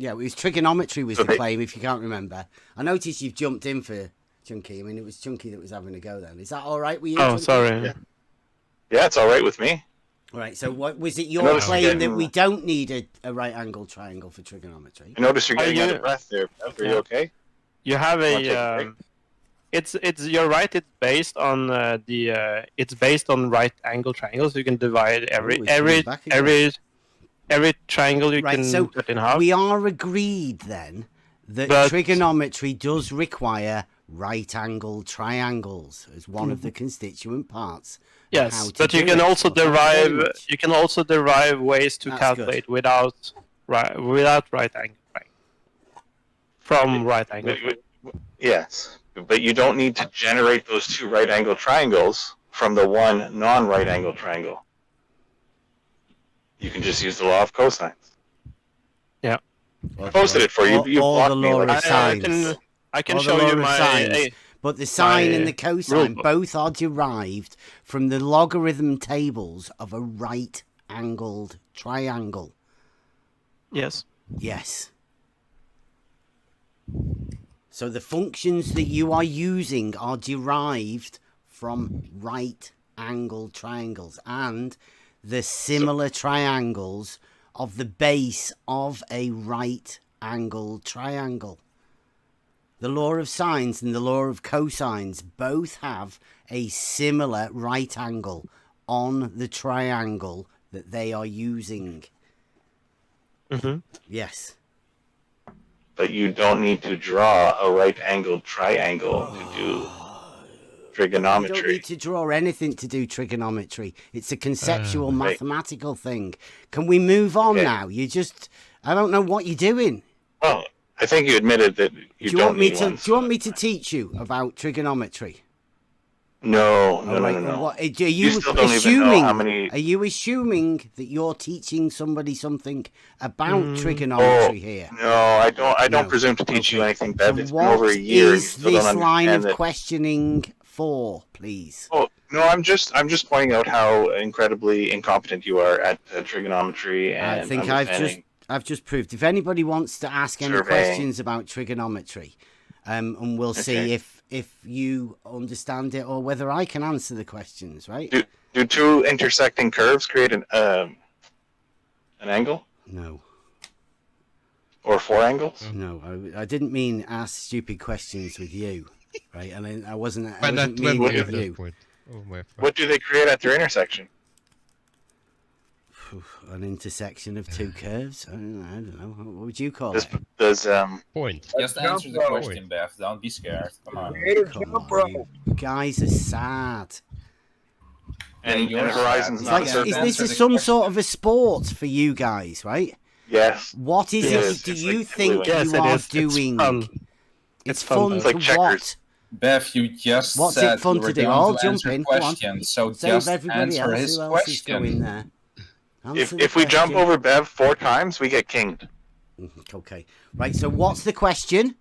Yeah, it was trigonometry was the claim, if you can't remember. I noticed you've jumped in for Chunky. I mean, it was Chunky that was having a go then. Is that all right with you, Oh, Chunky? sorry. Yeah, it's all right with me. All right, so what was it your claim that we don't need a right-angled triangle for trigonometry? I noticed you're getting out of breath there. Are you okay? You have it's you're right. It's based on it's based on right angle triangles. You can divide every triangle you can put in half. We are agreed then that trigonometry does require right-angled triangles as one of the constituent parts. Yes, but you can also derive ways to calculate without right angle from right angle. Yes, but you don't need to generate those two right angle triangles from the one non-right angle triangle. You can just use the law of cosines. Yeah. I posted it for you. You blocked me. I can show you my... But the sine and the cosine both are derived from the logarithm tables of a right-angled triangle. Yes. Yes. So the functions that you are using are derived from right-angled triangles and the similar triangles of the base of a right-angled triangle. The law of sines and the law of cosines both have a similar right angle on the triangle that they are using. Mm-hmm. Yes. But you don't need to draw a right-angled triangle to do trigonometry. You don't need to draw anything to do trigonometry. It's a conceptual mathematical thing. Can we move on now? I don't know what you're doing. Well, I think you admitted that you don't need one. Do you want me to teach you about trigonometry? No. What, are you still don't even know how many... Are you assuming that you're teaching somebody something about trigonometry here? No, I don't presume to teach you anything, Bev. It's been over a year. What is this line of questioning for, please? Oh no, I'm just pointing out how incredibly incompetent you are at trigonometry and I think I've just proved. If anybody wants to ask any questions about trigonometry, and we'll see if you understand it or whether I can answer the questions, right? Do two intersecting curves create an angle? No. Or four angles? No, I didn't mean ask stupid questions with you, right? I mean, I wasn't meaning with you. What do they create at their intersection? An intersection of two curves? I don't know. What would you call it? Point. Just answer the question, Beth. Don't be scared. Come on. You guys are sad. And horizons not certain. Is this some sort of a sport for you guys, right? Yes. What is it do you think you are doing? It's fun to like what? Bev, you just What's said it fun you were to do? going I'll to jump answer in. questions, so Save just everybody answer else. his Who else is going question. there? If we jump over Bev 4 times, we get kinged. Okay. Right, so what's the question?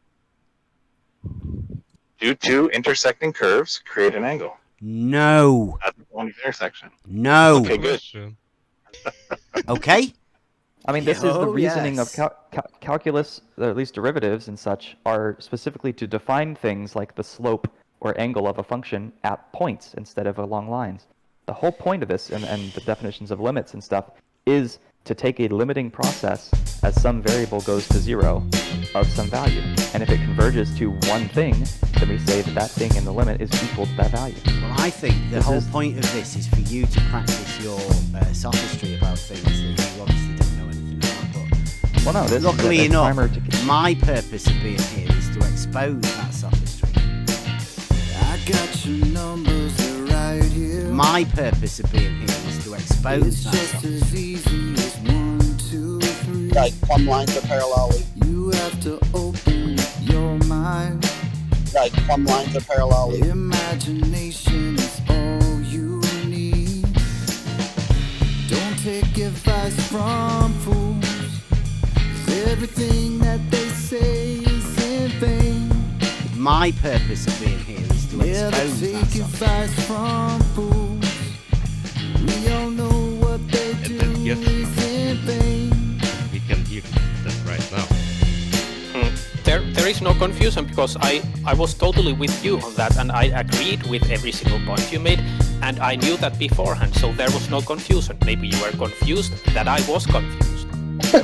Do two intersecting curves create an angle? No. At the point of intersection. No. Okay, good. Okay. I mean, this is the reasoning of calculus, or at least derivatives and such, are specifically to define things like the slope or angle of a function at points instead of along lines. The whole point of this, and the definitions of limits and stuff, is to take a limiting process as some variable goes to 0 of some value. And if it converges to one thing, then we say that that thing in the limit is equal to that value. Well, I think the whole point of this is for you to practice your sophistry about things that you obviously don't know anything about. But well, no, this luckily is enough, to... my purpose of being here is to expose that sophistry. I got your numbers right here. My purpose of being here is to expose that just as easy as 1, 2, 3. Like plumb lines are parallel. You have to open your mind. Like plumb lines are parallel. Imagination is all you need. Don't take advice from fools. 'Cause everything that they say is in vain. My purpose of being here is to expose that take advice from fools. We all know what they do is in vain. We can hear that right now. is no confusion because I was totally with you on that, and I agreed with every single point you made, and I knew that beforehand, so there was no confusion. Maybe you were confused that I was confused.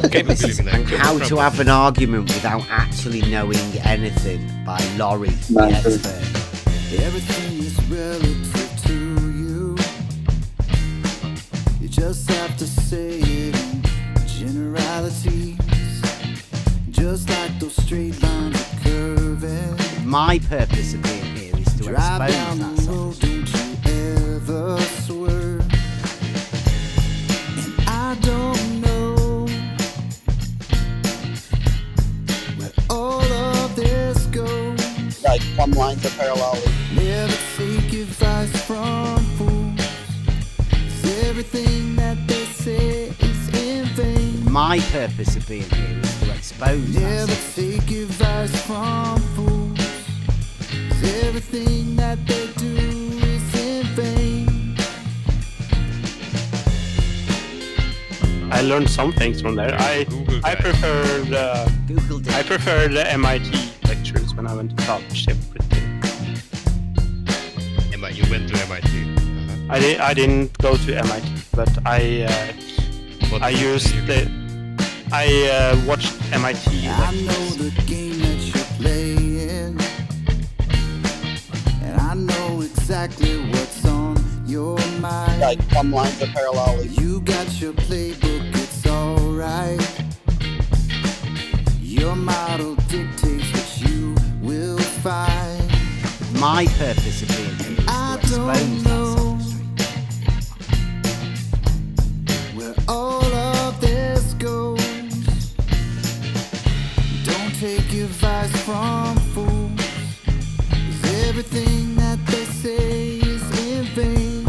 Okay, This is How to Have an Argument Without Actually Knowing Anything by Laurie, the expert. Everything is relative to you. You just have to say it in generalities. Just like those straight lines are curving. My purpose of being here is to Drive expose down that the road, don't you ever swerve. And I don't know where all of this goes. Like plumb lines are parallel. Never take advice from fools. 'Cause everything that they say is in vain. My purpose of being here is to expose Never that. take advice from fools. 'Cause everything that they do is in vain. I learned some things from there. I preferred Google I did. preferred the MIT lectures when I went to college. They were pretty good. You went to MIT. I didn't go to MIT, but I used the I watched MIT. I know the game that you're playing, and I know exactly what's on your mind. Like plumb lines are parallel. You got your playbook, it's alright. Your model dictates what you will find. My purpose of being here is I to expose don't that know sophistry. where all of this goes. Don't take advice from fools, 'cause everything that they say is in vain.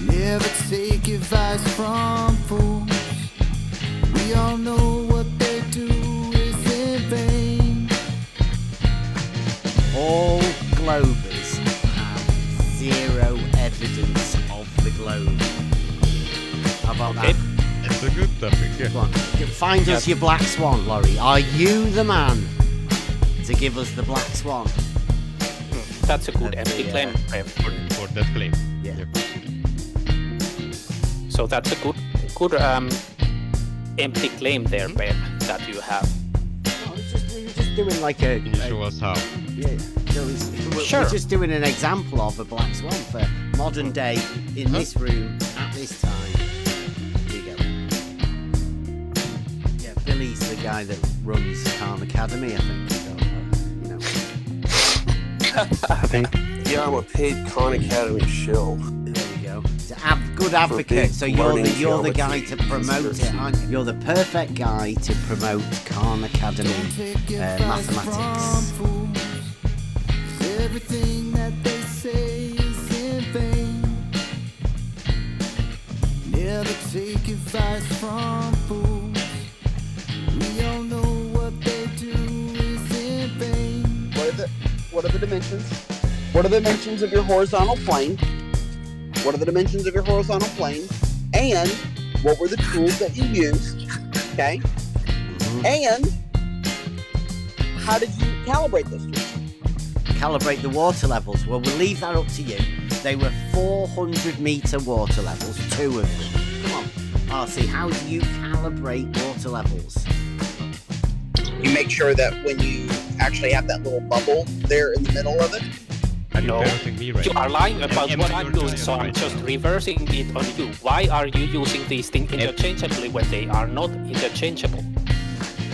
Never take advice from fools. We all know what they do is in vain. All globers have zero evidence of the globe. How about Okay. that? It's a good topic, yeah. Go on. Find us your black swan, Laurie. Are you the man to give us the black swan? That's a good That's empty the, claim. For that claim. Yeah. So that's a good empty claim there, Bev, that you have. No, we were just doing like a. Can you show us how? Yeah. So Sure. we're just doing an example of a black swan for modern day in this room at this time. Here you go. Yeah, Billy's the guy that runs Khan Academy, I think. So, you know. I think. Yeah, I'm a paid Khan Academy shill. There you go. It's good advocate. So you're the guy to promote it, aren't you? You're the perfect guy to promote Khan Academy mathematics. Everything that they say is in vain. Never take advice from fools. We all know what they do is in vain. What are the dimensions? What are the dimensions of your horizontal plane? What are the dimensions of your horizontal plane? And what were the tools that you used? Okay. And how did you calibrate those tools? Calibrate the water levels. Well, we'll leave that up to you. They were 400-meter water levels, 2 of them. Come on, RC, how do you calibrate water levels? You make sure that when you actually have that little bubble there in the middle of it. Are you No. parroting me right You now? are lying about Am what I I'm your doing, giant so I'm right just now? reversing it on you. Why are you using these things interchangeably when they are not interchangeable?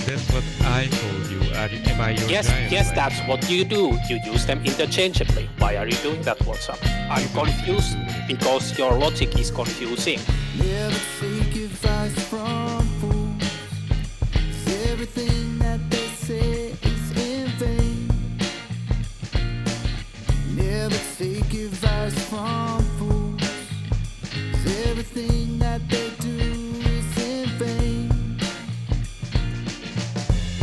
That's what I told you. Am I your Yes, giant yes, right that's what you do. You use them interchangeably. Why are you doing that? What's up? I'm confused because your logic is confusing. Never take advice from fools. 'Cause everything that they say is in vain. Never take advice from fools. 'Cause everything that they do is in vain.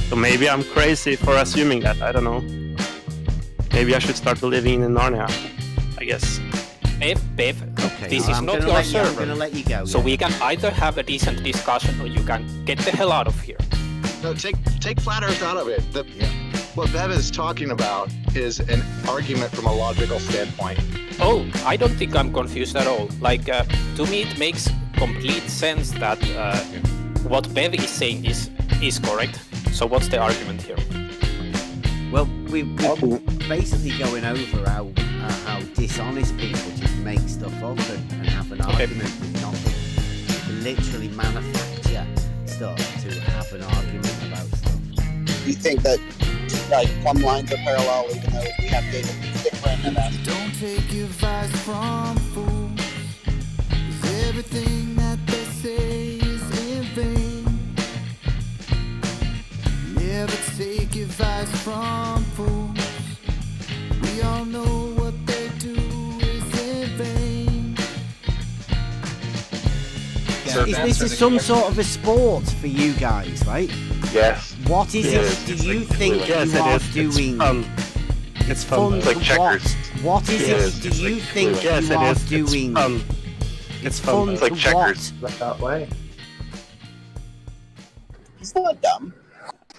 So maybe I'm crazy for assuming that. I don't know. Maybe I should start living in Narnia. I guess. Bev, Okay, this I'm is not gonna your let you- I'm server. going to let you go. So yeah. we can either have a decent discussion or you can get the hell out of here. No, take flat Earth out of it. What Bev is talking about is an argument from a logical standpoint. Oh, I don't think I'm confused at all. Like, to me, it makes complete sense that what Bev is saying is correct. So what's the argument here? Well, we're basically going over how dishonest people just make stuff up and have an argument with nothing. You can literally manufacture stuff to have an argument about stuff. You think that like plumb lines are parallel even though we have data that's different and that's... Don't take advice from fools, 'cause everything that they say is in vain. Never take advice from fools. We all know what they do is in vain. Is this some sort of a sport for you guys, right? Yes. What is it do you think you are doing? It's fun. It's like checkers. What is it do you think you are doing? It's fun. It's like checkers. That way. He's not dumb.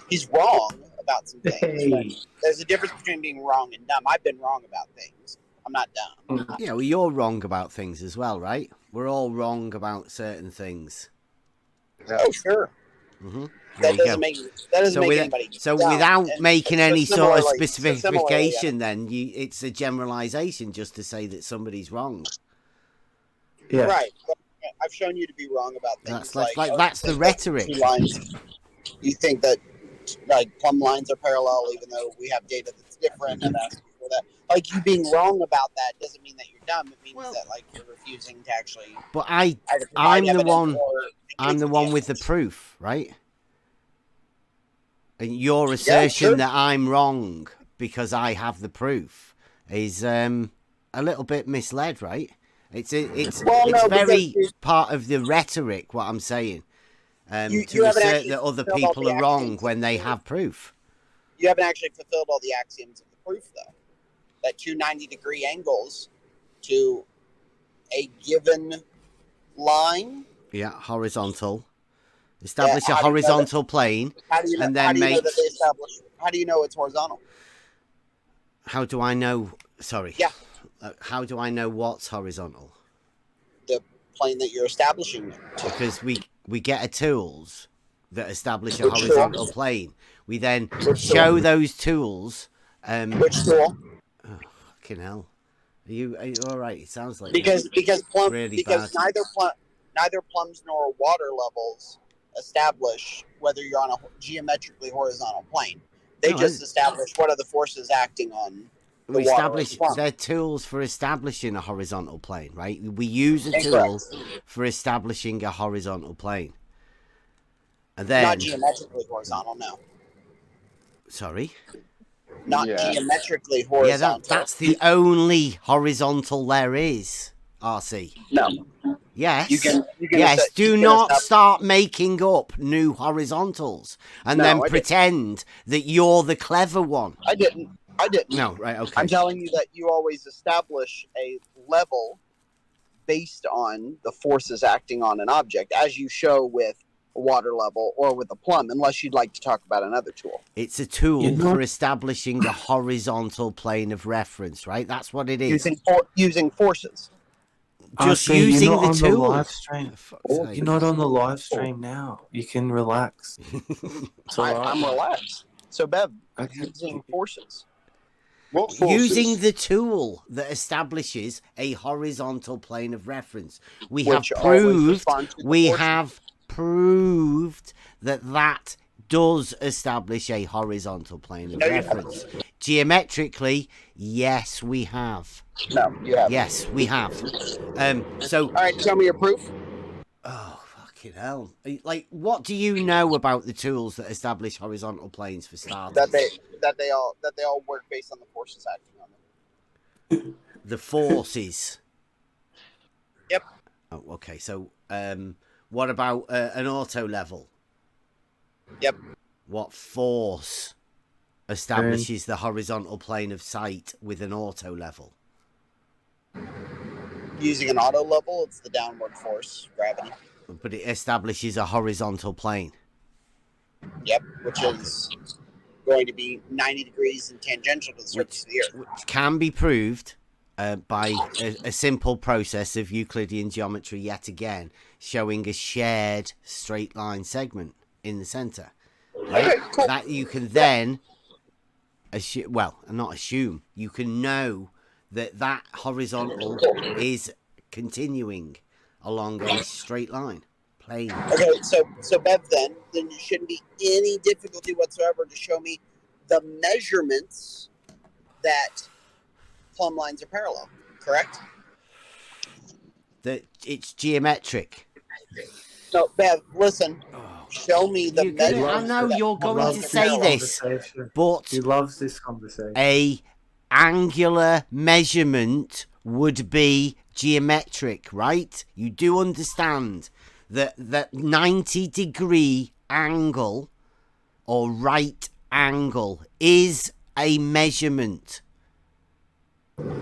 He's wrong about some things. Hey. There's a difference between being wrong and dumb. I've been wrong about things. I'm not dumb. Yeah, well, you're wrong about things as well, right? We're all wrong about certain things. Oh, sure. Mm-hmm. That doesn't make anybody so dumb. without And making any sort of similarly- specification, then it's a generalization just to say that somebody's wrong. Yeah. Right. But I've shown you to be wrong about things. That's like that's the rhetoric. Two lines. You think that like plumb lines are parallel even though we have data that's different and asking for that. Like you being wrong about that doesn't mean that you're dumb. It means that like you're refusing to actually. But either provide I'm the evidence one. or I'm the one with the evidence. proof, right? And your assertion sure. that I'm wrong because I have the proof is a little bit misled, right? It's Well, no, very because part of the rhetoric what I'm saying. You To haven't assert actually that other fulfilled all people the are wrong axioms when they have proof. You haven't actually fulfilled all the axioms of the proof, though. That two 90-degree angles to a given line. Yeah, horizontal. Establish Yeah, a how do you know horizontal plane, How do you know, and how then do you know make. that they establish? How do you know it's horizontal? How do I know? Sorry. Yeah. How do I know what's horizontal? The plane that you're establishing. Because we get a tools that establish a Which horizontal tool? plane. We then Which show tool? those tools. Which tool? Oh, fucking hell! Are you all right? It sounds like Because really bad. neither plums nor water levels establish whether you're on a geometrically horizontal plane. They No, just establish what are the forces acting on the we water. establish they're tools for establishing a horizontal plane, right? We use a tool Incorrect. for establishing a horizontal plane, and then Not geometrically horizontal, no. sorry. Not Yeah. geometrically Yeah, horizontal. that's the only horizontal there is. RC. No. Yes. You can Yes. esta- Do you can not establish- start making up new horizontals and No, then I didn't. pretend that you're the clever one. I didn't. No, right? Okay. I'm telling you that you always establish a level based on the forces acting on an object, as you show with a water level or with a plumb, unless you'd like to talk about another tool. It's a tool for establishing a horizontal plane of reference, right? That's what it is. Using forces. Just RC, using you're not the on tool. live stream. You're not on the live stream now. You can relax. It's all right. I'm relaxed. So, Bev, Okay. using forces. What forces? Using the tool that establishes a horizontal plane of reference. We have Which always respond to the forces. proved that does establish a horizontal plane of No, you reference. Geometrically, yes, we have. No, you haven't. Yes, we have. So, All right, tell me your proof. oh, fucking hell. Like, what do you know about the tools that establish horizontal planes for starters? That they all work based on the forces acting on them. The forces. Yep. Oh, okay. So, what about an auto level? Yep. What force establishes the horizontal plane of sight with an auto level? Using an auto level, it's the downward force, gravity. But it establishes a horizontal plane. Yep, which is going to be 90 degrees and tangential to the surface of the Earth. Which can be proved by a simple process of Euclidean geometry yet again, showing a shared straight line segment in the center. Right? Okay, cool. That you can then, not assume, you can know that horizontal is continuing along a straight line, plane. Okay, so Bev, then there shouldn't be any difficulty whatsoever to show me the measurements that plumb lines are parallel, correct? That it's geometric. No, Bev, listen. Show me the measurements. I know you're going to say this, but he loves this conversation. A angular measurement would be geometric, right? You do understand that 90-degree angle or right angle is a measurement.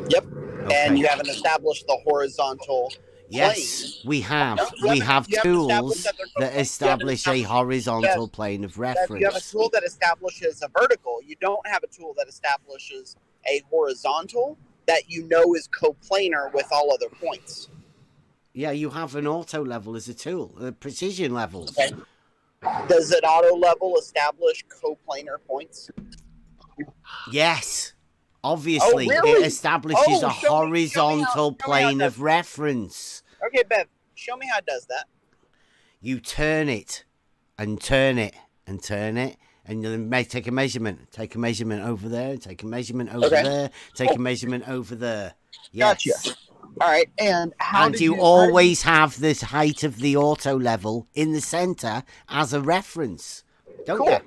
Yep. Okay. And you haven't established the horizontal Yes, plane. we have. No, We have you haven't tools established that establish a horizontal plane of You have a reference. tool that establishes a vertical. You don't have a tool that establishes a horizontal that you know is coplanar with all other points. Yeah, you have an auto level as a tool, precision levels. Okay. Does an auto level establish coplanar points? Yes. Obviously, Oh, really? it establishes a Oh, show me horizontal how plane it of does. reference. Okay, Bev, show me how it does that. You turn and turn it, and then take a measurement. Take a measurement over there, take a measurement over Okay. there, take a measurement over there. Yes. Gotcha. All right, and how And did you how always have this height of the auto level in the center as a reference, don't cool. you?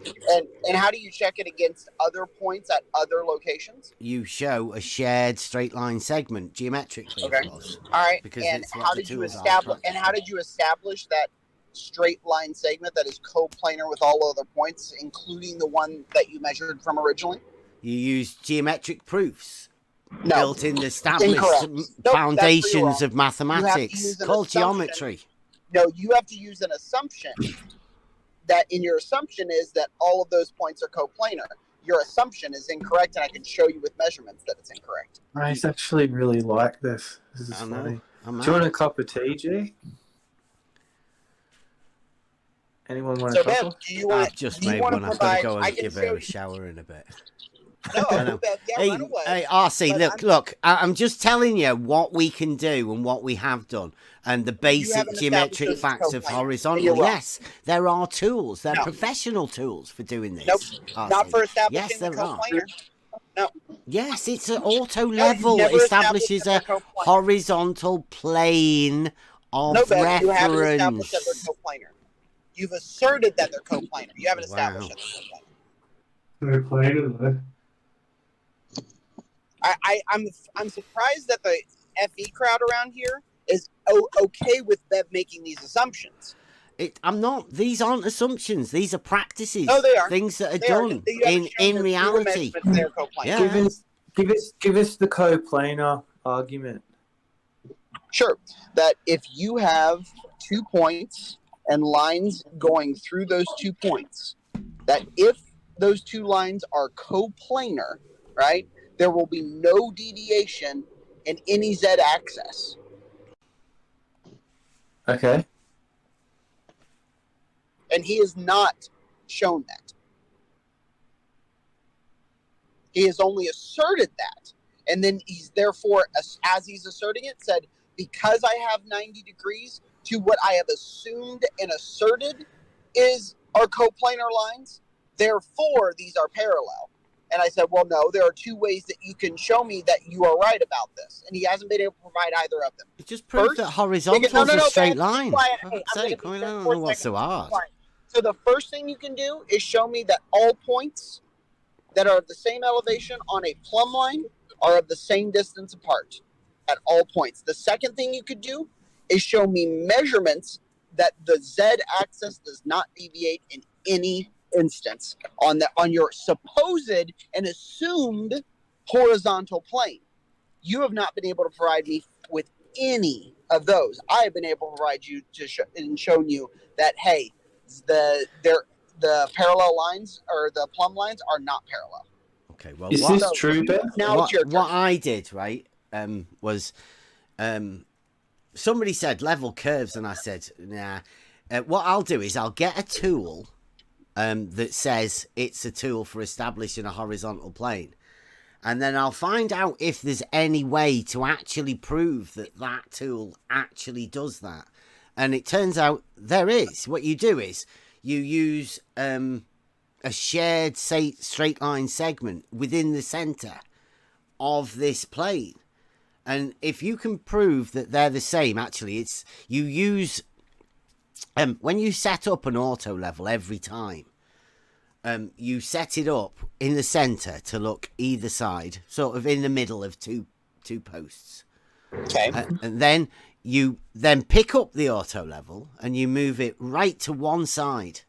And how do you check it against other points at other locations? You show a shared straight line segment geometrically, Okay. of course. All right, Because and it's what how the did you tools are establish? And how did you establish that straight line segment that is coplanar with all other points, including the one that you measured from originally? You use geometric proofs No. built in the established Incorrect. Nope, that's where you're foundations wrong. of You have to mathematics use an called assumption. geometry. No, you have to use an assumption that in your assumption is that all of those points are coplanar. Your assumption is incorrect, and I can show you with measurements that it's incorrect. I actually really like this. This is I know. funny. I'm Do you want out. a cup of tea, G? Anyone want So, a Bev, cup? do you want? I've just do you made want one. to I've got to provide? go I and can give show her a you. shower in a bit. No, I know. Bev, yeah, Hey, run away. hey, RC, But look, I'm just telling you what we can do and what we have done. And the basic haven't geometric established facts of coplanar. horizontal. You're wrong. Yes, there are tools. There are No. professional tools for doing this. Nope, RC. not for establishing Yes, the there are. coplanar. No, Yes, it's an auto you level. never Establishes established a that they're coplanar. horizontal plane of No, Bev, you haven't established that reference. they're coplanar. You've asserted that they're coplanar. You haven't Wow. established that they're coplanar. I'm surprised that the FE crowd around here is okay with Bev making these assumptions. I'm not. These aren't assumptions. These are practices. No, they are. Things that are They are. done You haven't shown in me reality. zero measurements they're coplanar. Yeah. Give us the coplanar argument. Sure. That if you have 2 points and lines going through those 2 points, that if those 2 lines are coplanar, right, there will be no deviation in any Z axis. Okay. And he has not shown that. He has only asserted that. And then he's therefore, as he's asserting it, said, because I have 90 degrees to what I have assumed and asserted are coplanar lines, therefore these are parallel. And I said, well, no, there are 2 ways that you can show me that you are right about this. And he hasn't been able to provide either of them. It just proves that horizontal is a straight line. Quiet. For Hey, fuck's I'm sake, gonna I be don't for know a what's second. so hard. Quiet. So the first thing you can do is show me that all points that are of the same elevation on a plumb line are of the same distance apart at all points. The second thing you could do is show me measurements that the Z-axis does not deviate in any instance on your supposed and assumed horizontal plane. You have not been able to provide me with any of those. I have been able to provide you and shown you that, hey, the the parallel lines or the plumb lines are not parallel. Okay, well, Is this true, Ben? Now it's your turn. What I did, right, was somebody said level curves, and I said, nah. What I'll do is I'll get a tool that says it's a tool for establishing a horizontal plane. And then I'll find out if there's any way to actually prove that that tool actually does that. And it turns out there is. What you do is you use a shared straight line segment within the center of this plane. And if you can prove that they're the same, actually, it's you use when you set up an auto level every time, you set it up in the center to look either side, sort of in the middle of two posts. Okay. And then you pick up the auto level and you move it right to one side,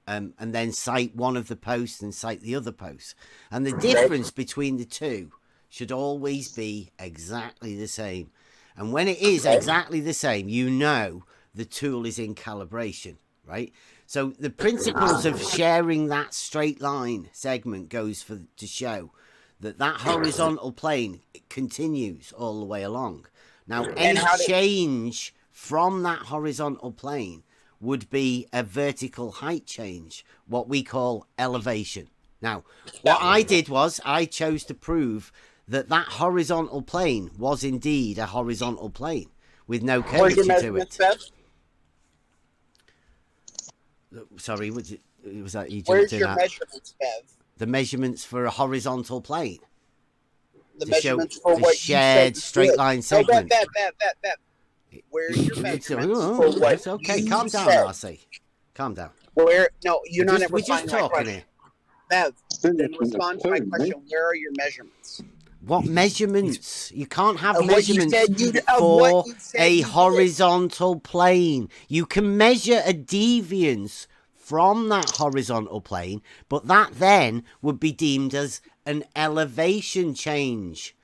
and then cite one of the posts and cite the other post. And the difference between the two should always be exactly the same. And when it is exactly the same, you know the tool is in calibration, right? So the principles of sharing that straight line segment goes to show that horizontal plane continues all the way along. Now, any change from that horizontal plane would be a vertical height change, what we call elevation. Now, what I did was I chose to prove that horizontal plane was indeed a horizontal plane with no curvature to it. Sorry, was that you? Where's your measurements, Bev? The measurements for a horizontal plane. The measurements for what shared straight line segment. Bev. Where's your measurements for what? It's okay. Calm down, RC. Calm down. Where? No, you're not We're just talking here. Bev, then respond to my question. Where are your measurements? What measurements? You can't have measurements for a horizontal plane. You can measure a deviance from that horizontal plane, but that then would be deemed as an elevation change.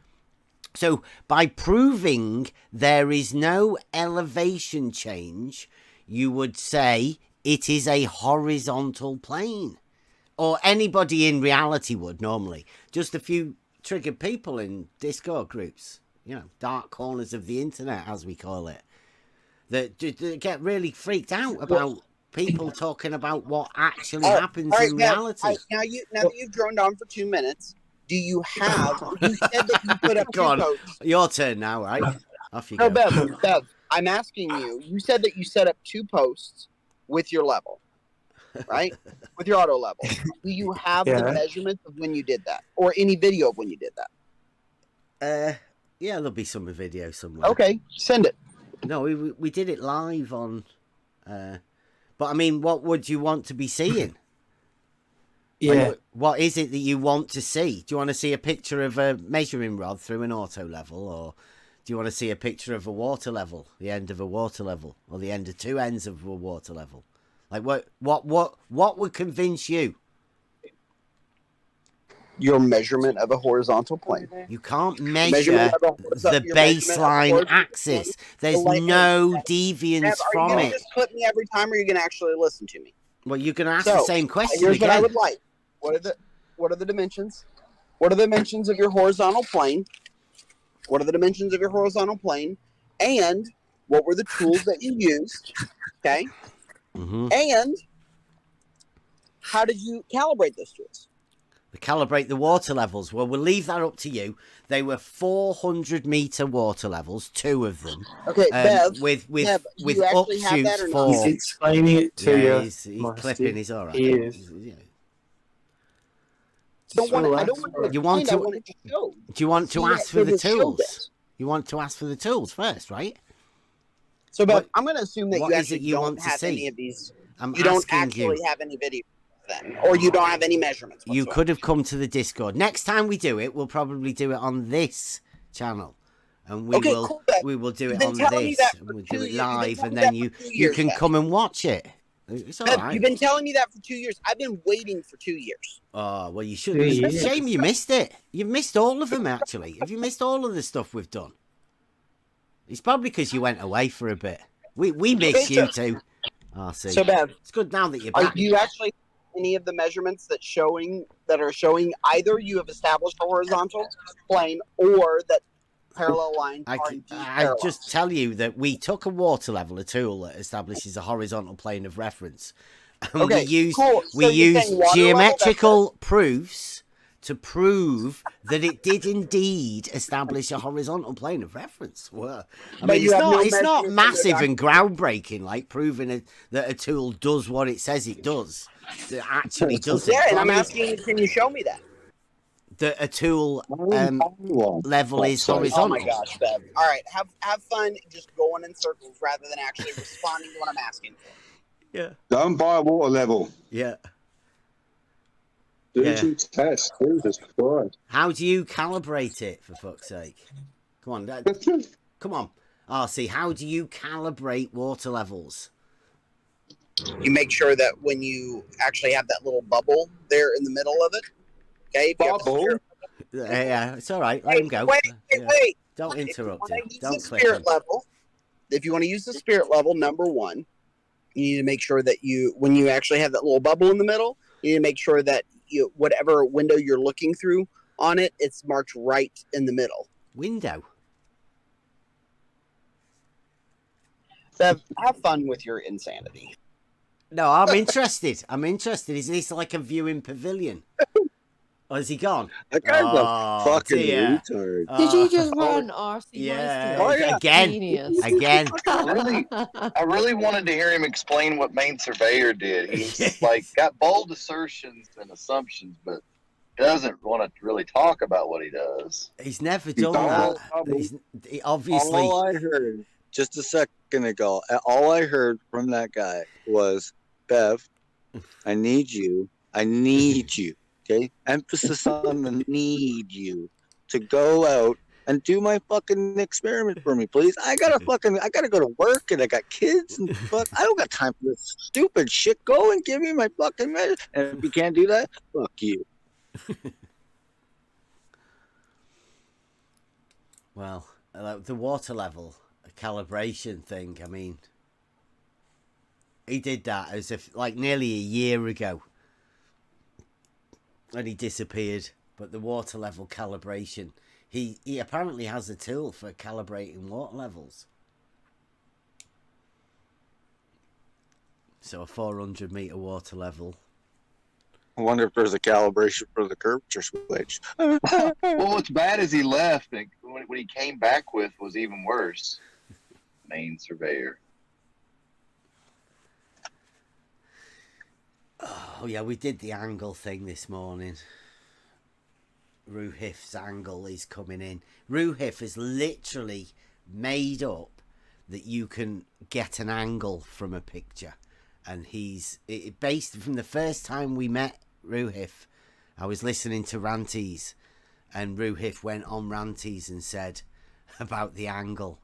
So by proving there is no elevation change, you would say it is a horizontal plane. Or anybody in reality would normally. Just a few triggered people in Discord groups, dark corners of the internet, as we call it, that get really freaked out about people talking about what actually happens in reality. Now that you've droned on for 2 minutes, do you have? You said that you put up 2 posts. Your turn now, right? Off you go. No, Bev, I'm asking you. You said that you set up 2 posts with your level, right? With your auto level. Do you have the measurements of when you did that, or any video of when you did that? Yeah, there'll be some video somewhere. Okay, send it. No, we did it live on. But I mean, what would you want to be seeing? Yeah. What is it that you want to see? Do you want to see a picture of a measuring rod through an auto level, or do you want to see a picture of a water level, the end of a water level, or the end of 2 ends of a water level? Like what would convince you? Your measurement of a horizontal plane. You can't measure the baseline axis. There's no deviance from it. Are you going to just clip me every time, or are you going to actually listen to me? Well, you're going to ask the same question here's again. What I would like. What are the dimensions? What are the dimensions of your horizontal plane? What are the dimensions of your horizontal plane? And what were the tools that you used? Okay. Mm-hmm. And how did you calibrate those tools? Calibrate the water levels. Well, we'll leave that up to you. They were 400-meter water levels, 2 of them. Okay, Bev. With upshoots for. He's explaining it to you. He's clipping. He's all right. He is. Do you want to ask for the tools? You want to ask for the tools first, right? So, Bev, I'm going to assume that you actually you don't want have to any see? of these. You don't actually have any video. Then, or you don't have any measurements whatsoever. You could have come to the Discord. Next time we do it, we'll probably do it on this channel, and we will do it on this, and we'll do it live, and then you can come and watch it. It's all right. You've been telling me that for 2 years. I've been waiting for 2 years. Oh well, you should. It's a shame you missed it. You've missed all of them actually. Have you missed all of the stuff we've done? It's probably because you went away for a bit. We miss you too. Oh, see. So, Bev, it's good now that you're back. any of the measurements that are showing either you have established a horizontal plane or that parallel lines are indeed parallel. just tell you that we took a water level, a tool that establishes a horizontal plane of reference. And Okay, cool. So we you're used saying water geometrical proofs to prove that it did indeed establish a horizontal plane of reference. Well, I mean, it's not massive and groundbreaking, like proving that a tool does what it says it does. It actually does it. Yeah, and I'm asking, can you show me that? That a tool level is horizontal. Oh my gosh, Bev. All right, have fun just going in circles rather than actually responding to what I'm asking for. Yeah. Don't buy a water level. Yeah. Do some tests. Jesus Christ. How do you calibrate it, for fuck's sake? Come on. Come on. RC, how do you calibrate water levels? You make sure that when you actually have that little bubble there in the middle of it, okay? Bubble? Yeah, it's all right. Let him go. Wait. Don't interrupt him. Don't click spirit him. level. If you want to use the spirit level, number one, you need to make sure that when you actually have that little bubble in the middle, you need to make sure that whatever window you're looking through on it, it's marked right in the middle. Window. Bev, have fun with your insanity. No, I'm interested. Is this like a viewing pavilion? Or is he gone? That guy's a fucking retard. Did you just run RC? Yeah. Again. I really wanted to hear him explain what main surveyor did. He's like got bold assertions and assumptions, but doesn't want to really talk about what he does. He's never done that. He obviously. All I heard just a second ago, all I heard from that guy was, Bev, I need you. Okay, emphasis on the need you to go out and do my fucking experiment for me, please. I gotta go to work and I got kids and fuck. I don't got time for this stupid shit. Go and give me my fucking measure. And if you can't do that, fuck you. Well, the water level calibration thing. I mean, he did that as if like nearly a year ago. And he disappeared. But the water level calibration, he apparently has a tool for calibrating water levels. So a 400-meter water level. I wonder if there's a calibration for the curvature switch. Well, what's bad is he left, and what he came back with was even worse. Main surveyor. Oh, yeah, we did the angle thing this morning. Ruhif's angle is coming in. Ruhif has literally made up that you can get an angle from a picture. And based from the first time we met Ruhif, I was listening to Ranties, and Ruhif went on Ranties and said about the angle.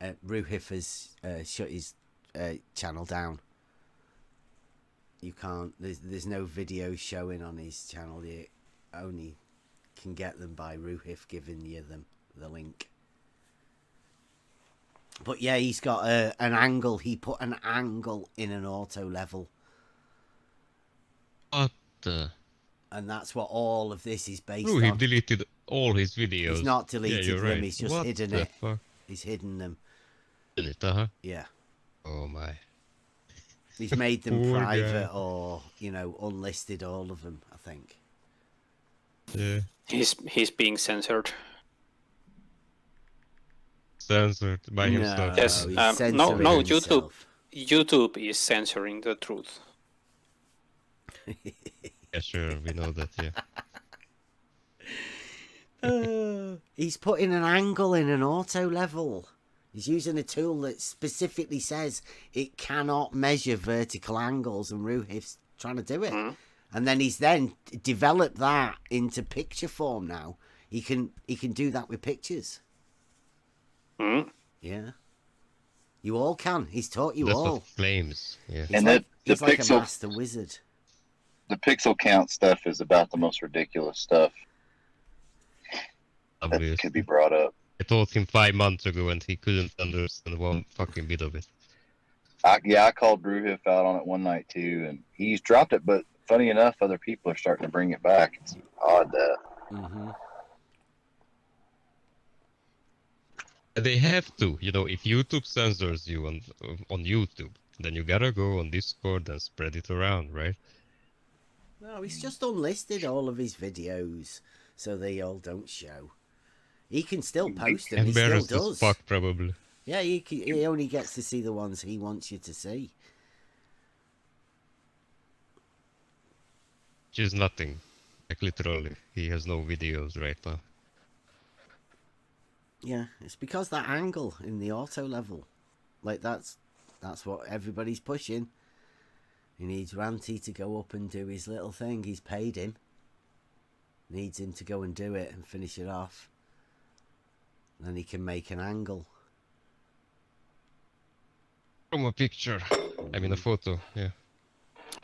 Ruhif has shut his channel down. You can't. There's no video showing on his channel. You only can get them by Ruhif giving you the link. But yeah, he's got an angle. He put an angle in an auto level. What the? And that's what all of this is based Oh, on. he deleted all his videos. He's not deleted them. Right. He's just what hidden the it. Fuck? He's hidden them. Yeah. Oh my. He's made them Poor private guy. or, unlisted, all of them, I think. Yeah. He's being censored. Censored by himself. Yes. No. YouTube is censoring the truth. Yeah, sure, we know that. Yeah. He's putting an angle in an auto level. He's using a tool that specifically says it cannot measure vertical angles, and Ruhif's trying to do it. And then he's developed that into picture form now. He can do that with pictures. Yeah. You all can. He's taught you That's all. what claims. Yeah. He's like a master wizard. The pixel count stuff is about the most ridiculous stuff that could be brought up. I taught him 5 months ago and he couldn't understand one fucking bit of it. I called Brewhiff out on it one night too, and he's dropped it. But funny enough, other people are starting to bring it back. It's odd that. Mm-hmm. They have to, if YouTube censors you on YouTube, then you gotta go on Discord and spread it around, right? No, he's just unlisted all of his videos, so they all don't show. He can still post them. He still Embarrassed does. as fuck, probably. Yeah, he only gets to see the ones he wants you to see. Which is nothing. Like, literally. He has no videos right now. Yeah, it's because that angle in the auto level. Like, that's what everybody's pushing. He needs Ranty to go up and do his little thing. He's paid him. Needs him to go and do it and finish it off. Then he can make an angle. From a picture. I mean a photo, yeah.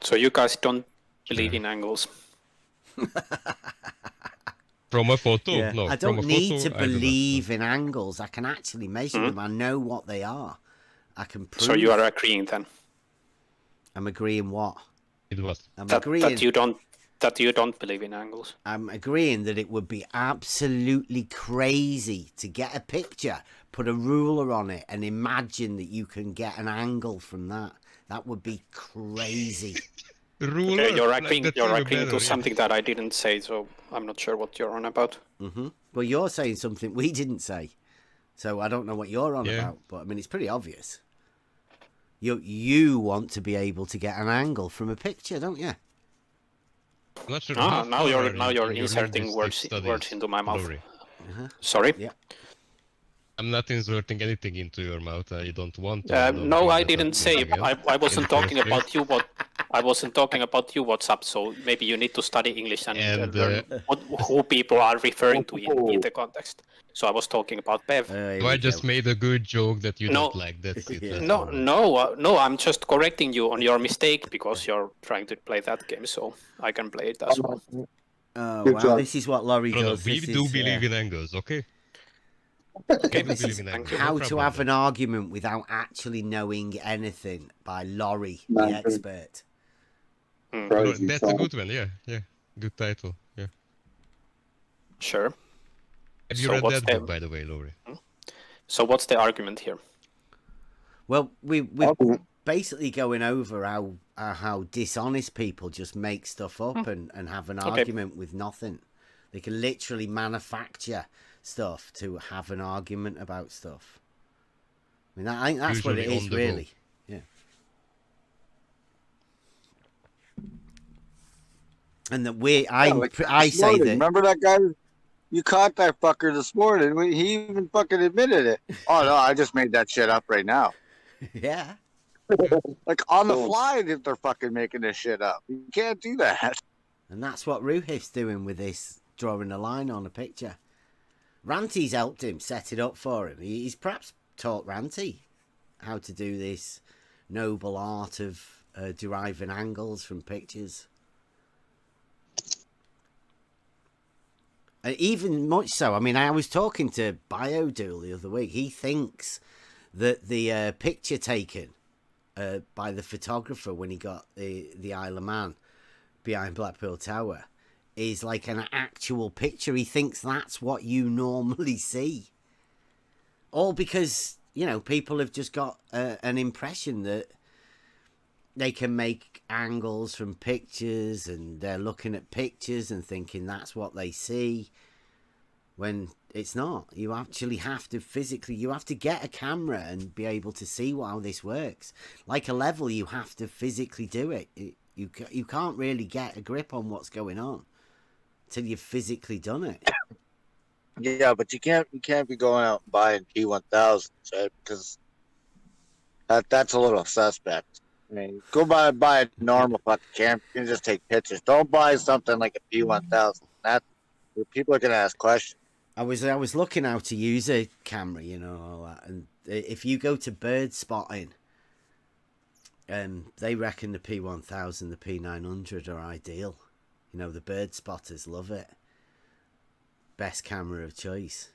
So you guys don't believe in angles? From a photo? Yeah. No, I from don't a need photo, to believe in angles. I can actually measure them. I know what they are. I can prove. So you are agreeing then? I'm agreeing what? It was. I'm that, agreeing that you don't believe in angles. I'm agreeing that it would be absolutely crazy to get a picture, put a ruler on it, and imagine that you can get an angle from that. That would be crazy. Ruler? Okay, you're agreeing better, to something that I didn't say, so I'm not sure what you're on about. Mm-hmm. Well, you're saying something we didn't say, so I don't know what you're on about. But I mean, it's pretty obvious. You want to be able to get an angle from a picture, don't you? I'm not sure now you're inserting words into my mouth. Sorry. Yeah. I'm not inserting anything into your mouth. I don't want to. No, I didn't say. I wasn't talking about you. I wasn't talking about you. What's up? So maybe you need to study English and learn who people are referring to in the context. So I was talking about Bev. I just made a good joke that you don't like. That's it. Yeah. No. I'm just correcting you on your mistake because you're trying to play that game, so I can play it as well. Oh wow! This is what Laurie does. We do believe in angles, okay? Okay, this is how to have an argument without actually knowing anything by Laurie, the expert. That's a good one, yeah. Good title, yeah. Sure. Have you read that book, by the way, Laurie? So what's the argument here? Well, we're basically going over how dishonest people just make stuff up and have an argument with nothing. They can literally manufacture stuff to have an argument about stuff. I mean, I think that's Usually what it is, really. Yeah. And that I say that. Remember that guy? You caught that fucker this morning. He even fucking admitted it. Oh no, I just made that shit up right now. Yeah. Like on the fly, if they're fucking making this shit up, you can't do that. And that's what Ruhif's doing with this, drawing a line on a picture. Ranty's helped him set it up for him. He's perhaps taught Ranty how to do this noble art of deriving angles from pictures. And even much so, I mean, I was talking to Biodual the other week. He thinks that the picture taken by the photographer when he got the Isle of Man behind Blackpool Tower is like an actual picture. He thinks that's what you normally see. All because, people have just got an impression that they can make angles from pictures and they're looking at pictures and thinking that's what they see, when it's not. You actually have to you have to get a camera and be able to see how this works. Like a level, you have to physically do it. You can't really get a grip on what's going on till you've physically done it. Yeah, but you can't be going out and buying P1000s, right? Because that's a little suspect. I mean, go buy a normal fucking camera. You can just take pictures. Don't buy something like a P1000. That people are gonna ask questions. I was looking how to use a camera, all that, and if you go to bird spotting, they reckon the P1000, the P900 are ideal. The bird spotters love it. Best camera of choice.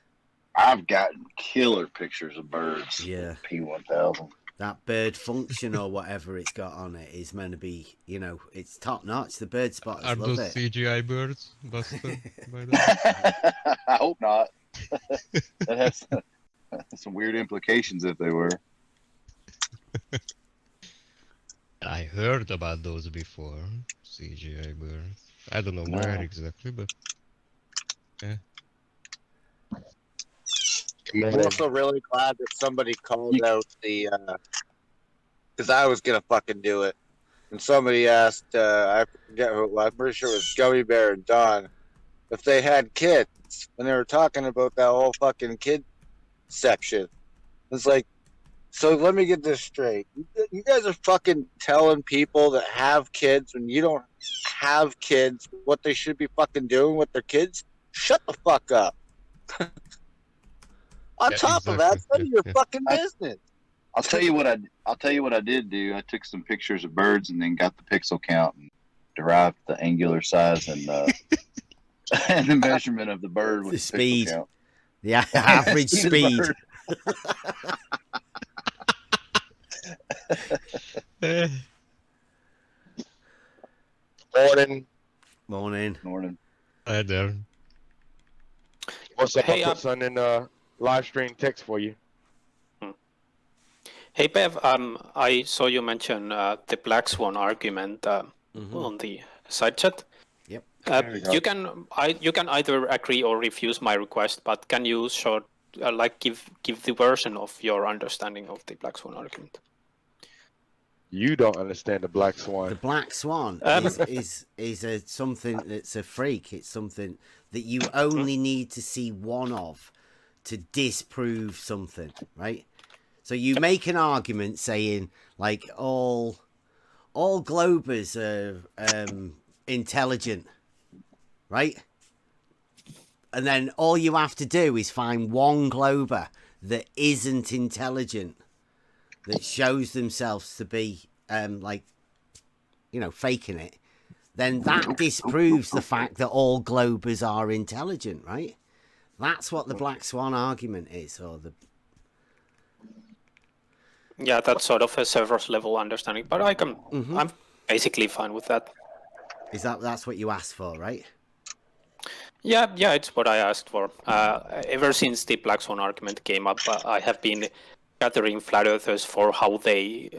I've gotten killer pictures of birds. Yeah. P1000. that bird function or whatever it's got on it is meant to be, it's top notch. The bird spotters Are love those it. CGI birds, Buster? By the way? I hope not. That has some weird implications if they were. I heard about those before. CGI birds. I don't know where exactly, but yeah. I'm also really glad that somebody called out the, because I was gonna fucking do it, and somebody asked, I forget who, I'm pretty sure it was Gummy Bear and Don, if they had kids, when they were talking about that whole fucking kid section. It's like, so let me get this straight. You guys are fucking telling people that have kids when you don't have kids what they should be fucking doing with their kids? Shut the fuck up. On top of that, it's none of your fucking business. I'll tell you what I did do. I took some pictures of birds and then got the pixel count and derived the angular size and and the measurement of the bird with the speed. Pixel count. The average speed. Morning. Hi there. What's up? Hey, I put something in live stream text for you. Hey Bev, I saw you mention the Black Swan argument on the side chat. Yep. You can either agree or refuse my request, but can you give the version of your understanding of the Black Swan argument? You don't understand the Black Swan. The Black Swan is something that's a freak. It's something that you only need to see one of to disprove something, right? So you make an argument saying like all globers are intelligent, right? And then all you have to do is find one glober that isn't intelligent, that shows themselves to be faking it. Then that disproves the fact that all globers are intelligent, right? That's what the Black Swan argument is, or the. Yeah, that's sort of a server's level understanding, but I'm basically fine with that. That's what you asked for, right? Yeah, it's what I asked for. Ever since the Black Swan argument came up, I have been gathering flat earthers for how they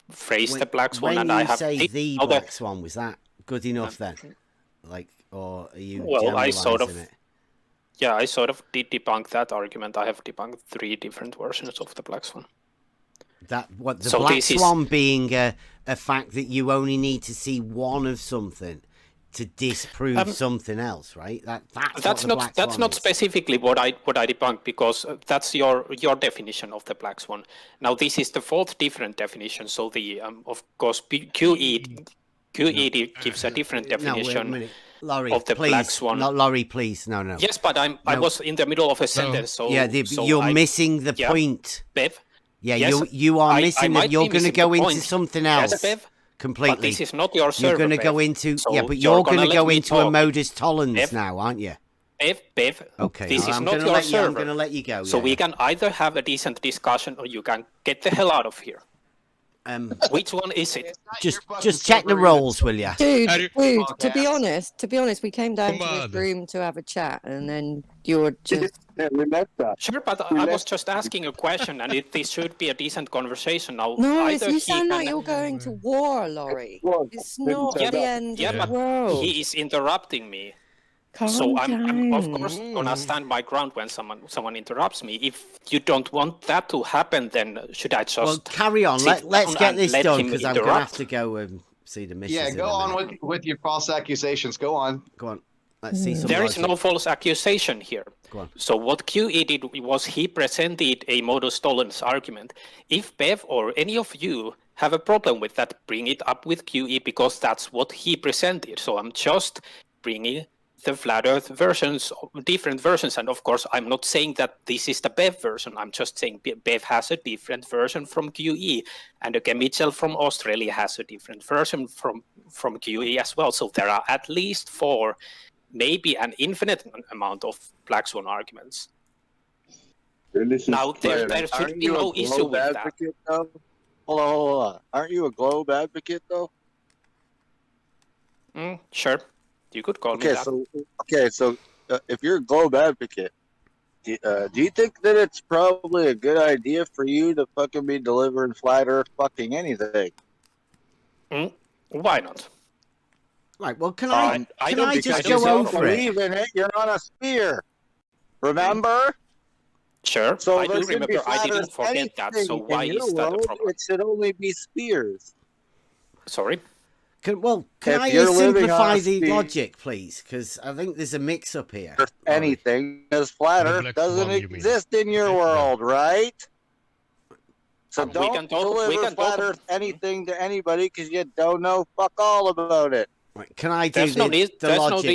phrase the Black Swan, when and you I have say the Black Swan, was that good enough then? Or are you generalizing it? Yeah, I sort of did debunk that argument. I have debunked 3 different versions of the Black Swan. The Black Swan being a fact that you only need to see one of something to disprove something else, right? That's not specifically what I debunked, because that's your definition of the Black Swan. Now this is the 4th different definition. So the of course QED gives a different definition. Laurie, of the please, Black Swan. Laurie, please, no. Yes, but I was in the middle of a sentence, so you're missing the point. Bev. Yeah, yes, you are missing that. You're going to go into something else. Yes, Bev. Completely. But this is not your server. You're going to go into but you're going to go into a modus tollens now, aren't you? Bev. Okay. This is not your server. I'm going to let you go. So we can either have a decent discussion, or you can get the hell out of here. Which one is it? Just check the roles, will you? Dude, to be honest, we came down to this room to have a chat, and then you're just... Sure, but I was just asking a question, and this should be a decent conversation now. No, you sound like you're going to war, Laurie. It's not the end of the world. He is interrupting me. Calm so I'm down. of course gonna stand my ground when someone interrupts me. If you don't want that to happen, then should I just carry on? Let's get this done, because I'm gonna have to go and see the missus. Yeah, go on with your false accusations. Go on. Let's see some. There is no false accusation here. Go on. So what QE did was he presented a modus tollens argument. If Bev or any of you have a problem with that, bring it up with QE, because that's what he presented. So I'm just bringing the flat earth versions, different versions, and of course I'm not saying that this is the Bev version. I'm just saying Bev has a different version from QE, and again Mitchell from Australia has a different version from QE as well. So there are at least 4, maybe an infinite amount of Black Swan arguments. Now, there should be no issue with that. Though? Hold on. Aren't you a globe advocate, though? Sure. You could call me that. So if you're a globe advocate, do you think that it's probably a good idea for you to fucking be delivering flat Earth fucking anything? Why not? Right. Well, can I just go over it? Even it, you're on a sphere. Remember? Sure. So I do there should be remember. I flat didn't Earth forget that. So anything why in your is that a world, problem? It should only be spheres. Sorry. Can I simplify the logic, please? Because I think there's a mix-up here. Anything is flat Earth doesn't exist in your world, right? So don't deliver flat Earth anything to anybody because you don't know fuck all about it. Right, can I do There's no need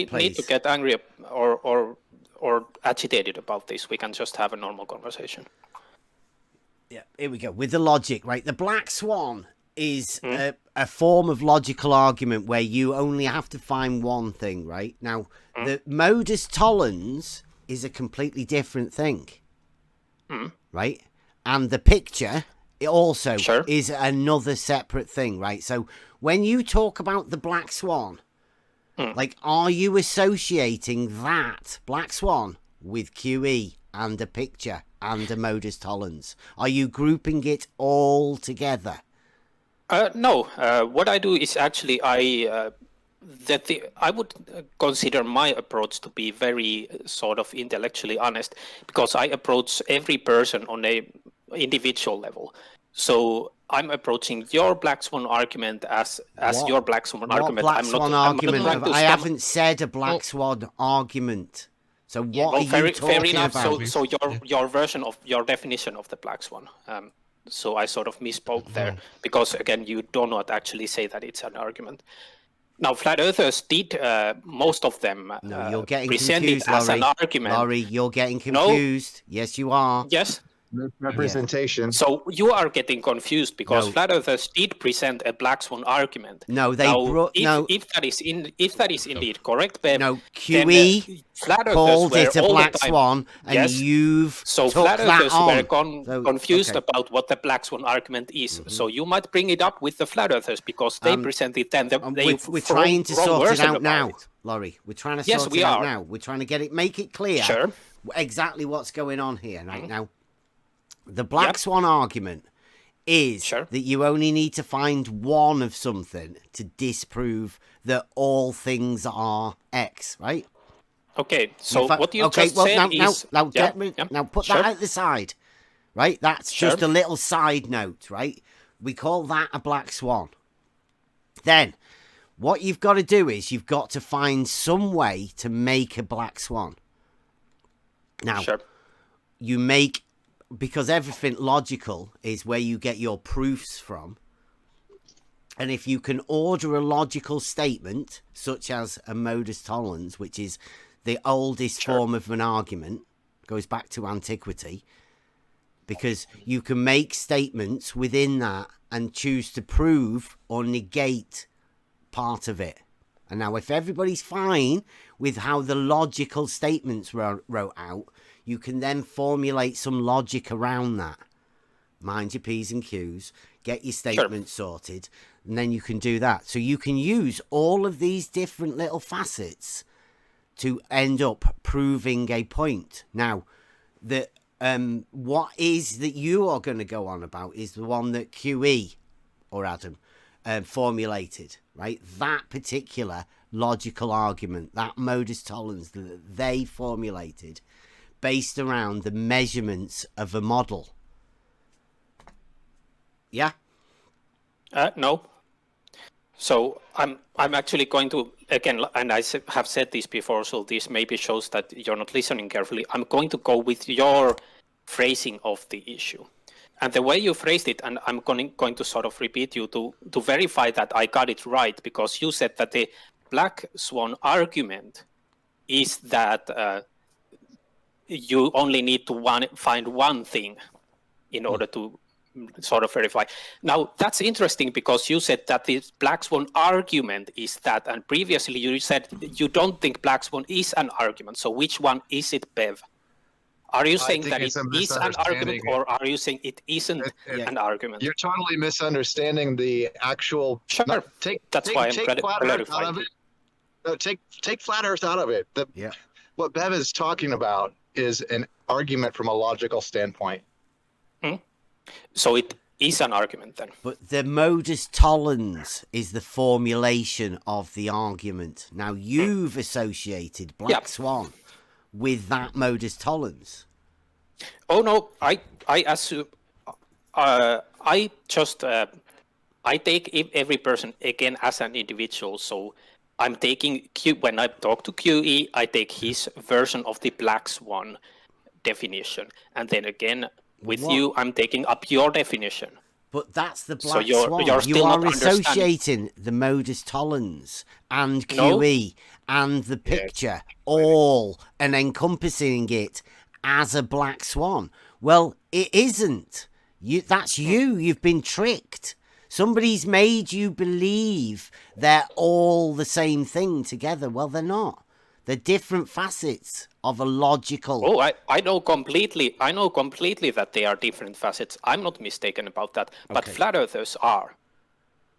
please? to get angry or agitated about this. We can just have a normal conversation. Yeah, here we go. With the logic, right? The Black Swan is a form of logical argument where you only have to find one thing, right? Now, the modus tollens is a completely different thing, right? And the picture also is another separate thing, right? So when you talk about the Black Swan, like, are you associating that Black Swan with QE and a picture and a modus tollens? Are you grouping it all together? No. What I do is actually I would consider my approach to be very sort of intellectually honest, because I approach every person on a individual level. So I'm approaching your Black Swan argument as your Black Swan argument. Black Swan argument? I haven't said a Black Swan argument. So what are you talking about? So your version of your definition of the Black Swan. So I sort of misspoke there because, again, you do not actually say that it's an argument. Now, flat earthers did, most of them, no, you're getting present confused, it as an argument. Laurie, you're getting confused. No. Yes, you are. Yes. Representation. Yeah. So you are getting confused because flat earthers did present a Black Swan argument. No, they if that is indeed correct, Bev, no, QE called it a Black Swan, and you've flat earthers were confused about what the Black Swan argument is. So you might bring it up with the flat earthers because they presented then. We're trying to sort it out now, Laurie. We're trying to sort it out now. We're trying to make it clear exactly what's going on here right now. The Black Swan argument is that you only need to find one of something to disprove that all things are X, right? Okay, so what you just said is... Now put that out the side, right? That's just a little side note, right? We call that a Black Swan. Then, what you've got to do is you've got to find some way to make a Black Swan. Now, you make... Because everything logical is where you get your proofs from. And if you can order a logical statement, such as a modus tollens, which is the oldest form of an argument, goes back to antiquity, because you can make statements within that and choose to prove or negate part of it. And now if everybody's fine with how the logical statements wrote out, you can then formulate some logic around that. Mind your P's and Q's, get your statement sorted, and then you can do that. So you can use all of these different little facets to end up proving a point. Now, what is that you are going to go on about is the one that QE, or Adam, formulated, right? That particular logical argument, that modus tollens that they formulated, based around the measurements of a model. Yeah? No. So I'm actually going to, again, and I have said this before, so this maybe shows that you're not listening carefully. I'm going to go with your phrasing of the issue. And the way you phrased it, and I'm going to sort of repeat you to verify that I got it right, because you said that the Black Swan argument is that you only need to find one thing in order to sort of verify. Now, that's interesting because you said that the Black Swan argument is that, and previously you said you don't think Black Swan is an argument. So which one is it, Bev? Are you I saying think that it's it a is an argument, misunderstanding. or are you saying it isn't an argument? You're totally misunderstanding the actual. Sure. That's why I'm take flat Earth out clarifying of it. it. No, take flat Earth out of it. What Bev is talking about is an argument from a logical standpoint. So it is an argument then. But the modus tollens is the formulation of the argument. Now you've associated Black Swan with that modus tollens. Oh no, I assume I just I take every person again as an individual. So I'm taking when I talk to QE, I take his version of the Black Swan definition, and then again with you, I'm taking up your definition. But that's the Black So you're Swan. still You are not associating the modus tollens and QE and the picture all and encompassing it as a Black Swan. Well, it isn't. That's you. You've been tricked. Somebody's made you believe they're all the same thing together. Well, they're not. They're different facets of a logical... Oh, I know completely. I know completely that they are different facets. I'm not mistaken about that. But flat earthers are.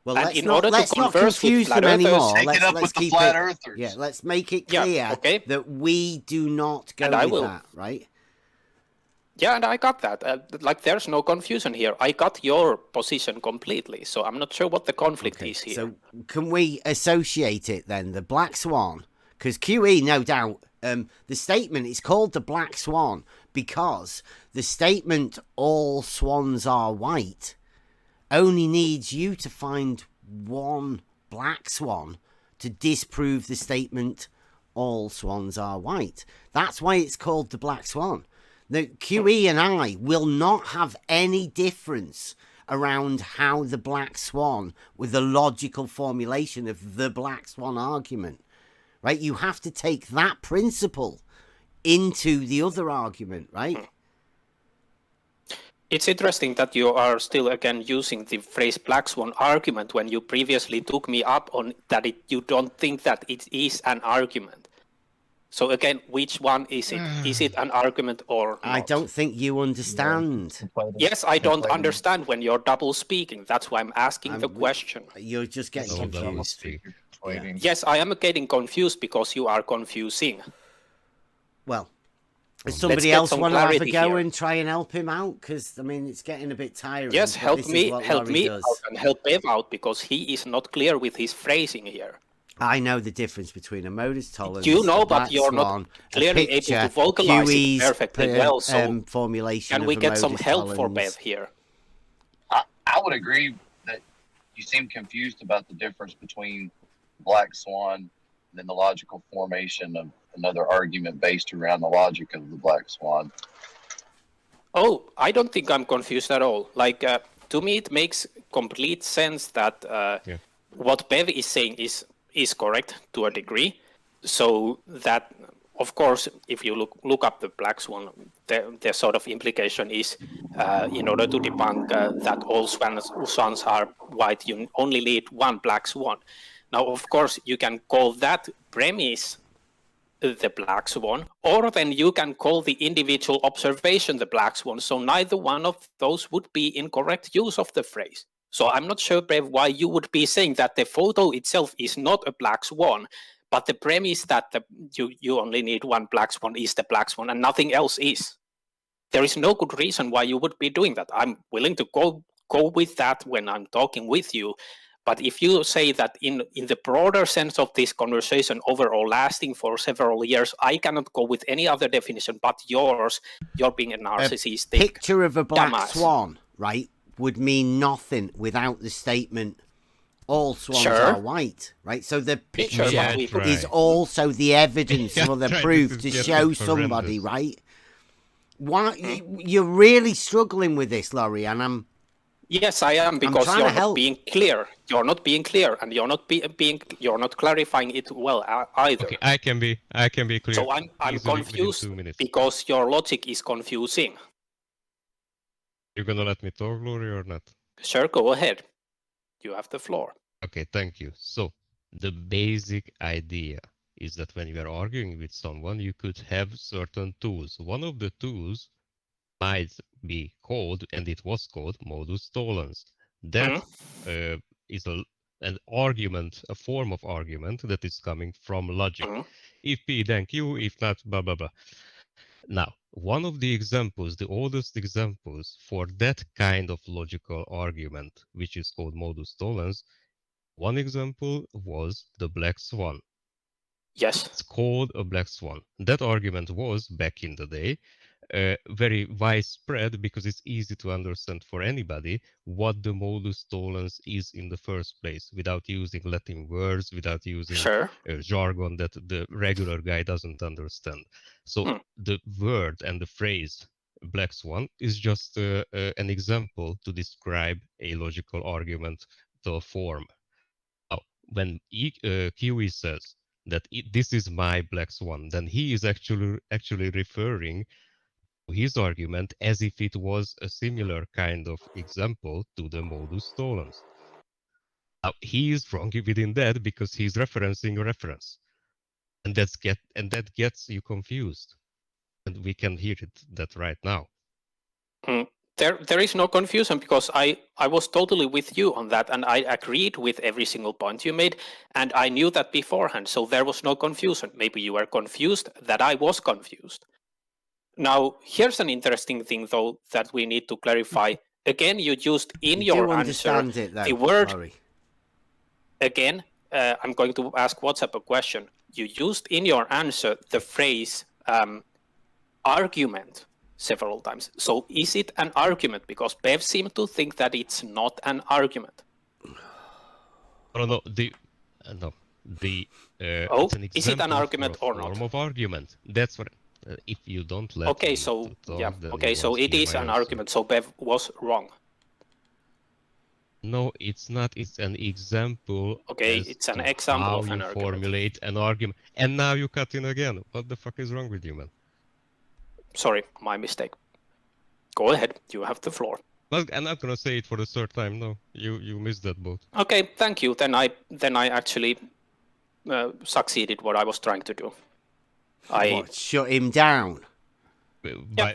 Well, and let's in not, order let's to not converse confuse with flat them anymore. earthers, Let's keep it. Yeah, let's make it clear that we do not go with that, right? Yeah, and I got that. Like, there's no confusion here. I got your position completely, so I'm not sure what the conflict is here. So can we associate it then, the Black Swan? Because QE, no doubt, the statement is called the Black Swan because the statement all swans are white only needs you to find one black swan to disprove the statement all swans are white. That's why it's called the Black Swan. The QE and I will not have any difference around how the Black Swan, with the logical formulation of the Black Swan argument, right? You have to take that principle into the other argument, right? It's interesting that you are still again using the phrase Black Swan argument when you previously took me up on that you don't think that it is an argument. So again, which one is it? Is it an argument or not? I don't think you understand. Yes, I don't understand when you're double speaking. That's why I'm asking the question. You're just getting confused. Yeah. Yes, I am getting confused because you are confusing. Well, does somebody else want to have a go and try and help him out? Because, I mean, it's getting a bit tiring. Yes, help me out does. and help Bev out because he is not clear with his phrasing here. I know the difference between a modus tollens, you know, but you're not clearly able to vocalize it perfectly well. So formulation can we get some help tollens. for Bev here? I would agree that you seem confused about the difference between Black Swan and then the logical formation of another argument based around the logic of the Black Swan. Oh, I don't think I'm confused at all. Like, to me, it makes complete sense that what Bev is saying is correct to a degree. So that, of course, if you look up the Black Swan, the sort of implication is in order to debunk that all swans are white, you only need one Black Swan. Now, of course, you can call that premise the Black Swan, or then you can call the individual observation the Black Swan. So neither one of those would be incorrect use of the phrase. So I'm not sure, Bev, why you would be saying that the photo itself is not a Black Swan, but the premise that you only need one Black Swan is the Black Swan and nothing else is. There is no good reason why you would be doing that. I'm willing to go with that when I'm talking with you. But if you say that in the broader sense of this conversation overall lasting for several years, I cannot go with any other definition but yours. You're being a narcissistic. A picture of a black dumbass. swan, right, would mean nothing without the statement all swans are white, right? So the picture is also the evidence or the proof to show somebody, right? Why you're really struggling with this, Laurie, and Yes, I am, because you're not being clear. You're not being clear, and you're not you're not clarifying it well either. Okay, I can be clear. So I'm confused because your logic is confusing. You're gonna let me talk, Laurie, or not? Sure, go ahead. You have the floor. Okay, thank you. So the basic idea is that when you are arguing with someone, you could have certain tools. One of the tools might be called, and it was called, modus tollens. That is an argument, a form of argument that is coming from logic. If P, then Q, if not, blah, blah, blah. Now, one of the examples, the oldest examples for that kind of logical argument, which is called modus tollens, one example was the Black Swan. Yes. It's called a Black Swan. That argument was, back in the day, very widespread because it's easy to understand for anybody what the modus tollens is in the first place without using Latin words, without using jargon that the regular guy doesn't understand. So the word and the phrase Black Swan is just an example to describe a logical argument to form. Now, when Kiwi says that this is my Black Swan, then he is actually referring his argument as if it was a similar kind of example to the modus tollens. Now, he is wrong within that because he's referencing a reference, and that gets you confused. And we can hear that right now. There is no confusion because I was totally with you on that, and I agreed with every single point you made, and I knew that beforehand, so there was no confusion. Maybe you were confused that I was confused. Now, here's an interesting thing, though, that we need to clarify. Again, you used in your answer the word... Laurie. Again, I'm going to ask WhatsApp a question. You used in your answer the phrase argument several times. So is it an argument? Because Bev seemed to think that it's not an argument. No, it's an is it an argument or not? Form of argument. That's what. If you don't let okay, so yeah, okay, so it is an argument. So Bev was wrong. No, it's not. It's an example. Okay, it's an example of an argument. How you formulate an argument, and now you cut in again. What the fuck is wrong with you, man? Sorry, my mistake. Go ahead, you have the floor. Well, I'm not gonna say it for the third time. No, you missed that boat. Okay, thank you. Then I actually succeeded what I was trying to do. Shut him down. Yeah.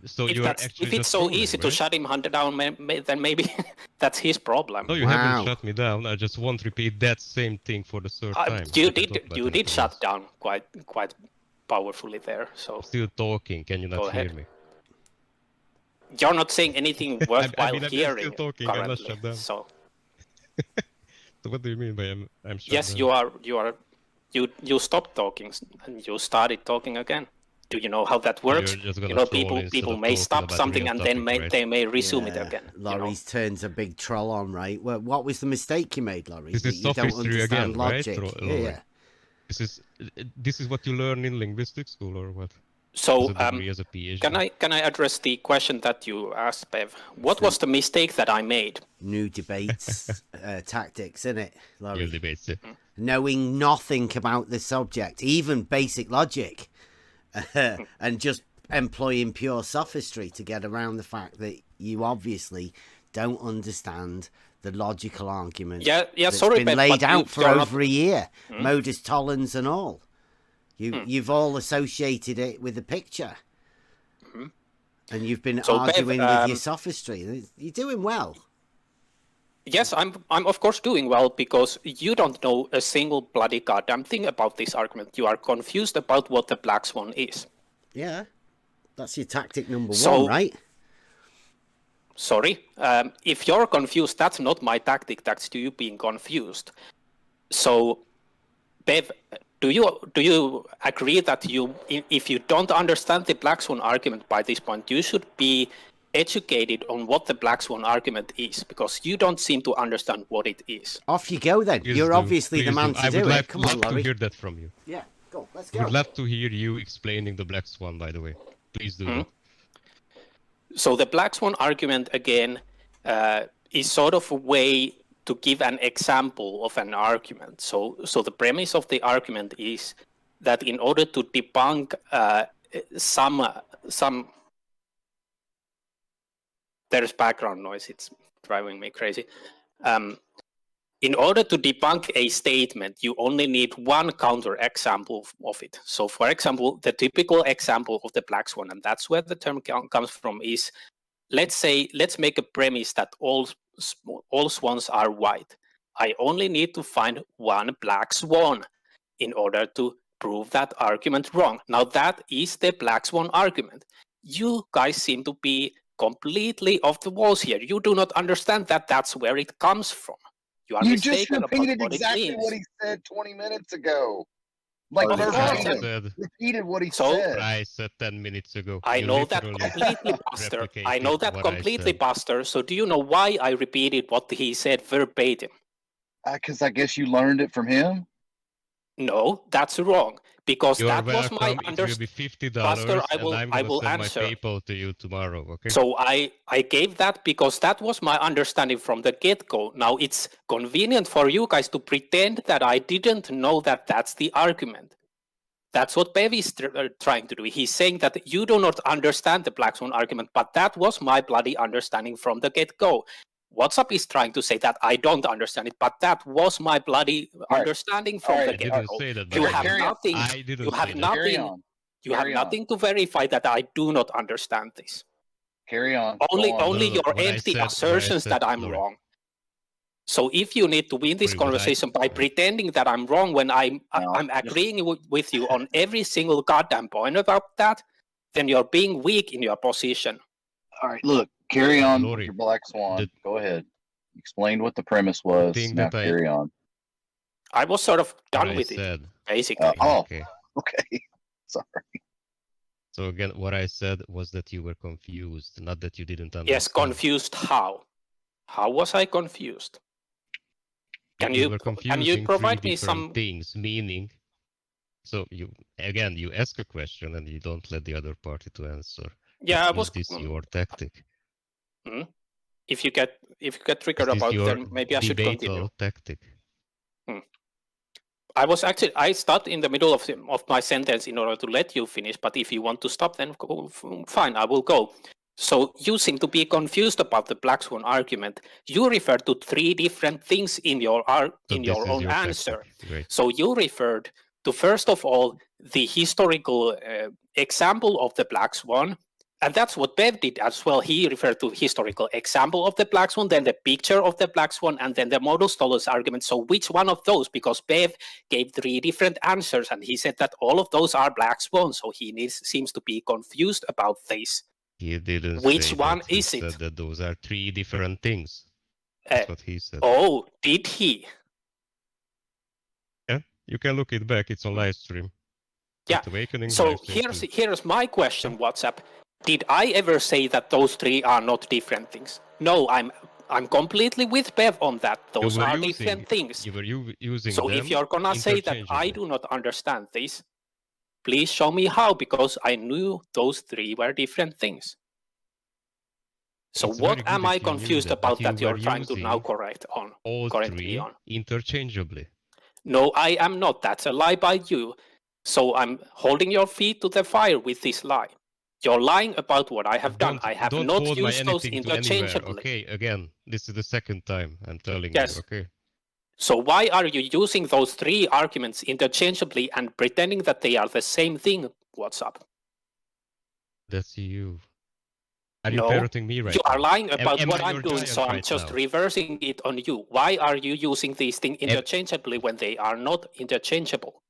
So if it's so easy to shut him down, then maybe that's his problem. No, you haven't shut me down. I just won't repeat that same thing for the third time. You did shut down quite powerfully there. So I'm still talking. Can you not hear me? You're not saying anything worthwhile hearing. I'm still talking. I'm not shut down. So what do you mean by I'm shut yes, down? You stopped talking and you started talking again. Do you know how that works? You know, people may stop something and then they may resume it again. Laurie's turns a big troll on, right? Well, what was the mistake you made, Laurie? This is you don't Sophistry understand again, logic. right? Yeah. This is what you learn in linguistics school, or what? So as a PhD? Can I address the question that you asked, Bev? What was the mistake that I made? New debates tactics, isn't it, Laurie? New debates, yeah. Knowing nothing about the subject, even basic logic, and just employing pure sophistry to get around the fact that you obviously don't understand the logical argument that's been laid out for over a year, modus tollens and all. You've all associated it with a picture, and you've been arguing with your sophistry. You're doing well. Yes, I'm of course doing well because you don't know a single bloody goddamn thing about this argument. You are confused about what the Black Swan is. Yeah, that's your tactic number one, right? Sorry, if you're confused, that's not my tactic. That's you being confused. So, Bev, do you agree that if you don't understand the Black Swan argument by this point, you should be educated on what the Black Swan argument is, because you don't seem to understand what it is. Off you go then. You're obviously the man to do it. Come on, Laurie. I would love to hear that from you. Yeah, go. Let's go. I would love to hear you explaining the Black Swan, by the way. Please do that. So the Black Swan argument, again, is sort of a way to give an example of an argument. So the premise of the argument is that in order to debunk some there's background noise, it's driving me crazy. In order to debunk a statement, you only need one counterexample of it. So, for example, the typical example of the black swan, and that's where the term comes from, is let's make a premise that all swans are white. I only need to find one black swan in order to prove that argument wrong. Now, that is the black swan argument. You guys seem to be completely off the walls here. You do not understand that that's where it comes from. You are You just mistaken about repeated what exactly it means. what he said 20 minutes ago. Like Of course. verbatim. Repeated what he said. I said 10 minutes ago. I You know that literally completely, Buster. I know replicated that what I completely, said. Buster. So do you know why I repeated what he said verbatim? Because I guess you learned it from him? No, that's wrong. Because You're that was my welcome. It will be $50, Buster, I and I'm I gonna will send answer. my PayPal to you tomorrow. Okay. So I gave that because that was my understanding from the get-go. Now it's convenient for you guys to pretend that I didn't know that that's the argument. That's what Bev is trying to do. He's saying that you do not understand the black swan argument, but that was my bloody understanding from the get-go. WhatsApp is trying to say that I don't understand it, but that was my bloody understanding from the I didn't get-go. say that. You by have the way. nothing. I didn't You have say that. nothing. You have nothing to verify that I do not understand this. Carry on. Only Go on. your What I empty said- what I assertions said, that I'm Lori. wrong. So if you need to win this Lori, what I- conversation by pretending that I'm wrong when I'm agreeing with you on every single goddamn point about that, then you're being weak in your position. All right, look, carry on Lori, with your black swan. Go ahead. Explain what the premise was. thing Now that I- carry on. I was sort of done I with said. it, basically. Okay. Okay. Sorry. So again, what I said was that you were confused, not that you didn't understand. Yes, confused how? How was I confused? Can You you were provide confusing me three different some? things, meaning. So you ask a question and you don't let the other party to answer. Yeah, I Is was. this your tactic? Hmm? If you get triggered Is this about, your then maybe I should continue. tactic? I stopped in the middle of my sentence in order to let you finish, but if you want to stop, then fine, I will go. So you seem to be confused about the black swan argument. You refer to three different things in your own answer. So you referred to, first of all, the historical example of the black swan. And that's what Bev did as well. He referred to historical example of the black swan, then the picture of the black swan, and then the modus tollens argument. So which one of those? Because Bev gave three different answers, and he said that all of those are black swans. So he seems to be confused about this. He didn't Which say one that. He is said it? that those are three different things. That's what he said. Oh, did he? Yeah, you can look it back. It's on live stream. Yeah. Awakening So live stream too. here's my question, WhatsApp. Did I ever say that those three are not different things? No, I'm completely with Bev on that. Those were are using- different things. You were using So them if you're gonna say that I interchangeably. do not understand this, please show me how, because I knew those three were different things. So It's very what good am if I you knew confused that, but about that you you're were trying to now using correct all me three on? interchangeably. No, I am not. That's a lie by you. So I'm holding your feet to the fire with this lie. You're lying about what I have done. I have Don't not hold my used those anything to anywhere. interchangeably. Okay, again, this is the second time I'm telling Yes. you. Okay. So why are you using those three arguments interchangeably and pretending that they are the same thing? What's up? That's you. Are you No, parroting me right you are now? lying about am what I I'm your doing, giant so I'm right just now? reversing it on you. Why are you using these things interchangeably when they are not interchangeable?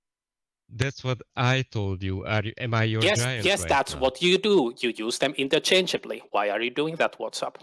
That's what I told you. Am I your giant Yes, right that's now? what you do. You use them interchangeably. Why are you doing that? What's up?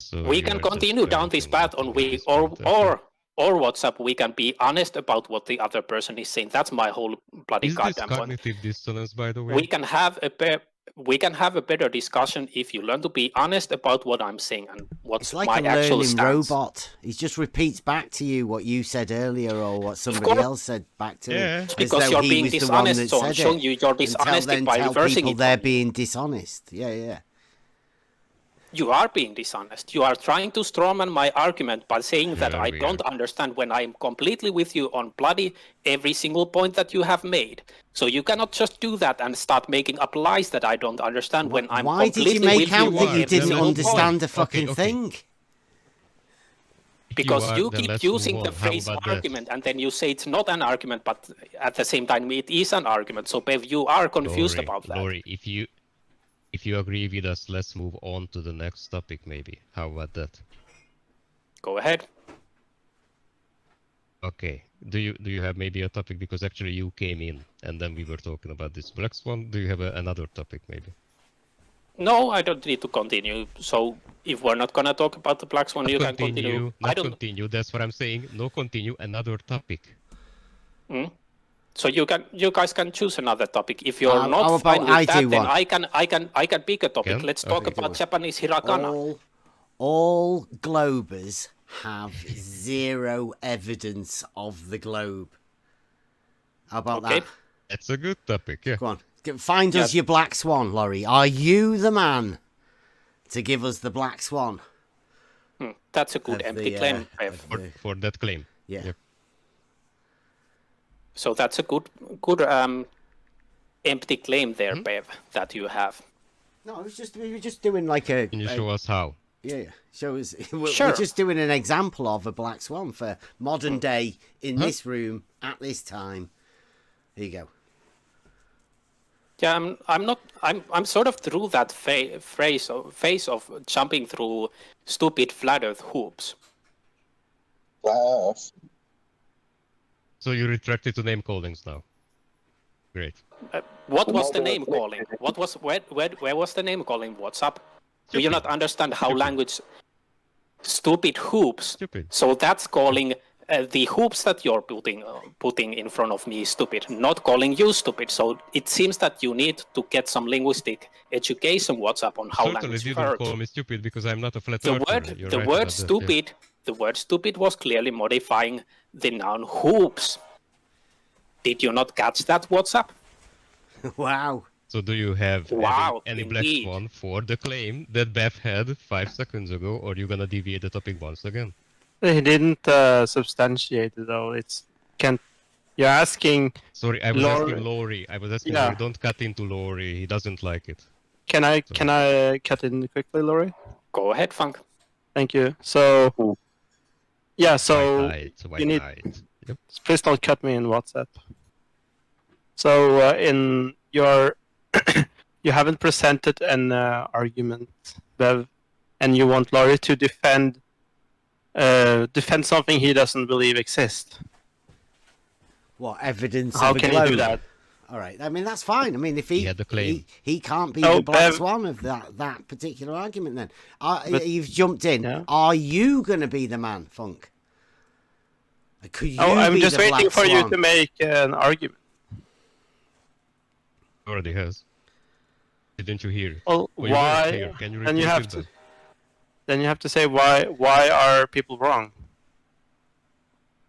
So We you can are just continue down this parroting path nothing on at this point, or WhatsApp. We can be honest about what the other person is saying. That's my whole bloody Is this goddamn point. cognitive dissonance, by the way? We can have a better discussion if you learn to be honest about what I'm saying and what's It's like my a actual learning stance. robot. He just repeats back to you what you said earlier or what somebody else said back to him. As Because though you're he being was the one dishonest, that so I'm said showing it. you your And dishonesty by tell reversing people it. they're being dishonest. Yeah. You are being dishonest. You are trying to strawman my argument by saying that Sure I we don't understand when I'm completely with you on bloody every single point that you have made. So you cannot just do that and start making up lies that I don't understand when I'm Why did completely you make with out you that on you every didn't single understand point. the fucking thing? Because you then keep let's using move the on. How phrase about that? argument, and then you say it's not an argument, but at the same time it is an argument. So Bev, you are confused about that. Laurie, if you agree with us, let's move on to the next topic maybe. How about that? Go ahead. Okay. Do you have maybe a topic, because actually you came in and then we were talking about this Black Swan. Do you have another topic maybe? No, I don't need to continue. So if we're not gonna talk about the Black Swan, you can continue. Not continue. That's what I'm saying. No, continue. Another topic. So you guys can choose another topic. If you're how not about fine with I that, do then one? I can pick a topic. Can? Let's talk Okay. about Japanese hiragana. All globers have zero evidence of the globe. How about that? That's a good topic, yeah. Go on. Find us your Black Swan, Laurie. Are you the man to give us the Black Swan? That's a good empty claim, Bev. For that claim. Yeah. Yep. So that's a good empty claim there, Bev, that you have. No, we were just doing like a. Can you show us how? Yeah, show us. We're Sure. just doing an example of a Black Swan for modern day in this room at this time. Here you go. Yeah, I'm sort of through that phase of jumping through stupid flat earth hoops. Wow. So you retracted to name callings now. Great. What was the name calling? Where was the name calling? What's up? Do you not understand how language stupid hoops? Stupid. So that's calling the hoops that you're putting in front of me stupid, not calling you stupid. So it seems that you need to get some linguistic education. What's up on how Certainly language you don't works? call me stupid because I'm not a flat The earther. You're word right about that, stupid. yeah. The word stupid was clearly modifying the noun hoops. Did you not catch that? What's up? Wow. So do you have any Black indeed. Swan for the claim that Bev had 5 seconds ago, or you gonna deviate the topic once again? He didn't substantiate it though. You're asking. Sorry, I was Laurie. asking Laurie. I was asking Yeah. Laurie. Don't cut into Laurie. He doesn't like it. Can I cut in quickly, Laurie? Go ahead, Funk. Thank you. So yeah, so White you need. knight. Yep. Please don't cut me in WhatsApp. So in your you haven't presented an argument, Bev, and you want Laurie to defend something he doesn't believe exists. What evidence? How of a can globe? you do that? All right. I mean, that's fine. I mean, if he had the claim. he can't be Oh, the Black Bev- Swan of that particular argument, then But- you've jumped in. Yeah. Are you going to be the man, Funk? Could you I'm be just the waiting Black for you Swan? to make an argument. Already has. Didn't you hear? Well, Oh, you why? weren't here. Can you Then you repeat have it to. then? Then you have to say why are people wrong?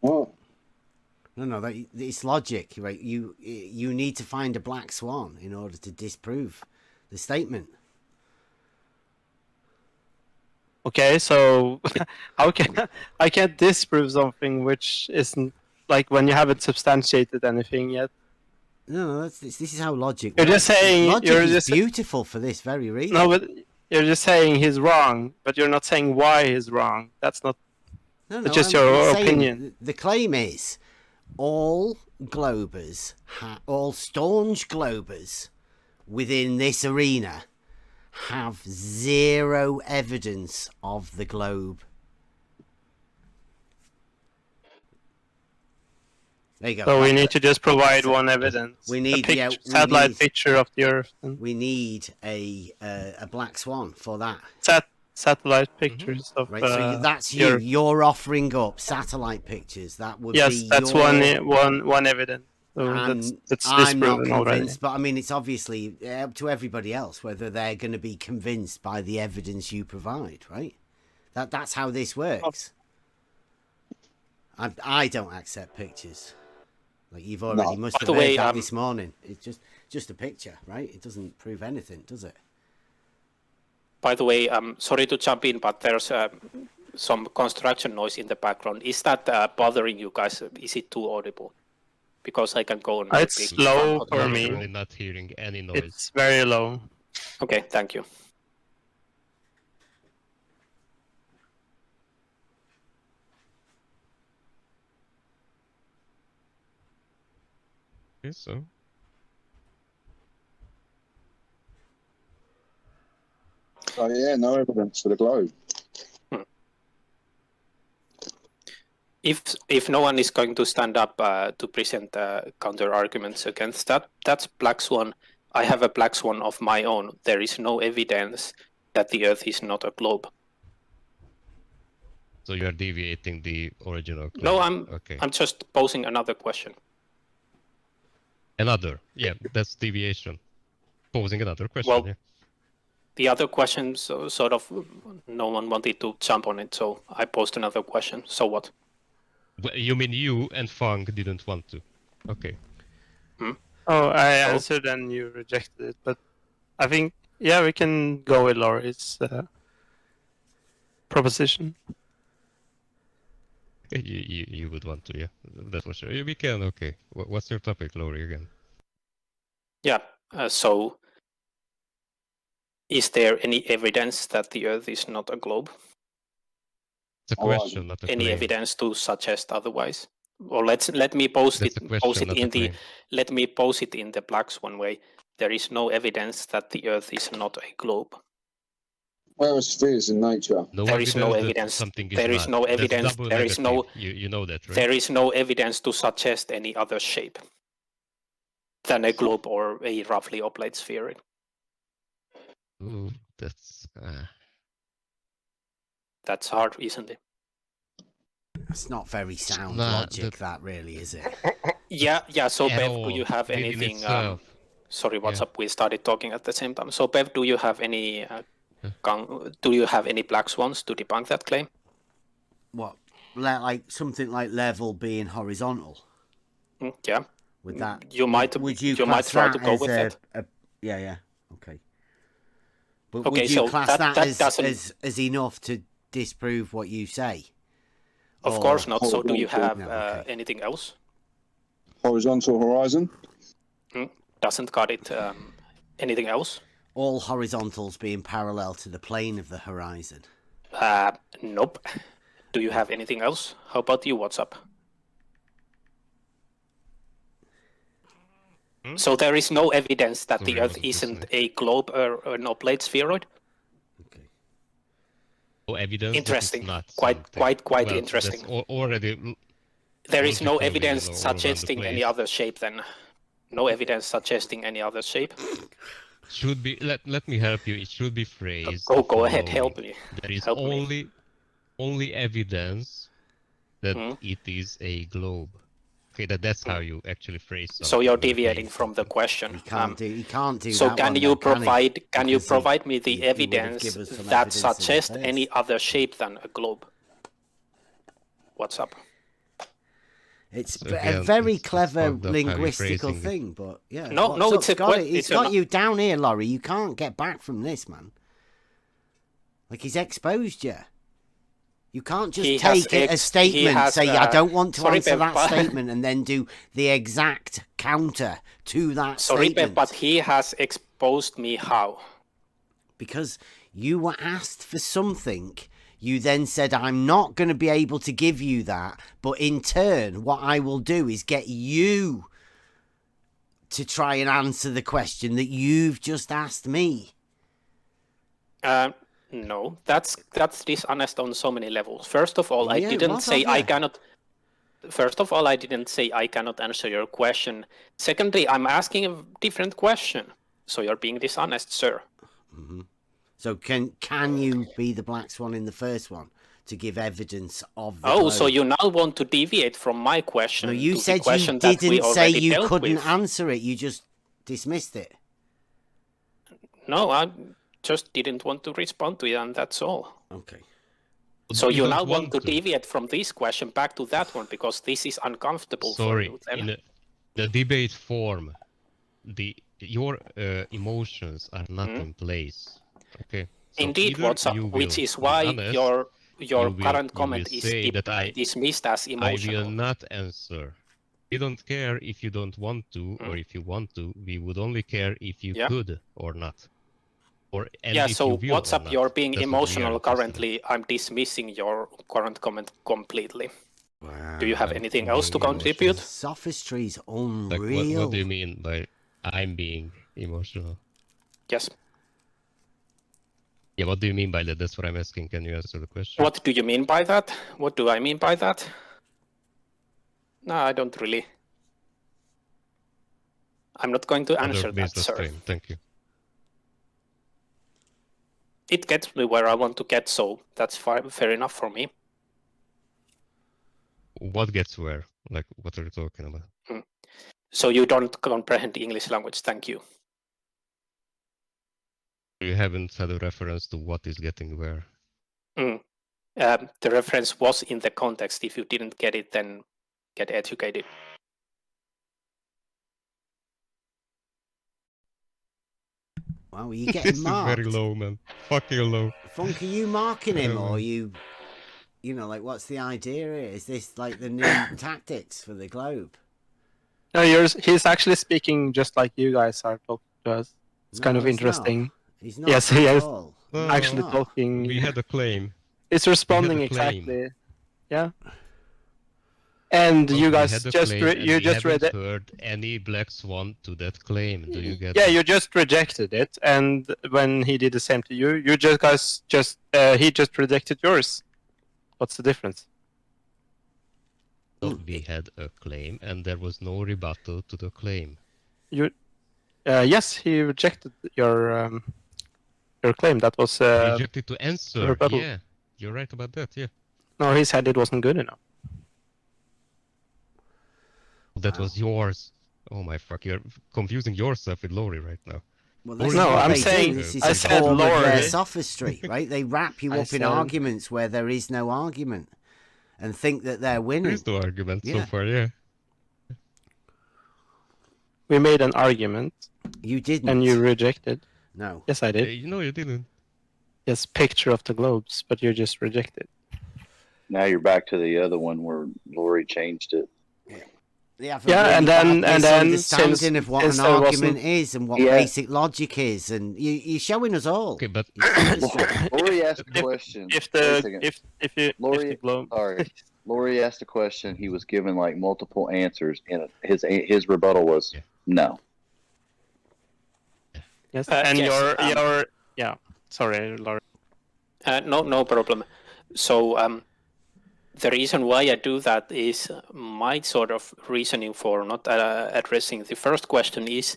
Oh. No, it's logic, right? You need to find a Black Swan in order to disprove the statement. Okay, so how can I can't disprove something which isn't like when you haven't substantiated anything yet? No, this is how logic You're works. just saying Logic you're is just beautiful for this very reason. no, but you're just saying he's wrong, but you're not saying why he's wrong. That's not. No, It's just I'm your saying opinion. The claim is all globers, all staunch globers within this arena have zero evidence of the globe. There you go. So we need to just provide one evidence. We need satellite picture of the Earth. And We need a Black Swan for that. satellite pictures of. Right, so that's the you. Earth. You're offering up satellite pictures. That would Yes, be that's your... one evidence. So And that's I'm not disproven already. convinced, but I mean, it's obviously up to everybody else whether they're going to be convinced by the evidence you provide, right? That's how this works. I don't accept pictures. Like you've already must have heard that this morning. It's just a picture, right? It doesn't prove anything, does it? By the way, sorry to jump in, but there's some construction noise in the background. Is that bothering you guys? Is it too audible? Because I can go on. It's low for I'm me. really not hearing any noise. It's very low. Okay, thank you. Okay, so Oh yeah, no evidence for the globe. If no one is going to stand up to present counter arguments against that, that's Black Swan. I have a Black Swan of my own. There is no evidence that the Earth is not a globe. so you are deviating the original claim. No, I'm just posing another question. Another, yeah, that's deviation. Posing another question. Well, yeah. The other question, sort of, no one wanted to jump on it, so I posed another question. So what? Well, you mean you and Funk didn't want to? Okay. Oh, I answered and you rejected it, but I think, yeah, we can go with Laurie's proposition. You would want to, yeah, that's for sure. We can, okay. What's your topic, Laurie, again? Yeah, so is there any evidence that the Earth is not a globe? It's a question, not a Any claim. evidence to suggest otherwise? Or let me pose it in the Black Swan way. There is no evidence that the Earth is not a globe. Where are spheres in nature? There is no evidence. There is no evidence. There is no. You know that, right? There is no evidence to suggest any other shape than a globe or a roughly oblate sphere. Ooh, that's. That's hard, isn't it? It's not very sound logic, that really, is it? Yeah. So, At Bev, all, do you have in anything? itself. Sorry, what's up? We started talking at the same time. So, Bev, do you have any? Do you have any Black Swans to debunk that claim? What, like something like level being horizontal? Yeah. With that, you might. Would you might try to go with that? Yeah. Okay. But would you class that as enough to disprove what you say? Of course not. So do you have anything else? Horizontal horizon? Doesn't got it. Anything else? All horizontals being parallel to the plane of the horizon. Nope. Do you have anything else? How about you? What's up? So there is no evidence that the Earth isn't a globe or an oblate spheroid? No evidence. Interesting. Not quite well, interesting. That's already. There is no evidence suggesting any other shape then. No evidence suggesting any other shape. Should be. Let me help you. It should be phrased. Go ahead. Help me. There is only evidence that it is a globe. Okay, that's how you actually phrase something. So you're deviating from the question. You can't do so that. Can you provide me the evidence that suggests any other shape than a globe? What's up? It's a very clever linguistical thing, but yeah. No, it's got you down here, Laurie. You can't get back from this, man. Like, he's exposed you. You can't just take a statement, say, I don't want to answer that statement, and then do the exact counter to that statement. Sorry, but he has exposed me how? Because you were asked for something. You then said, I'm not going to be able to give you that, but in turn, what I will do is get you to try and answer the question that you've just asked me. No, that's dishonest on so many levels. First of all, I didn't say I cannot. First of all, I didn't say I cannot answer your question. Secondly, I'm asking a different question, so you're being dishonest, sir. Mm-hmm. So can you be the Black Swan in the first one to give evidence of the globe? So you now want to deviate from my question? No, you to said the question you didn't say you dealt couldn't with. answer it. You just dismissed it. No, I just didn't want to respond to it, and that's all. Okay. So you now want to deviate from this question back to that one because this is uncomfortable for you. In the debate form, your emotions are not in place. Okay. So indeed, what's up? Which is why your current comment is dismissed as emotional. I will not answer. We don't care if you don't want to or if you want to. We would only care if you could or not. So what's up? You're being emotional currently. I'm dismissing your current comment completely. Wow. Do you have anything else to contribute? Sophistry's Like, unreal. what do you mean by I'm being emotional? Yes. Yeah, what do you mean by that? That's what I'm asking. Can you answer the question? What do you mean by that? What do I mean by that? No, I don't really. I'm not going to answer Other that, business sir. claim. Thank you. It gets me where I want to get, so that's fair enough for me. What gets where? Like, what are you talking about? So you don't comprehend the English language, thank you. You haven't had a reference to what is getting where. The reference was in the context. If you didn't get it, then get educated. Wow, are you getting This marked? is very low, man. Fucking low. Funk, are you marking him, or you know, like, what's the idea here? Is this like the new tactics for the globe? No, he's actually speaking just like you guys are talking to us. It's kind of interesting. Not. He's not yes, he at is all. actually talking. We had a claim. It's responding exactly. Yeah. And you guys just read it. Heard any Black Swan to that claim? Do you get? Yeah, you just rejected it, and when he did the same to you, he just rejected yours. What's the difference? So we had a claim, and there was no rebuttal to the claim. Yes, he rejected your claim. That was rejected to answer. rebuttal. Yeah, you're right about that. Yeah. No, he said it wasn't good enough. That was yours. Oh my fuck! You're confusing yourself with Laurie right now. Well, no, I'm saying I said Laurie. Sophistry, right? They wrap you up in arguments where there is no argument, and think that they're winning. There is no argument so far. Yeah. We made an argument. You didn't. And you rejected. No. Yes, I did. No, you didn't. Yes, picture of the globes, but you just rejected. Now you're back to the other one where Laurie changed it. Yeah, and then understanding of what an argument is and what Yeah. basic logic is, and you're showing us all. Okay, but Laurie asked a question. Laurie asked a question. He was given like multiple answers, and his rebuttal was no. Yes, and yes, yeah. Sorry, Laurie. No problem. So the reason why I do that is my sort of reasoning for not addressing the first question is,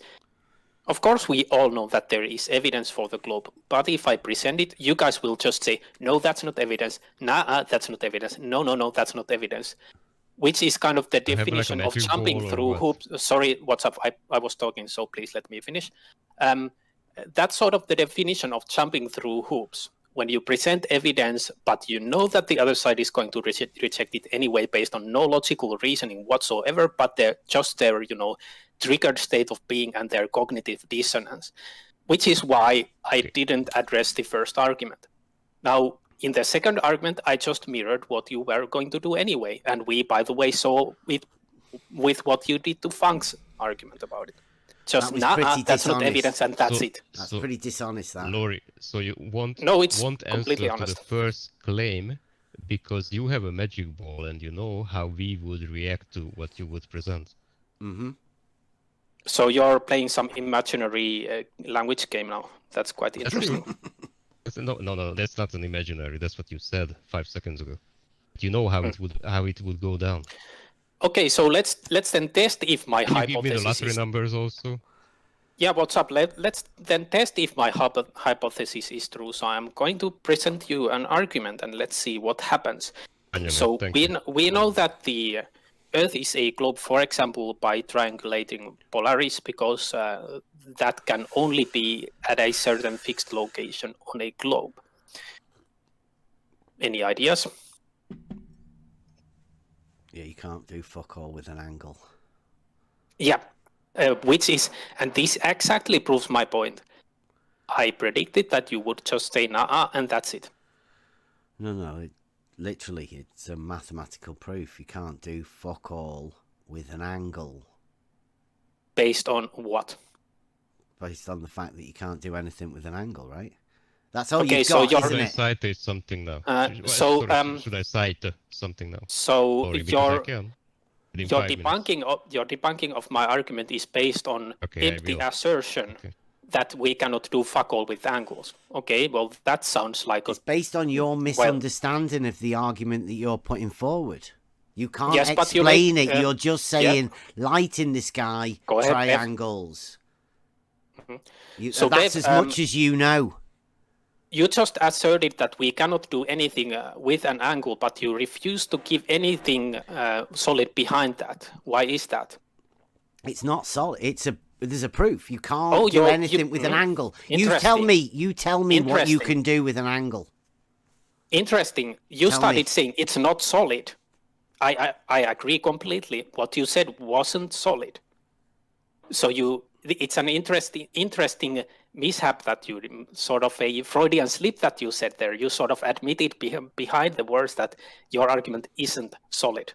of course, we all know that there is evidence for the globe, but if I present it, you guys will just say, no, that's not evidence. Nah, that's not evidence. No, that's not evidence. Which is kind of the definition of jumping through hoops. Sorry, what's up? I was talking, so please let me finish. That's sort of the definition of jumping through hoops. When you present evidence, but you know that the other side is going to reject it anyway based on no logical reasoning whatsoever, but they're just their, triggered state of being and their cognitive dissonance, which is why I didn't address the first argument. Now, in the second argument, I just mirrored what you were going to do anyway, and we, by the way, saw it with what you did to Funk's argument about it. Just that's not evidence, and that's it. That's pretty dishonest, that. Laurie, so you won't it's answer completely to honest. the first claim because you have a magic ball and you know how we would react to what you would present. Mm-hmm. So you're playing some imaginary language game now. That's quite interesting. No, that's not an imaginary. That's what you said 5 seconds ago. You know how it would go down. Okay, so let's then test if my Can hypothesis you give me the lottery is... numbers also? Yeah, what's up? Let's then test if my hypothesis is true. So I'm going to present you an argument and let's see what happens. So we know that the Earth is a globe, for example, by triangulating Polaris, because that can only be at a certain fixed location on a globe. Any ideas? Yeah, you can't do fuck all with an angle. Yeah, which is, and this exactly proves my point. I predicted that you would just say nah, and that's it. No, literally, it's a mathematical proof. You can't do fuck all with an angle. Based on what? Based on the fact that you can't do anything with an angle, right? That's all Okay, you've so got, you're- isn't Should I it? cite something now? So, Should I cite something now? So Sorry, because I can. Within your 5 minutes. debunking of my argument is based on Okay, I empty will. assertion that we cannot do fuck all with angles. Okay, well that sounds like It's based on your misunderstanding of the argument that you're putting forward. You can't Yes, but you explain make, it. You're just saying light in the sky, Go ahead, Bev. triangles. So, That's Bev, as much as you know. You just asserted that we cannot do anything with an angle, but you refuse to give anything solid behind that. Why is that? It's not solid. There's a proof. You can't do anything with an angle. You tell me what you can do with an angle. Interesting. You started saying it's not solid. I agree completely. What you said wasn't solid. So it's an interesting mishap that you sort of a Freudian slip that you said there. You sort of admitted behind the words that your argument isn't solid.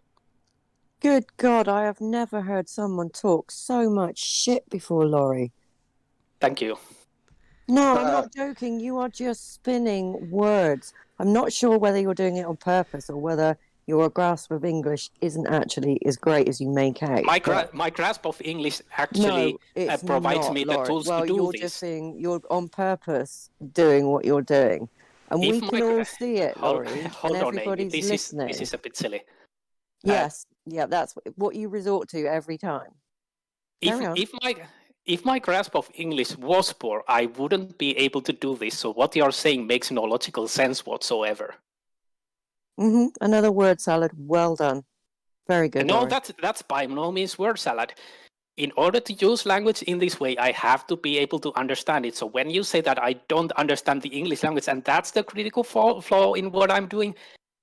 Good God, I have never heard someone talk so much shit before, Laurie. Thank you. No, I'm not joking. You are just spinning words. I'm not sure whether you're doing it on purpose or whether your grasp of English isn't actually as great as you make out. My grasp of English actually provides me the tools to do this. You're on purpose doing what you're doing. And we can all see it, Laurie. Hold and on, Amy. everybody's listening. This is a bit silly. Yes, that's what you resort to every time. If my grasp of English was poor, I wouldn't be able to do this. So what you're saying makes no logical sense whatsoever. Another word salad. Well done. Very good. No, Laurie. that's by no means word salad. In order to use language in this way, I have to be able to understand it. So when you say that I don't understand the English language, and that's the critical flaw in what I'm doing,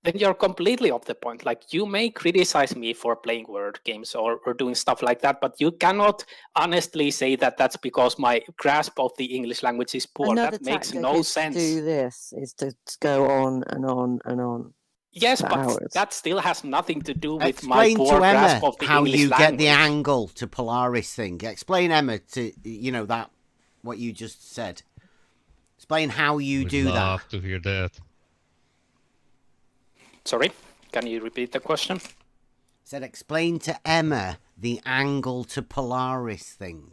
then you're completely off the point. Like, you may criticize me for playing word games or doing stuff like that, but you cannot honestly say that that's because my grasp of the English language is poor. Another that makes tactic no is sense. To do this is to go on and on and on. Yes, but hours. That still has nothing to do with Explain my poor to Emma grasp of the how English you language. get the angle to Polaris thing. Explain, Emma, to that what you just said. Explain how you do that. I'd love to hear that. Sorry, can you repeat the question? Said explain to Emma the angle to Polaris thing.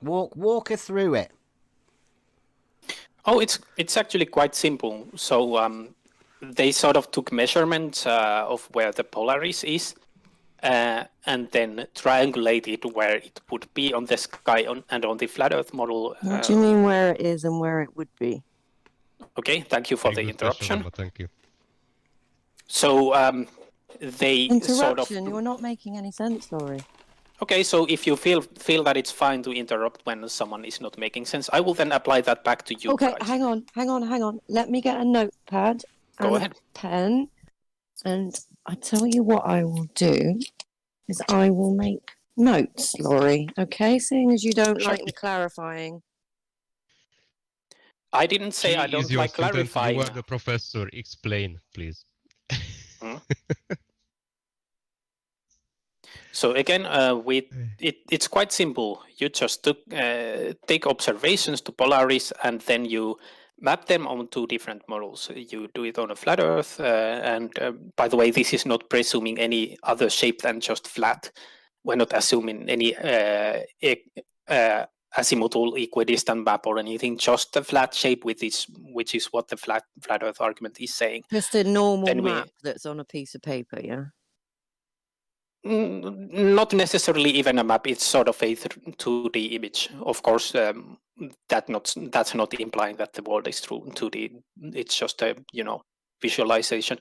Walk her through it. Oh, it's actually quite simple. So they sort of took measurements of where the Polaris is, and then triangulated where it would be on the sky and on the flat Earth model. What do you mean where it is and where it would be? Okay, thank you for the interruption. Thank you. So they sort of... You're not making any sense, Laurie. Okay, so if you feel that it's fine to interrupt when someone is not making sense, I will then apply that back to you. Okay, guys. hang on. Let me get a notepad and a pen, and I tell you what I will do is I will make notes, Laurie. Okay, seeing as you don't like me clarifying. I didn't say I don't like clarifying. You are the professor. Explain, please. So again, it's quite simple. You just take observations to Polaris, and then you map them on two different models. You do it on a flat Earth, and by the way, this is not presuming any other shape than just flat. We're not assuming any azimuthal equidistant map or anything, just a flat shape, which is what the flat Earth argument is saying. Just a normal map that's on a piece of paper, yeah? Not necessarily even a map. It's sort of a 2D image. Of course, that's not implying that the world is through 2D. It's just a visualization.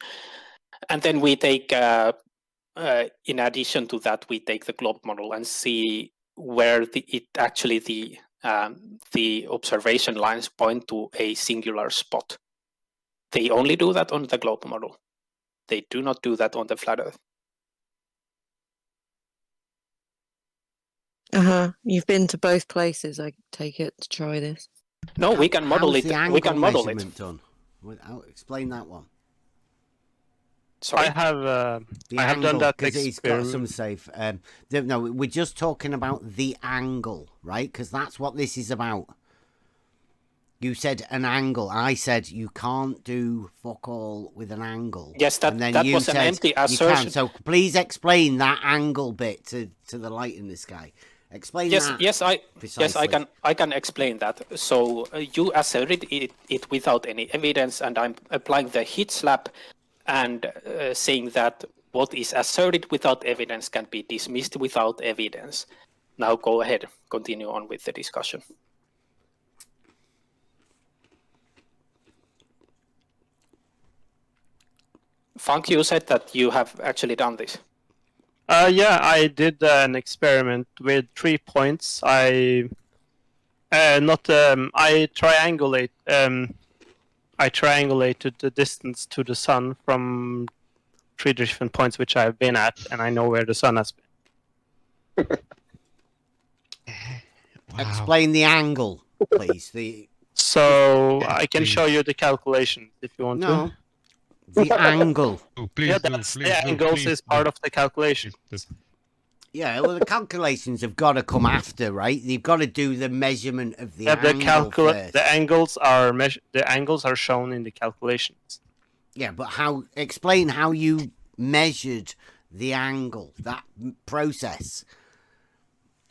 And then we take, in addition to that, we take the globe model and see where the observation lines point to a singular spot. They only do that on the globe model. They do not do that on the flat Earth. You've been to both places, I take it, to try this. No, we can model it. We can model it. Done? Explain that one. Sorry, I have done that because he's got some safe. No, we're just talking about the angle, right? Because that's what this is about. You said an angle. I said you can't do fuck all with an angle. Yes, that, and then that you was said an empty you assertion. can. So please explain that angle bit to the light in the sky. Explain that. Yes, precisely. I can explain that. So you asserted it without any evidence, and I'm applying the hit slap and saying that what is asserted without evidence can be dismissed without evidence. Now go ahead, continue on with the discussion. Funk, you said that you have actually done this. Yeah, I did an experiment with 3 points. I triangulated the distance to the sun from 3 different points which I've been at, and I know where the sun has been. Explain the angle, please. So I can show you the calculation if you want No. to. The angle. The angles is part of the calculation. Yeah, well, the calculations have got to come after, right? You've got to do the measurement of the angle first. The angles are shown in the calculations. Yeah, but explain how you measured the angle, that process.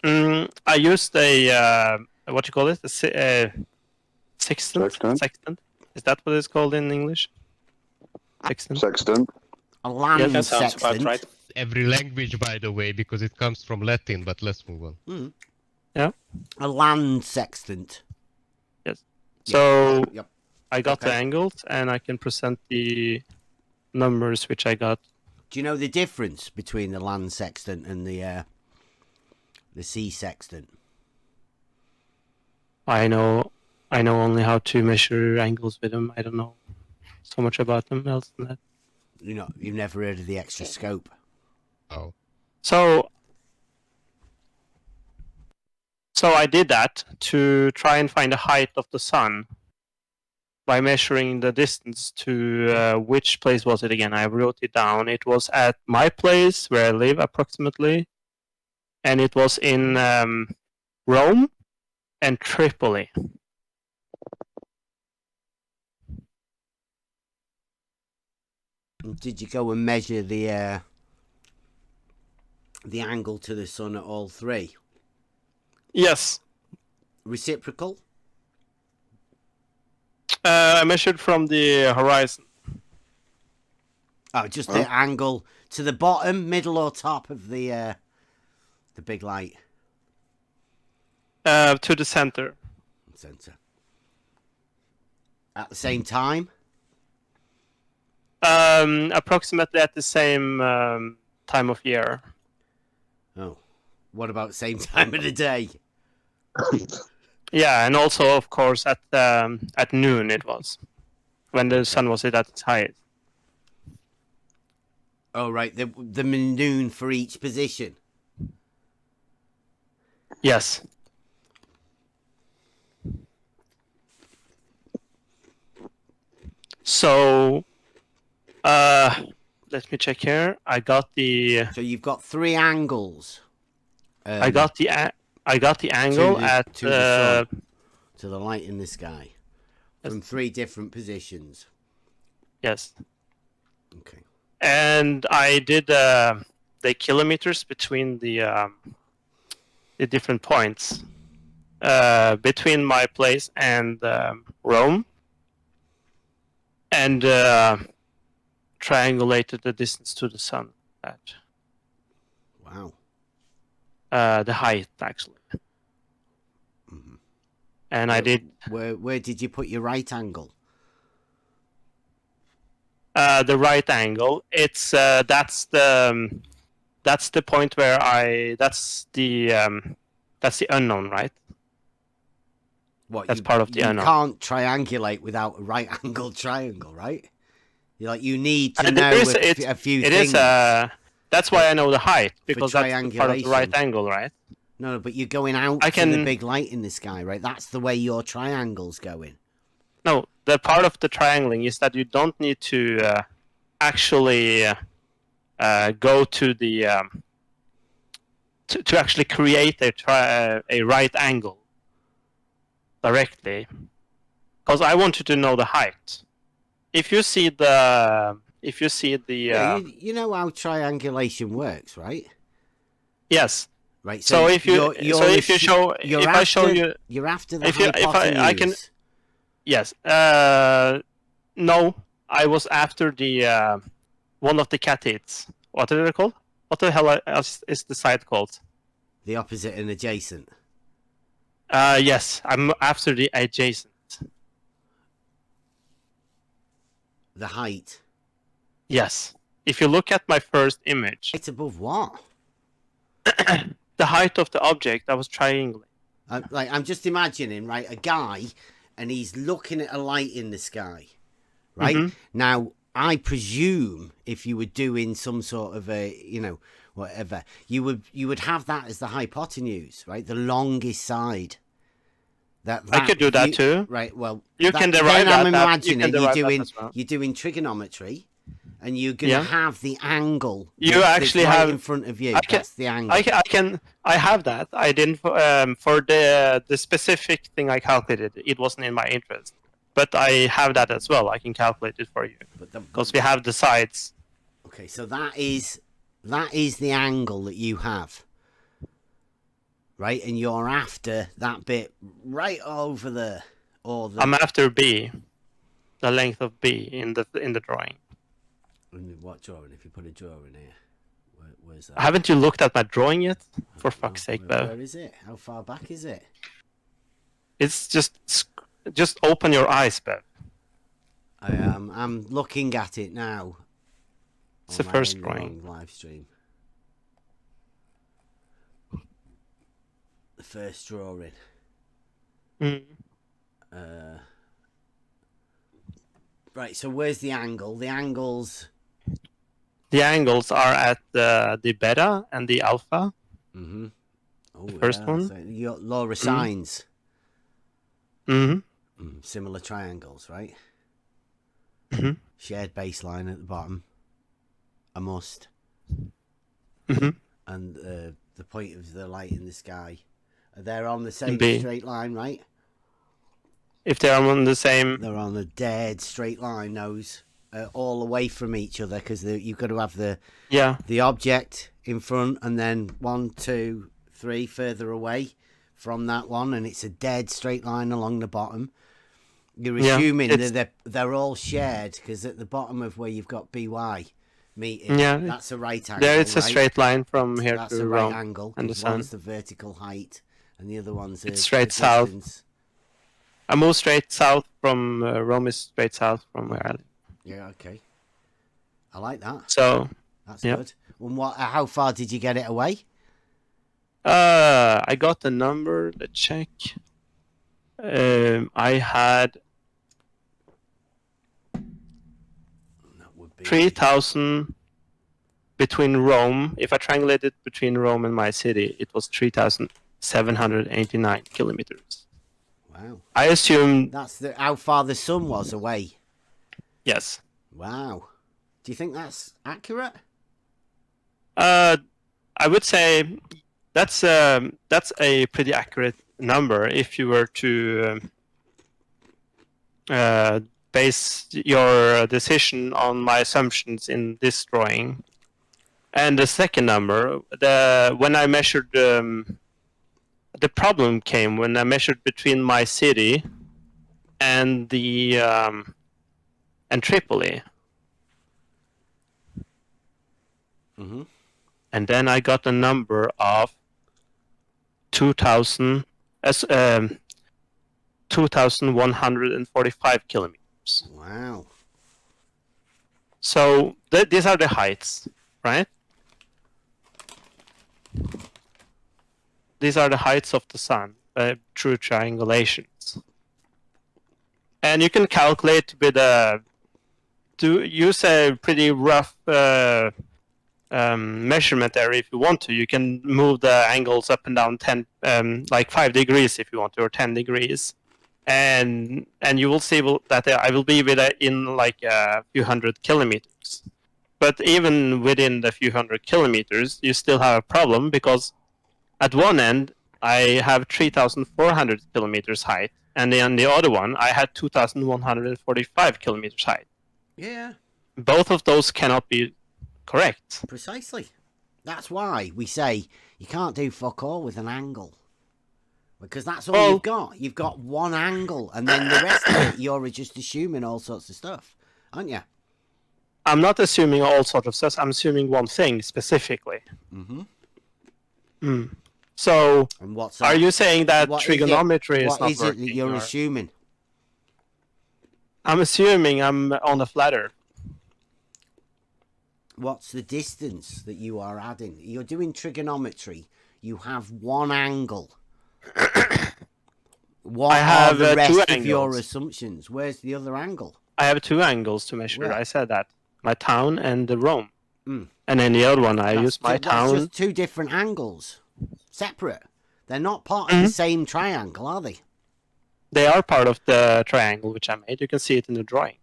I used a what you call it? Sextant. Sextant. Is that what it's called in English? Sextant. A land sextant. Right. Every language, by the way, because it comes from Latin, but let's move on. Yeah. A land sextant. Yes. So Yep. I got the angles, and I can present the numbers which I got. Do you know the difference between the land sextant and the sea sextant? I know only how to measure angles with them. I don't know so much about them else than that. You've never heard of the extra scope. Oh. So I did that to try and find the height of the sun by measuring the distance to which place was it again? I wrote it down. It was at my place where I live approximately, and it was in Rome and Tripoli. Did you go and measure the angle to the sun at all 3? Yes. Reciprocal? I measured from the horizon. Oh, just the angle to the bottom, middle, or top of the big light? To the center. Center. At the same time? Approximately at the same time of year. Oh. What about same time of the day? Yeah, and also, of course, at noon it was, when the sun was at its highest. Oh, right. The noon for each position. Yes. So, let me check here. I got the. So you've got 3 angles. I got the angle to the light in the sky from 3 different positions. Yes. Okay. And I did the kilometers between the different points between my place and Rome, and triangulated the distance to the sun. Wow. The height, actually. Mm-hmm. And I did. Where did you put your right angle? The right angle. It's that's the point where that's the unknown, right? What? That's part of the unknown. You can't triangulate without a right angle triangle, right? You need to know a few things. That's why I know the height, because that's part of the right angle, right? No, but you're going out to the big light in the sky, right? That's the way your triangle's going. No, the part of the triangling is that you don't need to actually go to the to actually create a right angle directly. because I wanted to know the height. If you see the you know how triangulation works, right? Yes. Right. So if you you're after the hypotenuse. Yes. No, I was after the one of the catetes. What are they called? What the hell else is the side called? The opposite and adjacent. Yes, I'm after the adjacent. The height. Yes. If you look at my first image. It's above what? The height of the object I was triangling. I'm just imagining, right, a guy, and he's looking at a light in the sky, right? Mhm. Now, I presume if you were doing some sort of whatever, you would have that as the hypotenuse, right? The longest side. I could do that too. Right. Well, you can derive that. I'm imagining you're doing trigonometry, and you're going to have the angle. You actually right have in front of you. That's the angle. I have that. I didn't for the specific thing I calculated. It wasn't in my interest, but I have that as well. I can calculate it for you because we have the sides. Okay, so that is the angle that you have. Right, and you're after that bit right over there, or the. I'm after B, the length of B in the drawing. What drawing? If you put a drawing here, where's that? Haven't you looked at my drawing yet? For fuck's sake, Bev. Where is it? How far back is it? It's just open your eyes, Bev. I'm looking at it now. It's the first drawing. Live stream. The first drawing. Right, so where's the angle? The angles are at the beta and the alpha. Mm-hmm. Oh, the first one. So you got law of sines. Mm-hmm. Similar triangles, right? Mm-hmm. Shared baseline at the bottom. A must. Mm-hmm. And the point of the light in the sky. They're on the same straight line, right? If they're on the same... They're on a dead straight line, those. All away from each other, because you've got to have the object in front, and then 1, 2, 3 further away from that one, and it's a dead straight line along the bottom. You're assuming that they're all shared, because at the bottom of where you've got BY meeting, that's a right angle. There it's a straight line from here that's to a right Rome angle. and the sun. One's the vertical height, and the other one's it's straight south. Distance. I move straight south from Rome is straight south from where I live. Yeah, okay. I like that. So that's good. Well, how far did you get it away? I got the number. Let's check. I had 3,000 between Rome. If I triangulated between Rome and my city, it was 3,789 kilometers. Wow. I assume that's how far the sun was away. Yes. Wow. Do you think that's accurate? I would say that's a pretty accurate number if you were to base your decision on my assumptions in this drawing. And the second number, when I measured, the problem came when I measured between my city and the and Tripoli. Mm-hmm. And then I got a number of 2,145 kilometers. Wow. So these are the heights, right? These are the heights of the sun through triangulations. And you can calculate with use a pretty rough measurement area if you want to. You can move the angles up and down 5 degrees if you want to, or 10 degrees. And you will see that I will be in like a few hundred kilometers. But even within the few hundred kilometers, you still have a problem because at one end, I have 3,400 kilometers height, and then the other one I had 2,145 kilometers height. Yeah. Both of those cannot be correct. Precisely. That's why we say you can't do fuck all with an angle. Because that's all you've got. You've got one angle, and then the rest of it, you're just assuming all sorts of stuff, aren't you? I'm not assuming all sorts of stuff. I'm assuming one thing specifically. Mm-hmm. So, and what's are you saying that what trigonometry is what not is working? it that you're or... assuming? I'm assuming I'm on a flat Earth. What's the distance that you are adding? You're doing trigonometry. You have one angle. What I have are the rest two of your angles. assumptions? Where's the other angle? I have two angles to measure. Where? I said that. My town and the Rome. Mm. And then the other one, I That's use my That's town. just two different angles. Separate. They're not part of the same triangle, are they? They are part of the triangle which I made. You can see it in the drawing.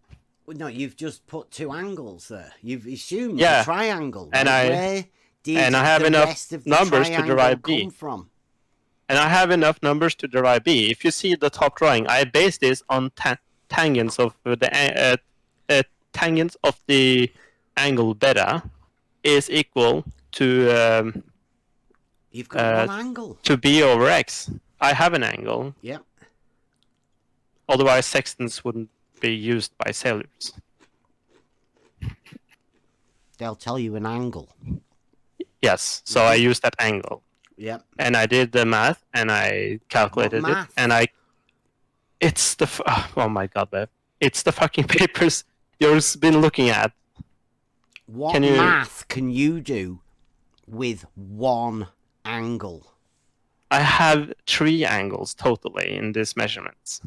Well, no, you've just put two angles there. You've assumed Yeah. a triangle. And Right? I Where did and I have the enough rest of the numbers to triangle derive B. come from? And I have enough numbers to derive B. If you see the top drawing, I base this on tangents of the tangents of the angle beta is equal to You've got one angle. to B over X. I have an angle. Yep. Otherwise, sextants wouldn't be used by sailors. They'll tell you an angle. Yes, so I used that angle. Yep. And I did the math, and I calculated What it, math? and it's the oh my god, Bev. It's the fucking papers you've been looking at. What math can you do with one angle? I have 3 angles totally in these measurements.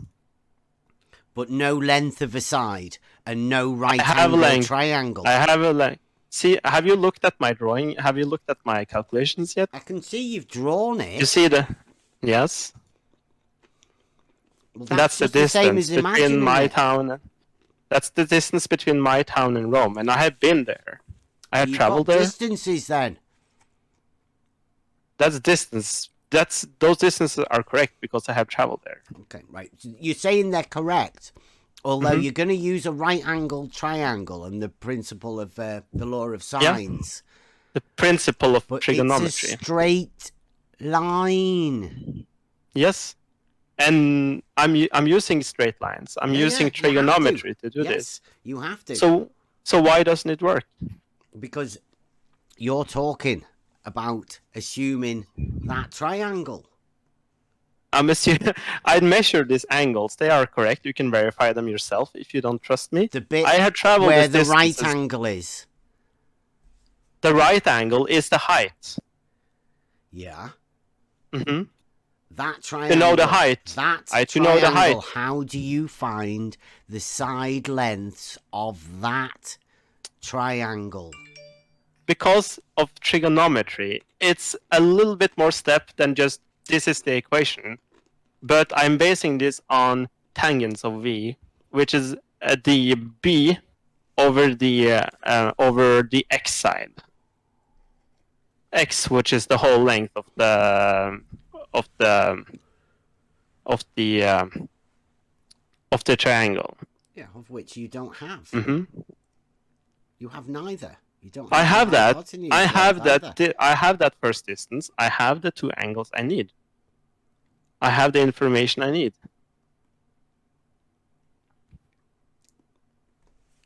But no length of a side and no right I have a angle length. triangle. I have a length. See, have you looked at my drawing? Have you looked at my calculations yet? I can see you've drawn it. You see the... Yes. Well, that's the just the same distance as between imagining my it. town. That's the distance between my town and Rome, and I have been there. I have You've traveled got there. distances then. That's distance. Those distances are correct because I have traveled there. Okay, right. So you're saying they're correct, although Mhm. you're going to use a right-angled triangle and the principle of the law of sines. The principle of But trigonometry. it's a straight line. Yes. And I'm using straight lines. I'm Yeah, using you have trigonometry to do Yes, this. you have to. So why doesn't it work? Because you're talking about assuming that triangle. I'm assuming I measured these angles. They are correct. You can verify them yourself if you don't trust me. The bit I have traveled where these the right distances. angle is. The right angle is the height. Yeah. Mm-hmm. That triangle. To know the height. That I to know the triangle, height. how do you find the side lengths of that triangle? Because of trigonometry, it's a little bit more step than just this is the equation. But I'm basing this on tangents of V, which is the B over the X side. X, which is the whole length of the triangle. Yeah, of which you don't have. Mm-hmm. You have neither. You don't. I have the that. hypotenuse I have length that. either. I have that first distance. I have the 2 angles I need. I have the information I need.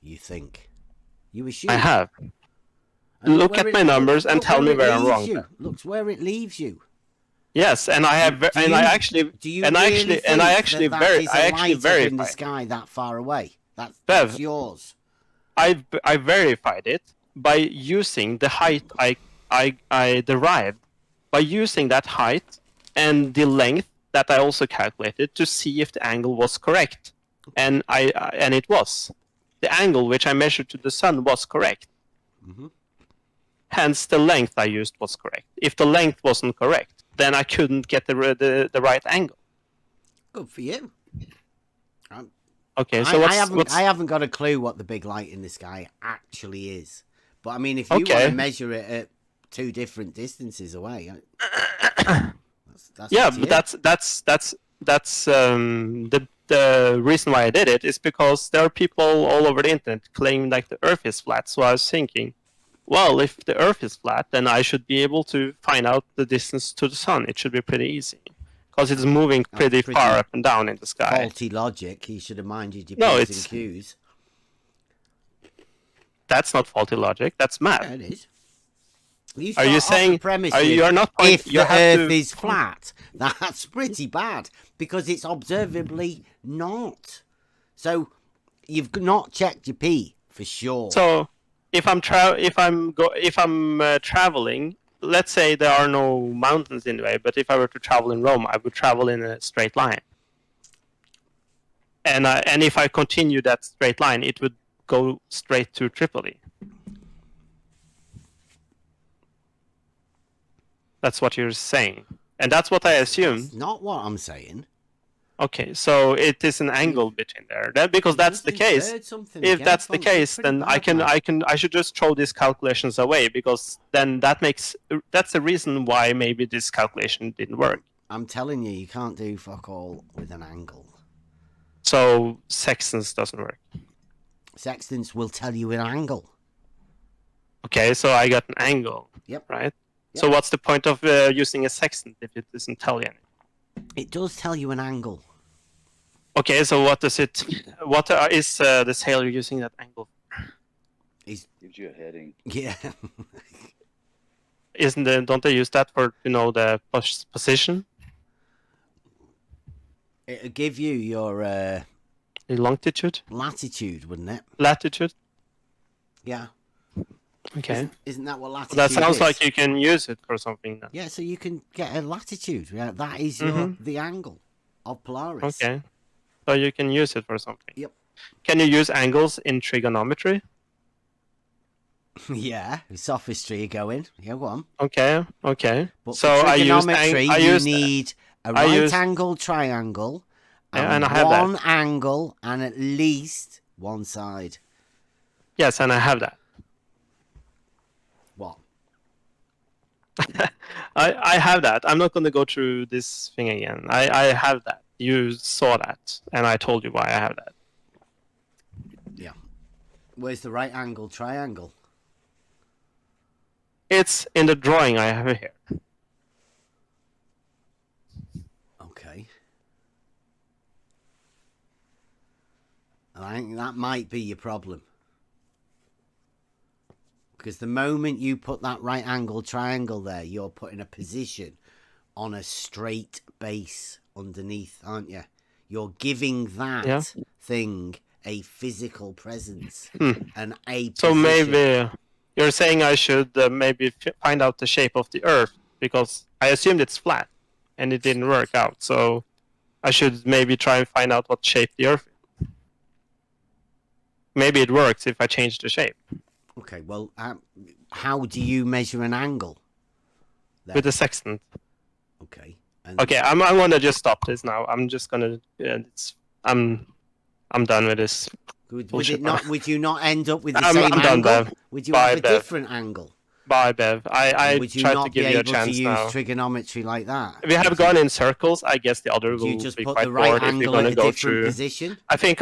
You think? You assume? I have. And Look where at it- my numbers and look tell me it where I'm leaves wrong. you. Look where it leaves you. Yes, and I have, Do and you- I actually, Do you and I really actually, think and I actually, that very, is I a actually light up in the verified. sky that far away? Bev. That's yours. I verified it by using the height I derived by using that height and the length that I also calculated to see if the angle was correct, and it was. The angle which I measured to the sun was correct. Mm-hmm. Hence, the length I used was correct. If the length wasn't correct, then I couldn't get the right angle. Good for you. Okay, so I haven't got a clue what the big light in the sky actually is. But I mean, if you want Okay. to measure it at 2 different distances away, Yeah, but that's the reason why I did it is because there are people all over the internet claiming like the Earth is flat. So I was thinking, well, if the Earth is flat, then I should be able to find out the distance to the sun. It should be pretty easy because it's moving pretty far up and down in the sky. Faulty logic. He should have minded your No, P's and Q's. That's not faulty logic. That's math. Yeah, it is. Are you saying you're not if the Earth is flat? That's pretty bad because it's observably not. So you've not checked your P for sure. So if I'm traveling, let's say there are no mountains in the way, but if I were to travel in Rome, I would travel in a straight line. And if I continue that straight line, it would go straight to Tripoli. That's what you're saying. And that's what I assume. That's not what I'm saying. Okay, so it is an angle between there. Because that's the case. If that's the case, then I should just throw these calculations away because then that's the reason why maybe this calculation didn't work. I'm telling you, you can't do fuck all with an angle. So Sextants doesn't work. Sextants will tell you an angle. Okay, so I got an angle. Yep. Right? Yep. So what's the point of using a sextant if it doesn't tell you anything? It does tell you an angle. Okay, so what is the sailor using that angle for? Gives you a heading. Yeah. Don't they use that for the position? It'll give you your longitude, latitude, wouldn't it? Latitude. Yeah. Okay. Isn't that what latitude That sounds is? like you can use it for something then. Yeah, so you can get a latitude. Yeah, that is the angle of Polaris. Okay. So you can use it for something. Yep. Can you use angles in trigonometry? Yeah, sophistry going. Yeah, go on. Okay. But so for trigonometry, you used need a right-angled triangle and I have one that. angle and at least one side. Yes, and I have that. What? I have that. I'm not going to go through this thing again. I have that. You saw that, and I told you why I have that. Yeah. Where's the right-angled triangle? It's in the drawing I have here. Okay. I think that might be your problem. Because the moment you put that right-angled triangle there, you're putting a position on a straight base underneath, aren't you? You're giving that thing a physical presence and a position. So maybe you're saying I should maybe find out the shape of the Earth because I assumed it's flat and it didn't work out. So I should maybe try and find out what shape the Earth is. Maybe it works if I change the shape. Okay, well, how do you measure an angle? Then? With a sextant. Okay. Okay, I'm gonna just stop this now. I'm just gonna. I'm done with this. Would you not end up with the I'm same done, angle? Bev. Would you Bye, have a Bev. different angle? Bye, Bev. I would you tried not to give be you a able chance to use now. trigonometry like that? We have gone in circles. I guess the other Do you will just be put quite the right bored if we're angle going at to a go different through. position? I think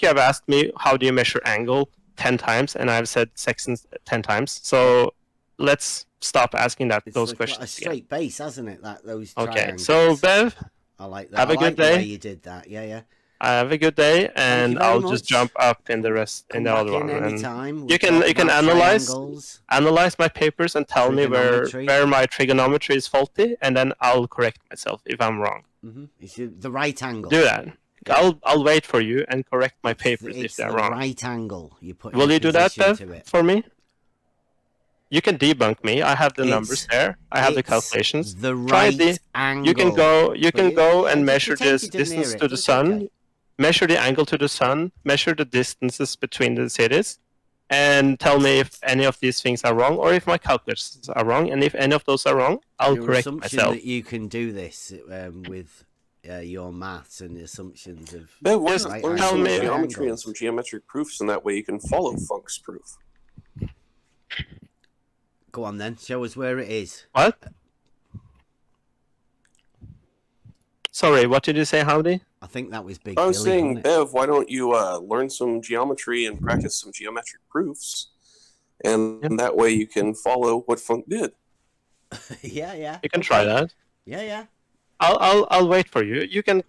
you have asked me how do you measure angle 10 times, and I've said sextants 10 times. So let's stop asking those questions. A straight base, hasn't it? Those Okay, triangles. so Bev, I like that. have a good the way day. you did that. Yeah. Have a good day, and very I'll much. just jump up in the rest in the Come other back in one. any And time. you can triangles. analyze my papers and tell me Trigonometry. where my trigonometry is faulty, and then I'll correct myself if I'm wrong. It's the right angle. Do that. I'll wait for you and correct my papers if It's they're the wrong. right angle. You put. Will you do that, position Bev, to it. for me? You can debunk me. I have the It's- numbers there. I have the it's calculations. the Try right angle. You can go. You But can you- go yeah, and just measure pretend this you didn't hear distance it. to the It's sun. okay. Measure the angle to the sun. Measure the distances between the cities, and tell me if any of these things are wrong or if my calculations are wrong. And if any of those are wrong, I'll Your correct assumption myself. that you can do this with your maths and the assumptions of. Ben, why Just not right learn tell some me- geometry and some geometric proofs, and that way you can follow Funk's proof. Go on then, show us where it is. What? Sorry, what did you say, Howdy? I think that was Big I was Billy, saying, wasn't it? Bev, why don't you learn some geometry and practice some geometric proofs, and that way you can follow what Funk did. Yeah. You can try that. Yeah. I'll wait for you. You can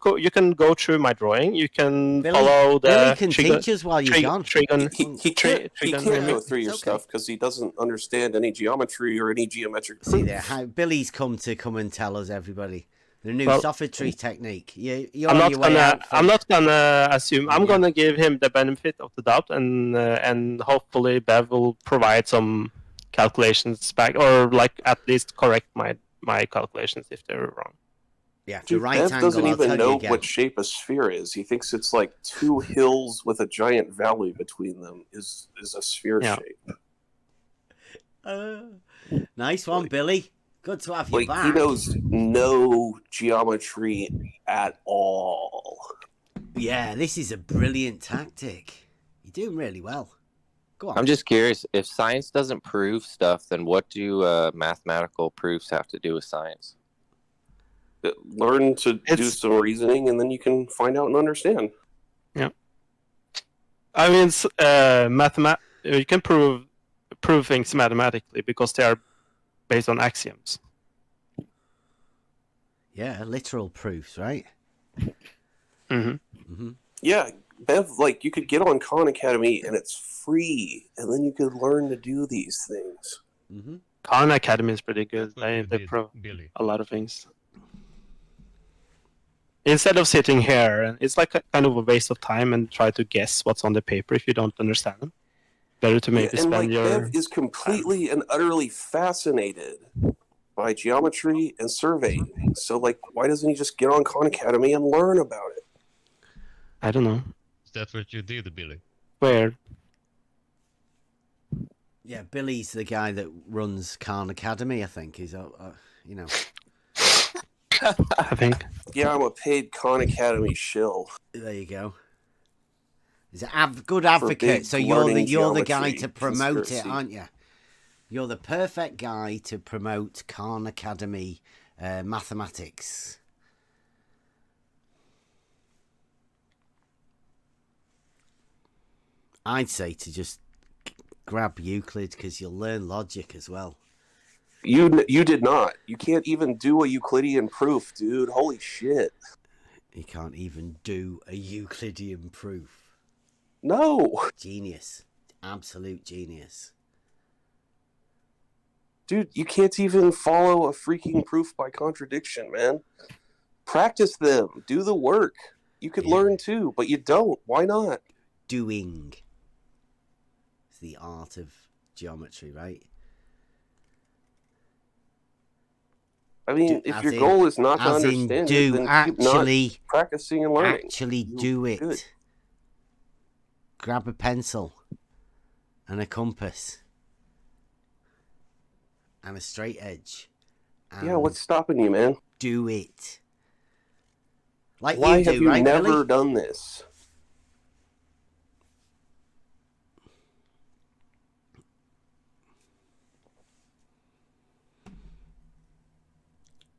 go through my drawing. You can follow the. Billy can teach us while you're gone. He can't go through your stuff because he doesn't understand any geometry or any geometric proofs. See there, how Billy's come and tell us, everybody, the new Sophistry technique. You're I'm on not your way gonna. out. I'm not gonna assume. I'm gonna give him the benefit of the doubt, and hopefully Bev will provide some calculations back, or like at least correct my calculations if they're wrong. Yeah, the Dude, right Bev angle. doesn't I'll even tell know you again. what shape a sphere is. He thinks it's like two hills with a giant valley between them is a sphere shape. Nice one, Billy. Good to have you Like, back. he knows no geometry at all. Yeah, this is a brilliant tactic. You're doing really well. Go on. I'm just curious, if science doesn't prove stuff, then what do mathematical proofs have to do with science? Learn to do some reasoning, and then you can find out and understand. Yeah. I mean, you can prove things mathematically because they are based on axioms. Yeah, literal proofs, right? Yeah, Bev, like, you could get on Khan Academy, and it's free, and then you could learn to do these things. Khan Academy is pretty good. They prove a lot of things. Instead of sitting here, it's like kind of a waste of time and try to guess what's on the paper if you don't understand them. Better to maybe and spend like, your. Bev is completely and utterly fascinated by geometry and surveying. So, like, why doesn't he just get on Khan Academy and learn about it? I don't know. Is that what you did, Billy? Where? Yeah, Billy's the guy that runs Khan Academy, I think. He's, I think. Yeah, I'm a paid Khan Academy shill. There you go. He's a good advocate, so you're the guy to promote it, aren't you? You're the perfect guy to promote Khan Academy mathematics. I'd say to just grab Euclid because you'll learn logic as well. You did not. You can't even do a Euclidean proof, dude. Holy shit. You can't even do a Euclidean proof. No. Genius. Absolute genius. Dude, you can't even follow a freaking proof by contradiction, man. Practice them. Do the work. You could learn too, but you don't. Why not? Doing. It's the art of geometry, right? I mean, if your goal is not to understand it, then actually, keep not practicing and learning. Actually do it. Good. Grab a pencil and a compass and a straight edge. Yeah, what's stopping you, man? Do it. Like Why you do, have you right, never Billy? done this?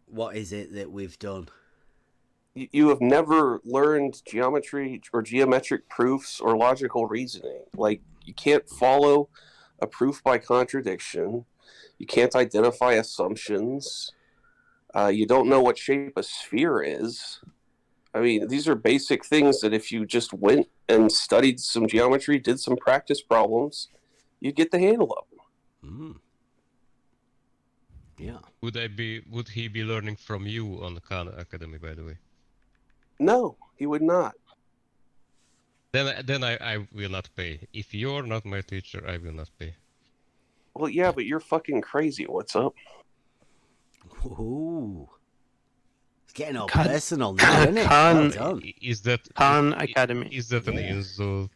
What is it that we've done? You have never learned geometry or geometric proofs or logical reasoning. Like, you can't follow a proof by contradiction. You can't identify assumptions. You don't know what shape a sphere is. I mean, these are basic things that if you just went and studied some geometry, did some practice problems, you'd get the handle of them. Yeah. Would he be learning from you on the Khan Academy, by the way? No, he would not. Then I will not pay. If you're not my teacher, I will not pay. Well, yeah, but you're fucking crazy. What's up? Ooh. It's getting all personal now, isn't it? Well done. Is that Khan Academy? Is that an insult?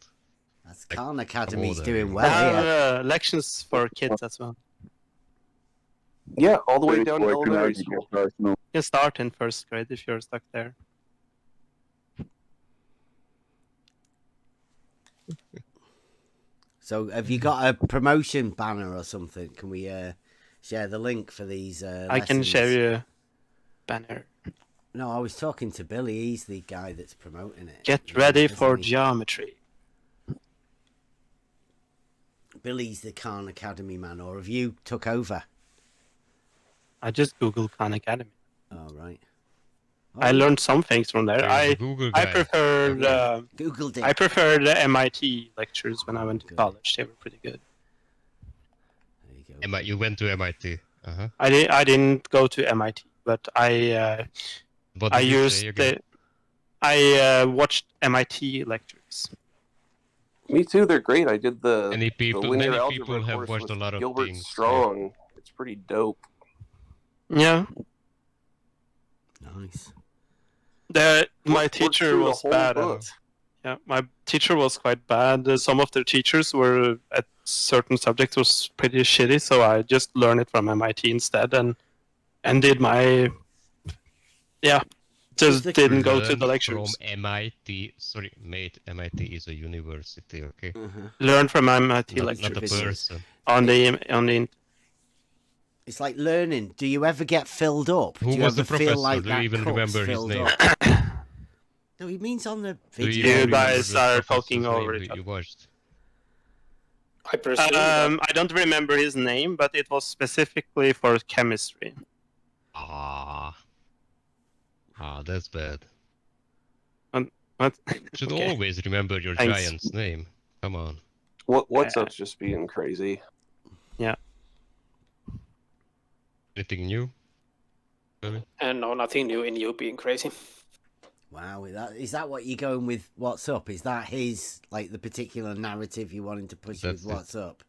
That's Khan Academy's on, doing they well here. have lections for kids as well. Yeah, all the way down to elementary school. You can start in first grade if you're stuck there. So have you got a promotion banner or something? Can we share the link for these I can share you a banner. No, I was talking to Billy. He's the guy that's promoting it. Get ready Isn't for he? geometry. Billy's the Khan Academy man, or have you took over? I just googled Khan Academy. Oh, right. I learned some things from there. There's a Google I guy. preferred Googled it. I preferred the MIT lectures when I went to college. They were pretty good. You went to MIT. Uh-huh. I didn't go to MIT, but I What I did you used say again? watched MIT lectures. Me too. They're great. I did the Many people algebra have course watched with a lot of Gilbert things. Strong. It's pretty dope. Yeah. Nice. My Worked teacher through the was whole bad book. at. Yeah, my teacher was quite bad. Some of the teachers were at certain subjects was pretty shitty, so I just learned it from MIT instead, and did my just didn't go to the Learn lectures. From MIT. Sorry, mate. MIT is a university. Okay. Learn from MIT Not lectures. a person. on the. It's like learning. Do you ever get filled up? Who Do you was ever the professor? feel like Do you that even cup's remember his filled name? up? No, he means on the Do video. you even remember guys the are professor's talking over name each that you watched? I presume that I don't remember his name, but it was specifically for chemistry. That's bad. What? You should Okay. always remember your Thanks. giant's name. Come on. What's up's just being crazy. Yeah. Anything new? Really? and no, nothing new in you being crazy. Wow, is that what you're going with? What's up? Is that his the particular narrative you wanting to push with? What's up?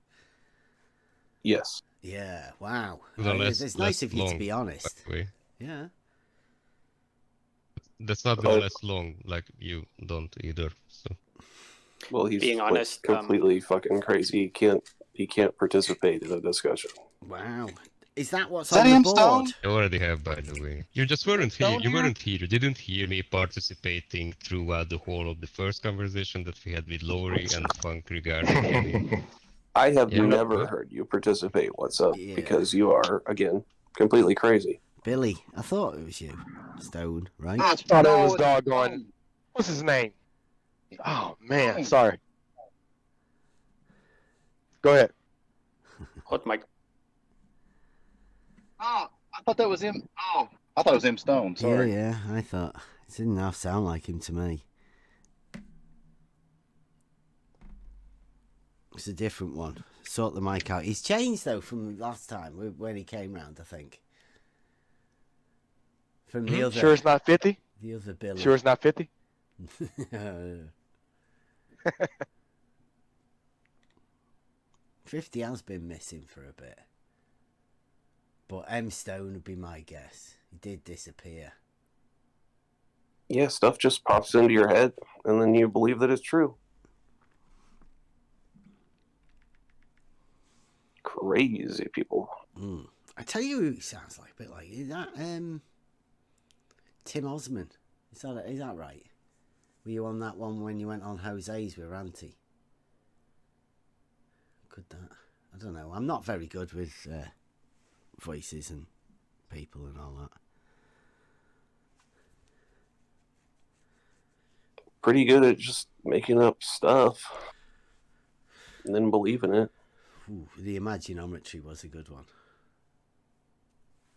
Yes. Yeah. Wow. No, It's nice of you to be honest. Way. Yeah. That's not gonna last long. Like you don't either. So. Well, he's Being honest, completely fucking crazy. He can't participate in a discussion. Wow. Is that what's Is that on the him, board? Stone? You already have, by the way. You just weren't here. Stone You here? weren't here. You didn't hear me participating throughout the whole of the first conversation that we had with Laurie and Funk regarding any. I have Yeah, never what? heard you participate. What's up? Yeah. Because you are, again, completely crazy. Billy, I thought it was you. Stone, right? I thought it was doggone. What's his name? Oh man, sorry. Go ahead. What my Oh, I thought that was him. Oh, I thought it was him Stone. Sorry. Yeah, I thought it didn't half sound like him to me. It's a different one. Sort the mic out. He's changed though from last time when he came round. I think. From the other. Sure, it's not 50. The other Billy. Sure, it's not 50. 50 has been missing for a bit. But M Stone would be my guess. He did disappear. Yeah, stuff just pops into your head, and then you believe that it's true. Crazy people. I tell you who he sounds like a bit like. Is that Tim Osman? Is that right? Were you on that one when you went on Jose's with Ranty? Could that? I don't know. I'm not very good with voices and people and all that. Pretty good at just making up stuff and then believing it. Ooh, the Imaginometry was a good one.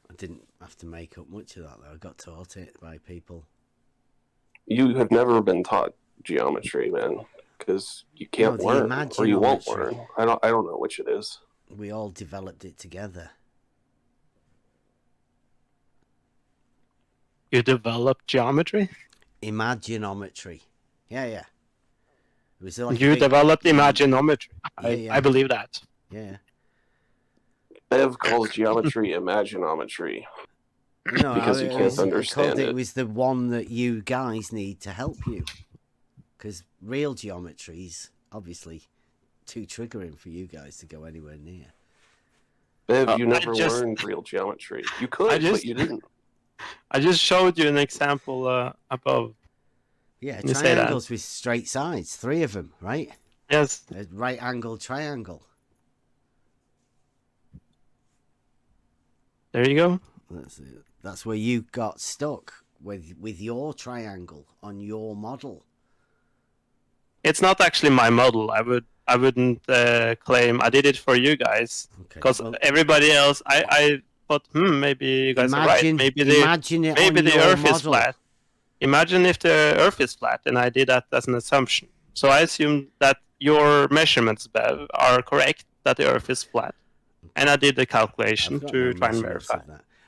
I didn't have to make up much of that though. I got taught it by people. You have never been taught geometry, man, because you can't learn, or you won't learn. I don't know which it is. We all developed it together. You developed geometry? Imaginometry. Yeah. It was like You developed Imaginometry. I believe that. Yeah. Bev calls geometry imaginometry. No, because you can't understand it it. was the one that you guys need to help you. Because real geometry's obviously too triggering for you guys to go anywhere near. Bev, you never learned real geometry. You could, but you didn't. I just showed you an example above. Yeah, You say that. triangles with straight sides. 3 of them, right? Yes. A right angle triangle. There you go. That's where you got stuck with your triangle on your model? It's not actually my model. I wouldn't claim I did it for you guys, because everybody else. I thought, maybe you guys are right. Maybe the Earth is flat. Imagine if the Earth is flat, and I did that as an assumption. So I assume that your measurements, Bev, are correct, that the Earth is flat. And I did the calculation to try and verify.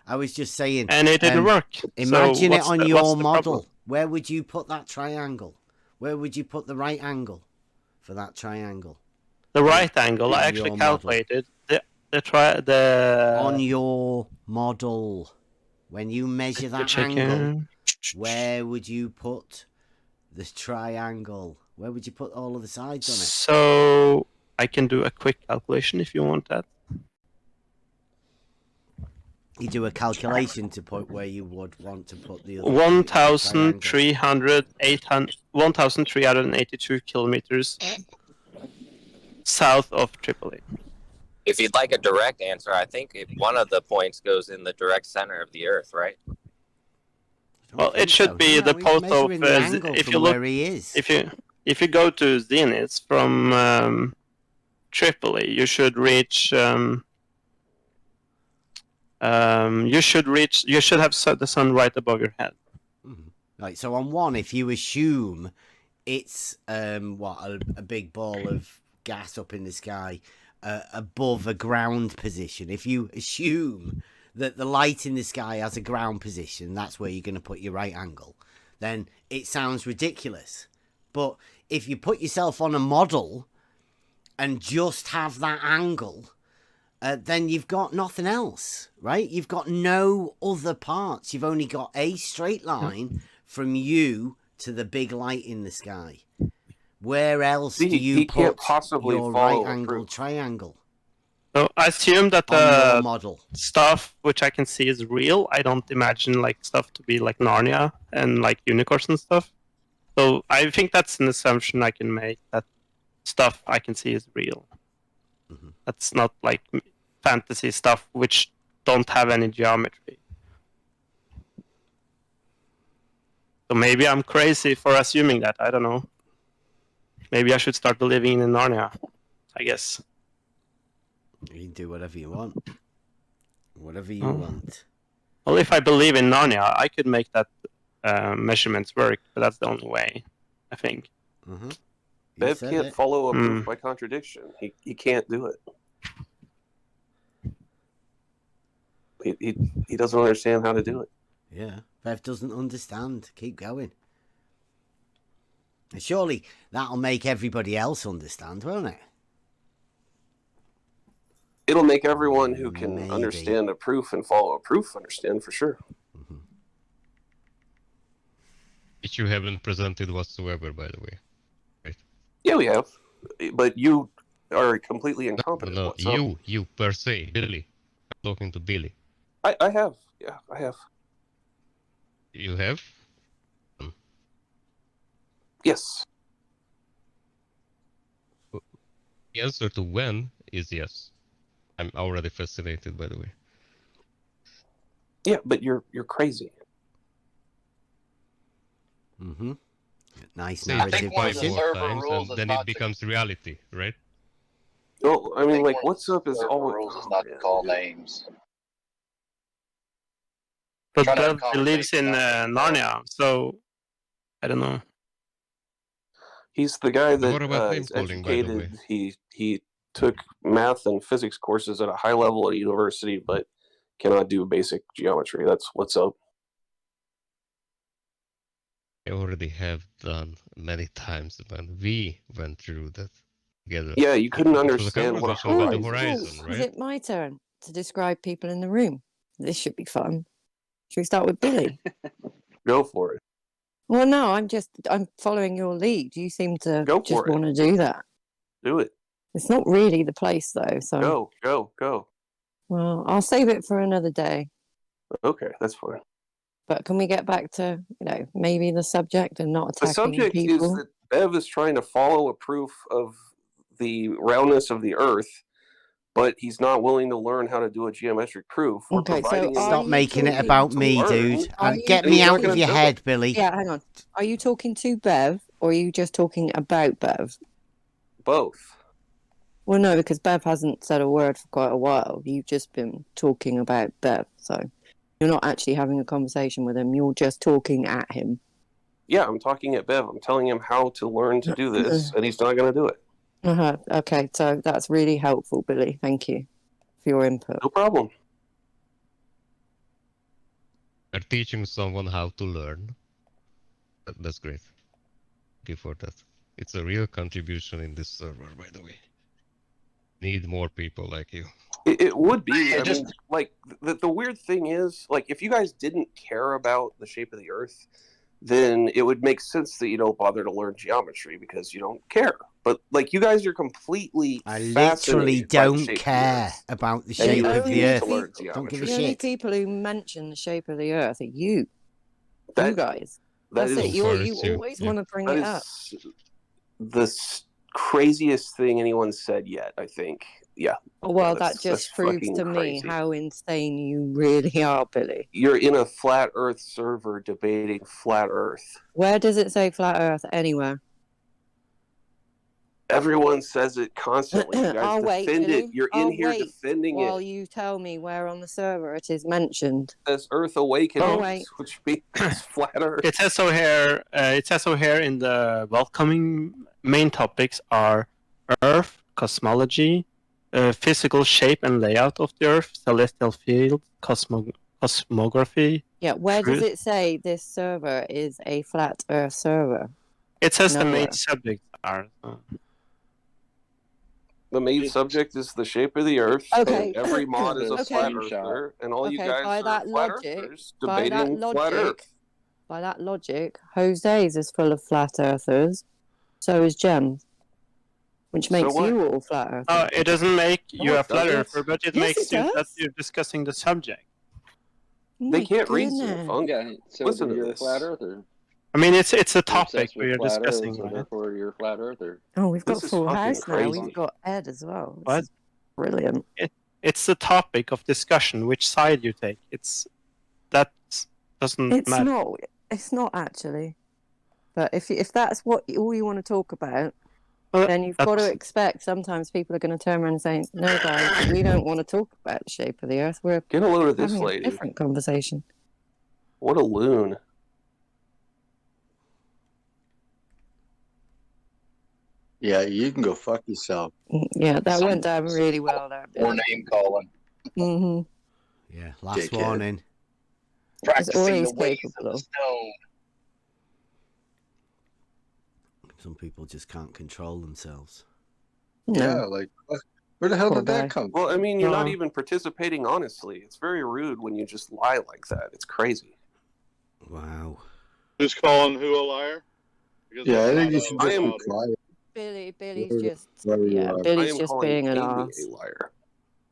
I was just saying... And it didn't work. Imagine it on your model. Where would you put that triangle? Where would you put the right angle for that triangle? The right angle, I actually calculated the... On your model. When you measure that angle, where would you put the triangle? Where would you put all of the sides on it? So I can do a quick calculation if you want that. You do a calculation to put where you would want to put the other 1,382 kilometers south of Tripoli. If you'd like a direct answer, I think one of the points goes in the direct center of the Earth, right? Well, it should be the post of if you look where he is. If you go to zenith from Tripoli, you should reach. You should have the sun right above your head. Right. So on one, if you assume it's a big ball of gas up in the sky. Above a ground position. If you assume that the light in the sky has a ground position, that's where you're going to put your right angle, then it sounds ridiculous. But if you put yourself on a model and just have that angle, then you've got nothing else, right? You've got no other parts. You've only got a straight line from you to the big light in the sky. Where else do you put your right-angled triangle? So I assume that the model stuff which I can see is real. I don't imagine like stuff to be like Narnia and like unicorns and stuff. So I think that's an assumption I can make, that stuff I can see is real. That's not like fantasy stuff which don't have any geometry. So maybe I'm crazy for assuming that. I don't know. Maybe I should start living in Narnia, I guess. You can do whatever you want. Whatever you want. Well, if I believe in Narnia, I could make that measurements work, but that's the only way, I think. Bev can't follow a proof by contradiction. He can't do it. He doesn't understand how to do it. Yeah, Bev doesn't understand. Keep going. And surely that'll make everybody else understand, won't it? It'll make everyone who can understand a proof and follow a proof understand for sure. Which you haven't presented whatsoever, by the way. Right? Yeah, we have. But you are completely incompetent. No, you per se, Billy. I'm talking to Billy. I have. Yeah, I have. You have? Yes. The answer to when is yes. I'm already fascinated, by the way. Yeah, but you're crazy. Nice narrative. 5 more times, and then it becomes reality, right? Well, I mean, like, what's up is all rules is not to call names. But Bev believes in Narnia, so I don't know. He's the guy that What about name is calling, by the way? educated. He took math and physics courses at a high level at a university, but cannot do basic geometry. That's what's up. I already have done many times, man. We went through that together. Yeah, you couldn't It was a understand what a conversation about the horizon horizon, Is right? it my turn to describe people in the room? This should be fun. Should we start with Billy? Go for it. Well, no, I'm following your lead. You seem to Go just for it. want to do that. Do it. It's not really the place, though. So Go. Well, I'll save it for another day. Okay, that's fine. But can we get back to, maybe the subject and not The attacking subject people? is that Bev is trying to follow a proof of the roundness of the Earth but he's not willing to learn how to do a geometric proof. We're Okay, so providing him Stop the making it tool about to me, learn, dude. And get and me he's not out of gonna your do head, it. Billy. Yeah, hang on. Are you talking to Bev, or are you just talking about Bev? Both. Well, no, because Bev hasn't said a word for quite a while. You've just been talking about Bev, so you're not actually having a conversation with him. You're just talking at him. Yeah, I'm talking at Bev. I'm telling him how to learn to do this, and he's not going to do it. Okay, so that's really helpful, Billy. Thank you for your input. No problem. Are teaching someone how to learn. That's great. Thank you for that. It's a real contribution in this server, by the way. Need more people like you. It would be. I mean, like, the weird thing is, like, if you guys didn't care about the shape of the Earth, then it would make sense that you don't bother to learn geometry because you don't care. But, like, you guys are completely I literally don't care about the shape of the Earth. Don't give a The only shit. people who mention the shape of the Earth are you. You guys. That That's is it. You always want to bring it up. The craziest thing anyone's said yet, I think. Yeah. Well, Yeah, that just that's proves fucking to me crazy. how insane you really are, Billy. You're in a flat Earth server debating flat Earth. Where does it say flat Earth anywhere? Everyone says it constantly. You guys I'll wait, defend Billy. it. You're I'll in here wait defending while it. you tell me where on the server it is mentioned. As Earth Awakenings, Oh, wait. which means flat Earth. It says so here. It says so here in the welcoming main topics are Earth, cosmology, physical shape and layout of the Earth, celestial field, cosmography. Yeah, where truth. does it say this server is a flat Earth server? It says the Nowhere. main subjects are. The main subject is the shape of the Earth. Okay. And every mod is a Okay. flat Earther, and all you guys by are that flat logic, Earthers debating flat Earth. By that logic, Jose's is full of flat Earthers. So is Jem, which makes what? you all flat Earthers. It doesn't make you it a flat doesn't. earther, but it Yes, makes it you that does. you're discussing the subject. Oh They my can't read goodness. Xenofunk. Yeah, so Listen to you're this. a flat earther. I mean, it's a You're topic obsessed we with are flat discussing, Earth, so right? therefore you're a flat earther. Oh, we've got This is full fucking house now. crazy. We've got Ed as well. This What? is brilliant. It's the topic of discussion, which side you take. That doesn't It's matter. not. It's not actually. But if that's what all you want to talk about, then you've got to expect sometimes people are going to turn around and say, "No, guys, we don't want to talk about the shape of the Earth. We're Get a load of this having lady. a different conversation." What a loon. Yeah, you can go fuck yourself. Yeah, that went down really well there. Or name calling. Mm-hmm. Yeah, last Dickhead. warning. Practicing always the ways capable of the stone. Some people just can't control themselves. Yeah, like where the hell did that come from? Well, I mean, you're not even participating honestly. It's very rude when you just lie like that. It's crazy. Wow. Who's calling who a liar? Because Yeah, I that's think not you should allowed. just be quiet. Billy's just Whatever you yeah, are. Billy's I am just calling being an Amy ass. a liar.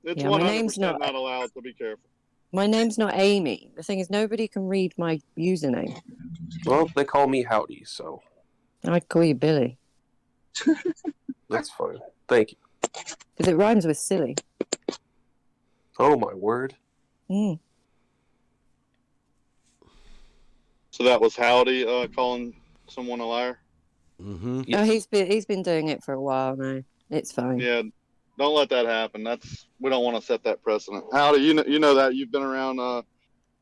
It's Yeah, my 100% name's not- not allowed, so be careful. My name's not Amy. The thing is, nobody can read my username. Well, they call me Howdy, so I call you Billy that's fine. Thank you. because it rhymes with silly. Oh my word. Mm. So that was Howdy calling someone a liar? Mm-hmm. Oh, he's been doing it for a while now. It's fine. Yeah, don't let that happen. We don't want to set that precedent. Howdy, you know that. You've been around a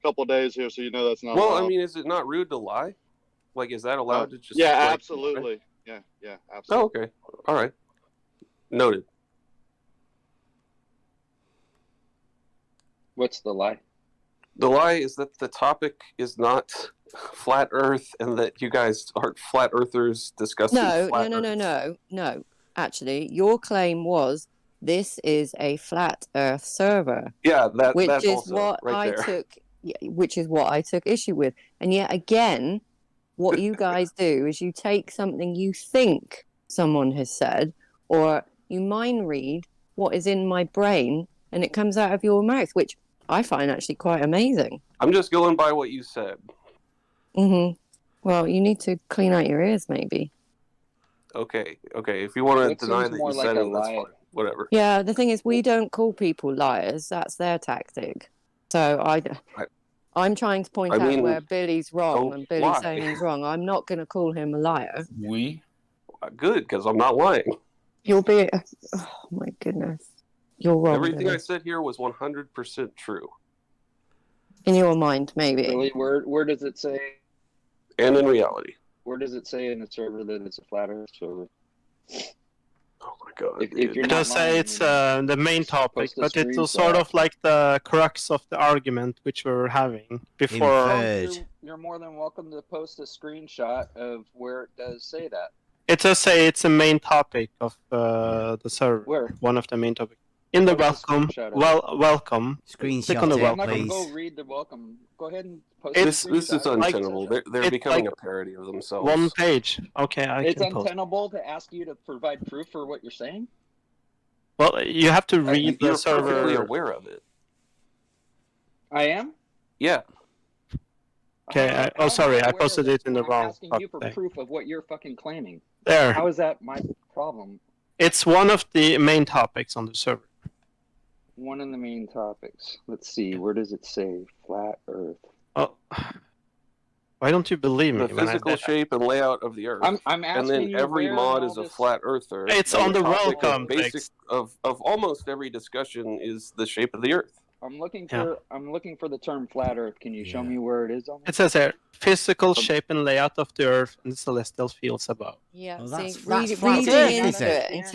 couple of days here, so you know that's not Well, allowed. I mean, is it not rude to lie? Like, is that allowed to just? Yeah, like, absolutely. Yeah, Oh, absolutely. okay. All right. Noted. What's the lie? The lie is that the topic is not flat Earth, and that you guys aren't flat Earthers discussing No. flat Earth. No. Actually, your claim was this is a flat Earth server. Yeah, which that's is also what right I there. took. Which is what I took issue with. And yet again, what you guys do is you take something you think someone has said, or you mind read what is in my brain, and it comes out of your mouth, which I find actually quite amazing. I'm just going by what you said. Mm-hmm. Well, you need to clean out your ears, maybe. Okay. If you want to What deny seems that more you like said a it, that's lie? fine. whatever. Yeah, the thing is, we don't call people liars. That's their tactic. So I'm trying to point out where Billy's wrong, and Billy's saying he's wrong. I'm not going to call him a liar. Good, because I'm not lying. You'll be. Oh my goodness, you're wrong. Everything Billy. I said here was 100% true. In your mind, maybe. Billy, where does it say? And in reality. Where does it say in the server that it's a flat Earth server? Oh my god! If you're It not does say lying, it's the main topic, post a but it's screenshot. sort of like the crux of the argument which we were having before. You're more than welcome to post a screenshot of where it does say that. It does say it's a main topic of the server. Where? One of the main topics. In the welcome. Welcome. Screenshot Click on the it, welcome. I'm not going to go read the welcome. Go ahead and post a screenshot. This is untenable. They're it's becoming like a parody of themselves. One page. Okay, It's can post. untenable to ask you to provide proof for what you're saying? Well, you have to read the You're server. perfectly aware of it. I am? Yeah. Okay. Sorry, I posted it in the wrong. Asking you for proof of what you're fucking claiming. There. How is that my problem? It's one of the main topics on the server. One of the main topics. Let's see. Where does it say? Flat Earth. Oh. Why don't you believe me? The physical shape and layout of the Earth. I'm asking and then you every where mod in is all a this- flat earther. It's and on the topic welcome of almost every discussion is the shape of the Earth. I'm looking for the term flat Earth. Can you show me where it is on It says here, physical shape and layout of the Earth and the celestial fields above. Yeah, Well, see, that's reading flat Earth, into is it? it and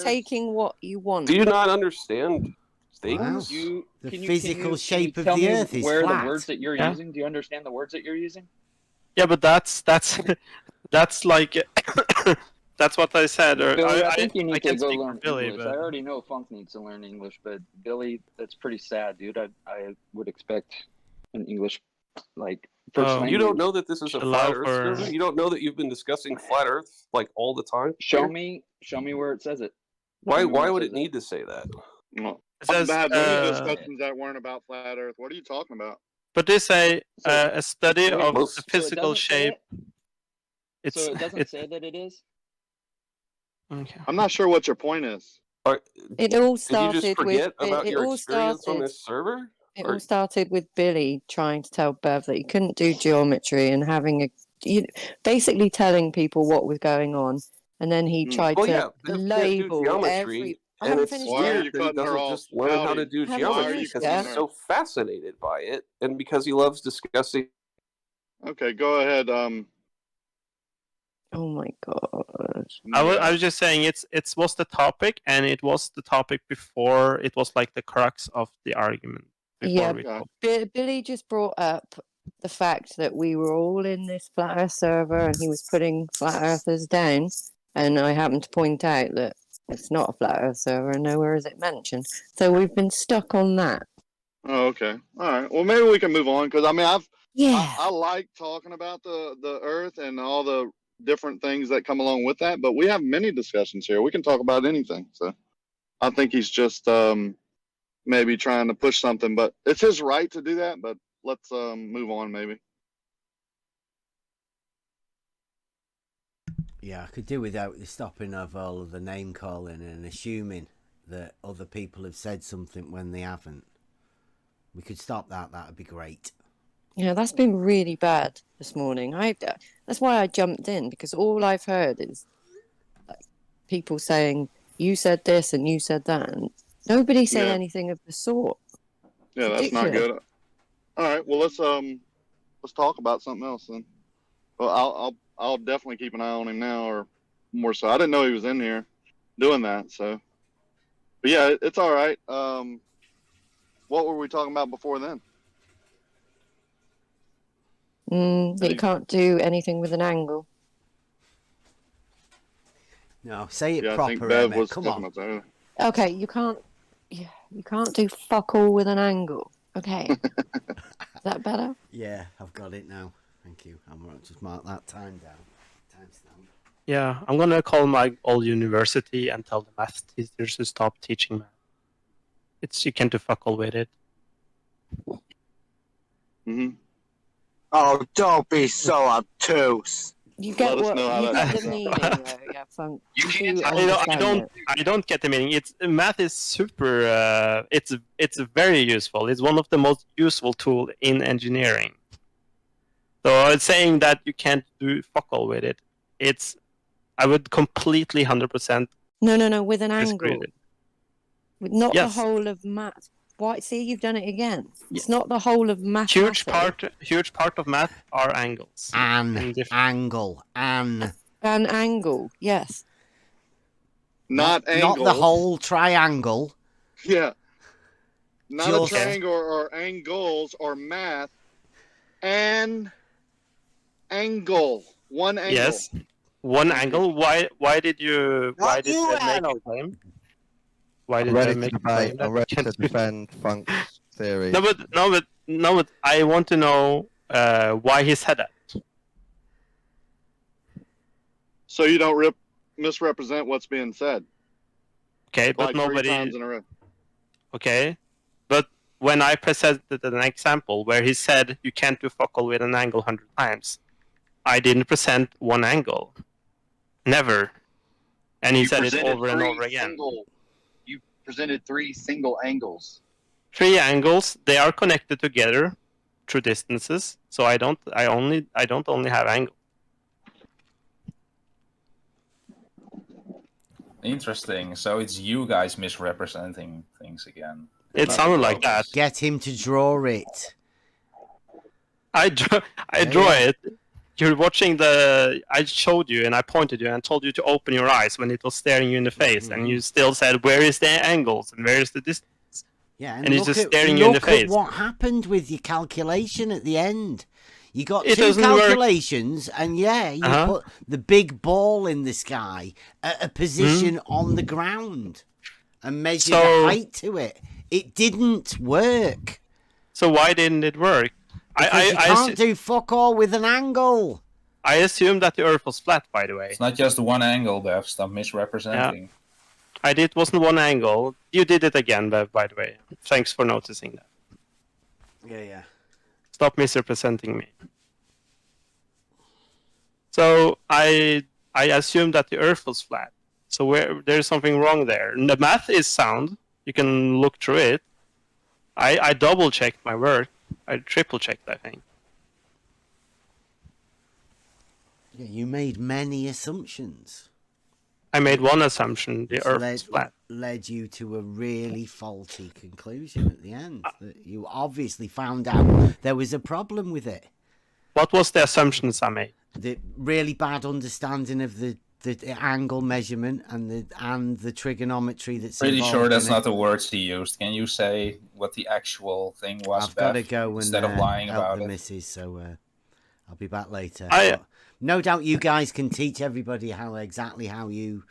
taking what you want. Do you not understand things? The Can physical can shape of tell the me Earth is where flat. the words that you're Yeah. using? Do you understand the words that you're using? Yeah, but that's like that's what I said. Or Billy, I think you need to can't go speak for learn Billy, English. but I already know Funk needs to learn English, but Billy, that's pretty sad, dude. I would expect an English first language. You don't know that this is a Allow flat Earth for- server? You don't know that you've been discussing flat Earth like all the time? Show here? me where it says it. Why would it need to say that? No. It says, I've had many discussions that weren't about flat Earth. What are you talking about? but they say a study Wait, of most- the so it physical doesn't say shape. it? So it doesn't say that it is? Okay. I'm not sure what your point is. It all Did you started just forget with about it your all experience on started. this server? It all started with Billy trying to tell Bev that he couldn't do geometry and basically telling people what was going on, and then he tried Well, to yeah, Bev can't do label geometry, every. I and haven't it's finished Why are yet. you weird that he cutting her doesn't off? just learn how to Howdy. do Haven't geometry finished because yet. he's so fascinated by it, and because he loves discussing. Okay, go ahead. Oh my god! I was just saying it was the topic, and it was the topic before it was like the crux of the argument. Yeah, We talked. Billy just brought up the fact that we were all in this flat Earth server, and he was putting flat Earthers down, and I happened to point out that it's not a flat Earth server, and nowhere is it mentioned. So we've been stuck on that. Oh, okay. All right. Well, maybe we can move on because I mean, Yeah. I like talking about the Earth and all the different things that come along with that, but we have many discussions here. We can talk about anything. So I think he's just maybe trying to push something, but it's his right to do that. But let's move on, maybe. Yeah, I could do without the stopping of all of the name calling and assuming that other people have said something when they haven't. We could stop that. That would be great. Yeah, that's been really bad this morning. That's why I jumped in, because all I've heard is people saying, you said this and you said that, and nobody said anything of the sort. Yeah, that's not good. All right, well let's talk about something else then. Well, I'll definitely keep an eye on him now, or more so. I didn't know he was in here doing that, so. But yeah, it's all right. What were we talking about before then? That you can't do anything with an angle. No, say it I proper, think Bev Emmett. was Come talking on. about that. Okay, you can't do fuck all with an angle. Okay. Is that better? Yeah, I've got it now. Thank you. I'm going to just mark that time down. Timestamp. Yeah, I'm gonna call my old university and tell the math teachers to stop teaching math. You can't do fuck all with it. Oh, don't be so obtuse. You get Let us what know how you that get the meaning, though. Yeah, Funk. You can't do tell understand it. I don't get the meaning. It's math is super. It's very useful. It's one of the most useful tool in engineering. So it's saying that you can't do fuck all with it. I would completely 100%. No, with an disagree angle. with it. With not Yes. the whole of math. Why? See, you've done it again. It's not the whole of math. Huge part of math are angles. An angle. An angle. Yes. Not angles. Not the whole triangle. Yeah. Not Just- a triangle or angles or math. An angle. One angle. Yes. One angle. Why did you make a claim? Why did I'm ready I to make a debate. claim? I'm ready to defend Funk's theory. No, but I want to know why he said that. So you don't misrepresent what's being said. Okay, but like nobody. 3 times in a row. Okay, but when I presented an example where he said you can't do fuck all with an angle 100 times, I didn't present one angle. Never. And he said it over and over again. You presented 3 single angles. 3 angles, they are connected together through distances. So I don't only have angles. Interesting. So it's you guys misrepresenting things again. It sounded like that. Get him to draw it. I draw it. You're watching I showed you and I pointed you and told you to open your eyes when it was staring you in the face, and you still said, "Where is the angles and where is the distance?" Yeah, and he's look just at, staring you in the look at face. what happened with your calculation at the end. You got It 2 doesn't work. calculations, and you put the big ball in the sky at a position on the ground and measured the height to it. It didn't work. So why didn't it work? Because you can't do fuck all with an angle. I assumed that the Earth was flat, by the way. It's not just one angle, Bev. Stop misrepresenting. It wasn't one angle. You did it again, Bev, by the way. Thanks for noticing that. Yeah. Stop misrepresenting me. So I assumed that the Earth was flat. So there's something wrong there. And the math is sound. You can look through it. I double-checked my work. I triple-checked, I think. Yeah, you made many assumptions. I made one assumption. The Earth is flat. Led you to a really faulty conclusion at the end. That you obviously found out there was a problem with it. What was the assumptions I made? The really bad understanding of the angle measurement and the trigonometry that's Pretty involved sure that's in not it. the words he used. Can you say what the actual thing was, I've got to Bev, go and instead of lying help about the it? missus, so I'll be back later. I- But no doubt you guys can teach everybody how you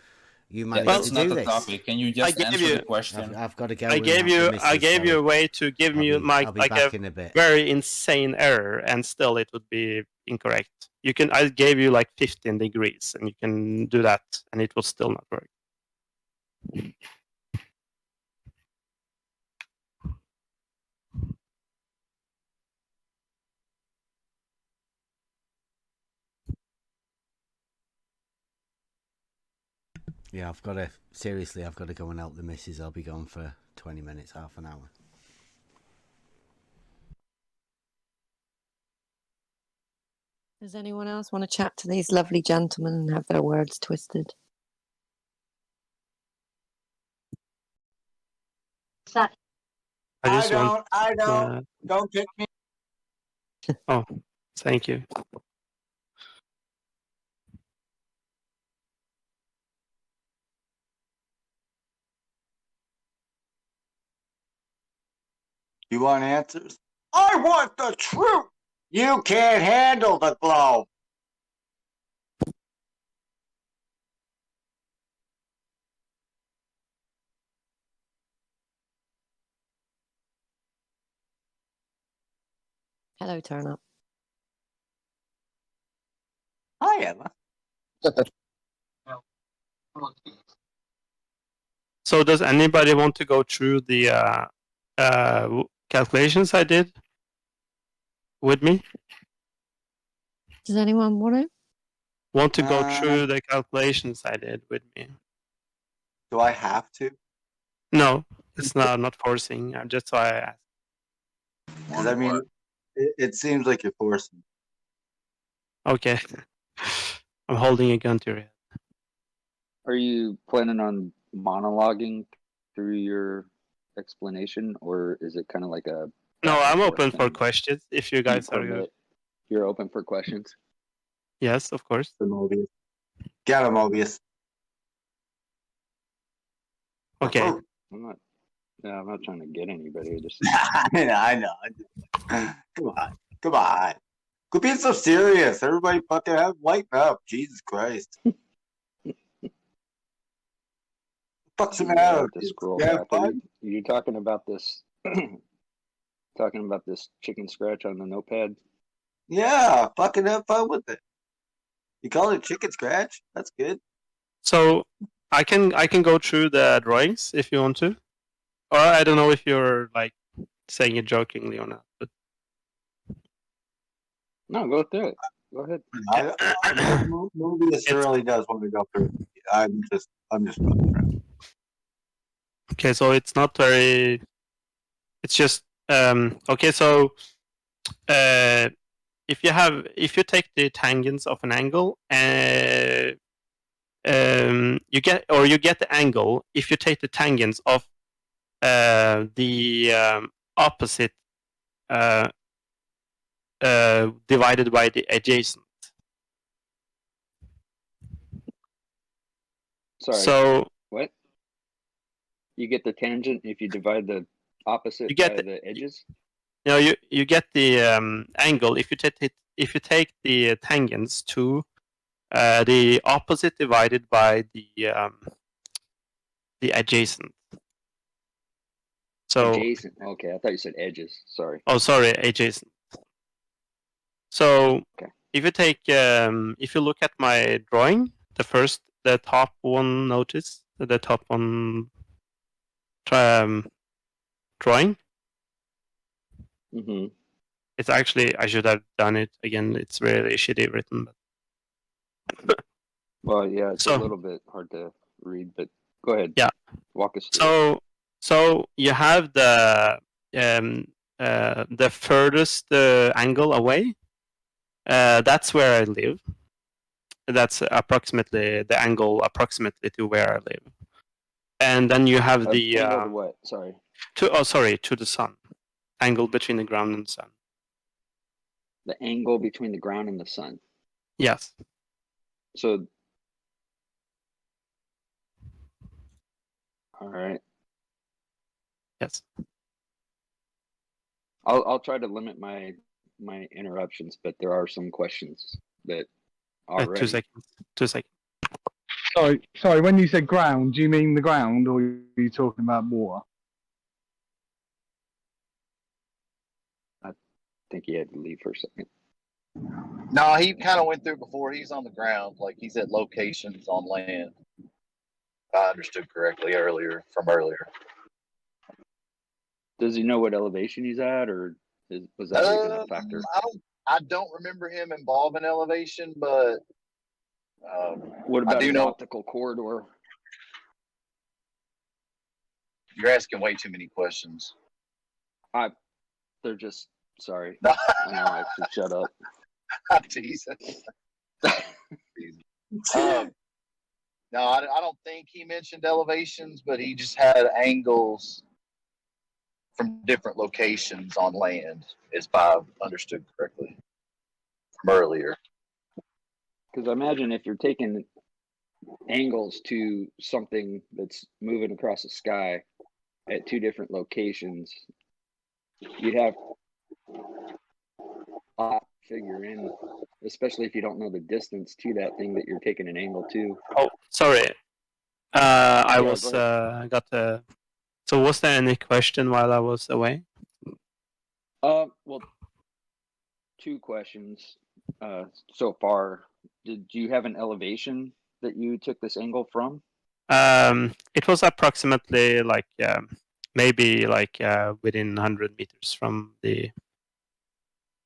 managed to that's do not the this. topic. Can you just answer the question? I've got to go. I and gave help you the missus, a way to give me I'll be like back a in a bit. very insane error, and still it would be incorrect. I gave you like 15 degrees, and you can do that, and it will still not work. Yeah, I've got to go and help the missus. I'll be gone for 20 minutes, half an hour. Does anyone else want to chat to these lovely gentlemen and have their words twisted? I Don't pick me. Oh, thank you. You want answers? I want the truth. You can't handle the globe. Hello, Turn Up. Hi, Emma. So does anybody want to go through the calculations I did with me? Does anyone want to? Want to go through the calculations I did with me? Do I have to? No, it's not. I'm not forcing. I'm just why I asked. Because I mean, it seems like you're forcing. Okay. I'm holding a gun to your head. Are you planning on monologuing through your explanation, or is it kind of like a? No, I'm open for questions. If you guys are good. You're open for questions. Yes, of course. The Mobius. Get him, Mobius. Okay. I'm not. Yeah, I'm not trying to get anybody. Just. I know. Come on. Quit being so serious. Everybody fucking lighten up. Jesus Christ. What's the matter? To scroll back. You're talking about this. Talking about this chicken scratch on the notepad. Yeah, fucking have fun with it. You call it chicken scratch? That's good. So I can go through the drawings if you want to, or I don't know if you're like saying it jokingly or not. But no, go through it. Go ahead. Mobius really does want to go through. I'm just fucking around. Okay, so it's not very. It's just okay. So if you take the tangents of an angle, you get the angle if you take the tangents of the opposite divided by the adjacent. Sorry. So what? You get the tangent if you divide the opposite by the edges. You know, you get the angle if you take the tangents to the opposite divided by the adjacent. So adjacent. Okay, I thought you said edges. Sorry. Oh, sorry, adjacent. So if you take if you look at my drawing, the top one, notice the top one drawing. Mm-hmm. It's actually, I should have done it again. It's really shitty written. But well, yeah, it's a little bit hard to read, but go ahead. Yeah. Walk us through. So you have the furthest angle away. That's where I live. That's approximately the angle approximately to where I live. And then you have the angle to what? Sorry. To the sun. Angle between the ground and the sun. The angle between the ground and the sun. Yes. So. All right. Yes. I'll try to limit my interruptions, but there are some questions that already. 2 seconds. 2 seconds. Sorry. When you said ground, do you mean the ground, or are you talking about water? I think he had to leave for a second. No, he kind of went through before. He's on the ground, like he's at locations on land. If I understood correctly earlier. Does he know what elevation he's at, or was that even a factor? I don't remember him involved in elevation, but what about I do an know optical corridor? You're asking way too many questions. They're just sorry. I know I should shut up. Jesus. No, I don't think he mentioned elevations, but he just had angles from different locations on land, if I understood correctly from earlier. Because I imagine if you're taking angles to something that's moving across the sky at two different locations, you'd have to figure in, especially if you don't know the distance to that thing that you're taking an angle to. Oh, sorry. So was there any question while I was away? Well, two questions so far. Did you have an elevation that you took this angle from? It was approximately like maybe like within 100 meters from the.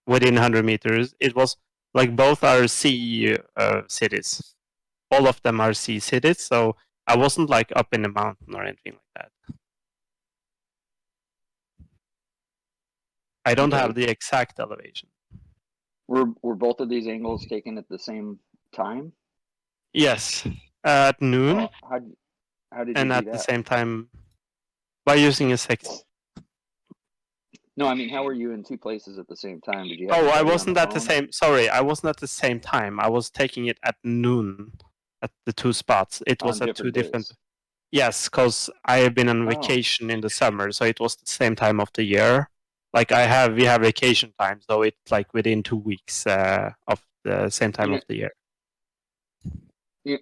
Within 100 meters, it was Like both are sea cities. All of them are sea cities, so I wasn't like up in the mountain or anything like that. I don't Okay. have the exact elevation. Were both of these angles taken at the same time? Yes, at noon. Oh, how did you and do at the that? same time by using a sextant. No, I mean, how were you in two places at the same time? Did you have Oh, I somebody on wasn't the at the phone? same. Sorry, I wasn't at the same time. I was taking it at noon at the two spots. It was On at two different different. days. Yes, because I have been on Oh. vacation in the summer, so it was the same time of the year. Like we have vacation time, so it's like within 2 weeks of the same time You of the year.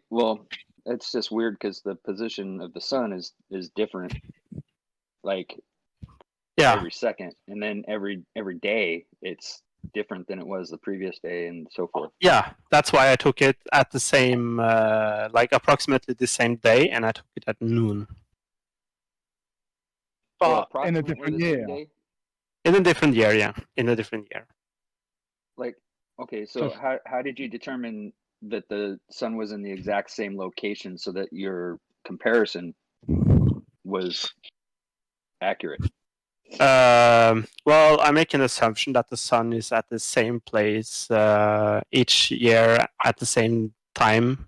Well, it's just weird because the position of the sun is different, like Yeah. every second, and then every day it's different than it was the previous day, and so forth. Yeah, that's why I took it at the same, like approximately the same day, and I took it at noon. So in a approximately different the same year. day? In a different year, yeah. In a different year. Like, okay, so So- how did you determine that the sun was in the exact same location so that your comparison was accurate? Well, I make an assumption that the sun is at the same place each year at the same time.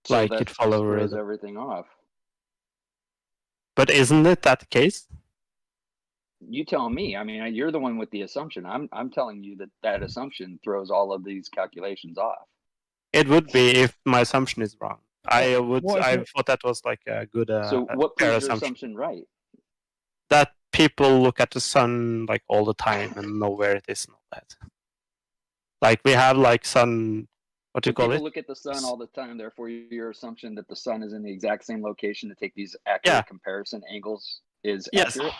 So Like that it follows throws rhythm. everything off. But isn't it that the case? You tell me. I mean, you're the one with the assumption. I'm telling you that assumption throws all of these calculations off. It would be if my assumption is wrong. I what thought that was like a good So what fair proves your assumption. assumption right? That people look at the sun like all the time and know where it is and all that. Like we have like sun, what do you call People it? look at the sun all the time. Therefore, your assumption that the sun is in the exact same location to take these accurate comparison angles is accurate.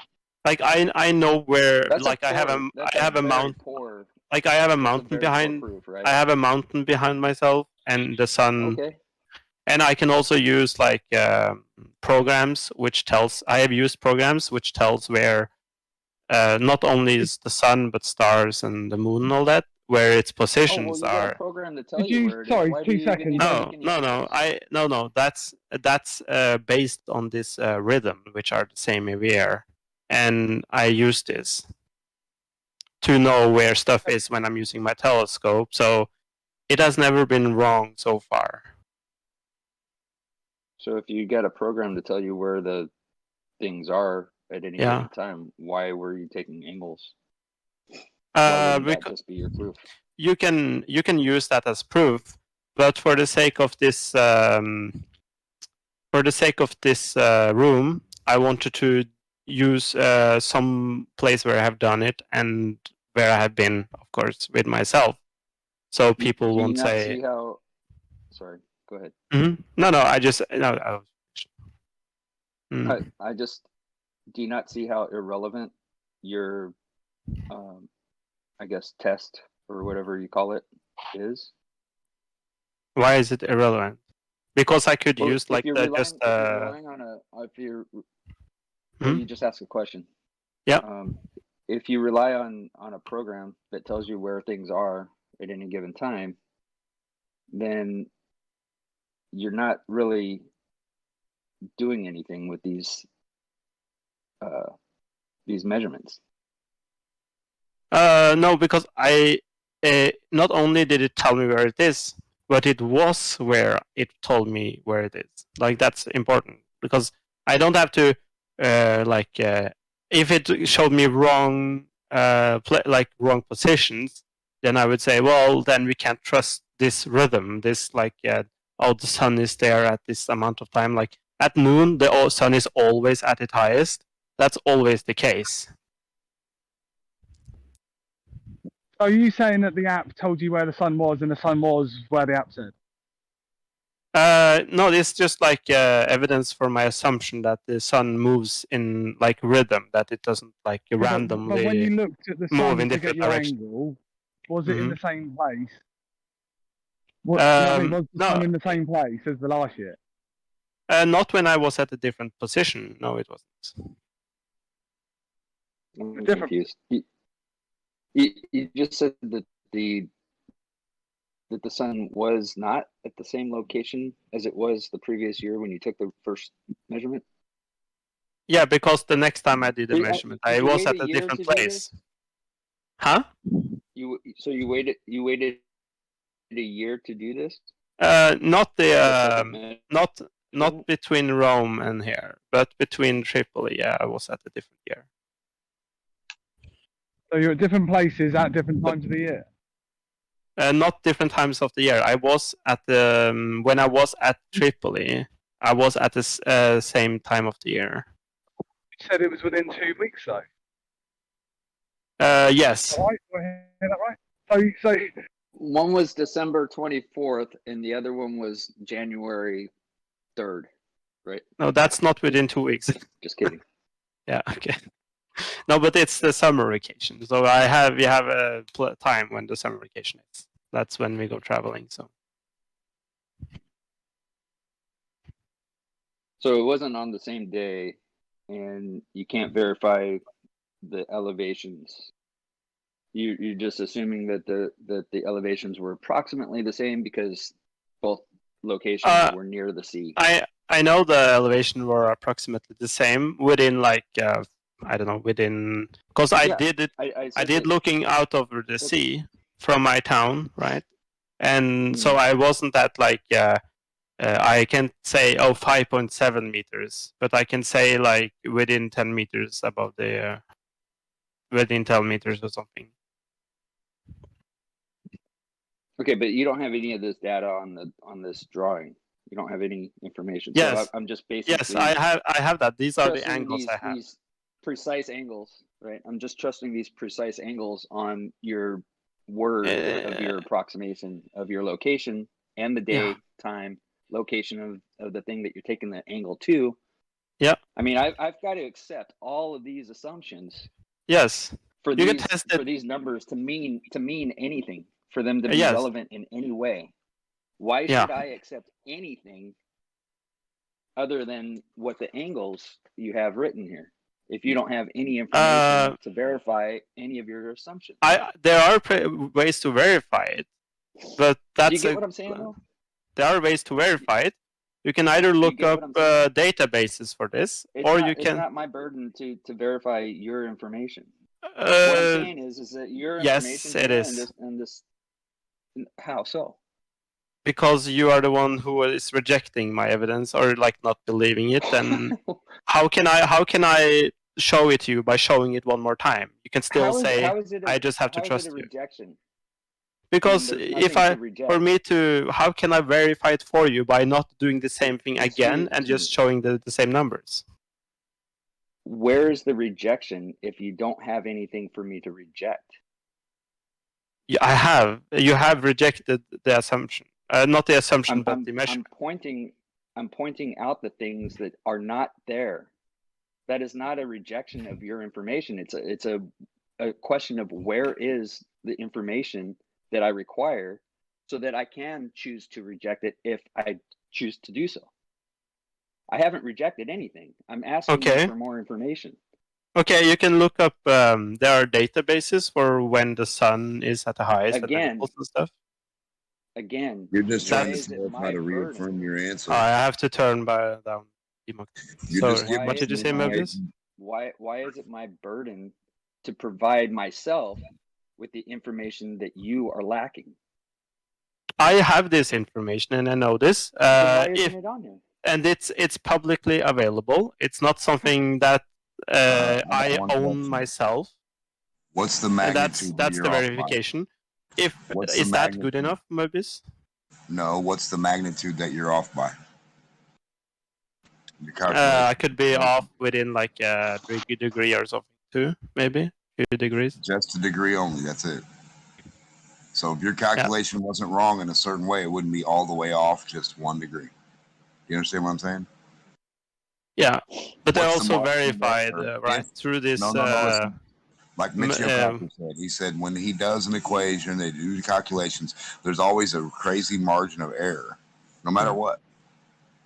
Like I know where. That's like I have a very mountain. poor. Like I have a That's mountain very poor behind. proof, right? I have a mountain behind myself, and the sun. Okay. And I can also use like programs which tells. I have used programs which tells where not only is the sun but stars and the moon and all that, where its Oh well, positions you got a are. program to tell you where it is. Sorry, Why do 2 you even need seconds. to make any angles? No. That's based on this rhythm, which are the same every year, and I use this to know where stuff is when I'm using my telescope. So it has never been wrong so far. So if you got a program to tell you where the things are at any Yeah. given time, why were you taking angles? Why wouldn't that just be your proof? You can use that as proof, but for the sake of this room, I wanted to use some place where I have done it and where I have been, of course, with myself, so people Do you won't not say. see how? Sorry, go ahead. No, I just no. I just do you not see how irrelevant your, I guess, test or whatever you call it is? Why is it irrelevant? Because I could Well, use if like you're the relying, just. if you're relying on a, if you're, well, you just ask a question. Yeah. If you rely on a program that tells you where things are at any given time, then you're not really doing anything with these measurements. No, because I not only did it tell me where it is, but it was where it told me where it is. Like that's important because I don't have to if it showed me wrong wrong positions, then I would say, well, then we can't trust this rhythm. This the sun is there at this amount of time. Like at noon, the sun is always at its highest. That's always the case. Are you saying that the app told you where the sun was and the sun was where the app said? No, it's just like evidence for my assumption that the sun moves in like rhythm, that it doesn't like randomly But when you looked at the move sun in to get different your directions. angle, was it in the same place? Was the No, sun in the same place as the last year? not when I was at a different position. No, it wasn't. I'm confused. You just said that the that the sun was not at the same location as it was the previous year when you took the first measurement? Yeah, because the next time I did the Did measurement, you I was wait at a a year different to do place. this? Huh? You waited a year to do this? Not The the second not measurement? between Rome and here, but between Tripoli. Yeah, I was at a different year. So you're at different places at different times of the year? Not different times of the year. I was at the when I was at Tripoli, I was at the same time of the year. You said it was within 2 weeks, though. Yes. All right, do I hear that right? So One was December 24th, and the other one was January 3rd, right? No, that's not within 2 weeks. Just kidding. Yeah. Okay. No, but it's the summer vacation. So we have a time when the summer vacation is. That's when we go traveling. So So it wasn't on the same day, and you can't verify the elevations. You're just assuming that the elevations were approximately the same because both locations were near the sea. I know the elevation were approximately the same within like I don't know within because I did it. I did looking out over the sea from my town, right? And so I wasn't at like I can't say 5.7 meters, but I can say like within 10 meters above the within 10 meters or something. Okay, but you don't have any of this data on this drawing. You don't have any information. Yes. So I'm just basically. Yes, I have that. These are the angles I have. These precise angles, right? I'm just trusting these precise angles on your word of your approximation of your location and the day, time, location of the thing that you're taking the angle to. Yeah. I mean, I've got to accept all of these assumptions. Yes. For these numbers to mean anything, for them to be relevant in any way. Why should I accept anything other than what the angles you have written here? If you don't have any information to verify any of your assumptions. There are ways to verify it, but that's Do you get what I'm saying, though? There are ways to verify it. You can either look up databases for this, or you can. It's not my burden to verify your information. What I'm saying is that your information. Yes, it is. And this. How so? Because you are the one who is rejecting my evidence or like not believing it, then how can I show it to you by showing it one more time? You can still I just have to trust you. Rejection? Because how can I verify it for you by not doing the same thing again and just showing the same numbers? Where is the rejection if you don't have anything for me to reject? Yeah, you have rejected the assumption. Not the assumption, but the measurement. I'm pointing out the things that are not there. That is not a rejection of your information. It's a question of where is the information that I require so that I can choose to reject it if I choose to do so. I haven't rejected anything. I'm asking you for more information. Okay, you can look up. There are databases for when the sun is at the highest at angles and stuff. Again, you're just trying to verify to reaffirm your answer. I have to turn down. Sorry, what did you say, Moses? Why is it my burden to provide myself with the information that you are lacking? I have this information and I know this. Why isn't it on here? And it's publicly available. It's not something that I own myself. What's the magnitude? That's the verification. Is that good enough, Mobius? No. What's the magnitude that you're off by? I could be off within like a degree or something too, maybe 2 degrees. Just a degree only. That's it. So if your calculation wasn't wrong in a certain way, it wouldn't be all the way off just 1 degree. You understand what I'm saying? Yeah, but they're also verified, right, through this. No. Like Mitch said, he said when he does an equation, they do the calculations. There's always a crazy margin of error, no matter what.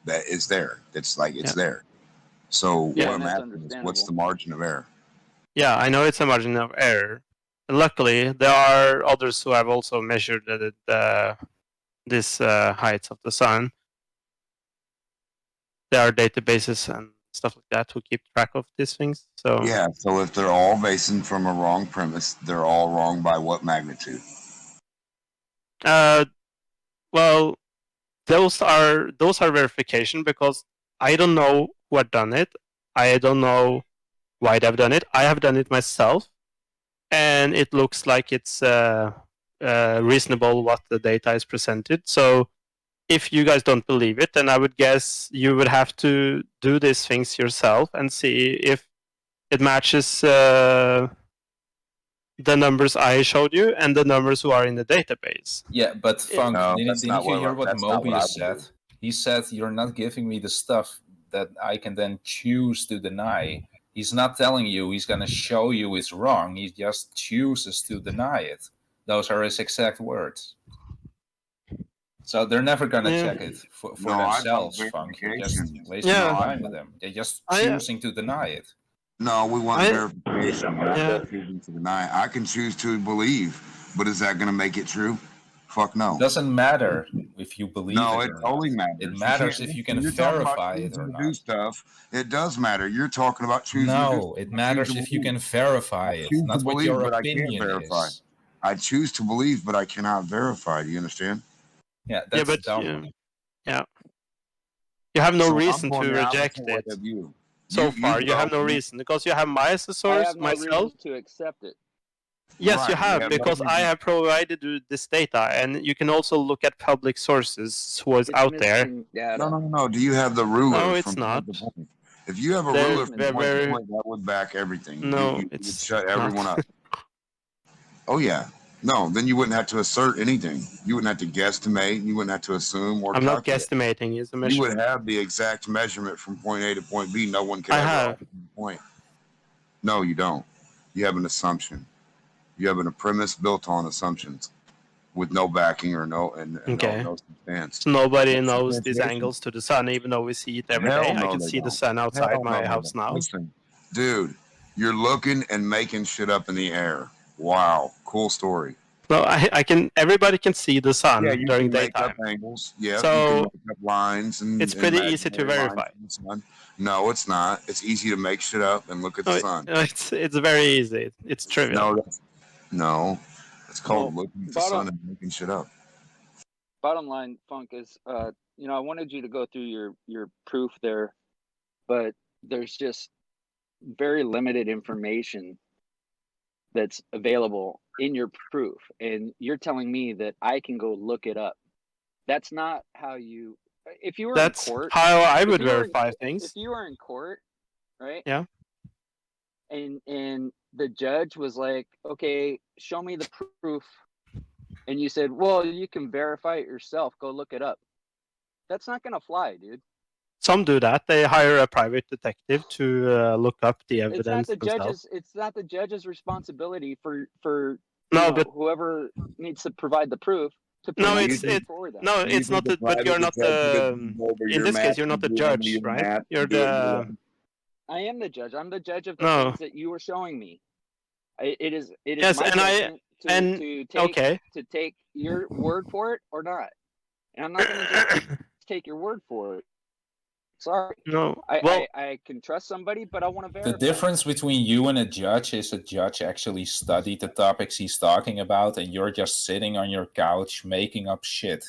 That is there. It's like it's there. So what I'm asking is, what's the margin of error? Yeah, I know it's a margin of error. luckily, there are others who have also measured this height of the sun. There are databases and stuff like that who keep track of these things. So yeah, so if they're all basing from a wrong premise, they're all wrong by what magnitude? Well, those are verification because I don't know who had done it. I don't know why they've done it. I have done it myself, and it looks like it's reasonable what the data is presented. So if you guys don't believe it, then I would guess you would have to do these things yourself and see if it matches the numbers I showed you and the numbers who are in the database. Yeah, but Funk, No, didn't that's you not what hear what that's not what I Mobius would said? do. He said, you're not giving me the stuff that I can then choose to deny. He's not telling you he's going to show you it's wrong. He just chooses to deny it. Those are his exact words. So they're never going to check it for No, I themselves, want Funk. You're just verification. wasting your No, time with them. They're just choosing to deny it. No, we want verification, not choosing to deny. I can choose to believe, but is that going to make it true? Fuck no. It doesn't matter if you believe No, it it or totally not. matters. It matters if you can verify it or To not. do stuff, it does matter. You're talking about choosing to do No, it matters if you can verify it, choose to not what believe, your but I can't opinion verify. is. I choose to believe, but I cannot verify. Do you understand? Yeah, that's dumb. Yeah. You have no So I'm reason going to the reject opposite way it. of you. So You far, you have no go- reason because you have my I source, have no myself. reason to accept it. Yes, Right, you you have, have no because I reason. have provided you this data, and you can also look at public sources who is It's out there. missing data. No. Do you have the ruler? No, it's from not. point to point? If you have a They're ruler from point very- to point, that would back everything. No, you would it's shut everyone not. up. Oh yeah. No, then you wouldn't have to assert anything. You wouldn't have to guesstimate. You wouldn't have to assume or I'm not calculate. guesstimating. It's a You measurement. would have the exact measurement from point A to point B. No one could I ever have. alter the point. No, you don't. You have an assumption. You have a premise built on assumptions with no backing or no Okay. no substance. So nobody That's knows these substantiation. angles to the sun, even though we see it every Hell day. I no, can they see the don't. sun outside Hell my no, house they don't. now. Listen, dude, you're looking and making shit up in the air. Wow, cool story. So I can. Everybody can see the sun Yeah, you during can make daytime. up angles. Yeah, you So can make up lines and it's pretty easy to imaginary lines verify. from the sun. No, it's not. It's easy to make shit up and look at the sun. It's very easy. It's trivial. No, it's called Well, looking at the sun and making shit up. Bottom line, Funk, is I wanted you to go through your proof there, but there's just very limited information that's available in your proof, and you're telling me that I can go look it up. That's not how you. If you were That's in court, how I would if you were verify in, things. If you were in court, right? Yeah. And the judge was like, "Okay, show me the proof," and you said, "Well, you can verify it yourself. Go look it up." That's not gonna fly, dude. Some do that. They hire a private detective to look up the It's not evidence the themselves. judge's. It's not the judge's responsibility for No, but whoever needs to provide the proof to no, provide it's the proof it. for them. No, it's not. But you're not the. In this case, you're not the judge, right? You're the. I am the judge. I'm the judge of the No. things that you were showing me. It is Yes, my and judgment to take okay. your word for it or not. And I'm not going to just take your word for it. Sorry. No. I can trust somebody, but I want to verify. The difference between you and a judge is a judge actually studied the topics he's talking about, and you're just sitting on your couch making up shit.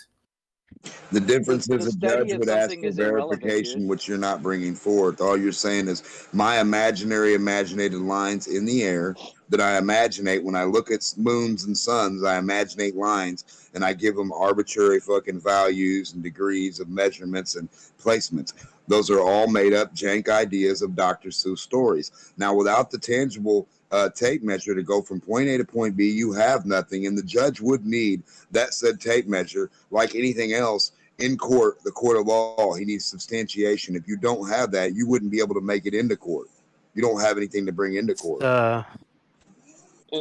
The difference is a study judge of would ask something for is irrelevant, verification, dude. which you're not bringing forth. All you're saying is my imaginated lines in the air that I imaginate when I look at moons and suns. I imaginate lines and I give them arbitrary fucking values and degrees of measurements and placements. Those are all made up jank ideas of Dr. Seuss stories. Now, without the tangible tape measure to go from point A to point B, you have nothing, and the judge would need that said tape measure like anything else in court, the court of law. He needs substantiation. If you don't have that, you wouldn't be able to make it into court. You don't have anything to bring into court.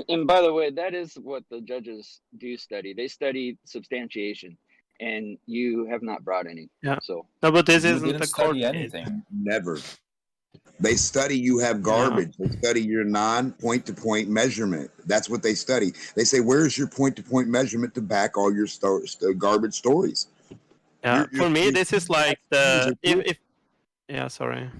And by the way, that is what the judges do study. They study substantiation, and you have not brought any. Yeah. So No, but this You isn't didn't the court study case. anything. Never. They study you have garbage. They study your non-point-to-point measurement. That's what they study. They say, where's your point-to-point measurement to back all your garbage stories? Yeah, for me, this is like the sorry.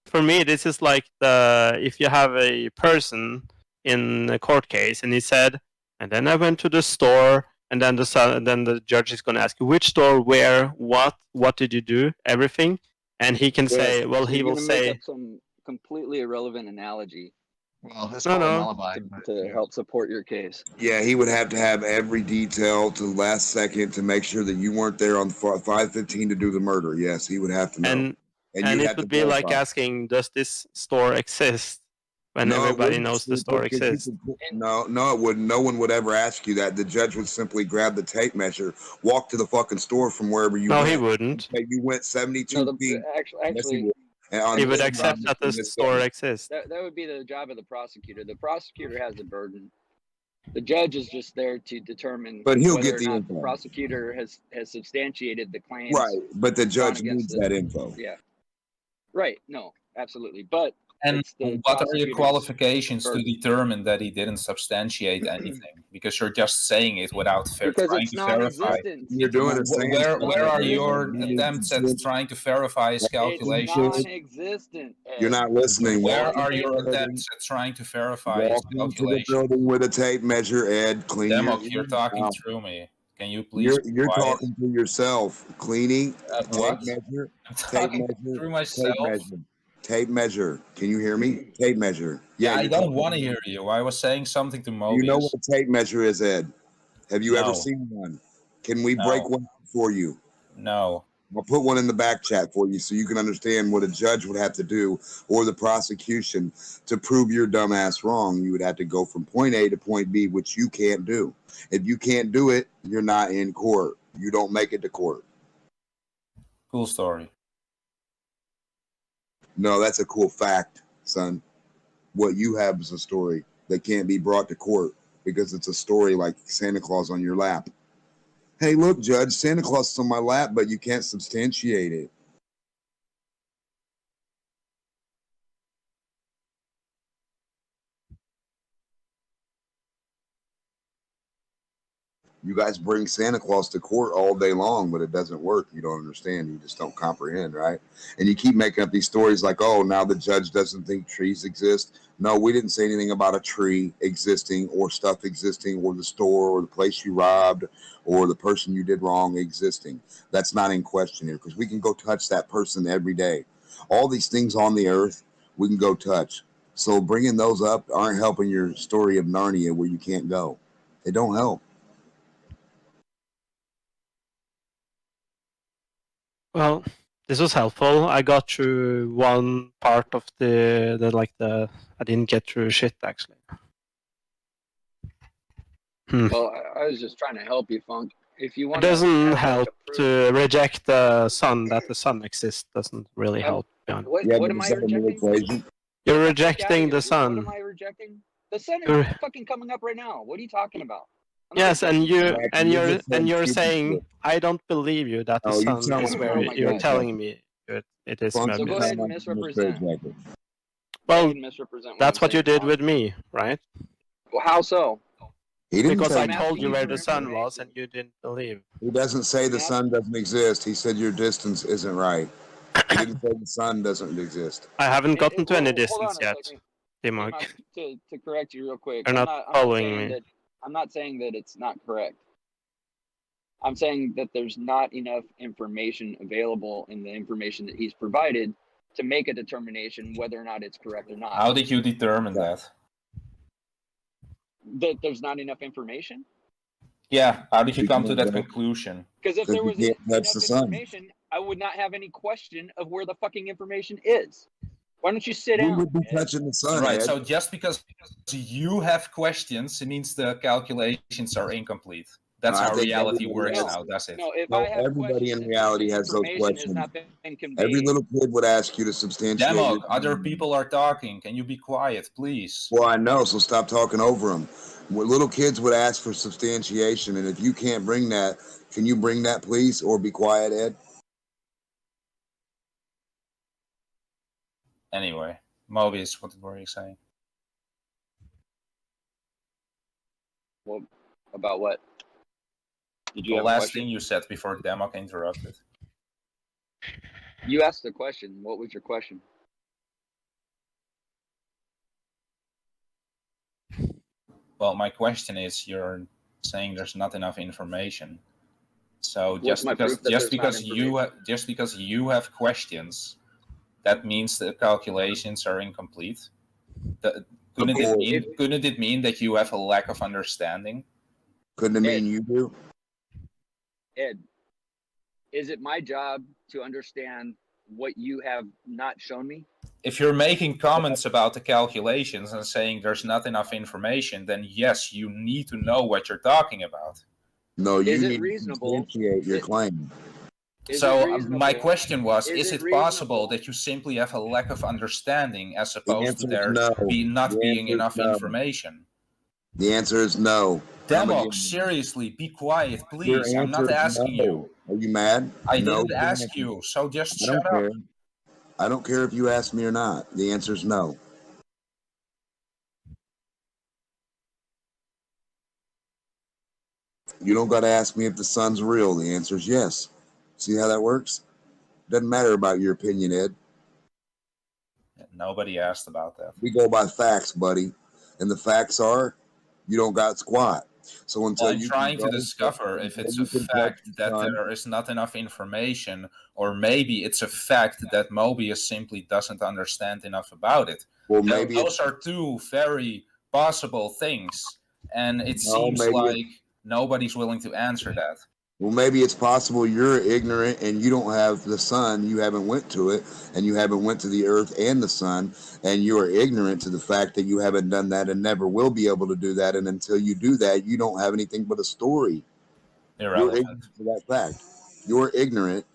For me, this is like the if you have a person in a court case and he said, and then I went to the store, and then the judge is going to ask you which store, where, what did you do, everything, and he can say, well, So he you're will gonna make say, up some completely irrelevant analogy. Well, that's No, called a no. alibi. To help support your case. Yeah, he would have to have every detail to the last second to make sure that you weren't there on 5:15 to do the murder. Yes, he would have to know. and you'd it have to would be like verify. asking, does this store exist? When No, it everybody wouldn't, knows the stupid, store 'cause you exists. could- no, it wouldn't. No one would ever ask you that. The judge would simply grab the tape measure, walk to the fucking store from wherever you No, went. he wouldn't. and say you went 72 No, feet. Yes, he actually, would. And on He this would accept side, that the on this store side. exists. that would be the job of the prosecutor. The prosecutor has the burden. The judge is just there to determine But he'll whether get or the not info. the prosecutor has substantiated the claims. Right, but the drawn judge against needs that info. Yeah. Right. No, absolutely. But And it's the what are your prosecutor's qualifications to burden. determine that he didn't substantiate anything? Because you're just saying it without Because trying it's to verify. non-existent. You're doing the same. Where are your non-existent, Ed. attempts at trying to verify his It's calculations? non-existent, Ed. You're not listening. Where Walk are into your the building. attempts at trying to verify his Walk into the calculations? building with a tape measure, Ed. Clean Demok, your you're talking mouth. through me. Can you please be You're quiet? talking to yourself. Cleaning, What? tape measure, I'm tape talking measure, through tape myself. measure, tape measure. Can you hear me? Tape measure. Yeah, I you're don't talking want to me. hear you. I was saying something to Mobius. You know what a tape measure is, Ed? Have you ever No. seen one? Can we No. break one for you? No. I'll put one in the back chat for you so you can understand what a judge would have to do, or the prosecution, to prove your dumbass wrong. You would have to go from point A to point B, which you can't do. If you can't do it, you're not in court. You don't make it to court. Cool story. No, that's a cool fact, son. What you have is a story that can't be brought to court because it's a story like Santa Claus on your lap. Hey, look, Judge, Santa Claus is on my lap, but you can't substantiate it. You guys bring Santa Claus to court all day long, but it doesn't work. You don't understand. You just don't comprehend, right? And you keep making up these stories like, oh, now the judge doesn't think trees exist. No, we didn't say anything about a tree existing or stuff existing or the store or the place you robbed or the person you did wrong existing. That's not in question here because we can go touch that person every day. All these things on the earth, we can go touch. So bringing those up aren't helping your story of Narnia where you can't go. They don't help. Well, this was helpful. I got through one part of the I didn't get through shit actually. Well, I was just trying to help you, Funk. If you It want doesn't help to reject the sun, that the sun exists. Doesn't really help. What am I rejecting? You're Fuck outta rejecting here. the What sun. am I rejecting? The sun is You're- fucking coming up right now. What are you talking about? Yes, and you're saying saying I don't believe you that the Oh, you sun tell is me. where Oh my you're God. telling me it is. Funk, So go ahead and misrepresent. Go Well, ahead and misrepresent that's I'm what you saying, did Funk. with me, right? Well, how so? He didn't Because say I I'm told asking you you where for the sun was information. and you didn't believe. He doesn't say the sun doesn't exist. He said your distance isn't right. He didn't say the sun doesn't exist. I haven't gotten to any Hold distance on a yet, second. Dimog. To correct you real quick. You're I'm not not following saying me. that I'm not saying that it's not correct. I'm saying that there's not enough information available in the information that he's provided to make a determination whether or not it's correct or not. How did you determine that? That there's not enough information? Yeah, how did you come to that conclusion? Because if there was enough information, I would not have any question of where the fucking information is. Why don't you sit down? We would be touching the sun, Right, Ed. so just because you have questions, it means the calculations are incomplete. That's I how think reality everybody works has- now, does it? No, if No, I have everybody in questions, reality has those information has questions. not been conveyed. Every little kid would ask you to substantiate. Demog, your- other people are talking. Can you be quiet, please? Well, I know, so stop talking over them. Well, little kids would ask for substantiation, and if you can't bring that, can you bring that, please, or be quiet, Ed? Anyway, Mobius, what were you saying? Well, about what? Did you The have a last question? thing you said before Demok interrupted. You asked the question. What was your question? Well, my question is, you're saying there's not enough information. So What's my proof that there's not information? just because you have questions, that means the calculations are incomplete. Couldn't it mean that you have a lack of understanding? Couldn't it mean you do? Ed, is it my job to understand what you have not shown me? If you're making comments about the calculations and saying there's not enough information, then yes, you need to know what you're talking about. No, you Is it need reasonable? to substantiate your claim. So my question was, is it possible that you simply have a lack of understanding as opposed to there not being enough information? The answer is no. Demok, seriously, be quiet, please. Your I'm not answer is asking no. you. Are you mad? I No, didn't ask you, so just I don't shut up. care. I don't care if you ask me or not. The answer is no. You don't got to ask me if the sun's real. The answer is yes. See how that works? Doesn't matter about your opinion, Ed. Nobody asked about that. We go by facts, buddy. And the facts are, you don't got squat. So until I'm trying to discover if it's a fact that there is not enough information, or maybe it's a fact that Mobius simply doesn't understand enough about it. Well, maybe those are two very possible things, and it seems like nobody's willing to answer that. Well, maybe it's possible you're ignorant and you don't have the sun, you haven't went to it, and you haven't went to the earth and the sun, and you are ignorant to the fact that you haven't done that and never will be able to do that, and until you do that, you don't have anything but a story. Irrelevant. You're ignorant to that fact. You're ignorant,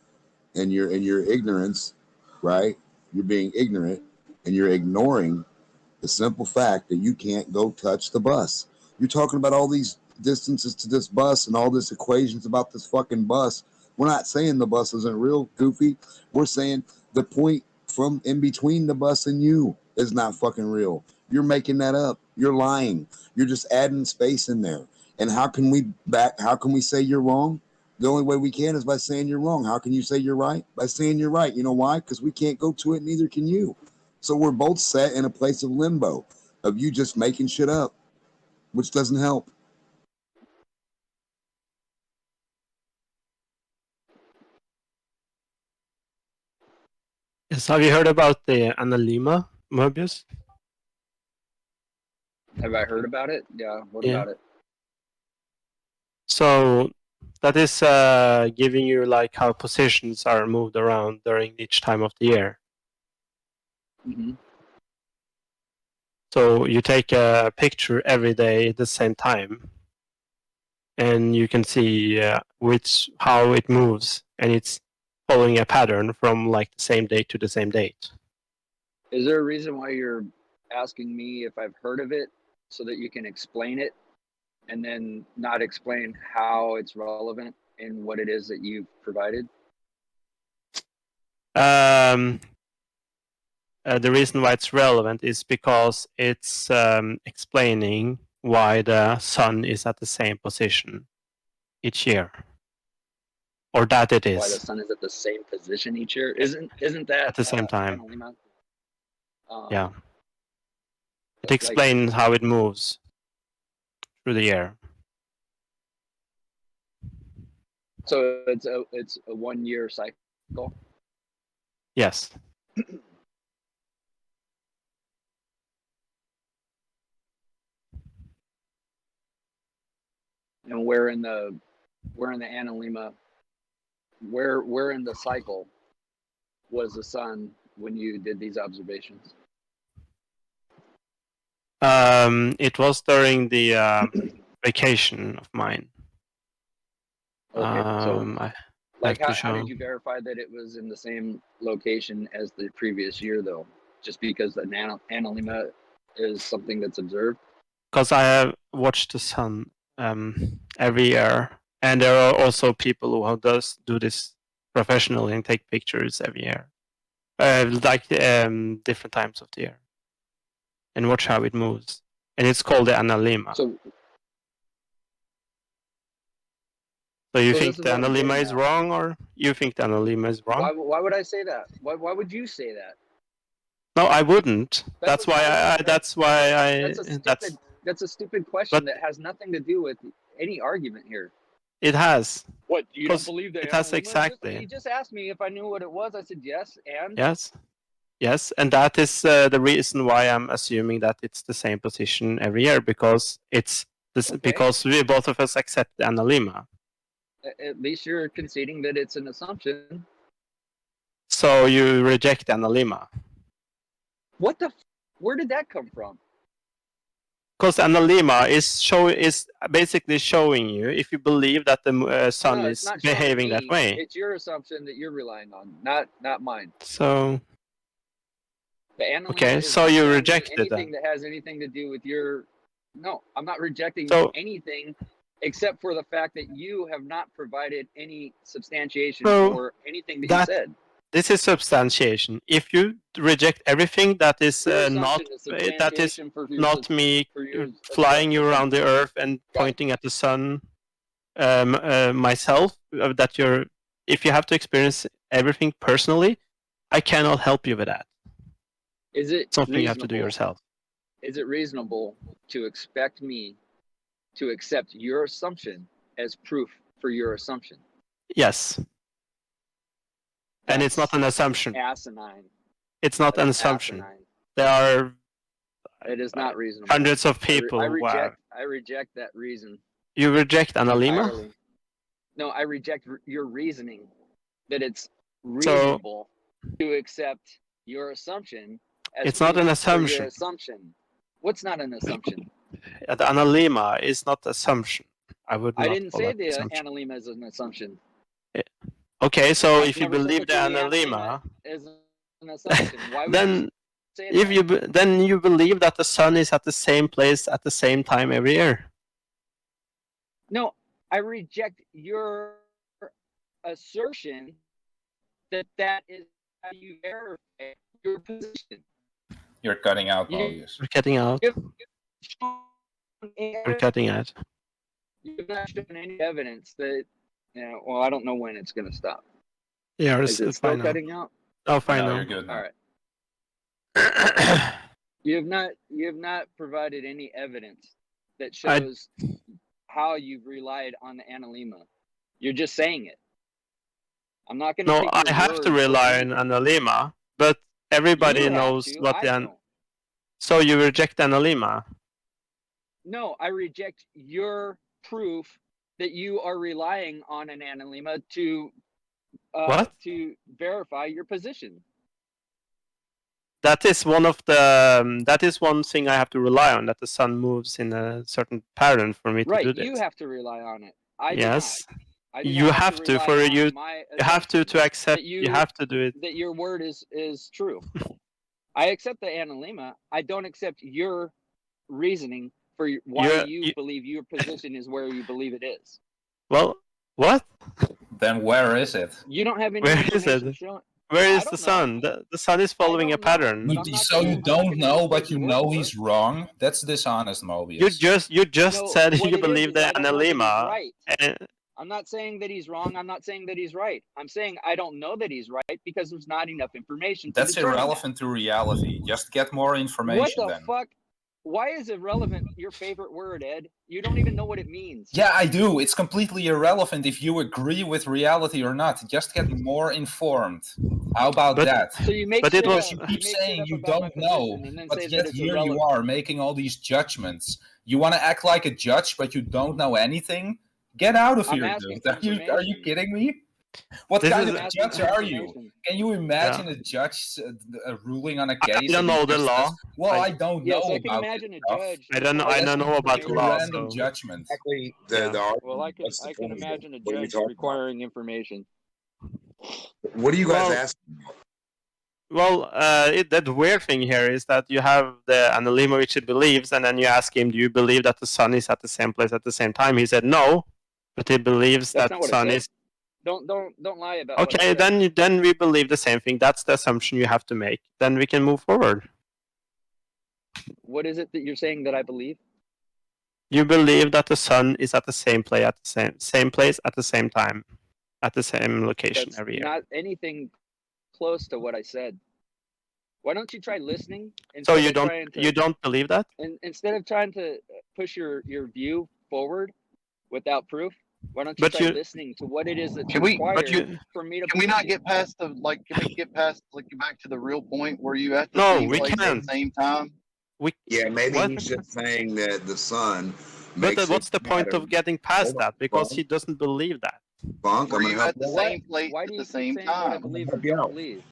and you're in your ignorance, right? You're being ignorant, and you're ignoring the simple fact that you can't go touch the bus. You're talking about all these distances to this bus and all this equations about this fucking bus. We're not saying the bus isn't real, Goofy. We're saying the point from in between the bus and you is not fucking real. You're making that up. You're lying. You're just adding space in there. And how can we say you're wrong? The only way we can is by saying you're wrong. How can you say you're right? By saying you're right. You know why? Because we can't go to it, neither can you. So we're both set in a place of limbo, of you just making shit up, which doesn't help. Yes, have you heard about the analemma, Mobius? Have I heard about it? Yeah. What about it? So that is giving you like how positions are moved around during each time of the year. Mm-hmm. So you take a picture every day at the same time, and you can see how it moves, and it's following a pattern from like the same date to the same date. Is there a reason why you're asking me if I've heard of it, so that you can explain it, and then not explain how it's relevant in what it is that you've provided? The reason why it's relevant is because it's explaining why the sun is at the same position each year, or that it is Why the sun is at the same position each year? Isn't that at the same time? analemma? Yeah, it explains how it moves through the year. So it's a 1 year cycle. Yes. And where in the analemma, where in the cycle was the sun when you did these observations? It was during the vacation of mine. Okay, so like how did you you verify that it was in the same location as the previous year, though? Just because the analemma is something that's observed? Because I have watched the sun every year, and there are also people who do this professionally and take pictures every year. Different times of the year, and watch how it moves. And it's called the analemma. So you so think this is the what I'm analemma getting is at. wrong, or you think the analemma is wrong? Why would I say that? Why would you say that? No, I wouldn't. That's a stupid question that has nothing to do with any argument here. It has. What, you don't 'Cause believe that? it has exactly. He just asked me if I knew what it was. I said yes, and Yes, and that is the reason why I'm assuming that it's the same position every year, because it's this, because we both of us accept the analemma. At least you're conceding that it's an assumption. So you reject the analemma. What the? Where did that come from? Because analemma is basically showing you if you believe that the sun No, is it's not behaving showing that me. way. It's your assumption that you're relying on, not mine. So The analemma okay, is so not you showing me reject it anything then. that has anything to do with your. No, I'm not rejecting So- anything except for the fact that you have not provided any substantiation So for anything that you said. This is substantiation. If you reject everything that is Your not assumption is that is substantiation for your not me for your flying you around the assumption. earth and pointing at the sun myself, if you have to experience everything personally, I cannot help you with that. Is it Something you have to do reasonable- yourself. Is it reasonable to expect me to accept your assumption as proof for your assumption? Yes. And it's not an assumption. Asinine. It's not an That's assumption. asinine. There are It is not reasonable. hundreds of people I who are. reject that reason. You reject analemma? Entirely. No, I reject your reasoning that it's reasonable to accept your assumption as It's not proof an for assumption. your assumption. What's not an assumption? The analemma is not assumption. I would not I didn't call say that the assumption. analemma is an assumption. Okay, so I've if you never said believe the that analemma, is an assumption. Why would then you say if that? then you believe that the sun is at the same place at the same time every year. No, I reject your assertion that is how you verify your position. You're cutting out, Mobius. You're cutting out. You're cutting out. You've not shown any evidence that, well, I don't know when it's going to stop. Yeah, Is it it's still fine now. cutting out? Oh, fine No, now. you're good now. All right. You have not provided any evidence that shows how you've relied on the analemma. You're just saying it. I'm not going to No, take I your have word to for rely on anything. analemma, but everybody You have knows to, what I the don't. So you reject analemma. No, I reject your proof that you are relying on an analemma to to verify your position. That is one of the that is one thing I have to rely on, that the sun moves in a certain pattern for me to do Right, this. you have to rely on it. I do Yes. not. I do You not have to rely for on you my you have to assumption accept that you have to do it. that your word is true. I accept the analemma. I don't accept your reasoning for why you believe your position is where you believe it is. Well, what? Then where is it? You don't have any Where is information it? showing. Where I is the don't know. sun? The sun is following a pattern. So you don't know, but you know he's wrong? That's dishonest, Mobius. You just No, said what you it believe is the I don't know that he's analemma. right. And I'm not saying that he's wrong. I'm not saying that he's right. I'm saying I don't know that he's right because there's not enough information. That's to determine irrelevant to reality. Just get more that. information What the then. fuck? Why is irrelevant your favorite word, Ed? You don't even know what it means. Yeah, I do. It's completely irrelevant if you agree with reality or not. Just get more informed. How about that? So you make But shit because up. you keep You make saying shit up you about my don't know, position and then but say that yet it's here you irrelevant. are making all these judgments. You want to act like a judge, but you don't know anything? Get out of I'm here, asking dude. for Are you kidding me? What This kind is- of I'm asking judge for are you? information. Can you imagine a judge ruling on a case? I don't and know he the just law. says, well, I don't know Yes, I can about imagine this a stuff. judge. I don't know. I don't know about the Make a law. random So. judgment. Exactly. Yeah. The argument, Well, I can imagine a judge requiring information. What are you guys Well, asking? Well, the weird thing here is that you have the analemma which he believes, and then you ask him, do you believe that the sun is at the same place at the same time? He said no, but he believes That's that not the what I sun said. is. Don't lie about. Okay, then we believe the same thing. That's the assumption you have to make. Then we can move forward. What is it that you're saying that I believe? You believe that the sun is at the same place at the same place at the same time, at the same location That's every year. not anything close to what I said. Why don't you try listening? So instead of trying to, you don't believe that? Instead of trying to push your view forward without proof, why don't you try listening to what it is that's required for me to? Can we not get past the like? Can we get past like back to the real point where you at the No, same we place at can't. the same time? Yeah, maybe What? he's just saying that the sun. But makes what's it the point matter. of getting past Hold on, that? Because Bunk. he doesn't believe that. Bunk, I'm Were gonna you help at the you. same place Why at do the you same keep saying what I time? believe or help you don't out. believe?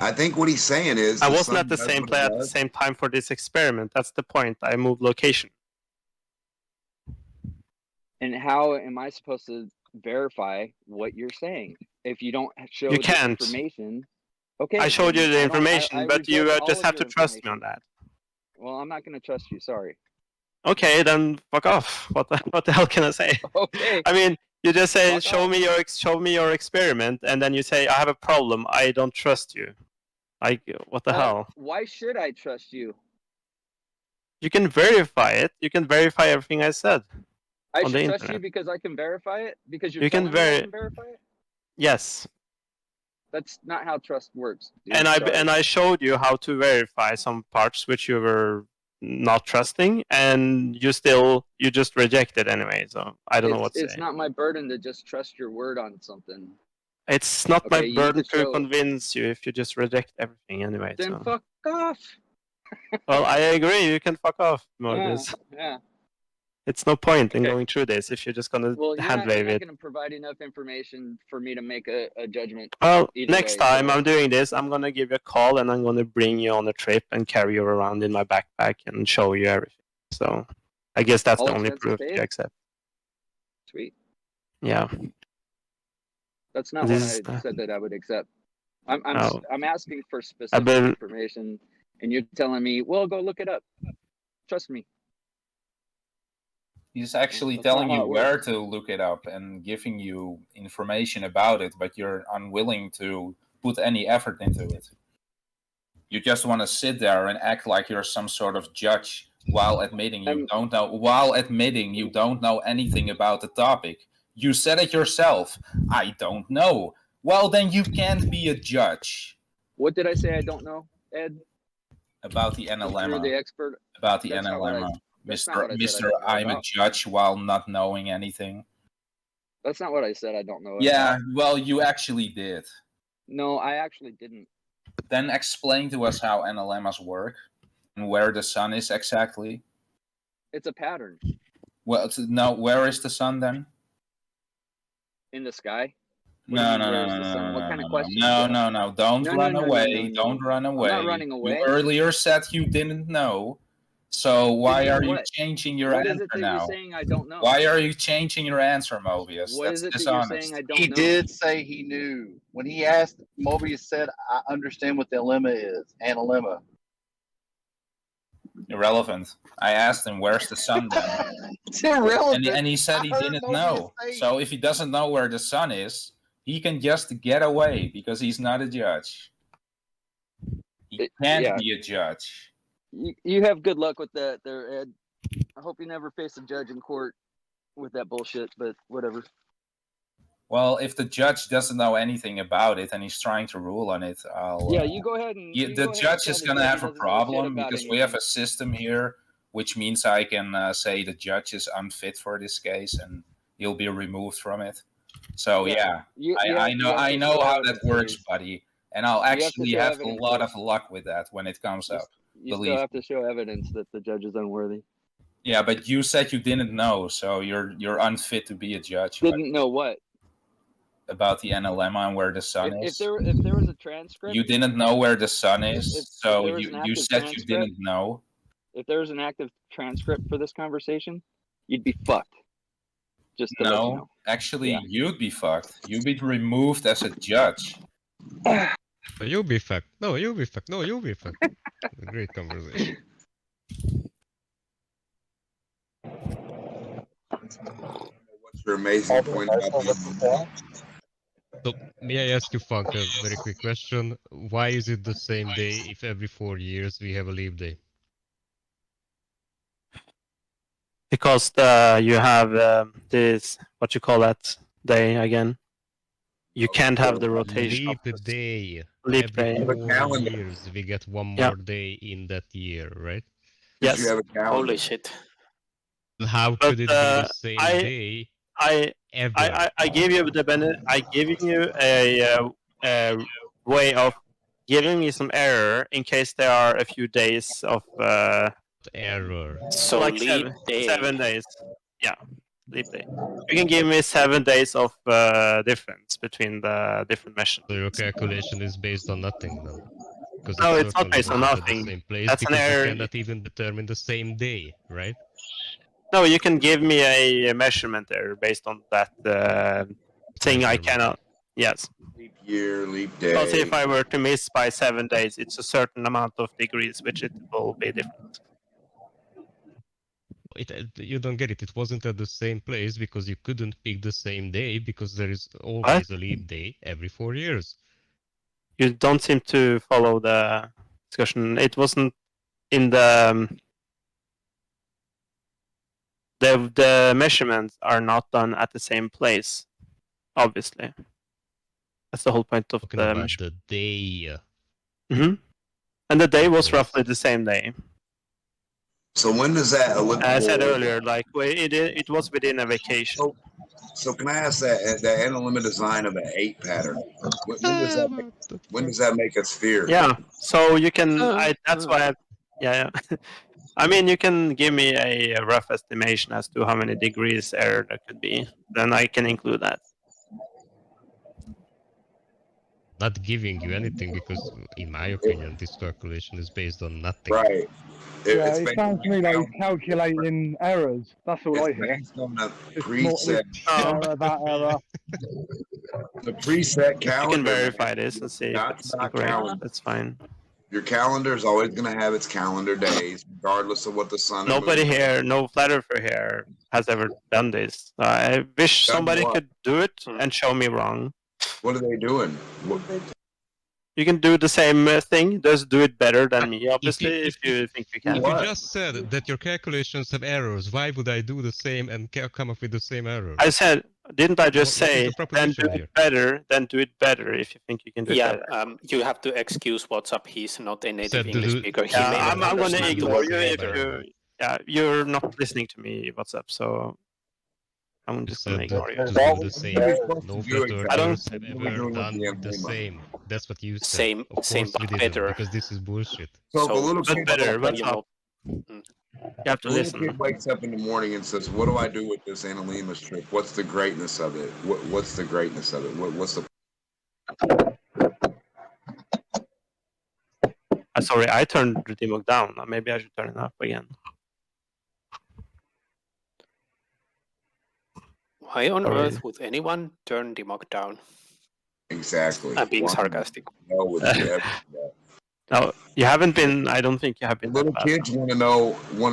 I think what he's saying is I the wasn't sun at the does same what it place at the does. same time for this experiment. That's the point. I moved location. And how am I supposed to verify what you're saying if you don't show You the can't. information? Okay, I showed you then the I don't- information, I but you reject all just of have to your trust me on information. that. Well, I'm not going to trust you. Sorry. Okay, then fuck off. What the hell can I say? Okay. I mean, you just say Fuck show me your experiment, and then you say I have a problem. I don't trust you. Like what the hell? Why should I trust you? You can verify it. You can verify everything I said I on the should trust you internet. because I can verify it? Because you're You can telling me I can verify it? Yes. That's not how trust works, dude. And Sorry. I showed you how to verify some parts which you were not trusting, and you just reject it anyway. So I don't know what to It's say. not my burden to just trust your word on something. It's not Okay, my you need burden to to show- convince you if you just reject everything anyway. Then So. fuck off. Well, I agree. You can fuck off, Mortis. Yeah. It's no point in going through this if you're just gonna Well, you're hand not wave it. going to provide enough information for me to make a judgment. Well, either next way, time so- I'm doing this, I'm gonna give you a call and I'm gonna bring you on a trip and carry you around in my backpack and show you everything. So, I guess that's All the only expenses proof paid? you accept. Sweet. Yeah. That's not This what is I said that I would accept. I'm Oh. asking for specific believe- information, and you're telling me, well, go look it up. Trust me. He's actually That's not telling how you it where works. to look it up and giving you information about it, but you're unwilling to put any effort into it. You just want to sit there and act like you're some sort of judge while admitting you don't know anything about the topic. You said it yourself. I don't know. Well, then you can't be a judge. What did I say I don't know, Ed? About the You're NLMA. the expert. About the That's not what I- NLMA. that's not Mr. what I said I Mr. don't know I'm a about. judge while not knowing anything. That's not what I said I don't know Yeah, about. well, you actually did. No, I actually didn't. Then explain to us how NLMs work and where the sun is exactly. It's a pattern Well, no, where is the sun then? in the sky. What do you No, mean, no, where no, is the no, sun? no, What no, kind of no, question is no, that? no, no, don't No, run no, no, away. no, no. Don't run I'm away. not running away. You earlier said you didn't know. So why Didn't are know you what? changing your What is answer it that now? you're saying I don't know? Why are you changing your answer, Mobius? What That's is it that dishonest. you're saying I don't He know? did say he knew. When he asked, Mobius said, I understand what the lemma is. Analemma. Irrelevant. I asked him, where's the sun then? It's irrelevant. And he said he I heard didn't Mobius know. say- So if he doesn't know where the sun is, he can just get away because he's not a judge. He can't yeah. be a judge. You have good luck with that there, Ed. I hope you never face a judge in court with that bullshit, but whatever. Well, if the judge doesn't know anything about it and he's trying to rule on it, Yeah, you go ahead and... you the go ahead and judge tell is the going to judge have he a doesn't know shit problem about because we have anything. a system here, which means I can say the judge is unfit for this case and he'll be removed from it. So Yeah. yeah, I know how that works, buddy, and I'll have to actually show have a evidence lot that- of luck with that when it comes up. You Believe still have to show evidence that the judge is unworthy. Yeah, but you said you didn't know, so you're unfit to be a judge. Didn't know what? About the NLMA and where the sun If is. there was a transcript... You didn't know where the sun is, if so there was an you active said you transcript- didn't know. If there was an active transcript for this conversation, you'd be fucked. Just to let you No, know. actually, Yeah. you'd be fucked. You'd be removed as a judge. You'll be fucked. No, you'll be fucked. No, you'll be fucked. Great conversation. What's your amazing point about the So, may I ask you, Funk, a very quick question? Why is it the same day if every 4 years we have a leap day? Because you have this, what you call that day again. You can't have the rotation Leap of this day. leap Every day. 4 years we get one more day in that year, right? Yes. Holy shit. How But could it be the same day ever? I gave you I giving you a way of giving me some error in case there are a few days of error. So like leap day. 7 days. Yeah, leap day. You can give me 7 days of difference between the different measures. So your calculation is based on nothing then? Because No, it it's not certainly based on wasn't at the nothing. same place That's an because you error. cannot even determine the same day, right? No, you can give me a measurement error based on that thing I cannot. Yes. Leap year, leap day. Because if I were to miss by 7 days, it's a certain amount of degrees, which it will be different. You don't get it. It wasn't at the same place because you couldn't pick the same day because there is always a leap day every 4 years. You don't seem to follow the discussion. It wasn't in the measurements are not done at the same place, obviously. That's the whole point of the measurement. The day. Mm-hmm. And the day was roughly the same day. So when does that elliptical... I said earlier, like it was within a vacation. So can I ask that analemma design of an 8 pattern? When does that make a sphere? Yeah. So you can. That's why. Yeah. I mean, you can give me a rough estimation as to how many degrees error there could be. Then I can include that. Not giving you anything because, in my opinion, this calculation is based on nothing. Right. It sounds to me like he's calculating errors. That's all I hear. Based on the This preset. error, that error. The preset calendar. You can verify this and see if it's correct. That's fine. Your calendar is always going to have its calendar days, regardless of what the sun. Nobody here, no flat earther here, has ever done this. I wish somebody could do it and show me wrong. What are they doing? You can do the same thing, just do it better than me, obviously, if you think you can. If you just said that your calculations have errors, why would I do the same and come up with the same error? I said, didn't I just say, the then do it better, then do it better if you think you can do it better? Yeah, you have to excuse what's up. He's not a native Said English speaker. He Yeah, may I'm not going to understand ignore what you if better. you're not listening to me, what's up, so I'm just going to ignore you. To do the same. No flat earthers have ever done the same. That's what you said. Same, of same, course we but didn't, better. because this is bullshit. So if a little but kid, better, what's up? You have to a little listen. kid wakes up in the morning and says, "What do I do with this analemma strip? What's the greatness of it? What's the greatness of it? What's the?" Sorry, I turned the demo down. Maybe I should turn it up again. Why on earth would anyone turn Dimok down? Exactly. I'm being sarcastic. No, would you ever do that? No, you haven't been. I don't think you have been. Little kids want to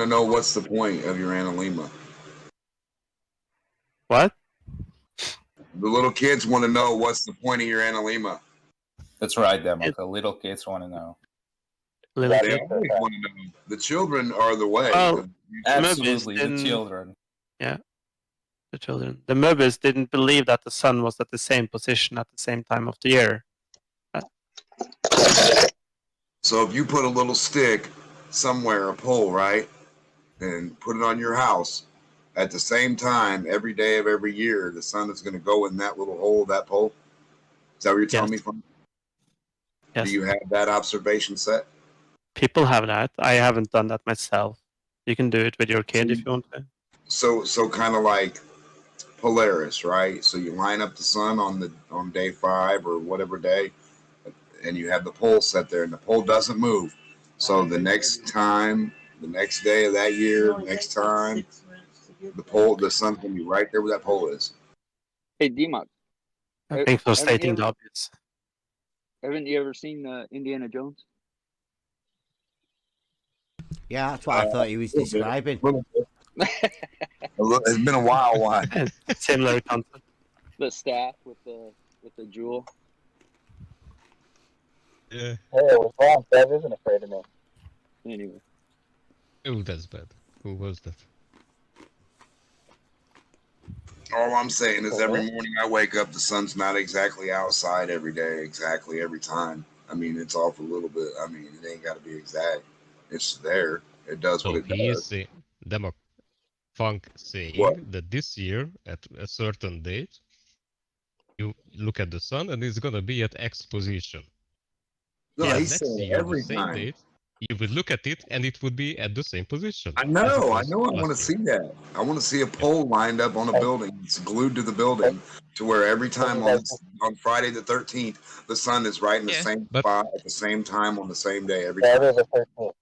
know what's the point of your analemma. What? The little kids want to know what's the point of your analemma. That's right, Demok. The little kids want to know. They always want to know. The children are the way. Well, absolutely, the Möbius children. Yeah, the children. The Möbius didn't believe that the sun was at the same position at the same time of the year. So if you put a little stick somewhere, a pole, right, and put it on your house, at the same time, every day of every year, the sun is going to go in that little hole, that pole? Is that what you're telling me from? Yes. Do you have that observation set? People have that. I haven't done that myself. You can do it with your kid if you want to. So kind of like Polaris, right? So you line up the sun on day 5 or whatever day, and you have the pole set there, and the pole doesn't move. So the next day of that year, next time, the sun's gonna be right there where that pole is. Hey, Dimok. Thanks for stating the obvious. Haven't you ever seen Indiana Jones? Yeah, that's what I thought he was describing. It's been a while. Why? Similar concept. The staff with the The jewel. Yeah. Hey, I was wrong. Bev isn't afraid of me. Anyway. Oh, that's bad. Who was that? All I'm saying is every morning I wake up, the sun's not exactly outside every day, exactly every time. I mean, it's off a little bit. I mean, it ain't got to be exact. It's there. It does what So it he is does. saying, Funk saying What? that this year, at a certain date, you look at the sun and it's gonna be at X position. No, And he's next saying year, the every same time. date, you would look at it and it would be at the same position. I as it know. I was know. I last want to year. see that. I want to see a pole lined up on a building. It's glued to the building to where every time on Friday the 13th, the sun is right in the same spot at the same time on the same day every time. Friday the 13th.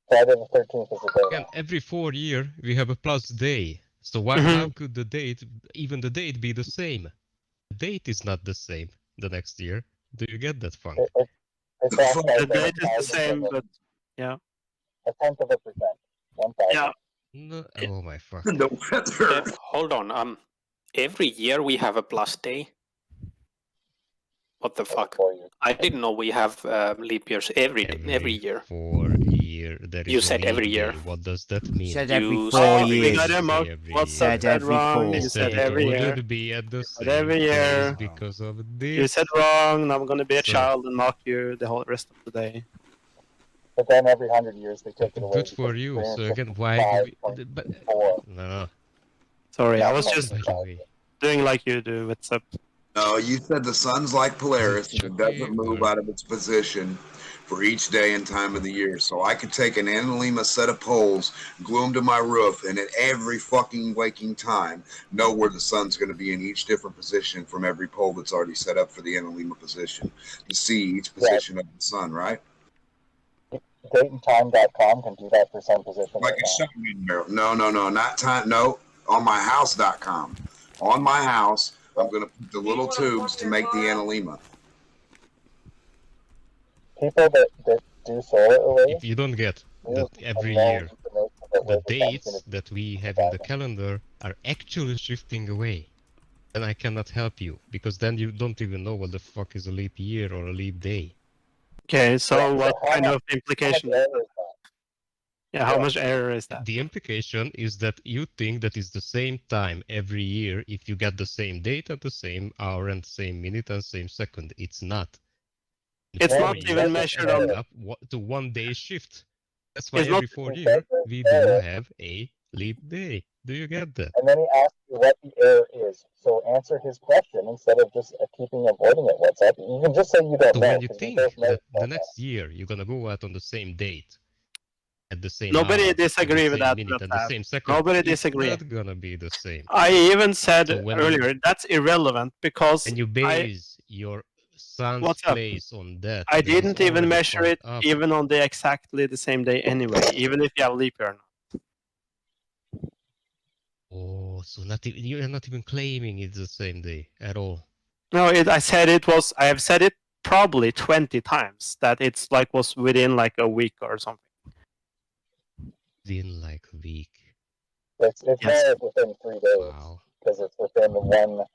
Friday the 13th is the day. Again, every 4 year we have a plus day. So how could the date, even the date, be the same? The date is not the same the next year. Do you get that, Funk? It's The date is the same, but yeah. A tenth of a percent. 1,000. Yeah. No, oh my fuck. The weather. Hold on. Every year we have a plus day. What the fuck? I didn't know we have leap years every year. 4 year. There is You a said leap every year. day. What does that mean? Said every You 4 said years. We got him up. What's Said said every wrong? 4. You said it every year. wouldn't be at the But same every year. place because of this. You said wrong. Now I'm gonna be a So- child and mock you the whole rest of the day. But then every 100 years they take it away. Good for you. So again, why? But no. Sorry, I was By just the way. doing like you do. What's up? No, you said the sun's like Polaris and it doesn't move out of its position for each day and time of the year. So I could take an analema set of poles, glue them to my roof, and at every fucking waking time know where the sun's going to be in each different position from every pole that's already set up for the analema position to see each position of the sun, right? DateandTime.com can do that for some position. Like a shotgun barrel. No, not time. No, on myhouse.com. On my house, I'm going to put the little tubes to make the analema. People that do solar arrays. If you don't get that every year, the dates that we have in the calendar are actually shifting away, then I cannot help you because then you don't even know what the fuck is a leap year or a leap day. Okay, so what kind of implication? Yeah, how much error is that? The implication is that you think that it's the same time every year if you get the same date at the same hour and same minute and same second. It's not. It's not even measured on up to 1 day shift. That's why It's every not- 4 years we do have a leap day. Do you get that? And then he asks you what the error is. So answer his question instead of just keeping avoiding it. What's up? You can just say you don't So know. when you 'cause think both know that you the don't know. next year you're gonna go out on the same date, at the same Nobody hour, disagree at the with same that, minute, at Tab. the same second, Nobody it's disagree. not gonna be the same. I even said So when earlier that's irrelevant because And you base your sun's What's up? place on that. I that is didn't even already measure fucked it up. even on the exactly the same day anyway, even if you have leap year or not. Oh, so you're not even claiming it's the same day at all. No, I said it was. I have said it probably 20 times that it's like was within like a week or something. Within like a week. It's Yes. more within 3 days because it's within one.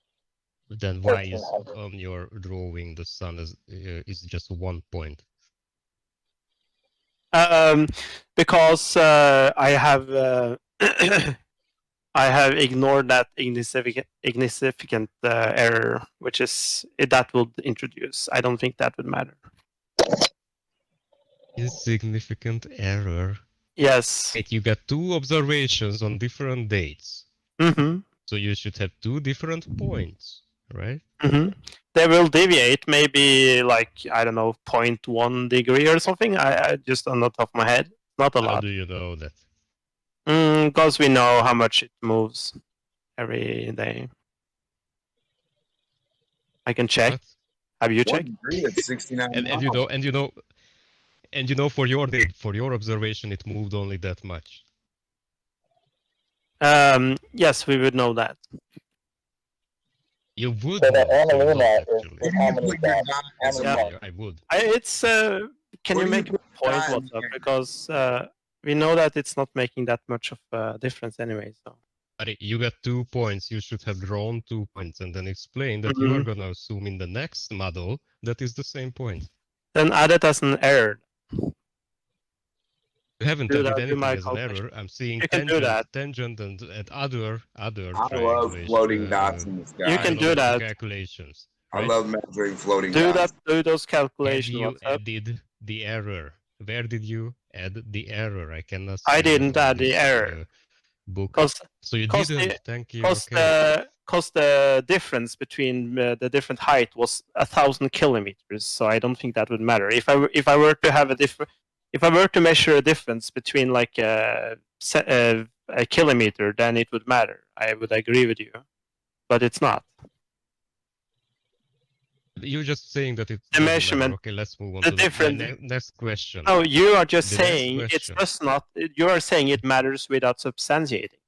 Then why is 1300. on your drawing the sun is just 1 point? Because I have I have ignored that insignificant error, which is that would introduce. I don't think that would matter. Insignificant error. Yes. Wait, you got 2 observations on different dates. Mm-hmm. So you should have 2 different points, right? Mm-hmm. They will deviate maybe like, I don't know, 0.1 degree or something. I just on the top of my head. Not a How lot. do you know that? Because we know how much it moves every day. I can check. What? Have you 1 checked? degree at 69 And you know for your observation it moved only that much. Yes, we would know that. You would So know, the so analema not is actually. how many dots? As a Yeah. mark. I would. It's can What you do make you a point, put what's up? Because we know that it's not making that much of a difference anyway. So You got 2 points. You should have drawn 2 points and then explain that you are going to assume in the next model that is the same point. Then add it as an error. You haven't Do added that to anything my as an calculation. error. I'm seeing You can do that. tangent and other I love triangulation. floating dots in the sky. You can do that. Calculations. I Right? love measuring floating Do dots. that. Do those Have calculations. you added the error? Where did you add the error? I cannot see I it didn't on add the this, error. book. So you Cause didn't. the, Thank you. Cause Okay. the difference between the different height was 1,000 kilometers. So I don't think that would matter. If I were to have a different, if I were to measure a difference between like a kilometer, then it would matter. I would agree with you, but it's not. You're just saying that it The doesn't measurement. matter. Okay, let's move on The to different. the next question. No, you are just The next saying it question. does not. You are saying it matters without substantiating.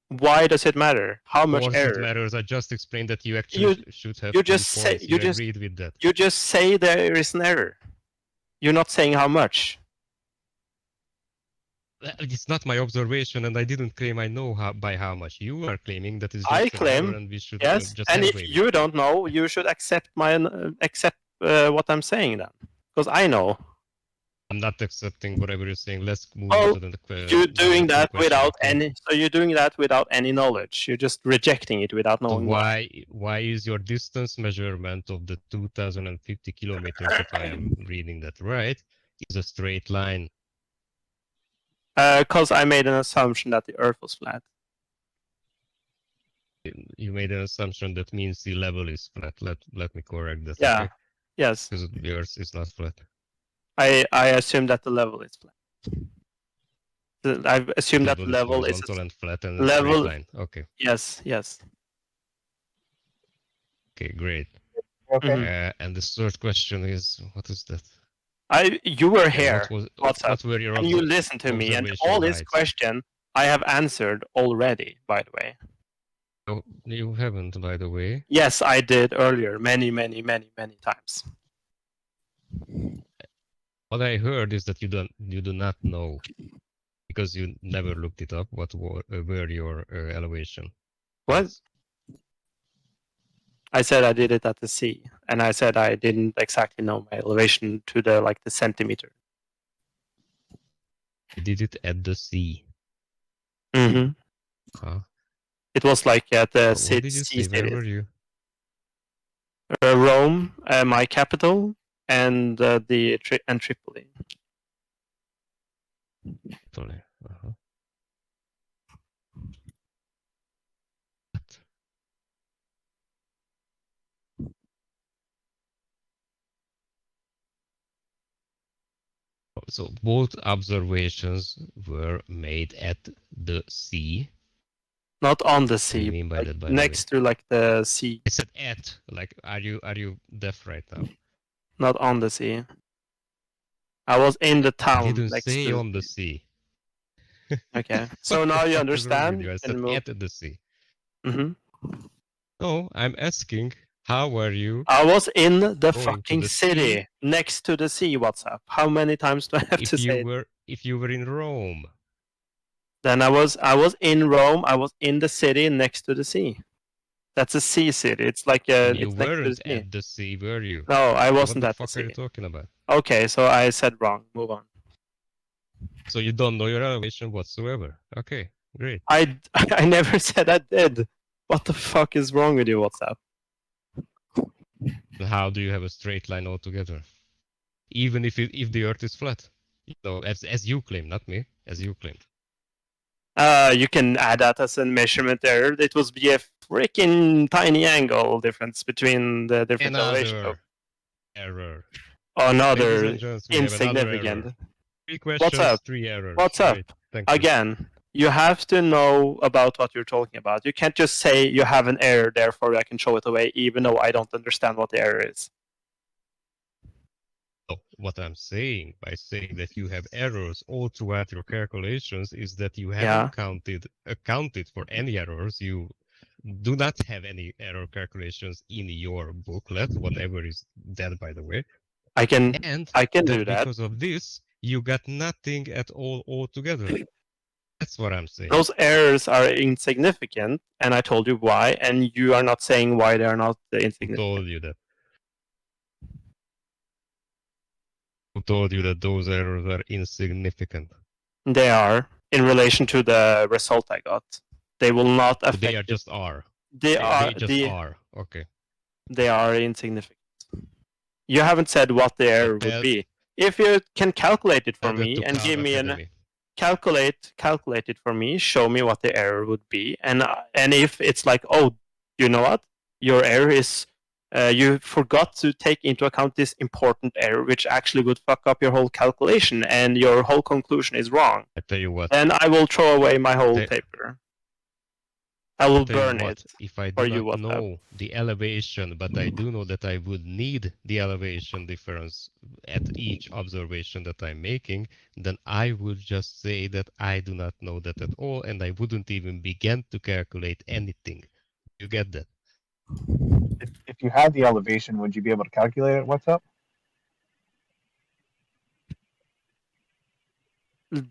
Why does it matter? How much Of course error? it matters. I just explained that you actually should have You 2 just say points. You agreed with that. You just say there is an error. You're not saying how much. It's not my observation, and I didn't claim I know by how much. You are claiming that it's just I an claim error, and we should yes. just And if anyway. you don't know, you should accept what I'm saying then, because I know. I'm not accepting whatever you're saying. Let's move Oh, on to the you're doing that question, without okay? any. So you're doing that without any knowledge. You're just rejecting it without knowing why. Why is your distance measurement of the 2050 kilometers, if I am reading that right, is a straight line? Because I made an assumption that the Earth was flat. You made an assumption that means the level is flat. Let me correct that. Yeah. Okay? Yes. Because the Earth is not flat. I assume that the level is flat. I've assumed that the level is horizontal and flat and a straight line. Okay. Yes. Yes. Okay. Great. Okay. And the third question is, what is that? You were here. What were your and you listened to me, and all this question I have answered already. By the way. No, you haven't, by the way. Yes, I did earlier, many times. What I heard is that you do not know, because you never looked it up. What were your elevation? What? I said I did it at the sea, and I said I didn't exactly know my elevation to the centimeter. You did it at the sea. Mm-hmm. Huh? It was like at the sea. What did you say? Where were you? Rome, my capital, and Tripoli. Tripoli. Uh-huh. So both observations were made at the sea. Not on the What do sea. you mean by that, by next the way? to the sea. I said at. Like, are you deaf right now? Not on the sea. I was in the town. I didn't next say to on the sea. Okay, so now you understand. I said at the sea. Mm-hmm. No, I'm asking, how were you? I was in the going fucking to the city sea? next to the sea. What's up? How many times do I have to say it? If you were in Rome. Then I was in Rome. I was in the city next to the sea. That's a sea city. It's like a. You it's next to weren't the sea. at the sea, were you? No, I wasn't What the at the fuck are you sea. talking about? Okay, so I said wrong. Move on. So you don't know your elevation whatsoever. Okay, great. I never said I did. What the fuck is wrong with you? What's up? How do you have a straight line altogether? Even if the Earth is flat, as you claim, not me, as you claim. You can add that as a measurement error. It would be a freaking tiny angle difference between the different elevation. Error. Another Ladies and gents, we have another insignificant. error. 3 questions, What's up? 3 errors. What's up? Great. Thank you. Again, you have to know about what you're talking about. You can't just say you have an error, therefore I can show it away, even though I don't understand what the error is. So what I'm saying by saying that you have errors all throughout your calculations is that you haven't accounted for any errors. You do not have any error calculations in your booklet, whatever is that, by the way. I can do that. Because Because of this, you got nothing at all altogether. That's what I'm saying. Those errors are insignificant, and I told you why, and you are not saying why they are not insignificant. Who told you that? Who told you that those errors are insignificant? They are in relation to the result I got. They will not affect. They are just are. They are just are. Okay. They are insignificant. You haven't said what the error would be. If you can calculate it for me and give me an calculate it for me, show me what the error would be, and if it's like, oh, you know what, your error is you forgot to take into account this important error, which actually would fuck up your whole calculation, and your whole conclusion is wrong. I tell you what. Then I will throw away my whole paper. I will burn it. If I do not know the elevation, but I do know that I would need the elevation difference at each observation that I'm making, then I would just say that I do not know that at all, and I wouldn't even begin to calculate anything. You get that? If you had the elevation, would you be able to calculate it? What's up?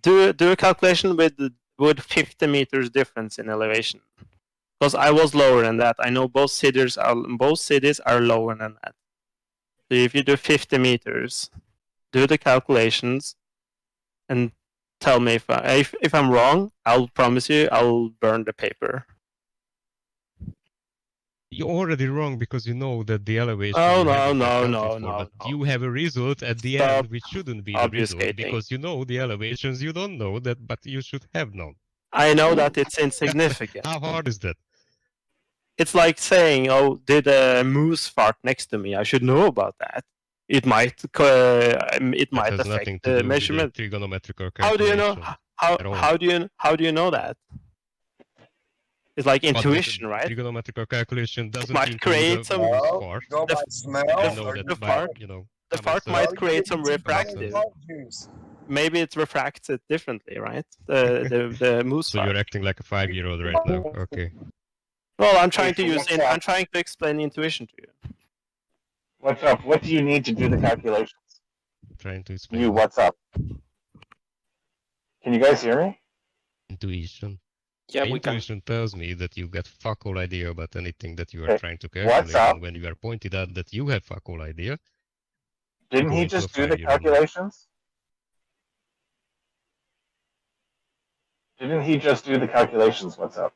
Do a calculation with 50 meters difference in elevation. Because I was lower than that. I know both cities are lower than that. So if you do 50 meters, do the calculations, and tell me if I'm wrong. I'll promise you I'll burn the paper. You're already wrong because you know that the elevation. Oh no. But you have a result at the end which shouldn't be the result because you know the elevations you don't know that, but you should have known. I know that it's insignificant. How hard is that? It's like saying, "Oh, did a moose fart next to me? I should know about that. It might affect the measurement." Trigonometrical How do you know? How do you know that? It's like intuition, right? Trigonometrical calculation doesn't might create some fart. The fart might create some refractive. Maybe it refracts it differently, right? The moose fart. So you're acting like a 5-year-old right now. Okay. Well, I'm trying to explain intuition to you. What's up? What do you need to do the calculations? I'm trying to explain. You, what's up? Can you guys hear me? Intuition. Yeah, Intuition tells me that you got fuck all idea about anything that you are trying to calculate. And when you are pointed out that you have fuck all idea. Didn't he just do the calculations? Didn't he just do the calculations? What's up?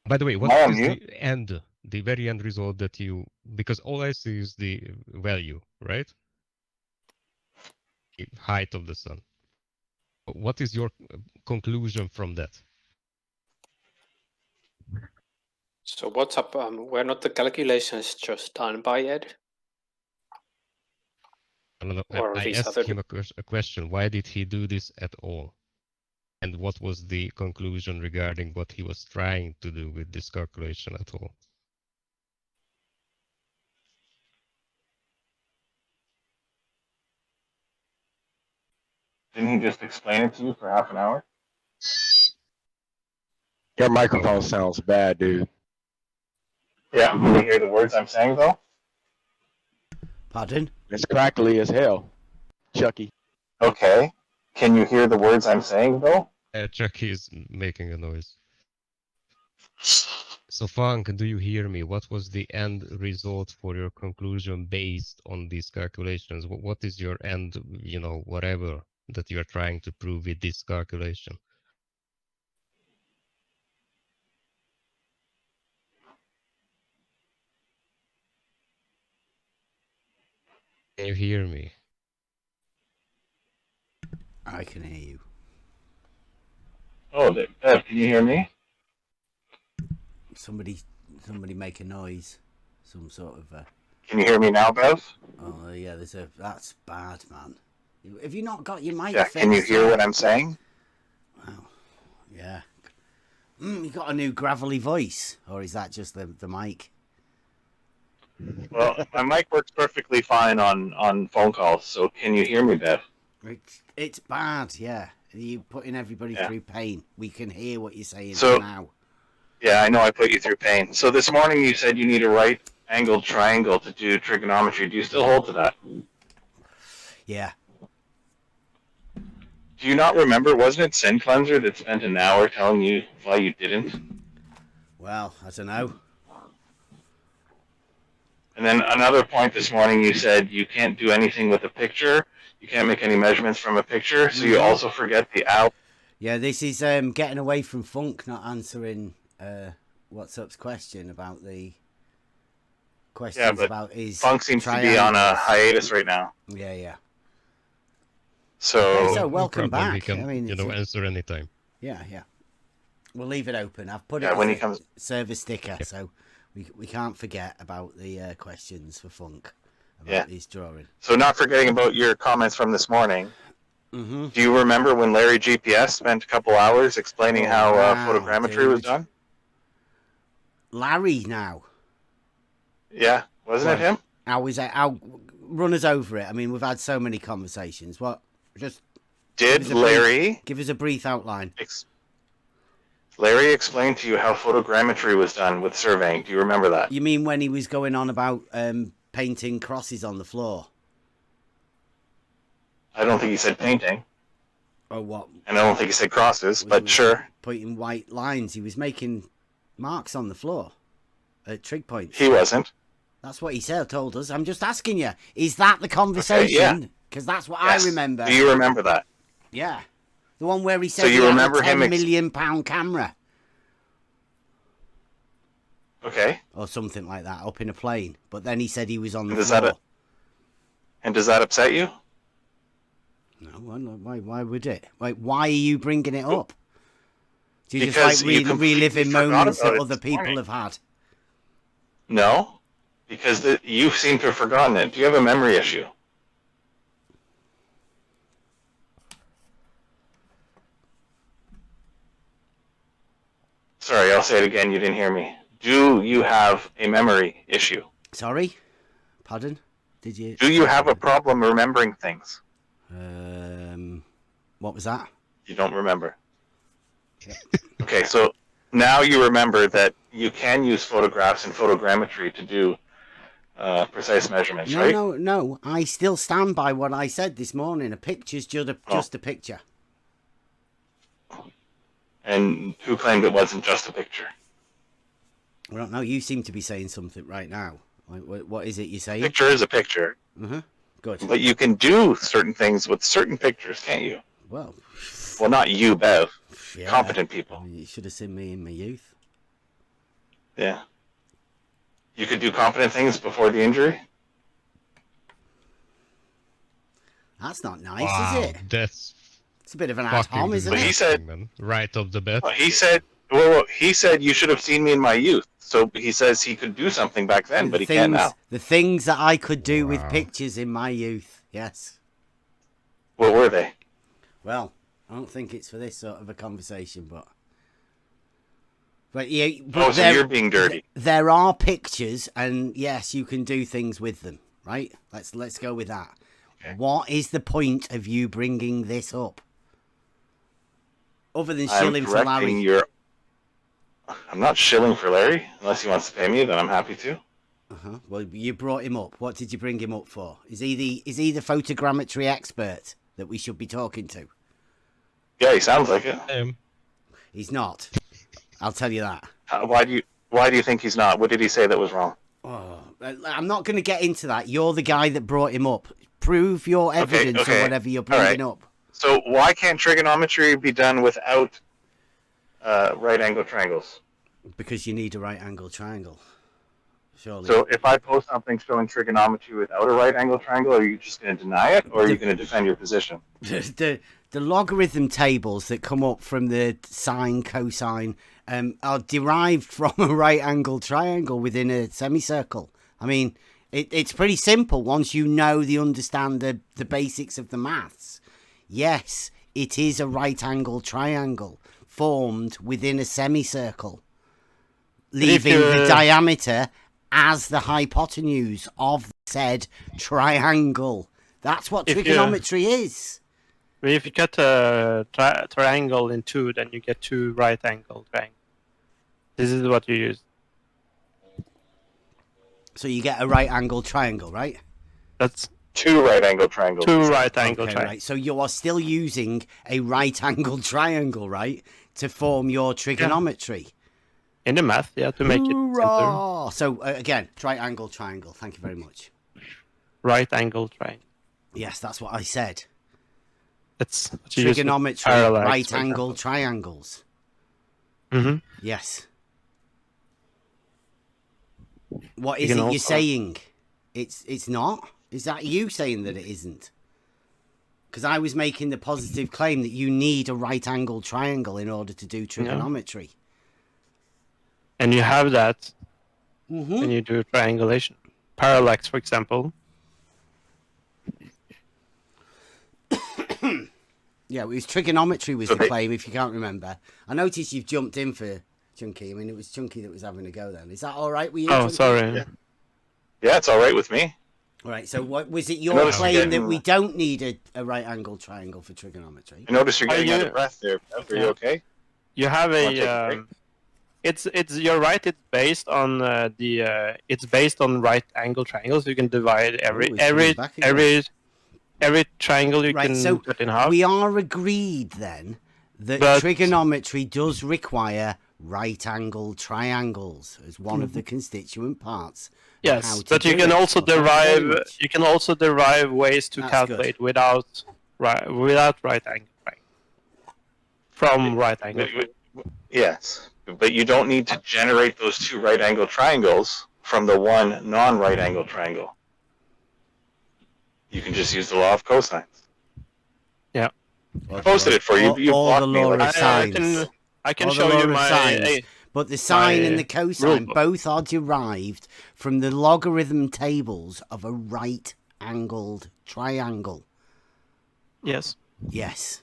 By the way, what is the end, the very end result that you, because all I see is the value, right? The height of the sun. What is your conclusion from that? So what's up? Were not the calculations just done by Ed? I asked him a question. Why did he do this at all? And what was the conclusion regarding what he was trying to do with this calculation at all? Didn't he just explain it to you for half an hour? Your microphone sounds bad, dude. Yeah, can you hear the words I'm saying, though? Pardon? It's crackly as hell, Chucky. Okay. Can you hear the words I'm saying, though? Chucky is making a noise. So, Funk, do you hear me? What was the end result for your conclusion based on these calculations? What is your end, whatever that you are trying to prove with this calculation? Can you hear me? I can hear you. Oh, can you hear me? Somebody make a noise. Some sort of. Can you hear me now, Bev? Oh yeah, that's bad, man. Have you not got your mic? Yeah, can you hear what I'm saying? Wow. Yeah. You got a new gravelly voice, or is that just the mic? Well, my mic works perfectly fine on phone calls. So can you hear me, Bev? It's bad. Yeah. You putting everybody through pain. We can hear what you're saying now. Yeah, I know I put you through pain. So this morning you said you need a right-angled triangle to do trigonometry. Do you still hold to that? Yeah. Do you not remember? Wasn't it Sin Cleanser that spent an hour telling you why you didn't? Well, I don't know. And then another point this morning, you said you can't do anything with a picture. You can't make any measurements from a picture. So you also forget the owl. Yeah, this is getting away from Funk, not answering What's Up's question about the questions about his Funk seems to be on a hiatus right now. Yeah, yeah. So, okay, so welcome back. We can, I mean, answer anytime. Yeah, yeah. We'll leave it open. I've put it when as he comes service sticker, so we can't forget about the questions for Funk about his drawing. So not forgetting about your comments from this morning. Mm-hmm. Do you remember when Larry GPS spent a couple hours explaining how photogrammetry was done? Larry now. Yeah, wasn't it him? I'll run us over it. I mean, we've had so many conversations. What? Just did Larry give us a brief outline? Larry explained to you how photogrammetry was done with surveying. Do you remember that? You mean when he was going on about painting crosses on the floor? I don't think he said painting. Oh, what? And I don't think he said crosses, but sure. Putting white lines. He was making marks on the floor at trig points. He wasn't. That's what he said. Told us. I'm just asking you. Is that the conversation? Because that's what I remember. Do you remember that? Yeah. The one where he said so you remember had a him £10 million camera. Okay. Or something like that, up in a plane. But then he said he was on the does floor. And does that upset you? No, why would it? Why are you bringing it up? Do you because just like reliving moments that other people morning. have had? No, because you seem to have forgotten it. Do you have a memory issue? Sorry, I'll say it again. You didn't hear me. Do you have a memory issue? Sorry? Pardon? Did you? Do you have a problem remembering things? What was that? You don't remember. Okay, so now you remember that you can use photographs and photogrammetry to do precise measurements, right? No. I still stand by what I said this morning. A picture's just a picture. And who claimed it wasn't just a picture? I don't know. You seem to be saying something right now. What is it you're saying? Picture is a picture. Mm-hmm. Good. But you can do certain things with certain pictures, can't you? Well, not you, Bev. Yeah. Competent people. I mean, you should have seen me in my youth. Yeah. You could do competent things before the injury? That's not nice, is it? It's a bit of an ad hom, isn't it? He said, right off the bat. He said you should have seen me in my youth. So he says he could do something back then, but he can't now. The things that I could do with pictures in my youth, yes. What were they? Well, I don't think it's for this sort of a conversation, but yeah. But so you're being dirty. There are pictures, and yes, you can do things with them, right? Let's go with that. Okay. What is the point of you bringing this up? Other than shilling for Larry. I'm not shilling for Larry. Unless he wants to pay me, then I'm happy to. Well, you brought him up. What did you bring him up for? Is he the photogrammetry expert that we should be talking to? Yeah, he sounds like it. He's not. I'll tell you that. Why do you think he's not? What did he say that was wrong? Oh, I'm not going to get into that. You're the guy that brought him up. Prove your evidence or whatever you're bringing up. So why can't trigonometry be done without right angle triangles? Because you need a right angle triangle. Surely. So if I post something showing trigonometry without a right angle triangle, are you just going to deny it, or are you going to defend your position? The logarithm tables that come up from the sine, cosine, are derived from a right angle triangle within a semicircle. I mean, it's pretty simple once you understand the basics of the maths. Yes, it is a right angle triangle formed within a semicircle, leaving the diameter as the hypotenuse of said triangle. That's what trigonometry is. If you cut a triangle in two, then you get two right angle triangles. This is what you use. So you get a right angle triangle, right? Two right-angled triangles. Two right-angle Okay, triangles. right. So you are still using a right-angled triangle, right, to form your trigonometry. In the math, yeah, to make it simpler. Hoorah! So again, triangle, triangle. Thank you very much. Right-angle triangle. Yes, that's what I said. It's Trigonometry, right-angle triangles. Mm-hmm. Yes. What is it you're saying? It's not? Is that you saying that it isn't? Because I was making the positive claim that you need a right-angled triangle in order to do trigonometry. And you have that Mm-hmm. when you do triangulation. Parallax, for example. Yeah, it was trigonometry was the claim, if you can't remember. I noticed you've jumped in for Chunky. I mean, it was Chunky that was having a go then. Is that all right with you, Oh, Chunky? sorry. Yeah, it's all right with me. All right, so what was it your claim that we don't need a right-angled triangle for trigonometry? I noticed you're getting out of breath there. Are you okay? You have Wanna take a break? it's you're right. It's based on it's based on right-angle triangles. You can divide every triangle you can cut in half. We are agreed then that trigonometry does require right-angled triangles as one of the constituent parts. Yes, but you can also derive ways to That's calculate without right angle from right angle. Yes, but you don't need to generate those two right-angle triangles from the one non-right-angle triangle. You can just use the law of cosines. Yeah. I posted it for you. You blocked me. I can show you my... But the sine and the cosine both are derived from the logarithm tables of a right-angled triangle. Yes. Yes.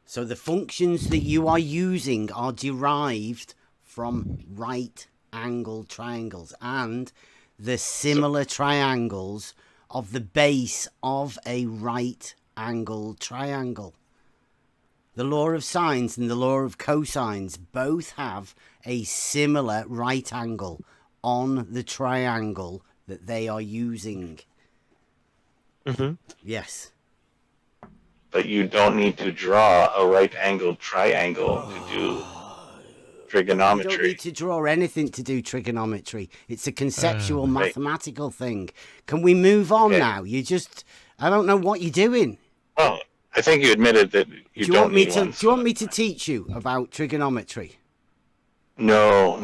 So the functions that you are using are derived from right-angled triangles and the similar triangles of the base of a right-angled triangle. The law of sines and the law of cosines both have a similar right angle on the triangle that they are using. Mm-hmm. Yes. But you don't need to draw a right-angled triangle to do trigonometry. You don't need to draw anything to do trigonometry. It's a conceptual mathematical thing. Can we move on now? I don't know what you're doing. Well, I think you admitted that you don't need one. Do you want me to teach you about trigonometry? No.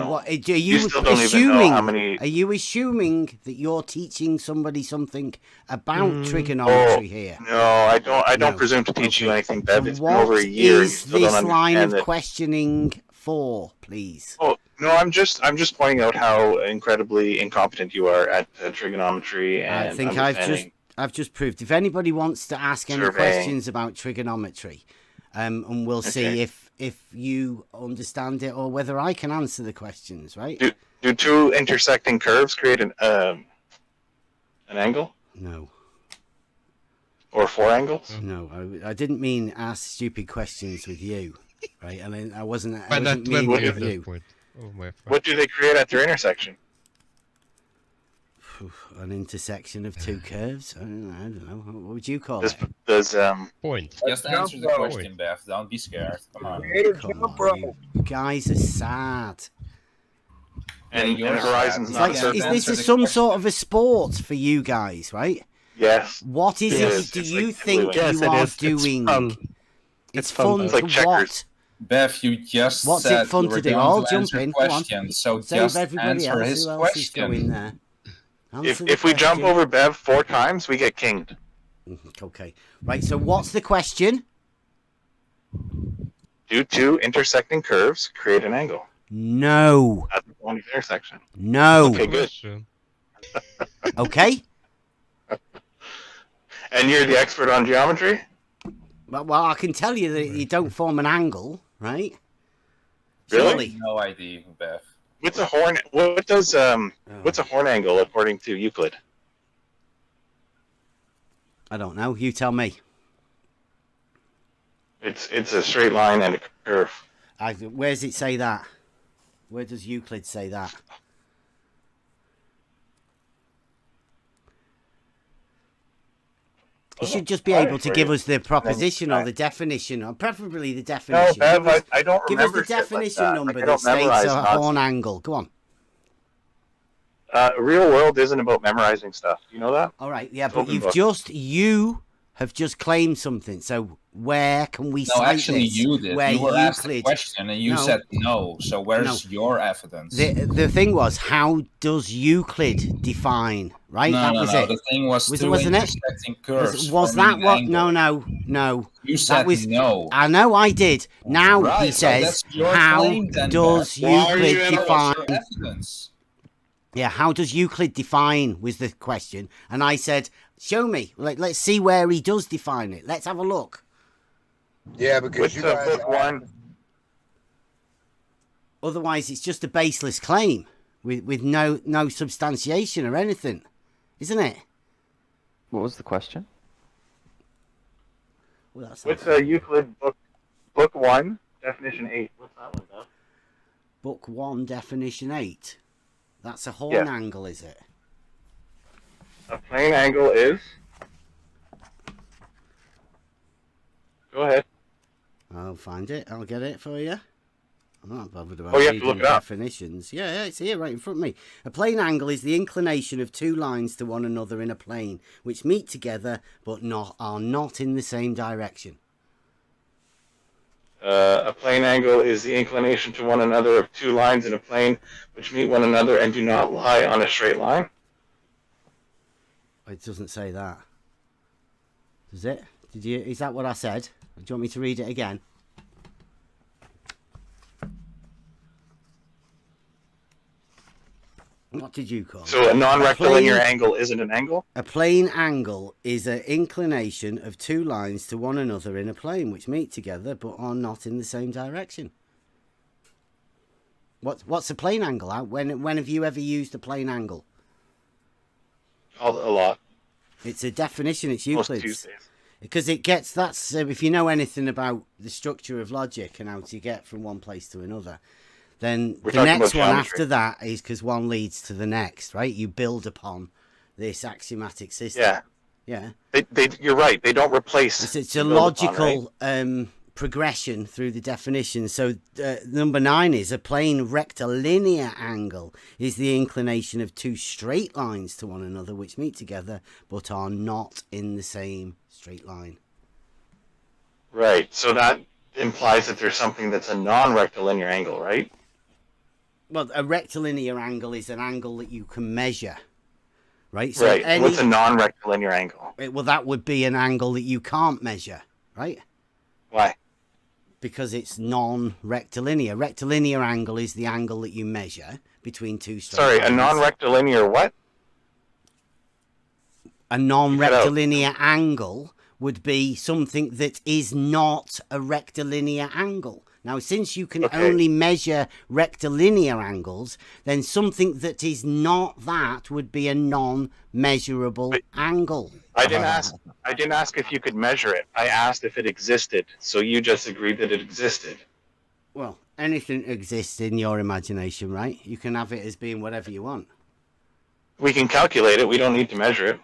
What, are you still don't even know how many... Are you assuming that you're teaching somebody something about trigonometry here? No, I don't presume to teach you anything, Bev. It's been over a year. What is this line of questioning for, please? Oh no, I'm just pointing out how incredibly incompetent you are at trigonometry and I think I've just proved. If anybody wants to ask any questions about trigonometry, and we'll see if you understand it or whether I can answer the questions, right? Do two intersecting curves create an angle? No. Or four angles? No, I didn't mean ask stupid questions with you, right? I mean, I wasn't meaning with you. What do they create at their intersection? An intersection of two curves? I don't know. What would you call it? Point. Just answer the question, Beth. Don't be scared. Come on. You guys are sad. And Horizon's not is this some sort of a sport for you guys, right? Yes. What is it do you think you are doing? It's fun. It's like checkers. Beth, you just What's said it fun you were to do? going I'll to jump answer in. questions, so Save just everybody answer else. his Who else is question. going there? If we jump over Bev 4 times, we get kinged. Okay. Right, so what's the question? Do two intersecting curves create an angle? No. At the one intersection. No. Okay, good. Okay. And you're the expert on geometry? Well, I can tell you that you don't form an angle, right? Really? Surely. No idea, Beth. What's a horn? What's a horn angle according to Euclid? I don't know. You tell me. It's a straight line and a curve. Where does it say that? Where does Euclid say that? You should just be able to give us the proposition or the definition, or preferably the No, definition. Bev, I don't Give us remember the shit like definition that. number Like, I that don't states memorize a nonsense. horn angle. Go on. Real world isn't about memorizing stuff. Do you know that? All right, yeah, It's but open book. you have just claimed something. So where can we No, cite actually, this? you did. Where You were asked a Euclid... question and you No. said no. So where's No. your evidence? The thing was, how does Euclid define? Right, No, that no, was no. it. The thing was two Wasn't it? intersecting curves. Was forming that an what? angle. No. You That said was no. I know I did. Now Right, he so says, that's your how claim then, does Beth. Why are you Euclid What's define? your evidence? Yeah, how does Euclid define was the question, and I said, show me. Let's see where he does define it. Let's have a look. Yeah, because With you guys book one. Otherwise, it's just a baseless claim with no substantiation or anything, isn't it? What was the question? Well, that's With Euclid book 1, definition 8. What's that one, Bev? Book 1, definition 8. That's a horn Yes. angle, is it? A plane angle is. Go ahead. I'll find it. I'll get it for you. I'm not bothered about Oh, you have to look reading it up. definitions. Yeah, it's here right in front of me. A plane angle is the inclination of two lines to one another in a plane, which meet together but are not in the same direction. A plane angle is the inclination to one another of two lines in a plane which meet one another and do not lie on a straight line. It doesn't say that. Does it? Is that what I said? Do you want me to read it again? What did you call it? So a non-rectilinear angle isn't an angle? A plane angle is an inclination of two lines to one another in a plane which meet together but are not in the same direction. What's a plane angle? When have you ever used a plane angle? A lot. It's a definition. It's Most Euclid's. Tuesdays. Because it gets that's if you know anything about the structure of logic and how to get from one place to another, then We're the talking next about one geometry. after that is because one leads to the next, right? You build upon this axiomatic system. Yeah. Yeah. You're right. They don't replace. It's a the build upon, logical right? progression through the definition. So number 9 is a plane rectilinear angle is the inclination of two straight lines to one another which meet together but are not in the same straight line. Right. So that implies that there's something that's a non-rectilinear angle, right? Well, a rectilinear angle is an angle that you can measure, right? So Right. What's a non-rectilinear angle? Well, that would be an angle that you can't measure, right? Why? Because it's non-rectilinear. Rectilinear angle is the angle that you measure between two straight Sorry, lines. a non-rectilinear what? A non-rectilinear angle would be something that is not a rectilinear angle. Now, since you can only measure rectilinear angles, then something that is not that would be a non-measurable angle. I didn't ask if you could measure it. I asked if it existed. So you just agreed that it existed. Well, anything exists in your imagination, right? You can have it as being whatever you want. We can calculate it. We don't need to measure it.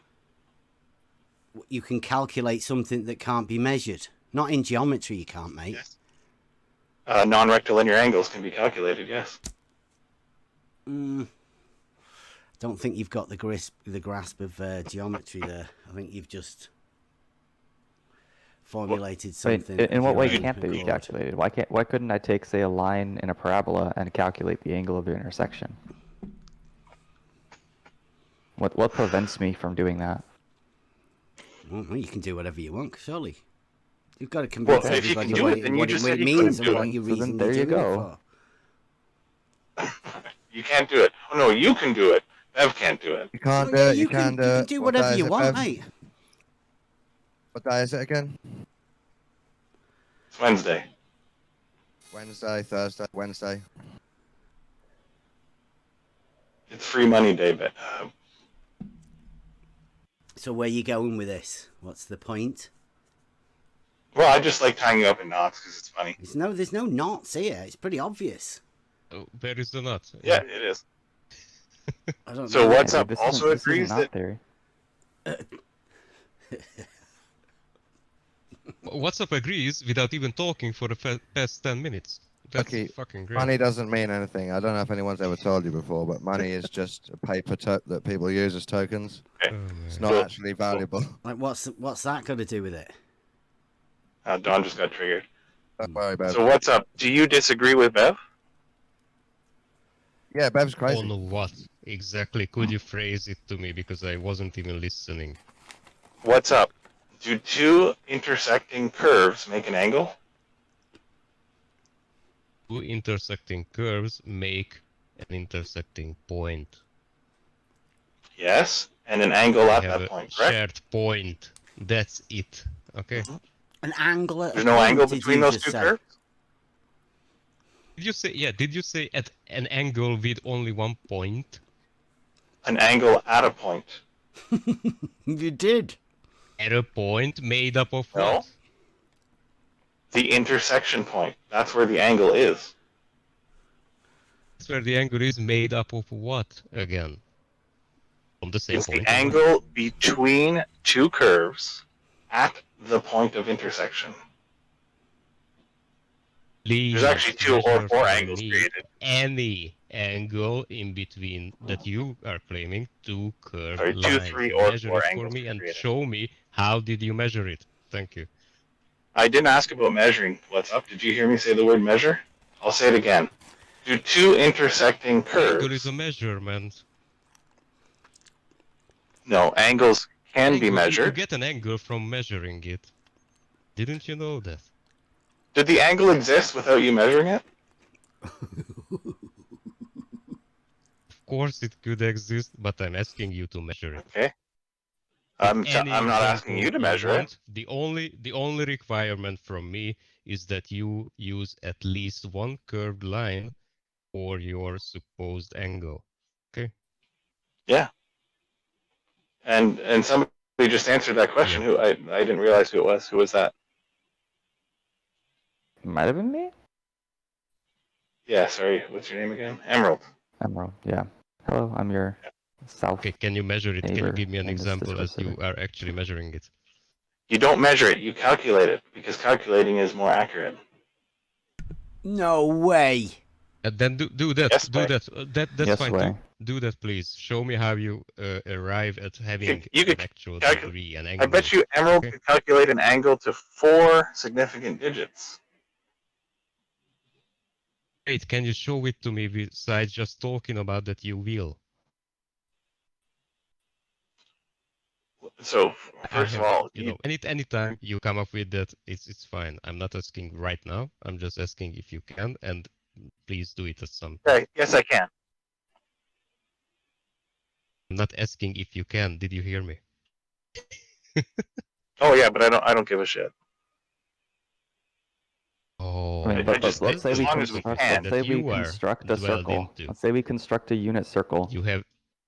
You can calculate something that can't be measured. Not in geometry, you can't, mate. Yes. Non-rectilinear angles can be calculated, yes. Don't think you've got the grasp of geometry there. I think you've just formulated something. Wait, in what way can't they be calculated? Why couldn't I take, say, a line in a parabola and calculate the angle of the intersection? What prevents me from doing that? Well, you can do whatever you want, surely. You've got to convince Well, if you everybody can do it, then you just said it you means couldn't and do what it. your So then reason there you're you doing go. it for. You can't do it. Oh, no, you can do it. Bev can't do it. You can't do Well, it. You can do it. You can do What whatever day you is it, want, Bev? mate. What day is it again? It's Wednesday. Wednesday, Thursday, Wednesday. It's free money day, but So where are you going with this? What's the point? well, I just like tying you up in knots because it's funny. There's no knots here. It's pretty obvious. Oh, where is the knot? Yeah, it is. I don't So know. what's up? This Also isn't agrees knot that theory. WhatsApp agrees without even talking for the past 10 minutes. That's Okay, fucking great. money doesn't mean anything. I don't know if anyone's ever told you before, but money is just a paper that people use as tokens. It's not actually valuable. Like, what's that got to do with it? Don just got triggered. Don't worry about So it. what's up? Do you disagree with Bev? Yeah, Bev's crazy. On what? Exactly. Could you phrase it to me, because I wasn't even listening. What's up? Do two intersecting curves make an angle? Two intersecting curves make an intersecting point. Yes, and an angle They at have that a point, correct? shared point. That's it. Okay. An angle at There's a no point, angle did between you those just two say? curves? Did you say, yeah, did you say at an angle with only one point? An angle at a point. You did. At a point made up of No. what? The intersection point. That's where the angle is. That's where the angle is made up of what, again? From the same It's point. the angle between two curves at the point of intersection. Please There's actually two or measure four for angles me created. any angle in between that you are claiming two curved Sorry, two, lines. three, or Measure four it for angles me and created. show me how did you measure it. Thank you. I didn't ask about measuring. What's up? Did you hear me say the word measure? I'll say it again. Do two intersecting curves... Angle is a measurement. No, angles can be You measured. get an angle from measuring it. Didn't you know that? Did the angle exist without you measuring it? Of course it could exist, but I'm asking you to measure it. Okay. I'm Any not asking you to measure it. The only requirement from me is that you use at least one curved line for your supposed angle. Okay? Yeah. And somebody just answered that question. Who I didn't realize who it was. Who was that? Might have been me? Yeah, sorry. What's your name again? Emerald. Emerald, yeah. Hello, I'm your south. Okay, can you measure it? Can you neighbor give me an in this example as discourse you are actually measuring it? You don't measure it. You calculate it because calculating is more accurate. No way. Then do that. Yes, do way. That's Yes, fine way. too. Do that, please. Show me how you arrive at having You could an actual calcu- degree, an I angle. bet you Emerald could calculate an angle to 4 significant digits. Wait, can you show it to me besides just talking about that you will? So first of all, you know, anytime you come up with that, it's fine. I'm not asking right now. I'm just asking if you can, and please do it at some point. Okay, yes, I can. I'm not asking if you can. Did you hear me? Oh yeah, but I don't give a shit. Oh, I mean, let's say as we long as we can. let's say we construct a circle. Let's say we construct a unit circle. You have,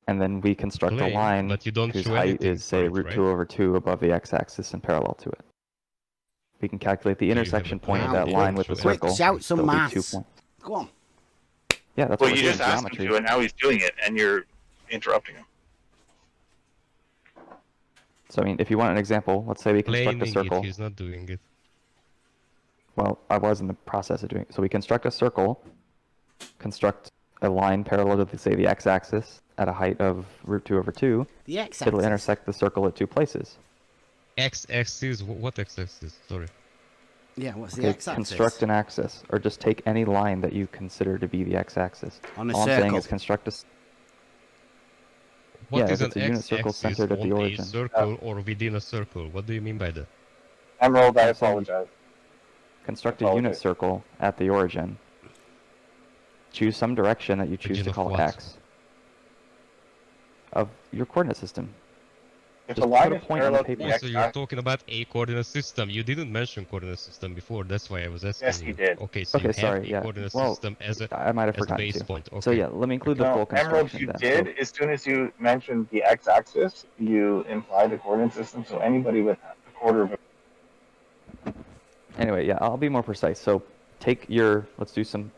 and then we construct a line but you don't whose show height anything is say for it, root right? 2 over 2 above the x-axis and parallel to it. We can calculate the So you have intersection a point of plan. that You line don't with the show circle. Quick, shout some There'll be 2 maths. points. Go on. Yeah, that's Well, what you we're just doing, asked him geometry. to, and now he's doing it, and you're interrupting him. So I mean, if you want an example, let's say we construct a circle. He's not doing it. Well, I was in the process of doing it. So we construct a circle, construct a line parallel to, say, the x-axis at a height of root 2 over 2. The x-axis? It'll intersect the circle at 2 places. X-axis? What x-axis? Sorry. Yeah, what's the Okay, x-axis? construct an axis, or just take any line that you consider to be the x-axis. On a All I'm saying circle. is construct a... What yeah, is if it's an a unit circle x-axis centered at the on origin. a circle or within a circle? What do you mean by that? Emerald, I I'm saying apologize. Construct a unit circle at the origin. Choose some direction that you choose Origin to of call what? x. Of your coordinate system. If Just a line put a is point on the parallel to paper. the So you're talking about a coordinate system. You didn't mention coordinate system before. That's why I was asking Yes, you. he did. Okay, so Okay, you have sorry, a yeah. coordinate Well, system as a I might have as a forgotten base to. point. Okay. So yeah, let me include the full Emerald, construction you then. did. As soon as you mentioned the x-axis, you implied the coordinate system. So anybody with a quarter of a... Anyway, yeah, I'll be more precise. So take your, let's do some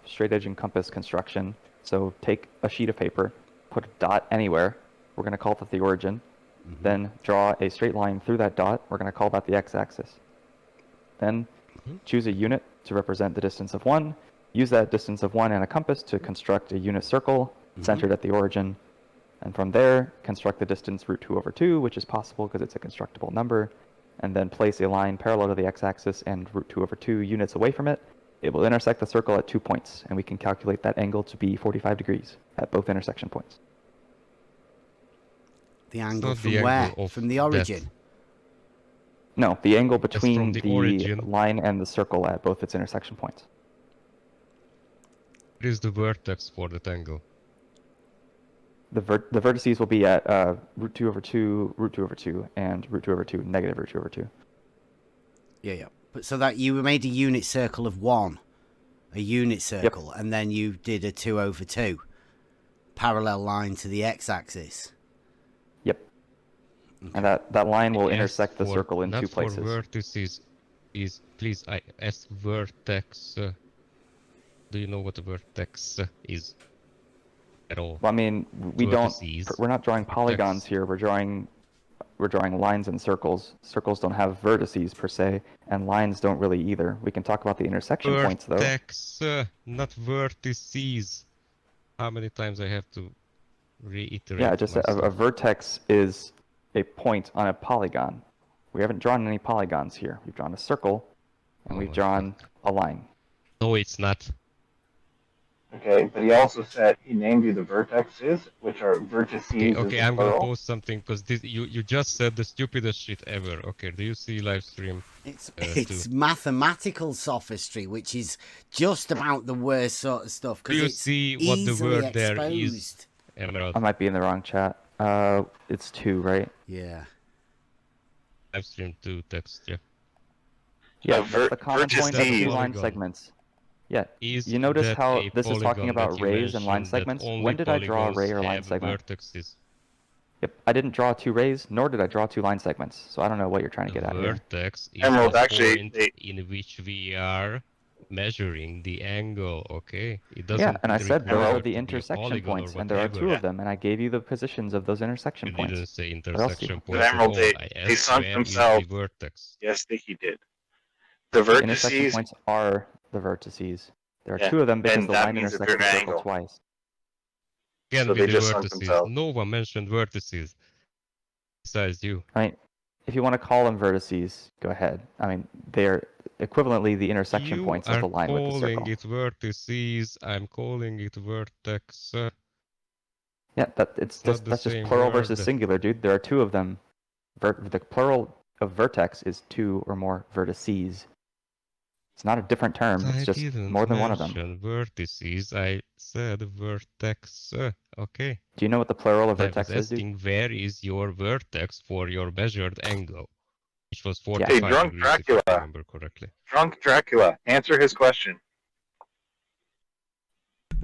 straight edge and compass construction. So take a sheet of paper, put a dot anywhere. We're going to call that the origin. Then draw a straight line through that dot. We're going to call that the x-axis. Then choose a unit to represent the distance of 1. Use that distance of 1 and a compass to construct a unit circle centered at the origin. And from there, construct the distance root 2 over 2, which is possible because it's a constructible number. And then place a line parallel to the x-axis and root 2 over 2 units away from it. It will intersect the circle at 2 points, and we can calculate that angle to be 45 degrees at both intersection points. The angle from where? From the origin? No, the angle between the the origin. line and the circle at both its intersection points. What is the vertex for that angle? The vertices will be at root 2 over 2, root 2 over 2, and root 2 over 2, negative root 2 over 2. Yeah. But so that you made a unit circle of 1, a unit circle, and then you did a 2 over 2, parallel line to the x-axis. Yep. Okay. And that line will intersect the circle in 2 places. Not for vertices, is please, as vertex, do you know what a vertex is? At all? Well, I mean, we're not drawing polygons here. We're drawing lines and circles. Circles don't have vertices per se, and lines don't really either. We can talk about the intersection points though. Vertex, not vertices. How many times I have to reiterate? Yeah, just a vertex is a point on a polygon. We haven't drawn any polygons here. We've drawn a circle, and we've drawn a line. No, it's not. Okay, but he also said he named you the vertexes, which are vertices. Okay, I'm gonna post something because you just said the stupidest shit ever. Okay, do you see live stream? It's mathematical sophistry, which is just about the worst sort of stuff. Do you see what the word there is? Emerald. I might be in the wrong chat. It's 2, right? Yeah. Live stream 2 text, yeah. Yeah, the common point of 2 line segments. Yeah, you notice how this is talking about rays and line segments? When did I draw a ray or line segment? Vertexes. Yep, I didn't draw 2 rays, nor did I draw 2 line segments, so I don't know what you're trying to get at here. Vertex is the point in which we are measuring the angle, okay? It doesn't. Yeah, and I said there are the intersection points, and there are 2 of them, and I gave you the positions of those intersection points. You didn't say intersection points. Emerald, they sunk themselves. Vertex. Yes, he did. The vertices. Intersection points are the vertices. There are 2 of them because the line intersects the circle twice. Again, so with the vertices. No one mentioned vertices besides you. I mean, if you want to call them vertices, go ahead. I mean, they're equivalently the intersection points of the line with the circle. I'm calling it vertices. I'm calling it vertex. Yeah, that's just plural versus singular, dude. There are 2 of them. The plural of vertex is 2 or more vertices. It's not a different term. It's just more than one of them. Vertices. I said vertex. Okay. Do you know what the plural of vertex is? Where is your vertex for your measured angle, which was 45 Hey, drunk degrees, Dracula. if I remember correctly. Drunk Dracula, answer his question.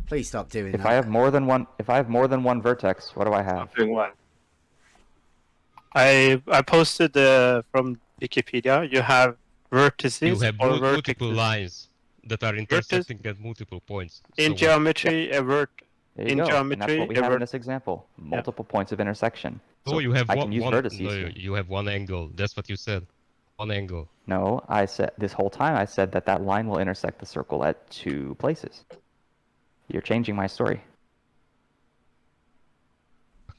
Please stop doing that. If I have more than one vertex, what do I have? Stop doing what? I posted from Wikipedia. You have vertices. You have or multiple lines that are intersecting at multiple points. In geometry, a vert. In geometry, and that's what we have in this example. Multiple points of intersection. So you have can use vertices. No, you have one angle. That's what you said. One angle. No, I said this whole time. I said that line will intersect the circle at 2 places. You're changing my story.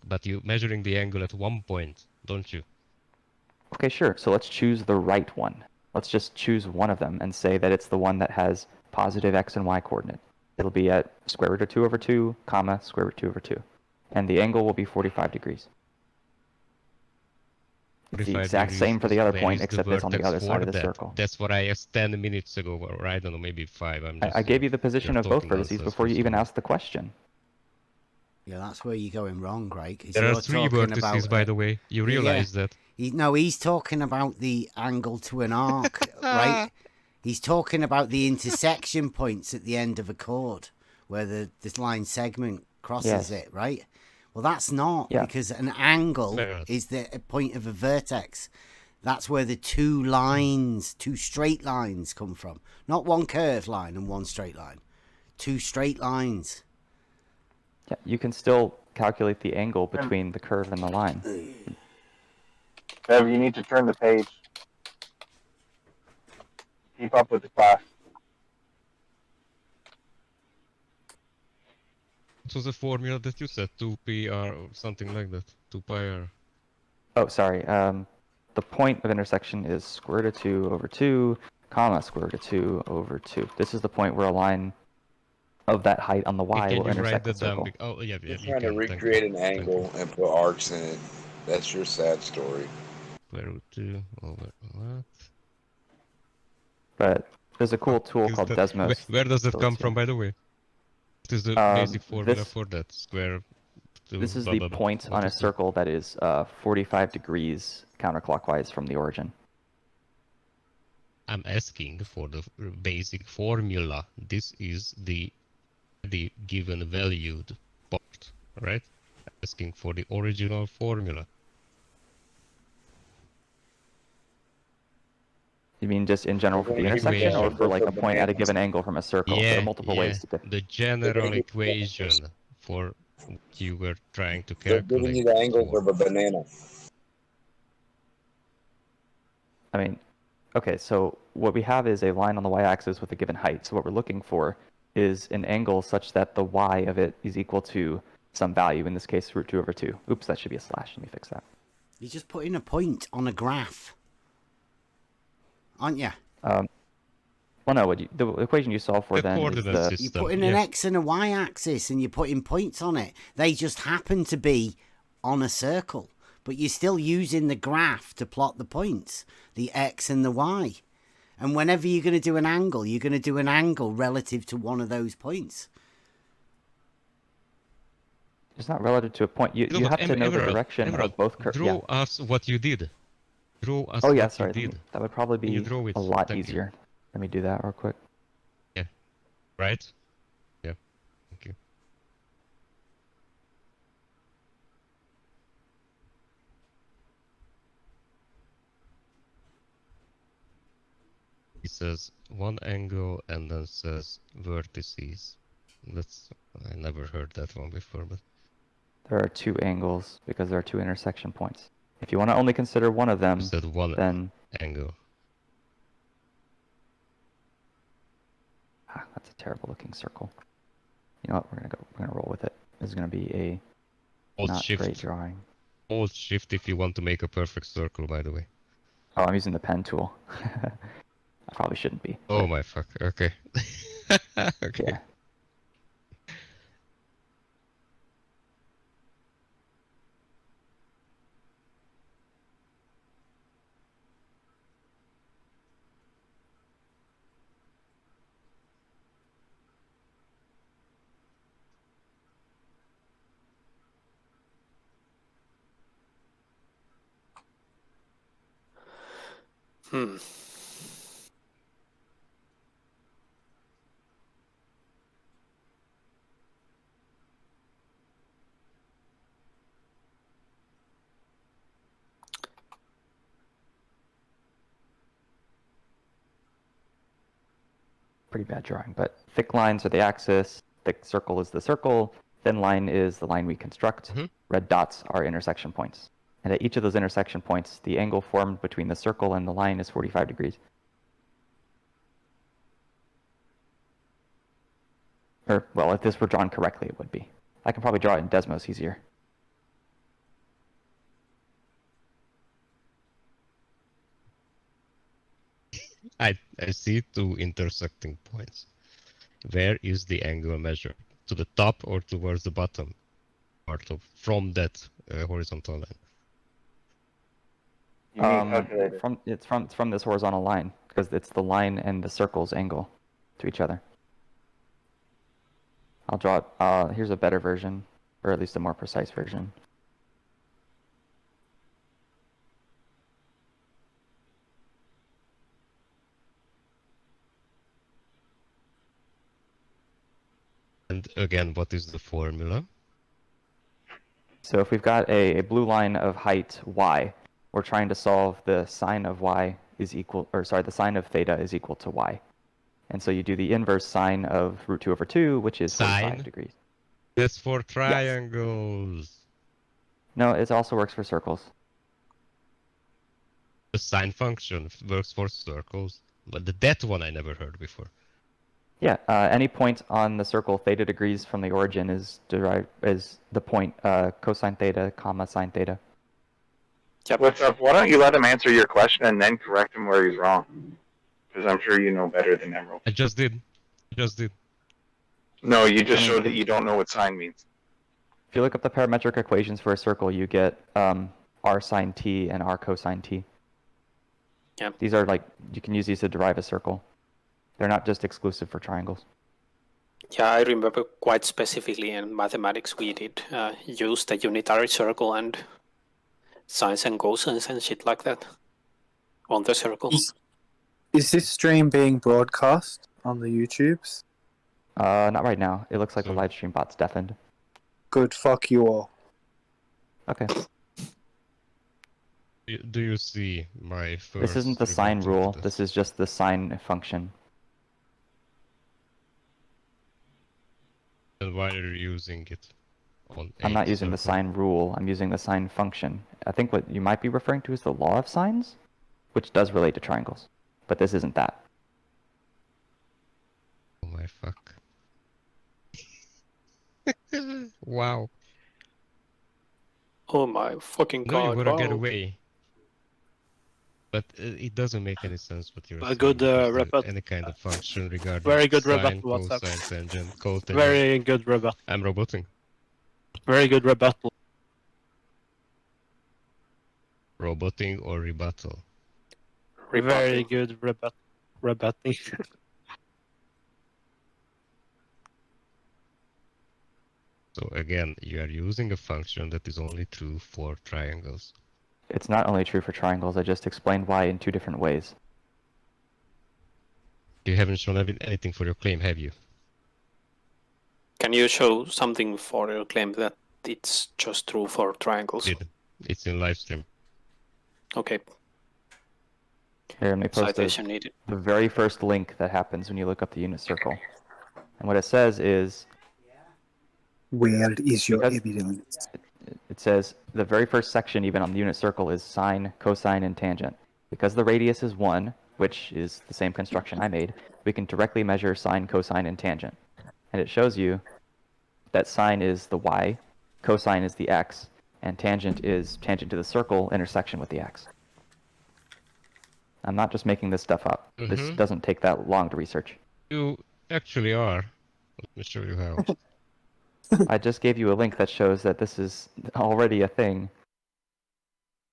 But you're measuring the angle at 1 point, don't you? Okay, sure. So let's choose the right one. Let's just choose one of them and say that it's the one that has positive x and y coordinate. It'll be at square root of 2 over 2, comma, square root 2 over 2. And the angle will be 45 degrees. It's the exact same for the other point, except it's on the other side of the circle. That's what I asked 10 minutes ago, or I don't know, maybe 5. I gave you the position of both vertices before you even asked the question. Yeah, that's where you're going wrong, Greg. There are 3 vertices, by the way. You realize that. He's talking about the angle to an arc, right? He's talking about the intersection points at the end of a chord, where this line segment crosses it, right? Well, that's not, because an angle is the point of a vertex. That's where the 2 straight lines come from. Not one curved line and one straight line. 2 straight lines. Yeah, you can still calculate the angle between the curve and the line. Bev, you need to turn the page. Keep up with the class. What was the formula that you said? 2pr or something like that? 2πr. Oh, sorry. The point of intersection is square root of 2 over 2, comma, square root of 2 over 2. This is the point where a line of that height on the y Can will you write intersect the that down? circle. Oh, yeah, You're you trying to can. Thank recreate you. an angle and put arcs in it. That's your sad story. Square root 2 over what? But there's a cool tool called Desmos. Where does it So come it's- from, by the way? What is the basic formula for that? Square. This is the point on a circle that is 45 degrees counterclockwise from the origin. I'm asking for the basic formula. This is the given valued part, right? Asking for the original formula. You mean just in general for the intersection, or for like a point at a given angle from a circle? Yeah, There are multiple ways to get the general equation for what you were trying to They're calculate. giving you the angles of a banana. I mean, okay, so what we have is a line on the y-axis with a given height. So what we're looking for is an angle such that the y of it is equal to some value, in this case, root 2 over 2. Oops, that should be a slash. Let me fix that. You're just putting a point on a graph, aren't you? Well, no, the equation you solve for then is the... You're putting an x and a y-axis, and you're putting points on it. They just happen to be on a circle, but you're still using the graph to plot the points, the x and the y. And whenever you're going to do an angle, you're going to do an angle relative to one of those points. It's not relative to a point. You have to know the direction of both curves. Draw us what you did. Draw us Oh, yeah, what sorry. you did. That would probably be a lot easier. Let me do that real quick. Yeah. Right? Yeah. Thank you. He says one angle and then says vertices. I never heard that one before, but There are two angles because there are two intersection points. If you want to only consider one of them, then angle. That's a terrible looking circle. You know what? We're gonna roll with it. This is gonna be a not great drawing. Alt shift if you want to make a perfect circle, by the way. Oh, I'm using the pen tool. I probably shouldn't be. Oh my fuck. Okay. Okay. Yeah. Pretty bad drawing, but thick lines are the axis, thick circle is the circle, thin line is the line we construct, red dots are intersection points. And at each of those intersection points, the angle formed between the circle and the line is 45 degrees. Or, well, if this were drawn correctly, it would be. I can probably draw it in Desmos easier. I see two intersecting points. Where is the angle measured? To the top or towards the bottom part of from that horizontal line? It's from this horizontal line because it's the line and the circle's angle to each other. I'll draw it. Here's a better version, or at least a more precise version. And again, what is the formula? So if we've got a blue line of height y, we're trying to solve the sine of y is equal, or sorry, the sine of theta is equal to y. And so you do the inverse sine of root 2 over 2, which is 45 degrees. That's for triangles. Yes. No, it also works for circles. The sine function works for circles. But that one I never heard before. Yeah, any point on the circle theta degrees from the origin is derived as the point cosine theta, comma sine theta. What's up? Why don't you let him answer your question and then correct him where he's wrong? Because I'm sure you know better than Emerald. I just did. No, you just showed that you don't know what sine means. If you look up the parametric equations for a circle, you get r sine t and r cosine t. Yeah. These are like, you can use these to derive a circle. They're not just exclusive for triangles. Yeah, I remember quite specifically in mathematics we did use the unitary circle and sines and cosines and shit like that on the circle. Is this stream being broadcast on the YouTubes? Not right now. It looks like the live stream bot's deafened. Good, fuck you all. Okay. Do you see my first... This isn't the sine rule. This is just the sine function. And why are you using it? I'm not using the sine rule. I'm using the sine function. I think what you might be referring to is the law of sines, which does relate to triangles. But this isn't that. Oh my fuck. Wow. Oh my fucking god. No, you wanna get wow. away. But it doesn't make any sense what you're A saying. good rebut. Any kind of function regarding Very good sine, rebuttal, what's up? cosine, tangent, cotangent. Very good rebuttal. I'm roboting. Very good rebuttal. Roboting or rebuttal? Very good rebutting. So again, you are using a function that is only true for triangles. It's not only true for triangles. I just explained why in two different ways. You haven't shown anything for your claim, have you? Can you show something for your claim that it's just true for triangles? It's in live stream. Okay. Here, let me post Citation needed. the very first link that happens when you look up the unit circle. And what it says is... Where is your evidence? It says the very first section, even on the unit circle, is sine, cosine, and tangent. Because the radius is 1, which is the same construction I made, we can directly measure sine, cosine, and tangent. And it shows you that sine is the y, cosine is the x, and tangent is tangent to the circle intersection with the x. I'm not just making this stuff up. This doesn't take that long to research. You actually are. Let me show you how. I just gave you a link that shows that this is already a thing.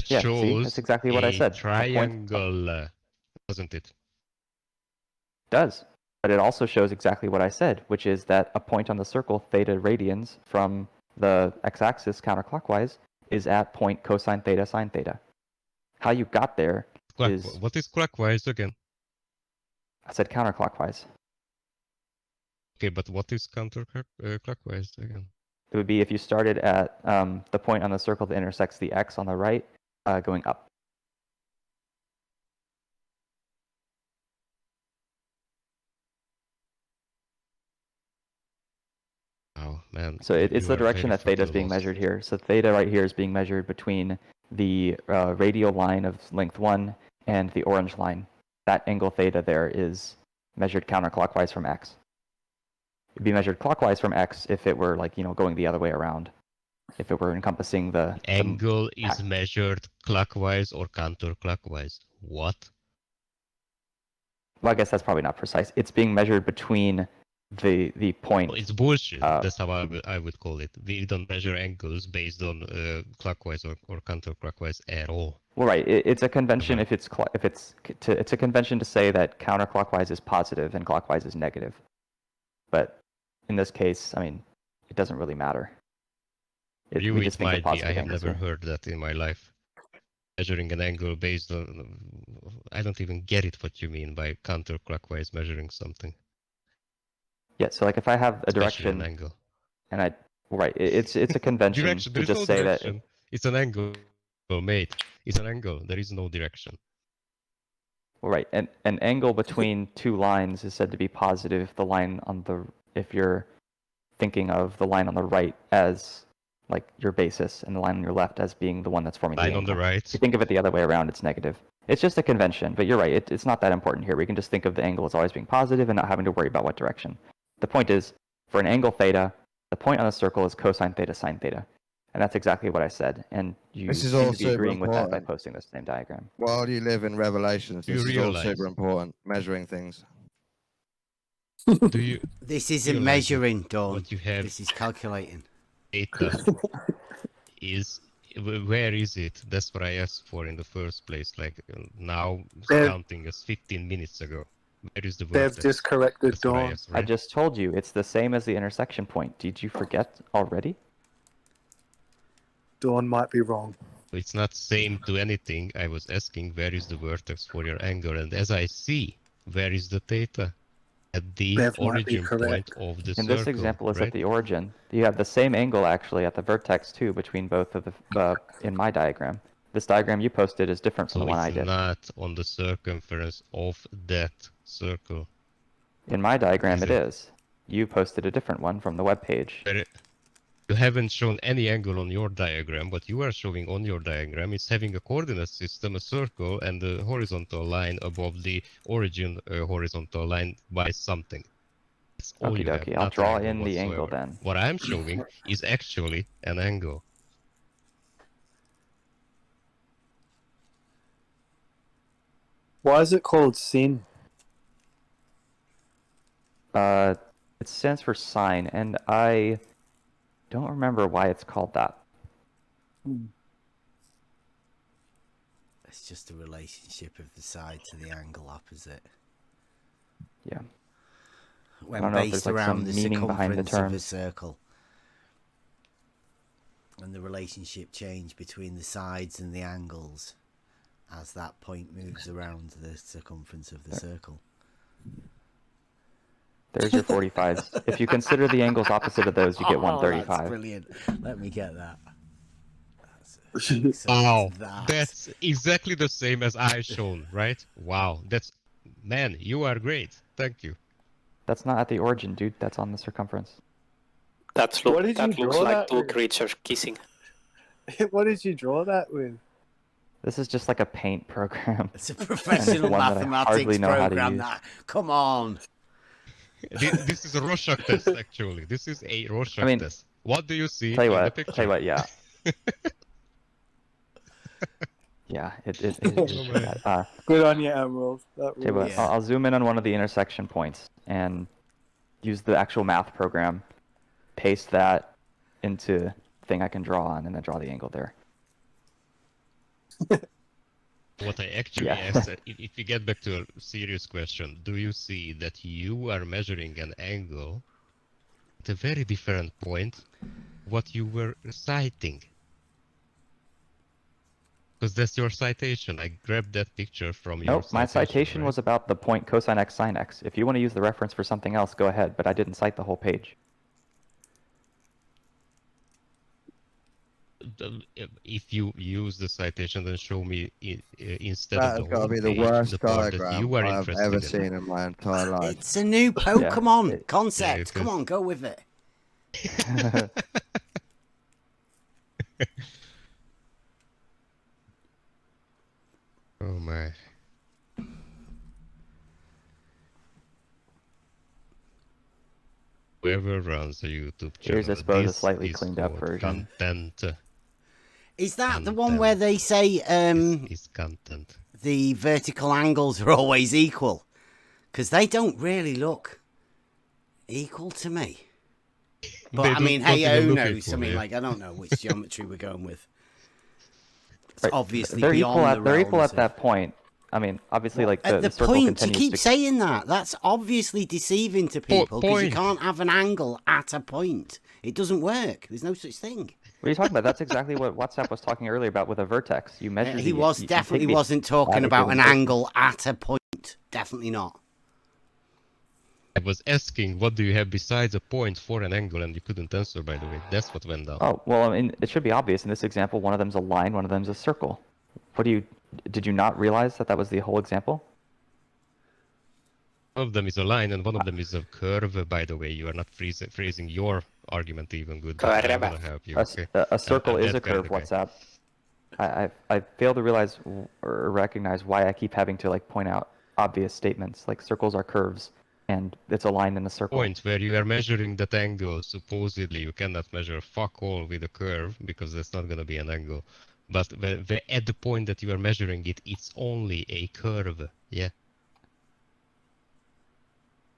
Yeah, see? That's exactly what I said. Triangle, doesn't it? Does. But it also shows exactly what I said, which is that a point on the circle, theta radians, from the x-axis counterclockwise, is at point cosine theta sine theta. How you got there is... What is clockwise again? I said counterclockwise. Okay, but what is counterclockwise again? It would be if you started at the point on the circle that intersects the x on the right, going up. Oh, man. So it's the direction that theta is being measured here. So theta right here is being measured between the radial line of length 1 and the orange line. That angle theta there is measured counterclockwise from x. It'd be measured clockwise from x if it were, like, going the other way around. If it were encompassing the... Angle is measured clockwise or counterclockwise. What? Well, I guess that's probably not precise. It's being measured between the point... It's bullshit. That's how I would call it. We don't measure angles based on clockwise or counterclockwise at all. Well, right. It's a convention it's a convention to say that counterclockwise is positive and clockwise is negative. But in this case, I mean, it doesn't really matter. You, it might be. I have never heard that in my life. Measuring an angle based on... I don't even get it what you mean by counterclockwise measuring something. Yeah, so like if I have a direction... an angle. And I... Right, it's a convention to just say that... It's an angle, mate. It's an angle. There is no direction. Right, and an angle between two lines is said to be positive if the line on the... If you're thinking of the line on the right as like your basis and the line on your left as being the one that's forming the angle. On the right. If you think of it the other way around, it's negative. It's just a convention, but you're right. It's not that important here. We can just think of the angle as always being positive and not having to worry about what direction. The point is, for an angle theta, the point on the circle is cosine theta sine theta. And that's exactly what I said. And you This is seem all to be super agreeing with that by important. posting the same diagram. While you live in Revelations, You this is all realize- super important. Measuring things. Do you? This isn't realize measuring, Dawn. What you have This is calculating. data is where is it? That's what I asked for in the first place. Like now Bev- counting as 15 minutes ago. Where is the They've vertex? just corrected That's what I Dawn. asked, I right? just told you, it's the same as the intersection point. Did you forget already? Dawn might be wrong. It's not same to anything. I was asking where is the vertex for your angle, and as I see, where is the theta? At the Bev might be origin correct. point of the In circle. this example, is right? at the origin. You have the same angle actually at the vertex too between both of the in my diagram. This diagram you posted is different from So the one I it's did. not on the circumference of that circle. In my diagram, Is it is. You posted a different one from the web page. But you haven't shown any angle on your diagram. What you are showing on your diagram is having a coordinate system, a circle, and the horizontal line above the origin horizontal line by something. That's all Okie you have. dokie, I'll not draw an in the angle whatsoever. then. What I'm showing is actually an angle. Why is it called sin? It stands for sine, and I don't remember why it's called that. It's just a relationship of the side to the angle opposite. Yeah. I When don't know if based there's like around some the meaning behind the circumference of term. a circle. And the relationship change between the sides and the angles as that point moves around the circumference of the circle. There's your 45s. If you consider the angles opposite of those, you get Oh, 135. that's brilliant. Let me get that. Wow, that. that's exactly the same as I've shown, right? Wow, that's man, you are great. Thank you. That's not at the origin, dude. That's on the circumference. That What did you looks draw like that two with? creatures kissing. What did you draw that with? This is just like a paint program. It's a professional one that I mathematics hardly know how to program. use. That come on. This is a Rorschach test, actually. This is a Rorschach test. What do you see Tell you in the what, picture? tell you what, yeah. Yeah, it is bad. Good on you, Emerald. That Tell you what, rules. I'll zoom in on one of the intersection points and use the actual math program, paste that into the thing I can draw on, and then draw the angle there. What I actually asked, if you get back to a serious question, do you see that you are measuring an angle at a very different point what you were citing? Because that's your citation. I grabbed that picture from your Nope, my citation was about the point cosine x sine x. If you want to use the reference for something else, go ahead, but I didn't cite the whole page. If you use the citation, then show me instead That has of the got to whole be the page, worst the part that diagram you are I've interested ever in. seen in my entire life. It's a new Pokemon concept. Come on, go with it. Oh my. Whoever runs a YouTube channel, Here's, I suppose, a this slightly is cleaned up called version. Content. Is that the one where they say is content. the vertical angles are always equal? Because they don't really look equal to me. But They I mean, don't hey, even who look knows? I equal, mean, yeah. like, I don't know which geometry we're going with. It's Right, obviously they're beyond equal the at they're equal realms at that point. I mean, obviously, like at the the circle point, you continues keep to. saying that. That's obviously deceiving to people because you point. can't have an angle at a point. It doesn't work. There's no such thing. What are you talking about? That's exactly what WhatsApp was talking earlier about with a vertex. You measure. He was definitely wasn't talking about an angle at a point. Definitely not. I was asking, what do you have besides a point for an angle, and you couldn't answer, by the way. That's what went down. Oh well, I mean, it should be obvious in this example. One of them's a line, one of them's a circle. What do you? Did you not realize that that was the whole example? One of them is a line, and one of them is a curve, by the way. You are not phrasing your argument even good. But I'm gonna help you, okay? A circle I'm is that a kind curve. of guy. WhatsApp. I fail to realize or recognize why I keep having to like point out obvious statements like circles are curves and it's a line in a circle. Point where you are measuring that angle, supposedly you cannot measure fuck all with a curve because that's not going to be an angle. But at the point that you are measuring it, it's only a curve. Yeah.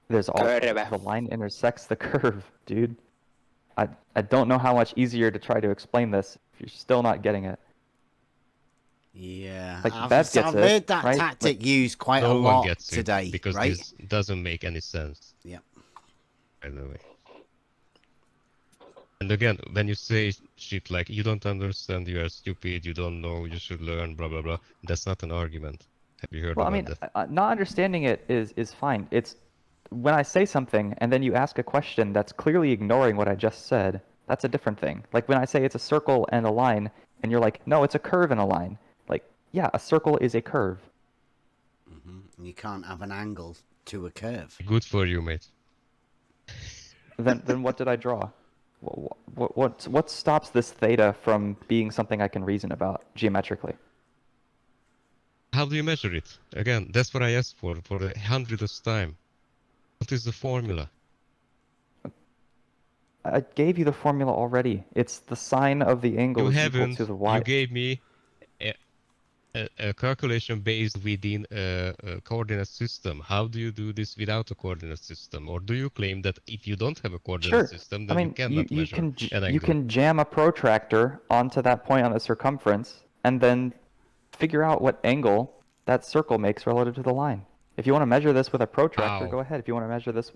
There's also the line intersects the curve, dude. I don't know how much easier to try to explain this if you're still not getting it. Yeah, Like, I've Bev gets heard it, that right? tactic Like, used quite a No one lot gets today, it because right? this doesn't make any sense. Yep. By the way. And again, when you say shit like you don't understand, you are stupid, you don't know, you should learn, blah blah blah, that's not an argument. Have you heard well, I about mean, that? not understanding it is fine. It's when I say something and then you ask a question that's clearly ignoring what I just said. That's a different thing. Like when I say it's a circle and a line, and you're like, no, it's a curve and a line. Like, yeah, a circle is a curve. Mm-hmm. You can't have an angle to a curve. Good for you, mate. Then what did I draw? What stops this theta from being something I can reason about geometrically? How do you measure it? Again, that's what I asked for the 100th time. What is the formula? I gave you the formula already. It's the sine of the angle You is equal haven't. to the y. You gave me a calculation based within a coordinate system. How do you do this without a coordinate system? Or do you claim that if you don't have a coordinate system, then you cannot measure an angle? You can jam a protractor onto that point on the circumference and then figure out what angle that circle makes relative to the line. If you want to measure this with a protractor, go ahead. If you want to measure this...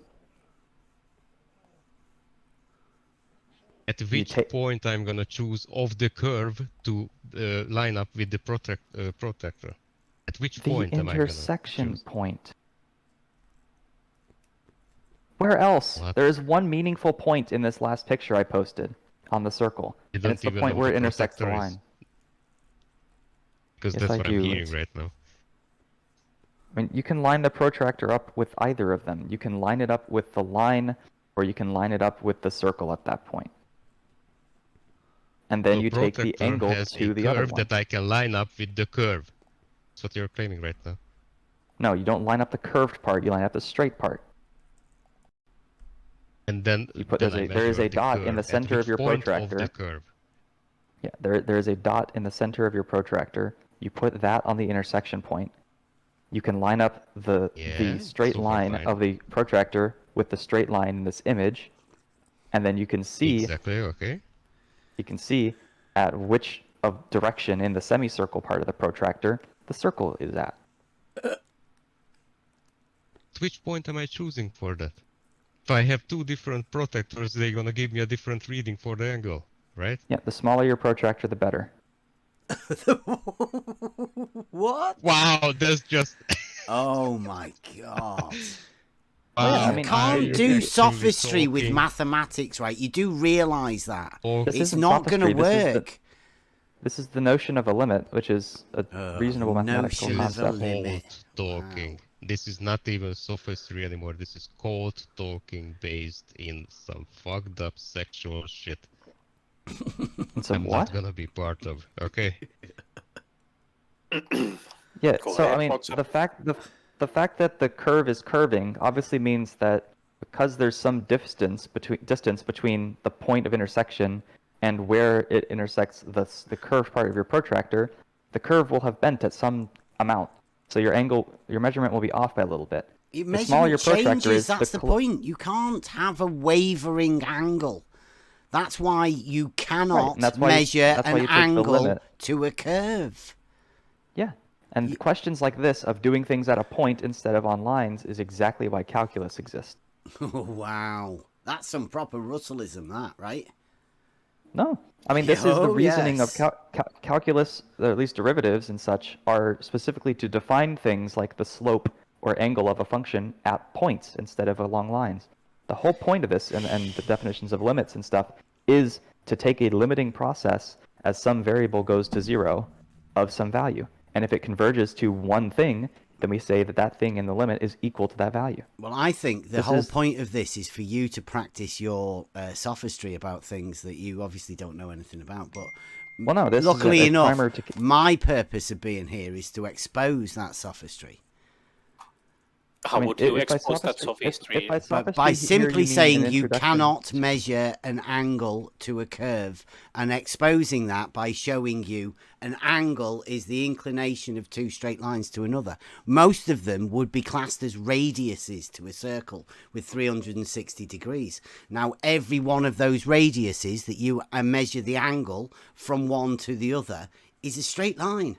At which point I'm going to choose off the curve to line up with the protractor? At which point am I going to choose? The intersection point. Where else? There is one meaningful point in this last picture I posted on the circle. And it's the point where it intersects the line. Because that's what I'm hearing right now. I mean, you can line the protractor up with either of them. You can line it up with the line, or you can line it up with the circle at that point. And then you take the angle to the other one. That I can line up with the curve. That's what you're claiming right now. No, you don't line up the curved part. You line up the straight part. And then you put there is a dot in the center of your protractor. The curve? Yeah, there is a dot in the center of your protractor. You put that on the intersection point. You can line up the straight line of the protractor with the straight line in this image, and then you can see You can see at which direction in the semicircle part of the protractor the circle is at. At which point am I choosing for that? If I have two different protractors, they're gonna give me a different reading for the angle, right? Yeah, the smaller your protractor, the better. What? Wow, that's just... Oh my god. Well, you can't do sophistry with mathematics, right? You do realise that. It's not going to work. This is the notion of a limit, which is a reasonable mathematical concept. Talking. This is not even sophistry anymore. This is cold talking based in some fucked up sexual shit. I'm not gonna be part of. Okay. Yeah. So I mean, the fact that the curve is curving obviously means that because there's some distance between the point of intersection and where it intersects the curved part of your protractor, the curve will have bent at some amount. So your measurement will be off by a little bit. The smaller your protractor is, that's the point. You can't have a wavering angle. That's why you cannot measure an angle to a curve. Yeah. And questions like this of doing things at a point instead of on lines is exactly why calculus exists. Wow. That's some proper Russellism, that, right? No. I mean, this is the reasoning of calculus, or at least derivatives and such, are specifically to define things like the slope or angle of a function at points instead of along lines. The whole point of this, and the definitions of limits and stuff, is to take a limiting process as some variable goes to 0 of some value. And if it converges to one thing, then we say that that thing in the limit is equal to that value. Well, I think the whole point of this is for you to practice your sophistry about things that you obviously don't know anything about. Well, no, this luckily is a enough, primer to... my purpose of being here is to expose that sophistry. How would you expose that sophistry? By simply saying you cannot measure an angle to a curve and exposing that by showing you an angle is the inclination of two straight lines to another. Most of them would be classed as radiuses to a circle with 360 degrees. Now, every one of those radiuses that you measure the angle from one to the other is a straight line.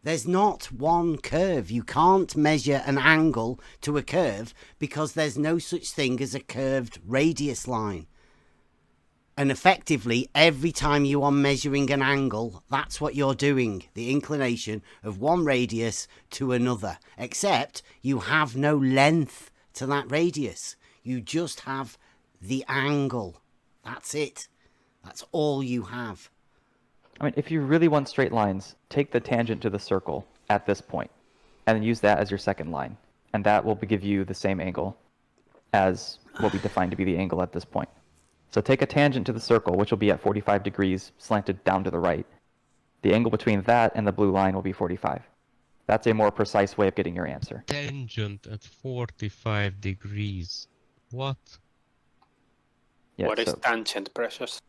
There's not one curve. You can't measure an angle to a curve because there's no such thing as a curved radius line. And effectively, every time you are measuring an angle, that's what you're doing. The inclination of one radius to another. Except you have no length to that radius. You just have the angle. That's it. That's all you have. I mean, if you really want straight lines, take the tangent to the circle at this point, and then use that as your second line. And that will give you the same angle as what we define to be the angle at this point. So take a tangent to the circle, which will be at 45 degrees, slanted down to the right. The angle between that and the blue line will be 45. That's a more precise way of getting your answer. Tangent at 45 degrees. What? Yeah, what is tangent, Precious?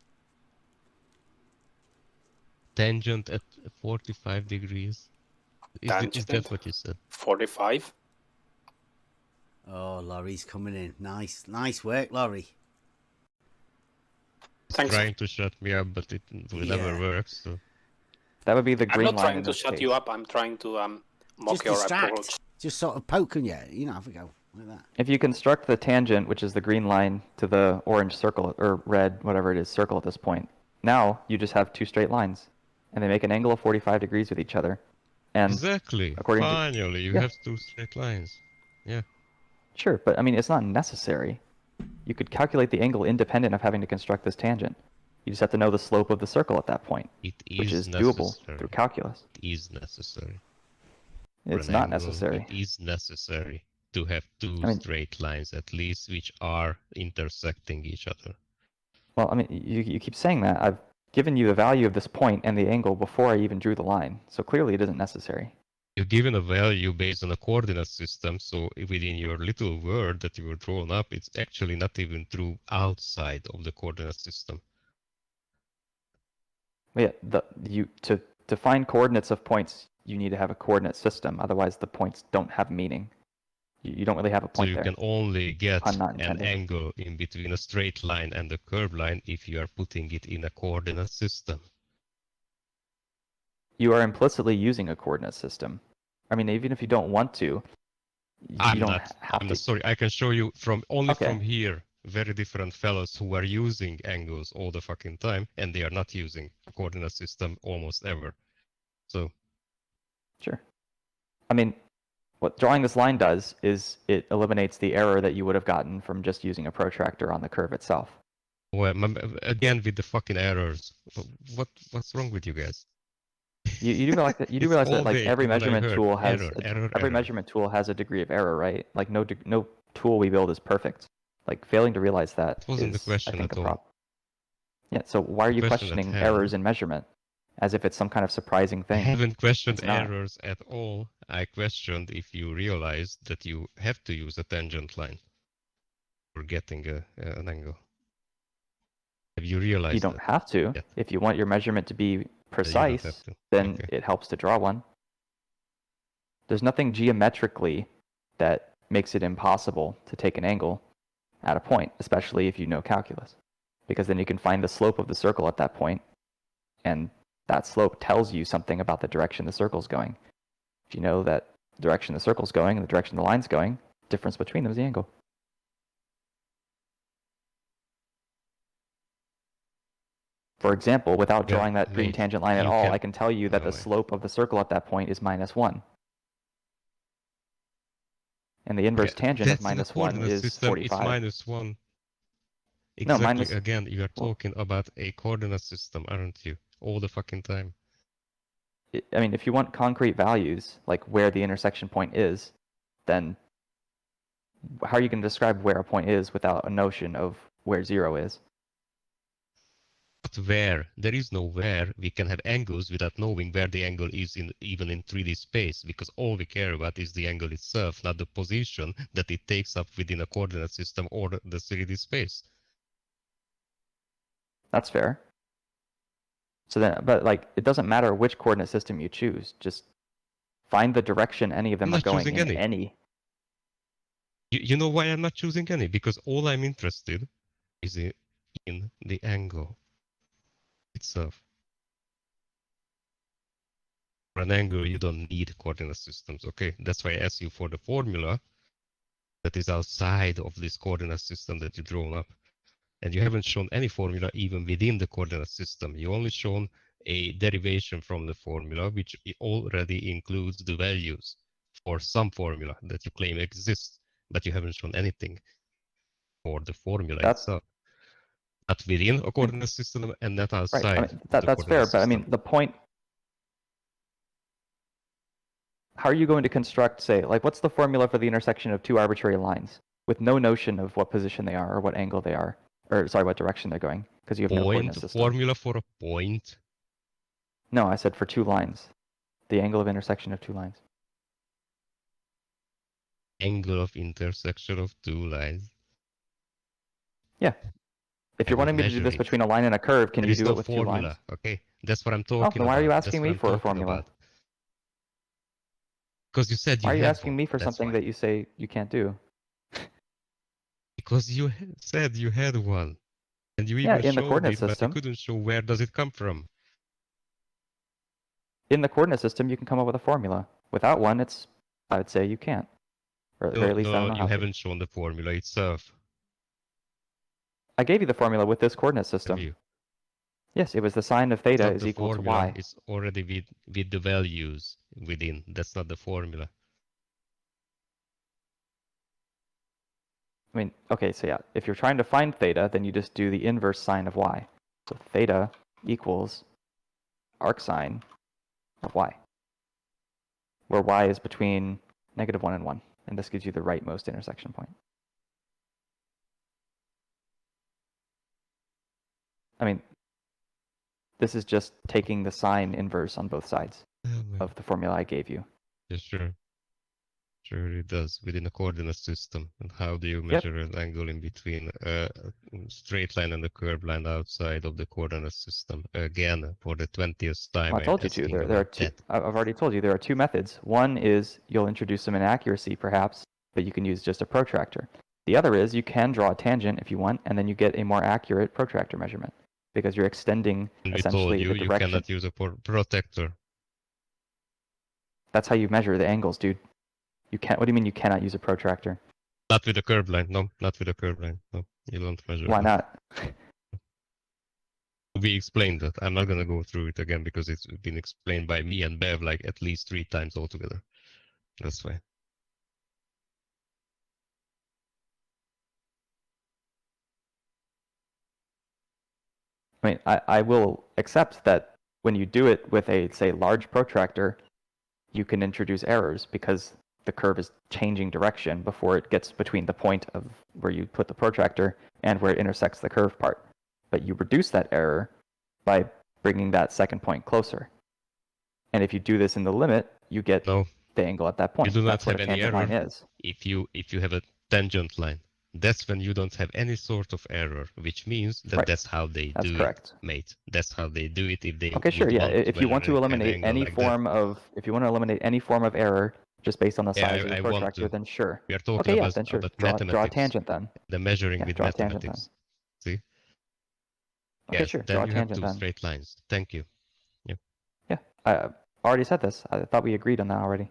Tangent at 45 degrees. Is that what you said? 45. Oh, Laurie's coming in. Nice work, Laurie. Thanks. Trying to shut me up, but it will never work. So that would be the green line. I'm not trying to shut you up. I'm trying to mock your approach. Just sort of poking you. Have a go like that. If you construct the tangent, which is the green line, to the orange circle or red, whatever it is, circle at this point, now you just have two straight lines. And they make an angle of 45 degrees with each other. And exactly. Finally, you have two straight lines. Yeah. Sure, but I mean, it's not necessary. You could calculate the angle independent of having to construct this tangent. You just have to know the slope of the circle at that point, which is doable through calculus. It is necessary. It's not necessary. It is necessary to have two straight lines at least, which are intersecting each other. Well, I mean, you keep saying that. I've given you the value of this point and the angle before I even drew the line. So clearly it isn't necessary. You're given a value based on a coordinate system, so within your little word that you were drawn up, it's actually not even true outside of the coordinate system. Yeah, to find coordinates of points, you need to have a coordinate system. Otherwise, the points don't have meaning. You don't really have a point there. So you can only get an angle in between a straight line and a curved line if you are putting it in a coordinate system. You are implicitly using a coordinate system. I mean, even if you don't want to, you don't have to. Sorry, I can show you from here very different fellows who are using angles all the fucking time, and they are not using a coordinate system almost ever. So. Sure. I mean, what drawing this line does is it eliminates the error that you would have gotten from just using a protractor on the curve itself. Well, again with the fucking errors. What's wrong with you guys? You do realize that like every measurement tool has measurement tool has a degree of error, right? Like no tool we build is perfect. Like failing to realize that wasn't the question at all. Yeah, so why are you questioning errors in measurement as if it's some kind of surprising thing? I haven't questioned errors at all. I questioned if you realized that you have to use a tangent line for getting an angle. Have you realized you don't have to. Yet? If you want your measurement to be precise, then it helps to draw one. There's nothing geometrically that makes it impossible to take an angle at a point, especially if you know calculus, because then you can find the slope of the circle at that point, and that slope tells you something about the direction the circle's going. If you know that direction the circle's going and the direction the line's going, the difference between them is the angle. For example, without drawing that green tangent line at all, I can tell you that the slope of the circle at that point is -1. And the inverse tangent of -1 is 45. It's -1. Exactly. No, again, you are talking about a coordinate system, aren't you? All the fucking time. I mean, if you want concrete values, like where the intersection point is, then how are you going to describe where a point is without a notion of where 0 is? But where? There is no where we can have angles without knowing where the angle is even in 3D space, because all we care about is the angle itself, not the position that it takes up within a coordinate system or the 3D space. That's fair. So then, but like, it doesn't matter which coordinate system you choose. Just find the direction any of them are going in any. You know why I'm not choosing any? Because all I'm interested is in the angle itself. For an angle, you don't need coordinate systems. Okay, that's why I asked you for the formula that is outside of this coordinate system that you drawn up. And you haven't shown any formula even within the coordinate system. You only shown a derivation from the formula, which already includes the values for some formula that you claim exists, but you haven't shown anything for the formula itself. Not within a coordinate system and not outside. Right. I mean, that's fair, but I mean, the point. How are you going to construct, say, like, what's the formula for the intersection of two arbitrary lines with no notion of what position they are or what angle they are, or sorry, what direction they're going, because you have no coordinate system. Formula for a point? No, I said for two lines. The angle of intersection of two lines. Angle of intersection of two lines? Yeah. If you're wanting me to do this between a line and a curve, can you do it with two lines? Okay, that's what I'm talking about. Oh, then why are you asking me for a formula? Because you said you Why are you had asking me for something that you say you can't do? Because you said you had one. And you even in the showed coordinate it, but system. you couldn't show where does it come from. In the coordinate system, you can come up with a formula. Without one, I would say you can't. Or at the very least, I don't know how you haven't shown the formula itself. I gave you the formula with this coordinate system. Yes, it was the sine of theta is equal to y. It's already with the values within. That's not the formula. I mean, okay, so yeah, if you're trying to find theta, then you just do the inverse sine of y. So theta equals arcsine of y, where y is between -1 and 1, and this gives you the rightmost intersection point. I mean, this is just taking the sine inverse on both sides of the formula I gave you. Yeah, sure. Sure, it does within a coordinate system. And how do you measure an angle in between a straight line and a curved line outside of the coordinate system? Again, for the 20th time, I told you to. There are two. I've already told you there are two methods. One is you'll introduce some inaccuracy, perhaps, but you can use just a protractor. The other is you can draw a tangent if you want, and then you get a more accurate protractor measurement because you're extending essentially the direction. You cannot use a protractor. That's how you measure the angles, dude. You can't. What do you mean you cannot use a protractor? Not with a curved line. No, not with a curved line. No, you don't measure. Why not? We explained that. I'm not gonna go through it again because it's been explained by me and Bev like at least 3 times altogether. That's fine. I mean, I will accept that when you do it with a, say, large protractor, you can introduce errors because the curve is changing direction before it gets between the point of where you put the protractor and where it intersects the curved part. But you reduce that error by bringing that second point closer. And if you do this in the limit, you get the angle at that point. You do not That's what have a any tangent error line is. if you have a tangent line. That's when you don't have any sort of error, which means that that's how they do it, mate. That's how they do it if they Okay, sure, yeah. If you want to eliminate any like form of error just based on the size of the protractor, then sure. We are talking okay, then sure. Draw a tangent then. The measuring with mathematics. See? Okay, sure. Draw a Then you have tangent 2 then. straight lines. Thank you. Yeah, I already said this. I thought we agreed on that already.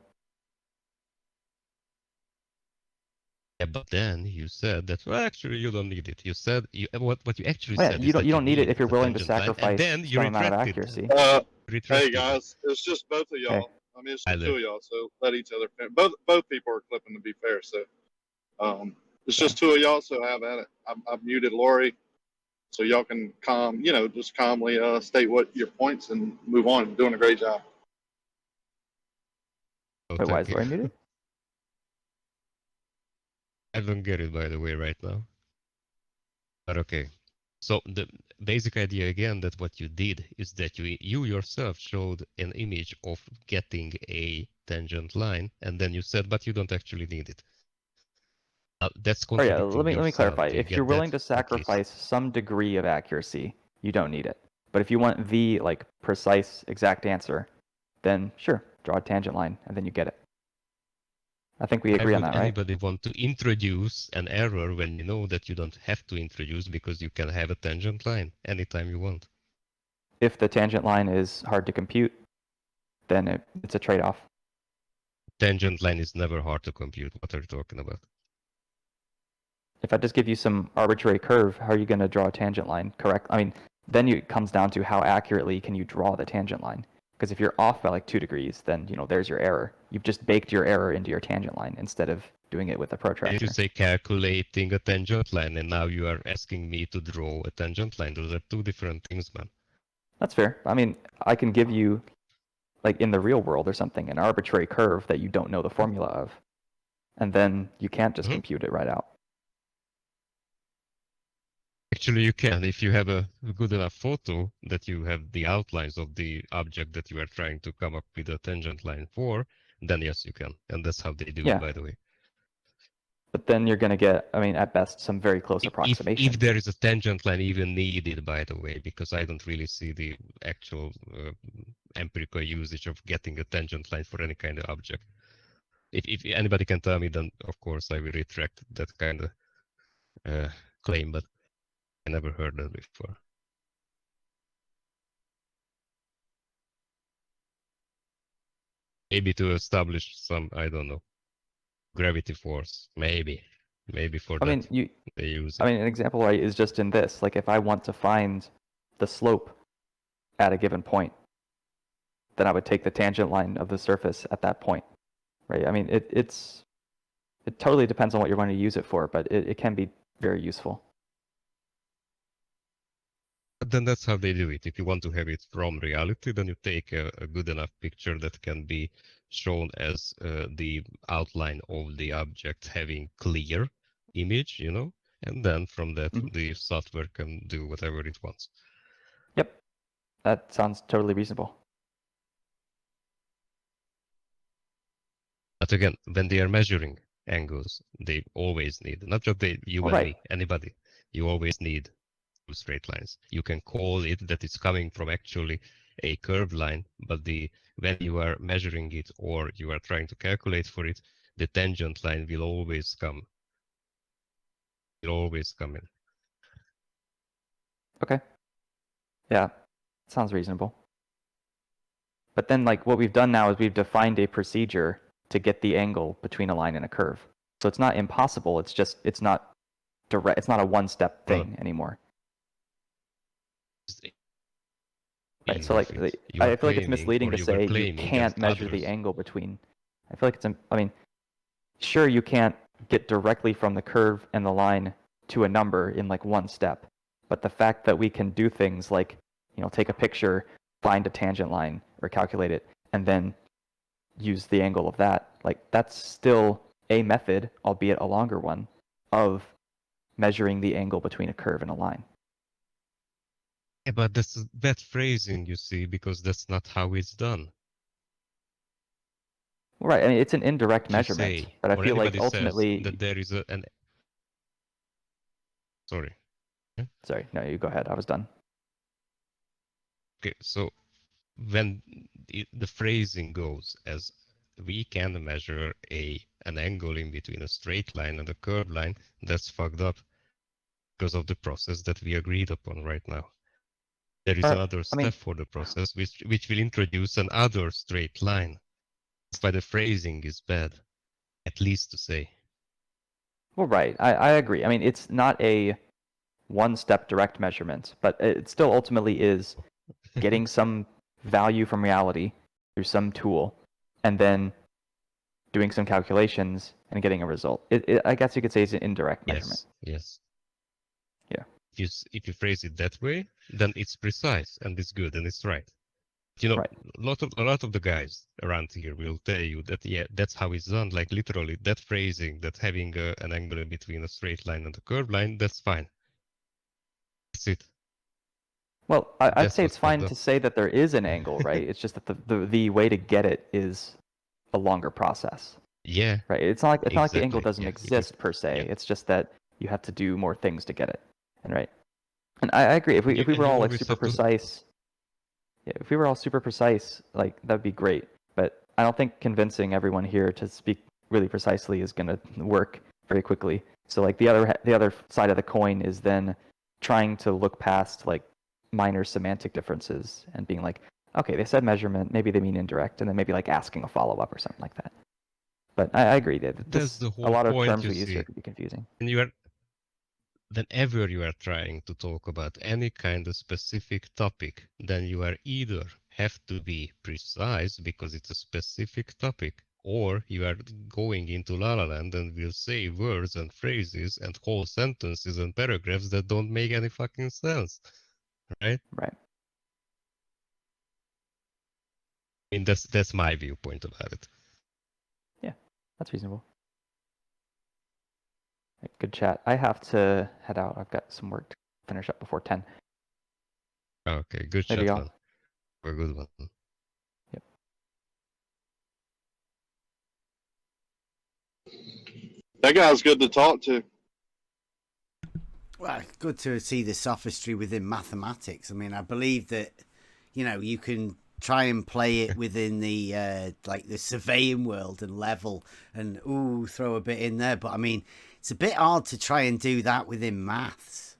Yeah, but then you said that, well, actually, you don't need it. You said what you actually Yeah, said. you don't need it if you're willing to sacrifice and then you some amount of retracted. accuracy. Hey guys, it's just both of y'all. I mean, it's just 2 of y'all, so let each other finish. Both people are clipping, to be fair. So it's just 2 of y'all, so have at it. I've muted Lori, so y'all can just calmly state what your points and move on. You're doing a great job. Wait, why is Lori muted? I don't get it, by the way, right now. But okay. So the basic idea again that what you did is that you yourself showed an image of getting a tangent line, and then you said, but you don't actually need it. That's Oh yeah, contradicting let me yourself. clarify. Do you If you're get willing that? to sacrifice some degree of accuracy, you don't need it. But if you want the like precise exact answer, then sure, draw a tangent line and then you get it. I think we agree Why on would that, right? anybody want to introduce an error when you know that you don't have to introduce because you can have a tangent line anytime you want? If the tangent line is hard to compute, then it's a trade-off. Tangent line is never hard to compute. What are you talking about? If I just give you some arbitrary curve, how are you going to draw a tangent line? Correct? I mean, then it comes down to how accurately can you draw the tangent line. Because if you're off by like 2 degrees, then there's your error. You've just baked your error into your tangent line instead of doing it with a protractor. And you say calculating a tangent line, and now you are asking me to draw a tangent line. Those are two different things, man. That's fair. I mean, I can give you, like in the real world or something, an arbitrary curve that you don't know the formula of. And then you can't just compute it right out. Actually, you can. If you have a good enough photo that you have the outlines of the object that you are trying to come up with a tangent line for, then yes, you can. And that's how they do Yeah. it, by the way. But then you're going to get, I mean, at best, some very close approximation. If there is a tangent line even needed, by the way, because I don't really see the actual empirical usage of getting a tangent line for any kind of object. If anybody can tell me, then of course I will retract that kind of claim, but I never heard that before. Maybe to establish some, I don't know, gravity force. Maybe for that they use it. I mean, an example, right, is just in this. Like, if I want to find the slope at a given point, then I would take the tangent line of the surface at that point, right? I mean, it totally depends on what you're going to use it for, but it can be very useful. But then that's how they do it. If you want to have it from reality, then you take a good enough picture that can be shown as the outline of the object having clear image, and then from that the software can do whatever it wants. Yep, that sounds totally reasonable. But again, when they are measuring angles, they always need, not just you and me, anybody, you always need two straight lines. You can call it that it's coming from actually a curved line, but when you are measuring it or you are trying to calculate for it, the tangent line will always come. Will always come in. Okay. Yeah, sounds reasonable. But then, like, what we've done now is we've defined a procedure to get the angle between a line and a curve. So it's not impossible. It's just it's not direct. It's not a one-step thing anymore. Right. So like, I feel like it's misleading to say you can't measure the angle between. I feel like it's. I mean, sure, you can't get directly from the curve and the line to a number in like one step, but the fact that we can do things like, take a picture, find a tangent line, or calculate it, and then use the angle of that, like that's still a method, albeit a longer one, of measuring the angle between a curve and a line. Yeah, but that's that phrasing, you see, because that's not how it's done. Right, I mean, it's an indirect measurement, but I feel like ultimately that there is an. Sorry. Sorry, no, you go ahead. I was done. Okay, so when the phrasing goes as we can measure an angle in between a straight line and a curved line, that's fucked up because of the process that we agreed upon right now. There is another step for the process which will introduce another straight line. That's why the phrasing is bad, at least to say. Well, right, I agree. I mean, it's not a one-step direct measurement, but it still ultimately is getting some value from reality through some tool, and then doing some calculations and getting a result. I guess you could say it's an indirect measurement. Yes. Yeah. If you phrase it that way, then it's precise and it's good and it's right. A lot of the guys around here will tell you that that's how it's done. Like literally, that phrasing, that having an angle between a straight line and a curved line, that's fine. That's it. Well, I'd That's say what's it's fine fucked to up. say that there is an angle, right? It's just that the way to get it is a longer process. Yeah. Right. It's not like the angle Exactly. doesn't Yeah, exist per se. It's just that you have to do more things to get it. And right. And I agree. If we were all like super precise, yeah, if we were all super precise, like that'd be great. But I don't think convincing everyone here to speak really precisely is going to work very quickly. So like the other side of the coin is then trying to look past like minor semantic differences and being like, okay, they said measurement, maybe they mean indirect, and then maybe like asking a follow-up or something like that. But I agree that That's the a whole lot of point, terms you we use see. here could be confusing. And whenever you are trying to talk about any kind of specific topic, then you are either have to be precise because it's a specific topic, or you are going into La La Land and will say words and phrases and whole sentences and paragraphs that don't make any fucking sense. Right? Right. I mean, that's my viewpoint about it. Yeah, that's reasonable. Right, good chat. I have to head out. I've got some work to finish up before 10. Okay, good Maybe chat, I'll... man. A good one. Yep. That guy's good to talk to. Well, good to see the sophistry within mathematics. I mean, I believe that, you know, you can try and play it within the like the surveying world and level and throw a bit in there. But I mean, it's a bit hard to try and do that within maths.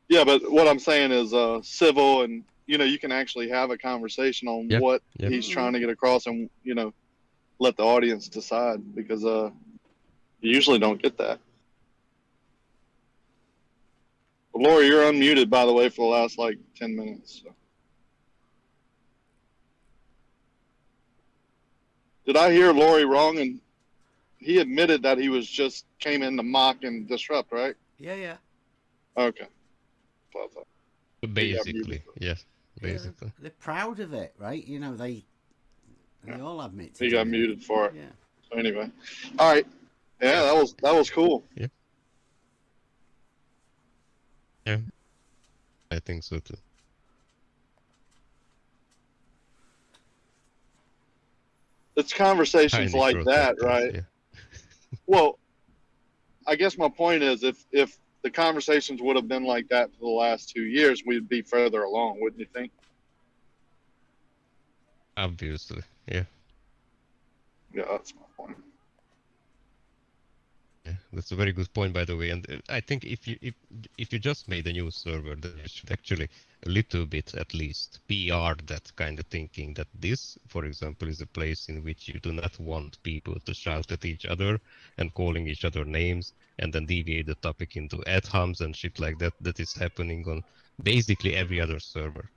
Yeah, but what I'm saying is civil, and you know, you can actually have a conversation on what he's trying to get across, and you know, let the audience decide, because you usually don't get that. But Laura, you're unmuted, by the way, for the last like 10 minutes. So. Did I hear Laurie wrong? And he admitted that he was just came in to mock and disrupt, right? Yeah. Okay. Basically, yes. Basically. Yeah, they're proud of it, right? You know, they all admit to He got muted for it. Yeah. So anyway, all right. Yeah, that was cool. Yeah. Yeah. I think so too. It's conversations Tiny like that, right? Yeah. Well, I guess my point is, if the conversations would have been like that for the last 2 years, we'd be further along, wouldn't you think? Obviously, yeah. Yeah, that's my point. Yeah, that's a very good point, by the way. And I think if you just made a new server, then you should actually a little bit at least PR that kind of thinking that this, for example, is a place in which you do not want people to shout at each other and calling each other names and then deviate the topic into ad homs and shit like that. That is happening on basically every other server.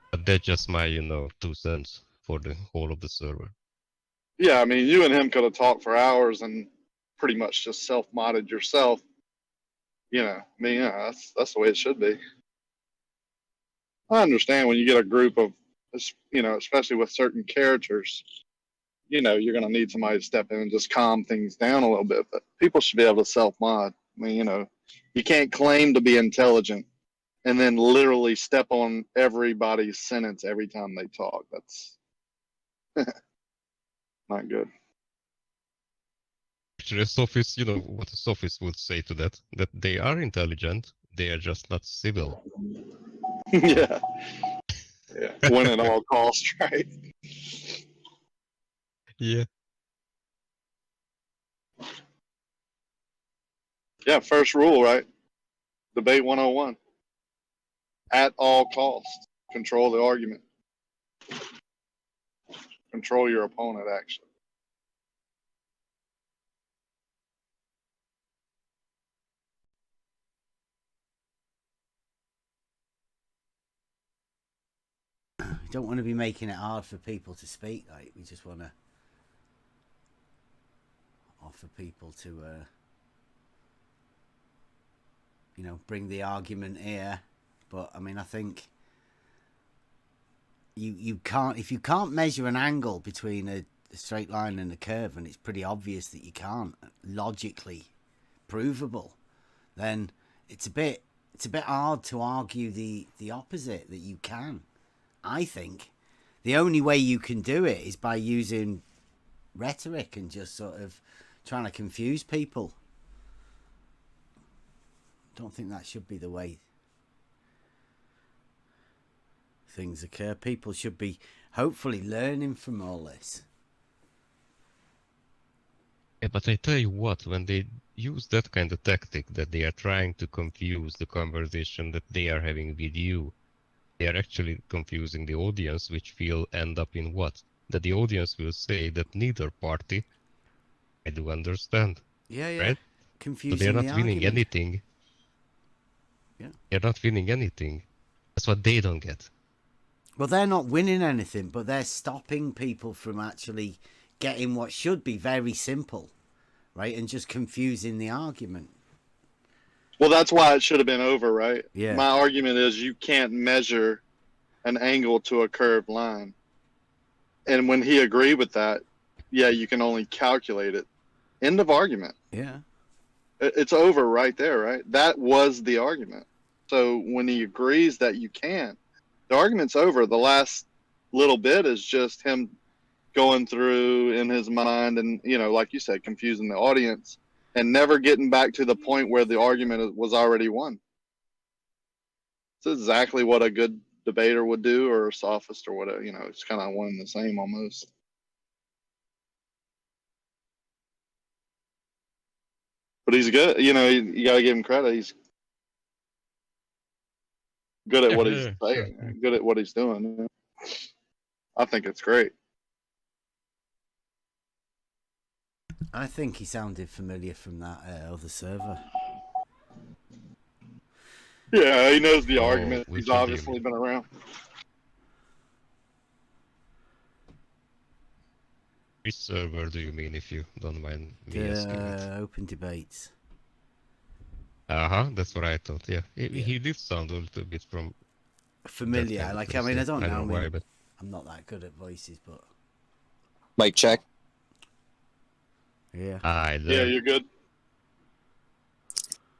But that's just my, 2 cents for the whole of the server. Yeah, I mean, you and him could have talked for hours and pretty much just self-modded yourself. You know, I mean, yeah, that's the way it should be. I understand when you get a group of, you know, especially with certain characters, you know, you're going to need somebody to step in and just calm things down a little bit. But people should be able to self-mod. I mean, you know, you can't claim to be intelligent and then literally step on everybody's sentence every time they talk. That's not good. Actually, a sophist, what a sophist would say to that they are intelligent, they are just not civil. Yeah. Win at all costs, right? Yeah. Yeah, first rule, right? Debate 101. At all costs, control the argument. Control your opponent, actually. We don't want to be making it hard for people to speak. Like, we just want to offer people to, bring the argument here. But I mean, I think you can't, if you can't measure an angle between a straight line and a curve, and it's pretty obvious that you can't, logically provable, then it's a bit hard to argue the opposite, that you can. I think the only way you can do it is by using rhetoric and just sort of trying to confuse people. Don't think that should be the way things occur. People should be hopefully learning from all this. Yeah, but I tell you what, when they use that kind of tactic, that they are trying to confuse the conversation that they are having with you, they are actually confusing the audience, which will end up in what? That the audience will say that neither party, I do understand. Yeah. Right? Confusing so they are the not winning argument. anything. Yeah. They're not winning anything. That's what they don't get. Well, they're not winning anything, but they're stopping people from actually getting what should be very simple, right? And just confusing the argument. Well, that's why it should have been over, right? Yeah. My argument is you can't measure an angle to a curved line. And when he agreed with that, yeah, you can only calculate it. End of argument. Yeah. It's over right there, right? That was the argument. So when he agrees that you can't, the argument's over. The last little bit is just him going through in his mind and, you know, like you said, confusing the audience and never getting back to the point where the argument was already won. It's exactly what a good debater would do, or a sophist, or whatever. You know, it's kind of one and the same almost. But he's good. You know, you got to give him credit. He's good at what he's saying, good at what he's doing. Yeah. I think it's great. I think he sounded familiar from that other server. Yeah, he knows the argument. He's obviously been around. Which server do you mean, if you don't mind me asking it? Open debates. That's what I thought, yeah. He did sound a little bit from... familiar. Kind of Like, place, I mean, yeah. I don't know. why, but... I'm not that good at voices, but... Mic check. Yeah. Yeah, you're good.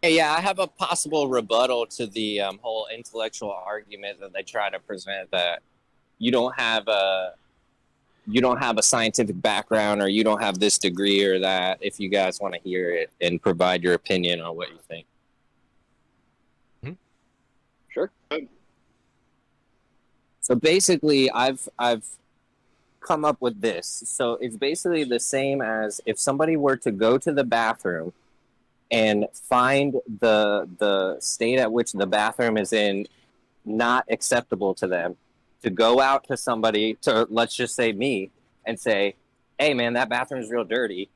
Hey, yeah, I have a possible rebuttal to the whole intellectual argument that they try to present, that you don't have a scientific background, or you don't have this degree or that, if you guys want to hear it and provide your opinion on what you think. Sure. So basically, I've come up with this. So it's basically the same as if somebody were to go to the bathroom and find the state at which the bathroom is in not acceptable to them, to go out to somebody, to let's just say me, and say, hey man, that bathroom is real dirty.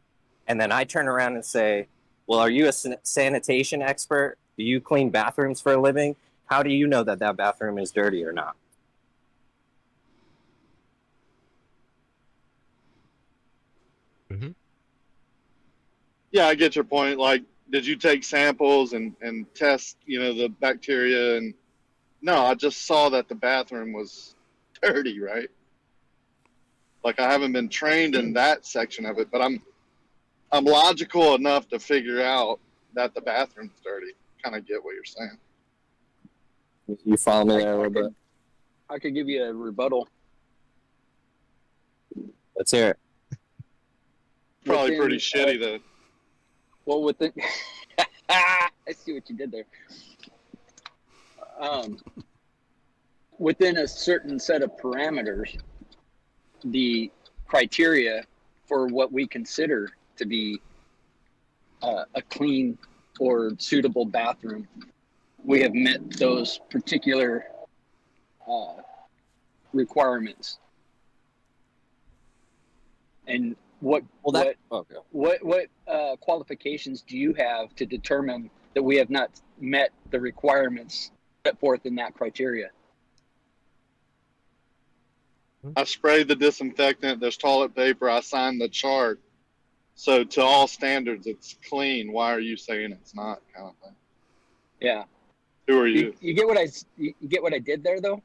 And then I turn around and say, well, are you a sanitation expert? Do you clean bathrooms for a living? How do you know that that bathroom is dirty or not? Mm-hmm. Yeah, I get your point. Like, did you take samples and test, you know, the bacteria? And no, I just saw that the bathroom was dirty, right? Like, I haven't been trained in that section of it, but I'm logical enough to figure out that the bathroom's dirty. Kind of get what you're saying. You follow me there a little bit? I could give you a rebuttal. Let's hear it. Probably pretty shitty, though. Well, within... I see what you did there. Within a certain set of parameters, the criteria for what we consider to be a clean or suitable bathroom, we have met those particular requirements. And what qualifications do you have to determine that we have not met the requirements set forth in that criteria? I sprayed the disinfectant. There's toilet paper. I signed the chart. So to all standards, it's clean. Why are you saying it's not? Kind of thing. Yeah. Who are you? You get what I did there, though.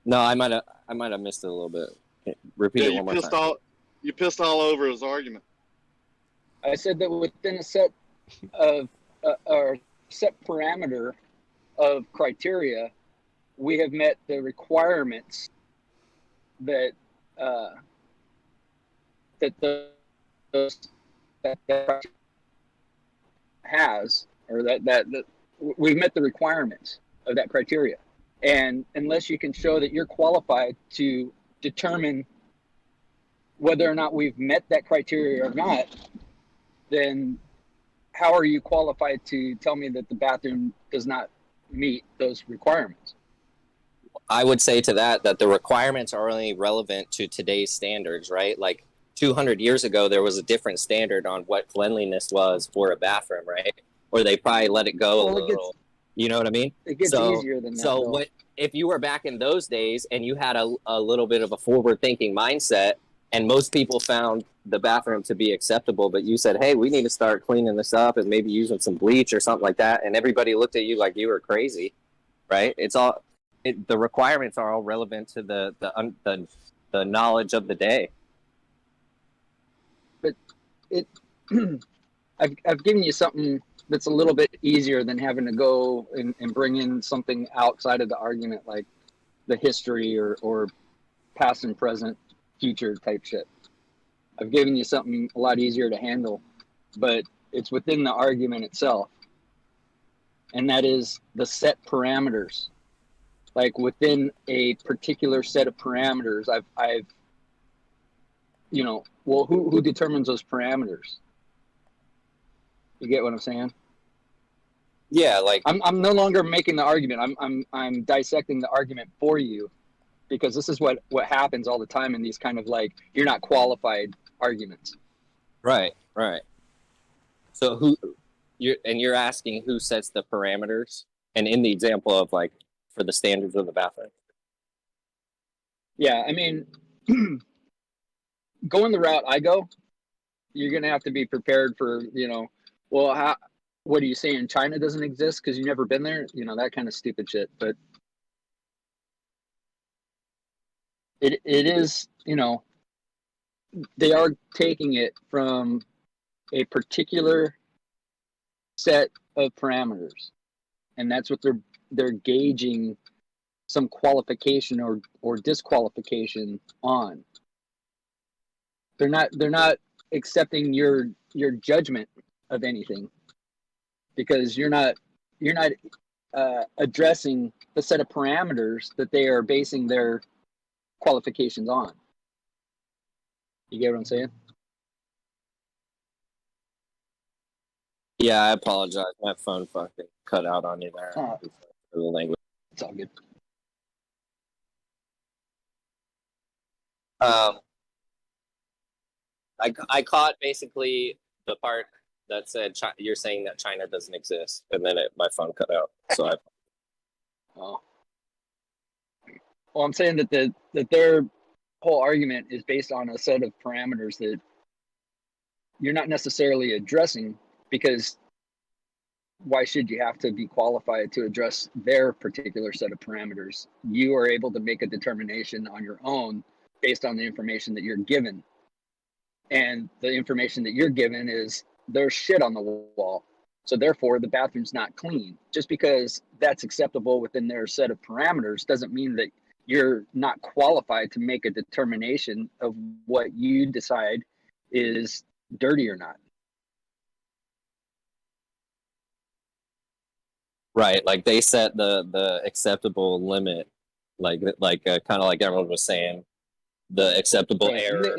No, I might have missed it a little bit. Repeat it one more time. You pissed all over his argument. I said that within a set of or set parameter of criteria, we have met the requirements that that has, or that we've met the requirements of that criteria. And unless you can show that you're qualified to determine whether or not we've met that criteria or not, then how are you qualified to tell me that the bathroom does not meet those requirements? I would say to that the requirements are only relevant to today's standards, right? Like 200 years ago, there was a different standard on what cleanliness was for a bathroom, right? Or they probably let it go a little. You know what I mean? It gets easier than that. So though. what if you were back in those days and you had a little bit of a forward-thinking mindset, and most people found the bathroom to be acceptable, but you said, hey, we need to start cleaning this up and maybe using some bleach or something like that, and everybody looked at you like you were crazy, right? The requirements are all relevant to the knowledge of the day. But I've given you something that's a little bit easier than having to go and bring in something outside of the argument, like the history or past and present, future type shit. I've given you something a lot easier to handle, but it's within the argument itself. And that is the set parameters. Like within a particular set of parameters, I've well, who determines those parameters? You get what I'm saying? Yeah, like I'm no longer making the argument. I'm dissecting the argument for you, because this is what happens all the time in these kind of like you're not qualified arguments. Right. So you're asking who sets the parameters, and in the example of like for the standards of the bathroom. Yeah, I mean, going the route I go, you're gonna have to be prepared for well, what are you saying? China doesn't exist because you've never been there? That kind of stupid shit. But it is, they are taking it from a particular set of parameters, and that's what they're gauging some qualification or disqualification on. They're not accepting your judgment of anything, because you're not addressing the set of parameters that they are basing their qualifications on. You get what I'm saying? Yeah, I apologize. My phone fucking cut out on you there. Oh. The language. It's all good. I caught basically the part that said you're saying that China doesn't exist, and then my phone cut out. So Oh. Well, I'm saying that their whole argument is based on a set of parameters that you're not necessarily addressing, because why should you have to be qualified to address their particular set of parameters? You are able to make a determination on your own based on the information that you're given. And the information that you're given is there's shit on the wall. So therefore, the bathroom's not clean. Just because that's acceptable within their set of parameters doesn't mean that you're not qualified to make a determination of what you decide is dirty or not. right, like they set the acceptable limit, like kind of like everyone was saying, the acceptable error.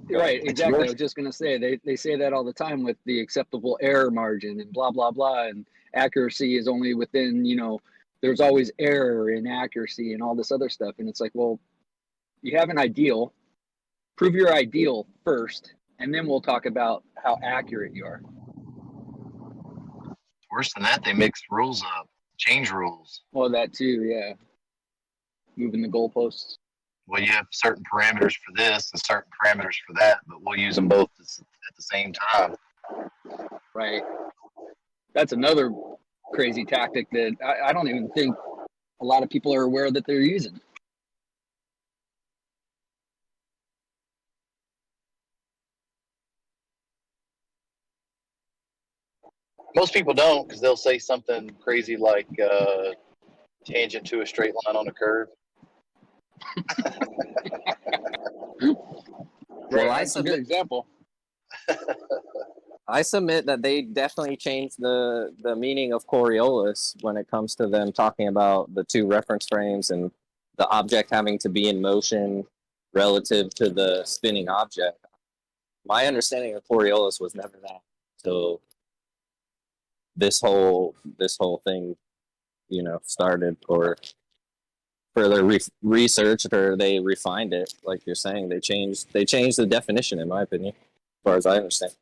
Right, exactly. I was just going to say, they say that all the time with the acceptable error margin and blah, blah, blah. And accuracy is only within, there's always error in accuracy and all this other stuff. And it's like, well, you have an ideal. Prove your ideal first, and then we'll talk about how accurate you are. Worse than that, they mix rules up, change rules. Well, that too, yeah. Moving the goalposts. Well, you have certain parameters for this and certain parameters for that, but we'll use them both at the same time. Right. That's another crazy tactic that I don't even think a lot of people are aware that they're using. Most people don't, because they'll say something crazy like tangent to a straight line on a curve. Well, I That's a good example. I submit that they definitely changed the meaning of Coriolis when it comes to them talking about the two reference frames and the object having to be in motion relative to the spinning object. My understanding of Coriolis was never that. So this whole thing, started, or further researched, or they refined it. Like you're saying, they changed the definition, in my opinion, as far as I understand.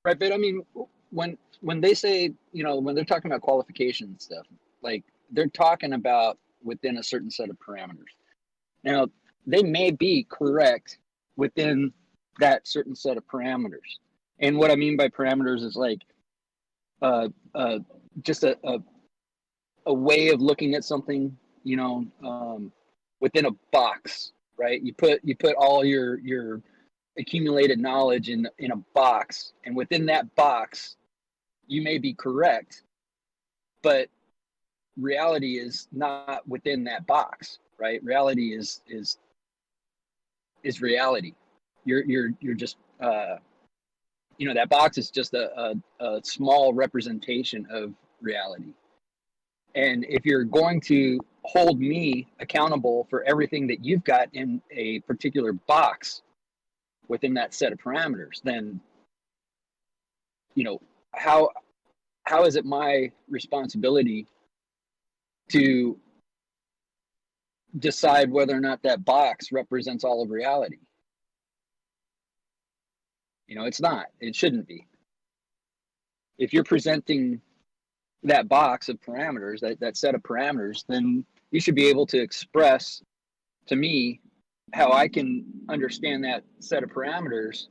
Right, but I mean, when they say, when they're talking about qualification and stuff, like they're talking about within a certain set of parameters. Now, they may be correct within that certain set of parameters. And what I mean by parameters is like just a way of looking at something, within a box, right? You put all your accumulated knowledge in a box, and within that box you may be correct, but reality is not within that box, right? Reality is reality. You're just that box is just a small representation of reality. And if you're going to hold me accountable for everything that you've got in a particular box within that set of parameters, then how is it my responsibility to decide whether or not that box represents all of reality? It's not. It shouldn't be. If you're presenting that box of parameters, that set of parameters, then you should be able to express to me how I can understand that set of parameters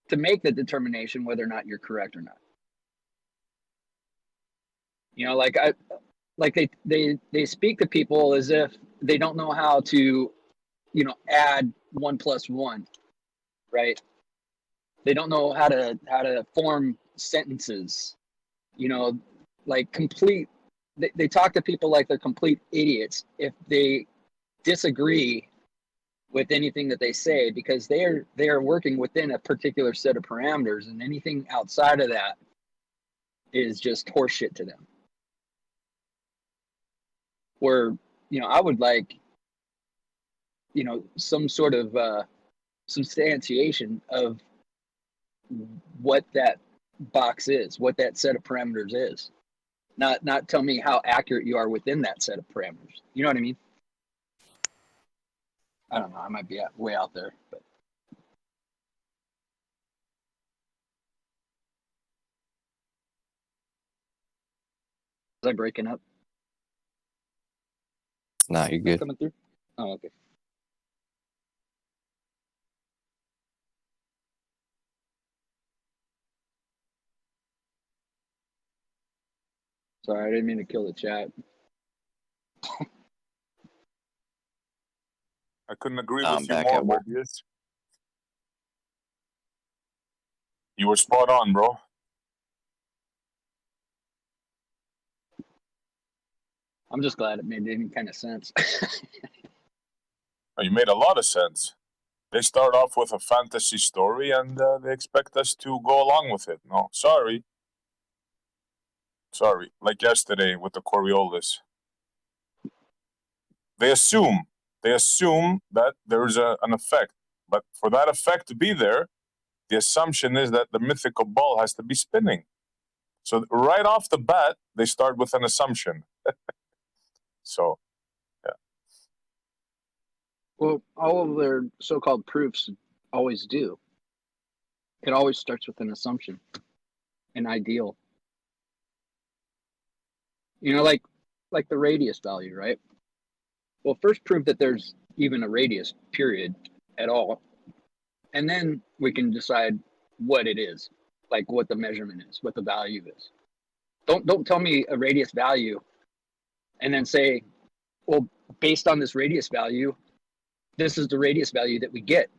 to make the determination whether or not you're correct or not. They speak to people as if they don't know how to, add 1 + 1, right? They don't know how to form sentences, they talk to people like they're complete idiots if they disagree with anything that they say, because they are working within a particular set of parameters, and anything outside of that is just horseshit to them. Where, I would like, some sort of substantiation of what that box is, what that set of parameters is. Not tell me how accurate you are within that set of parameters. You know what I mean? I don't know. I might be way out there, but was I breaking up? Nah, you're good. Coming through? Oh, okay. Sorry, I didn't mean to kill the chat. I couldn't agree with you more, Mobius. You were spot on, bro. I'm just glad it made any kind of sense. You made a lot of sense. They start off with a fantasy story and they expect us to go along with it. No, sorry. Like yesterday with the Coriolis. They assume that there's an effect. But for that effect to be there, the assumption is that the mythical ball has to be spinning. So right off the bat, they start with an assumption. So, yeah. Well, all of their so-called proofs always do. It always starts with an assumption, an ideal. Like the radius value, right? Well, first prove that there's even a radius, period, at all. And then we can decide what it is, like what the measurement is, what the value is. Don't tell me a radius value and then say, well, based on this radius value, this is the radius value that we get.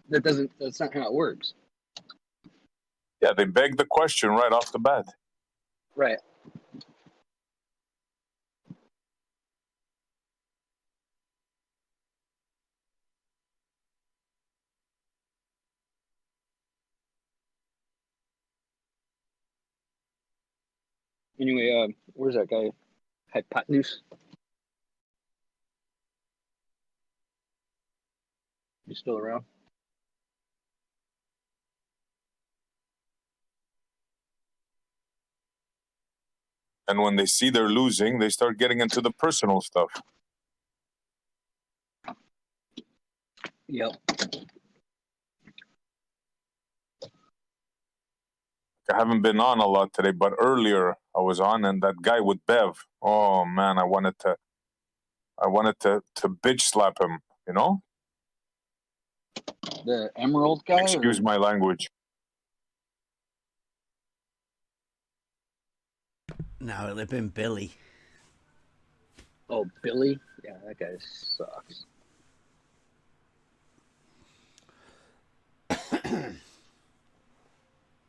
That's not how it works. Yeah, they beg the question right off the bat. Right. Anyway, where's that guy? Hypotenuse. You still around? And when they see they're losing, they start getting into the personal stuff. Yep. I haven't been on a lot today, but earlier I was on, and that guy with Bev. Oh man, I wanted to bitch slap him. You know? The Emerald guy. Excuse my language. No, it'll have been Billy. Oh, Billy? Yeah, that guy sucks.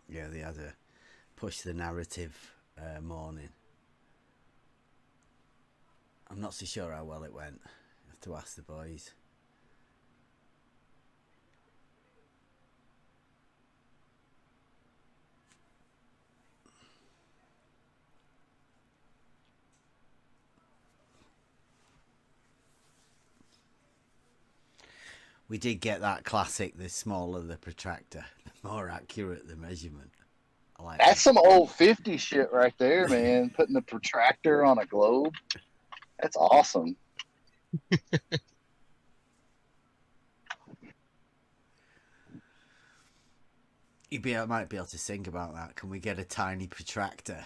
Yeah, they had to push the narrative morning. I'm not so sure how well it went. I have to ask the boys. We did get that classic, the smaller the protractor, the more accurate the measurement. I like That's some old 50 shit right there, man. Putting the protractor on a globe. That's awesome. I might be able to think about that. Can we get a tiny protractor?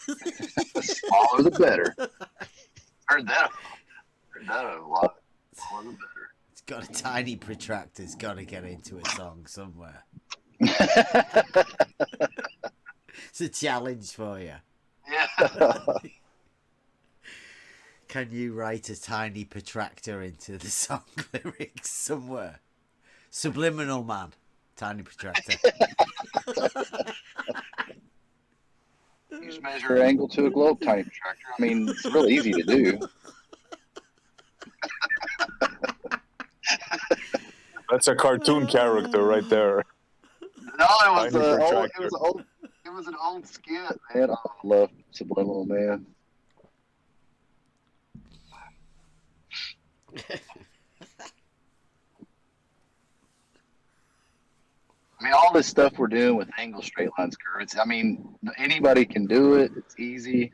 The smaller the better. Heard that a lot. The smaller the better. It's got a tiny protractor. It's got to get into a song somewhere. It's a challenge for you. Yeah. Can you write a tiny protractor into the song lyrics somewhere? Subliminal Man. Tiny protractor. Use measure angle to a globe tiny protractor. I mean, it's real easy to do. That's a cartoon character right there. No, it was an old skit, man. I love Subliminal Man. I mean, all this stuff we're doing with angle, straight lines, curves. I mean, anybody can do it. It's easy.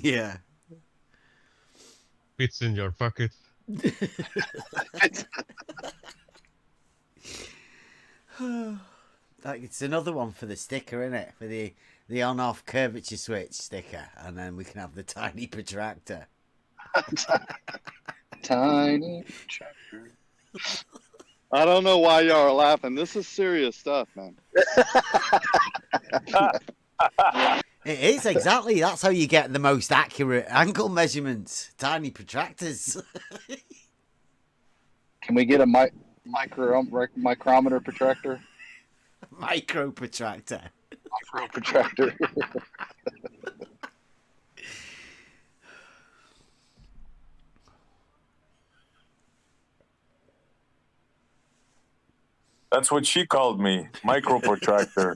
Yeah. Fits in your pocket. It's another one for the sticker, isn't it? For the on-off curvature switch sticker, and then we can have the tiny protractor. Tiny protractor. I don't know why y'all are laughing. This is serious stuff, man. It is, exactly. That's how you get the most accurate angle measurements. Tiny protractors. Can we get a micrometer protractor? Micro protractor. Micro protractor. That's what she called me, micro protractor.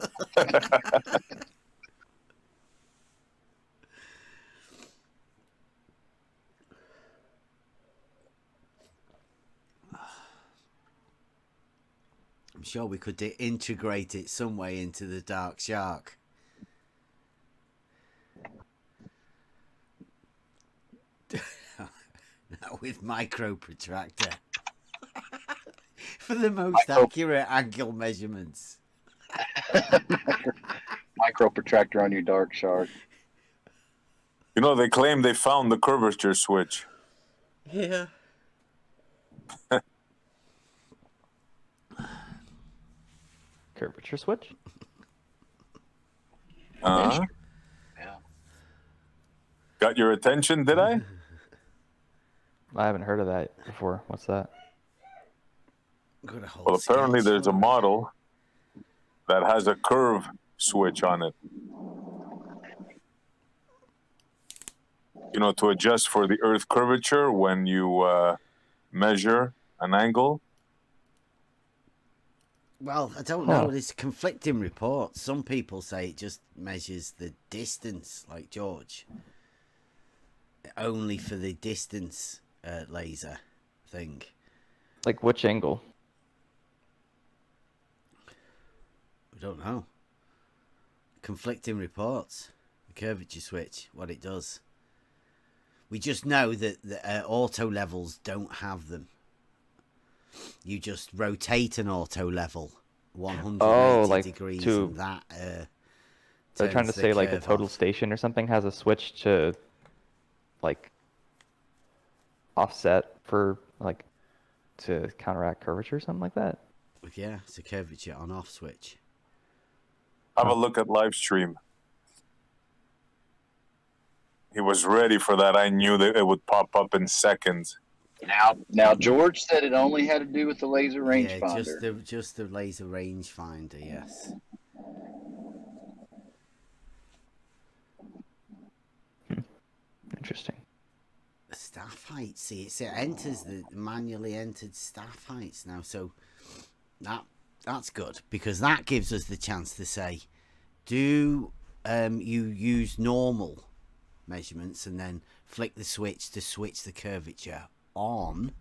I'm sure we could integrate it some way into the Dark Shark. Not with micro protractor. For the most accurate angle measurements. Micro protractor on your Dark Shark. You know, they claim they found the curvature switch. Yeah. Curvature switch? Uh-huh. Yeah. Got your attention, did I? I haven't heard of that before. What's that? Well, apparently there's a model that has a curve switch on it. You know, to adjust for the Earth curvature when you measure an angle. Well, I don't know. There's conflicting reports. Some people say it just measures the distance, like George. Only for the distance laser thing. Like which angle? We don't know. Conflicting reports. The curvature switch, what it does. We just know that the auto levels don't have them. You just rotate an auto level 180 like degrees, to, and that. they're trying to say like a total station or something has a switch to, like, offset for like to counteract curvature or something like that. Yeah, it's a curvature on-off switch. Have a look at live stream. He was ready for that. I knew that it would pop up in seconds. Now George said it only had to do with the laser rangefinder. Yeah, just the laser rangefinder. Yes. Interesting. The staff height. See, it enters the manually entered staff heights now. So that's good, because that gives us the chance to say, do you use normal measurements and then flick the switch to switch the curvature on,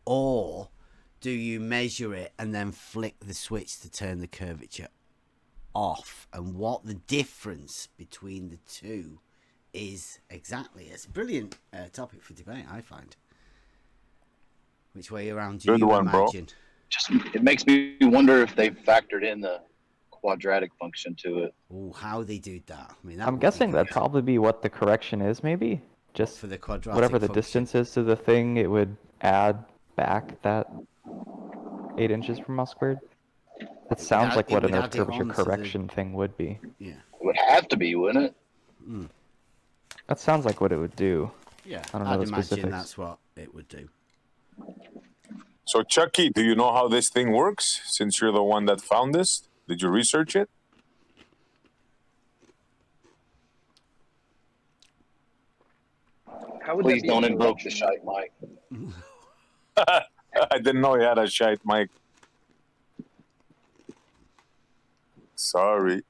or do you measure it and then flick the switch to turn the curvature off, and what the difference between the two is exactly. It's a brilliant topic for debate, I find. Which way around do you imagine? Just, it makes me wonder if they factored in the quadratic function to it. Oh, how they do that. I mean, I'm guessing that'd probably be what the correction is, maybe. Just for the quadratic whatever the function. distance is to the thing, it would add back that 8 inches per mile squared. That sounds like what an Earth curvature correction thing would be. Yeah. It would have to be, wouldn't it? Mm. That sounds like what it would do. Yeah, I don't know I'd the imagine specifics. that's what it would do. So, Chucky, do you know how this thing works? Since you're the one that found this, did you research it? How would Please that be don't a invoke the correction? shite mic. I didn't know he had a shite mic. Sorry.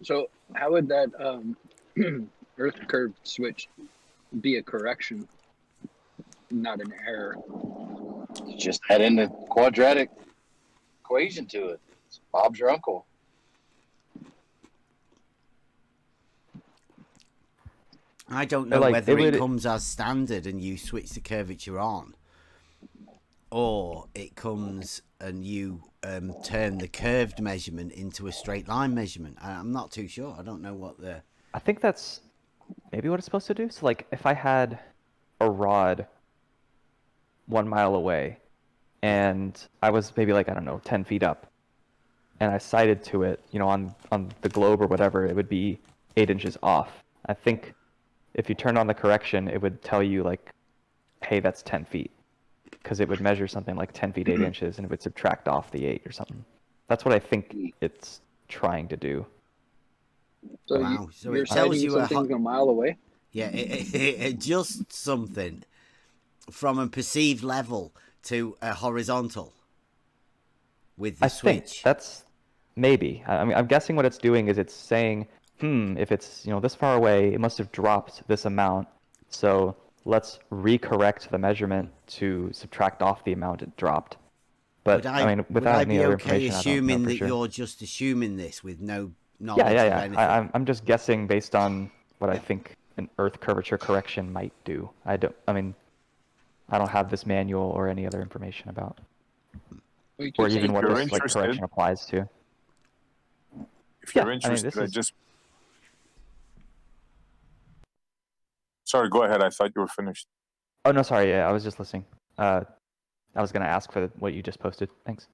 So how would that Earth curve switch be a correction, not an error? Just add in the quadratic equation to it. It's Bob's your uncle. I don't know Like, whether it it would- comes as standard and you switch the curvature on, or it comes and you turn the curved measurement into a straight line measurement. I'm not too sure. I don't know what the... I think that's maybe what it's supposed to do. So, like, if I had a rod 1 mile away and I was maybe, like, I don't know, 10 feet up, and I sighted to it, you know, on the globe or whatever, it would be 8 inches off. I think if you turned on the correction, it would tell you, like, hey, that's 10 feet. Because it would measure something like 10 feet, 8 inches, and it would subtract off the 8 or something. That's what I think it's trying to do. So, Wow. So you're it tells sighting you something a mile away? Yeah, it adjusts something from a perceived level to a horizontal with the I switch. think that's maybe. I mean, I'm guessing what it's doing is it's saying, if it's, you know, this far away, it must have dropped this amount. So let's recorrect the measurement to subtract off the amount it dropped. But I mean, would without I any be other okay information, I don't know assuming for that sure. you're just assuming this with no knowledge Yeah. of anything? I'm just guessing based on what I think an Earth curvature correction might do. I don't have this manual or any other information about, or even what this like correction applies to. If you're interested, Sorry, go ahead. I thought you were finished. Oh no, sorry. Yeah, I was just listening. I was gonna ask for what you just posted. Thanks.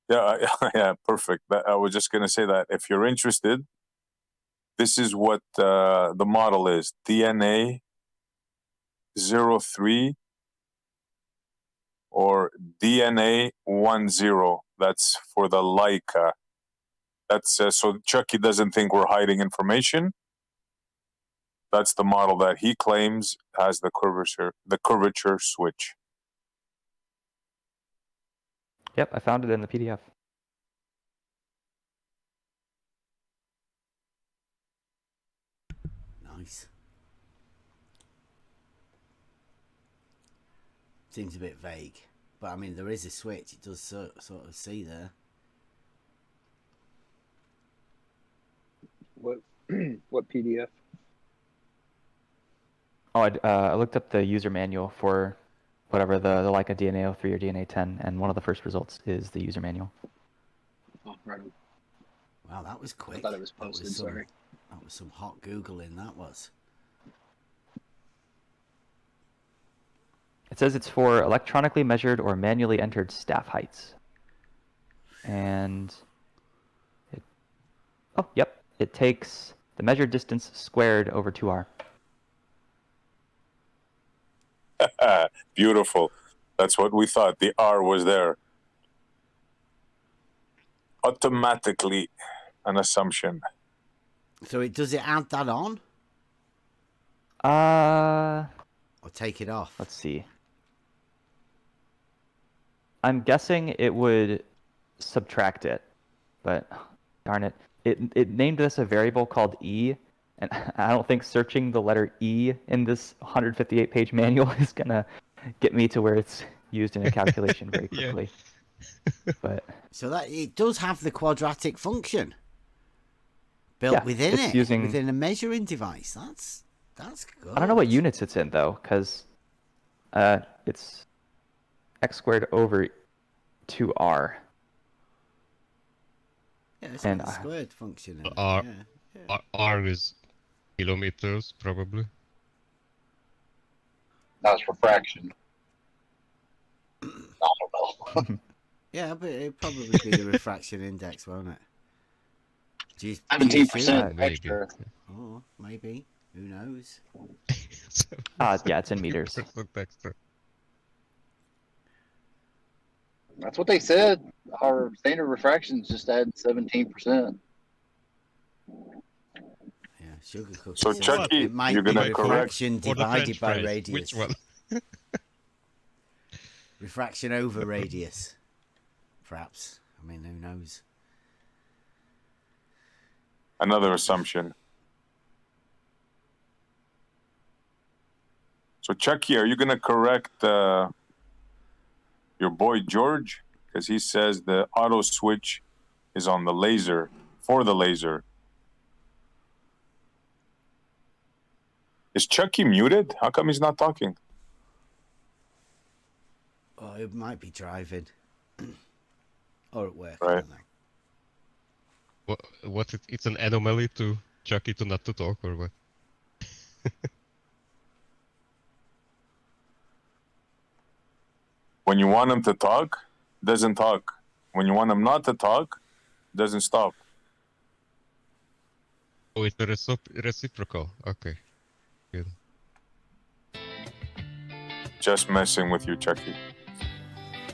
Yeah, yeah, perfect. I was just gonna say that if you're interested, this is what the model is: DNA 03 or DNA 10. That's for the Leica. That's so Chucky doesn't think we're hiding information. That's the model that he claims has the curvature switch. Yep, I found it in the PDF. Nice. Seems a bit vague, but I mean there is a switch. It does sort of see there. What PDF? Oh, I looked up the user manual for whatever the Leica DNA 03 or DNA 10, and one of the first results is the user manual. Oh, right. Wow, that was quick. I thought it was posted. Sorry. That was some hot Googling. That was. It says it's for electronically measured or manually entered staff heights. And it takes the measured distance squared over 2r. Beautiful. That's what we thought. The R was there. Automatically an assumption. So does it add that on? Or take it off? Let's see. I'm guessing it would subtract it, but darn it. It named this a variable called E, and I don't think searching the letter E in this 158-page manual is going to get me to where it's used in a calculation very quickly. But so that it does have the quadratic function built within it, within a measuring device. That's good. I don't know what units it's in though, because it's x squared over 2r. Yeah, it's a squared function. R is kilometers, probably. That's refraction. I don't know. Yeah, but it'd probably be the refraction index, won't it? 17% extra. Oh, maybe. Who knows? Yeah, it's in meters. That's what they said. Our standard refraction is just adding 17%. Yeah, sugar cookie. So Chucky, it might you're be gonna refraction correct divided by radius. Which one? Refraction over radius, perhaps. I mean, who knows? Another assumption. So Chucky, are you going to correct your boy George? Because he says the auto switch is on the laser, for the laser. Is Chucky muted? How come he's not talking? Oh, it might be driving. Or at work. Right. I don't know. What it's an anomaly to Chucky to not to talk, or what? When you want him to talk, doesn't talk. When you want him not to talk, doesn't stop. Oh, it's a reciprocal. Okay, good. Just messing with you, Chucky.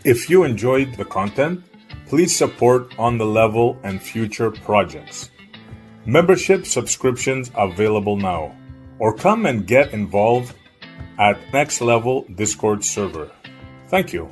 If you enjoyed the content, please support On the Level and future projects. Membership subscriptions available now, or come and get involved at Next Level Discord server. Thank you.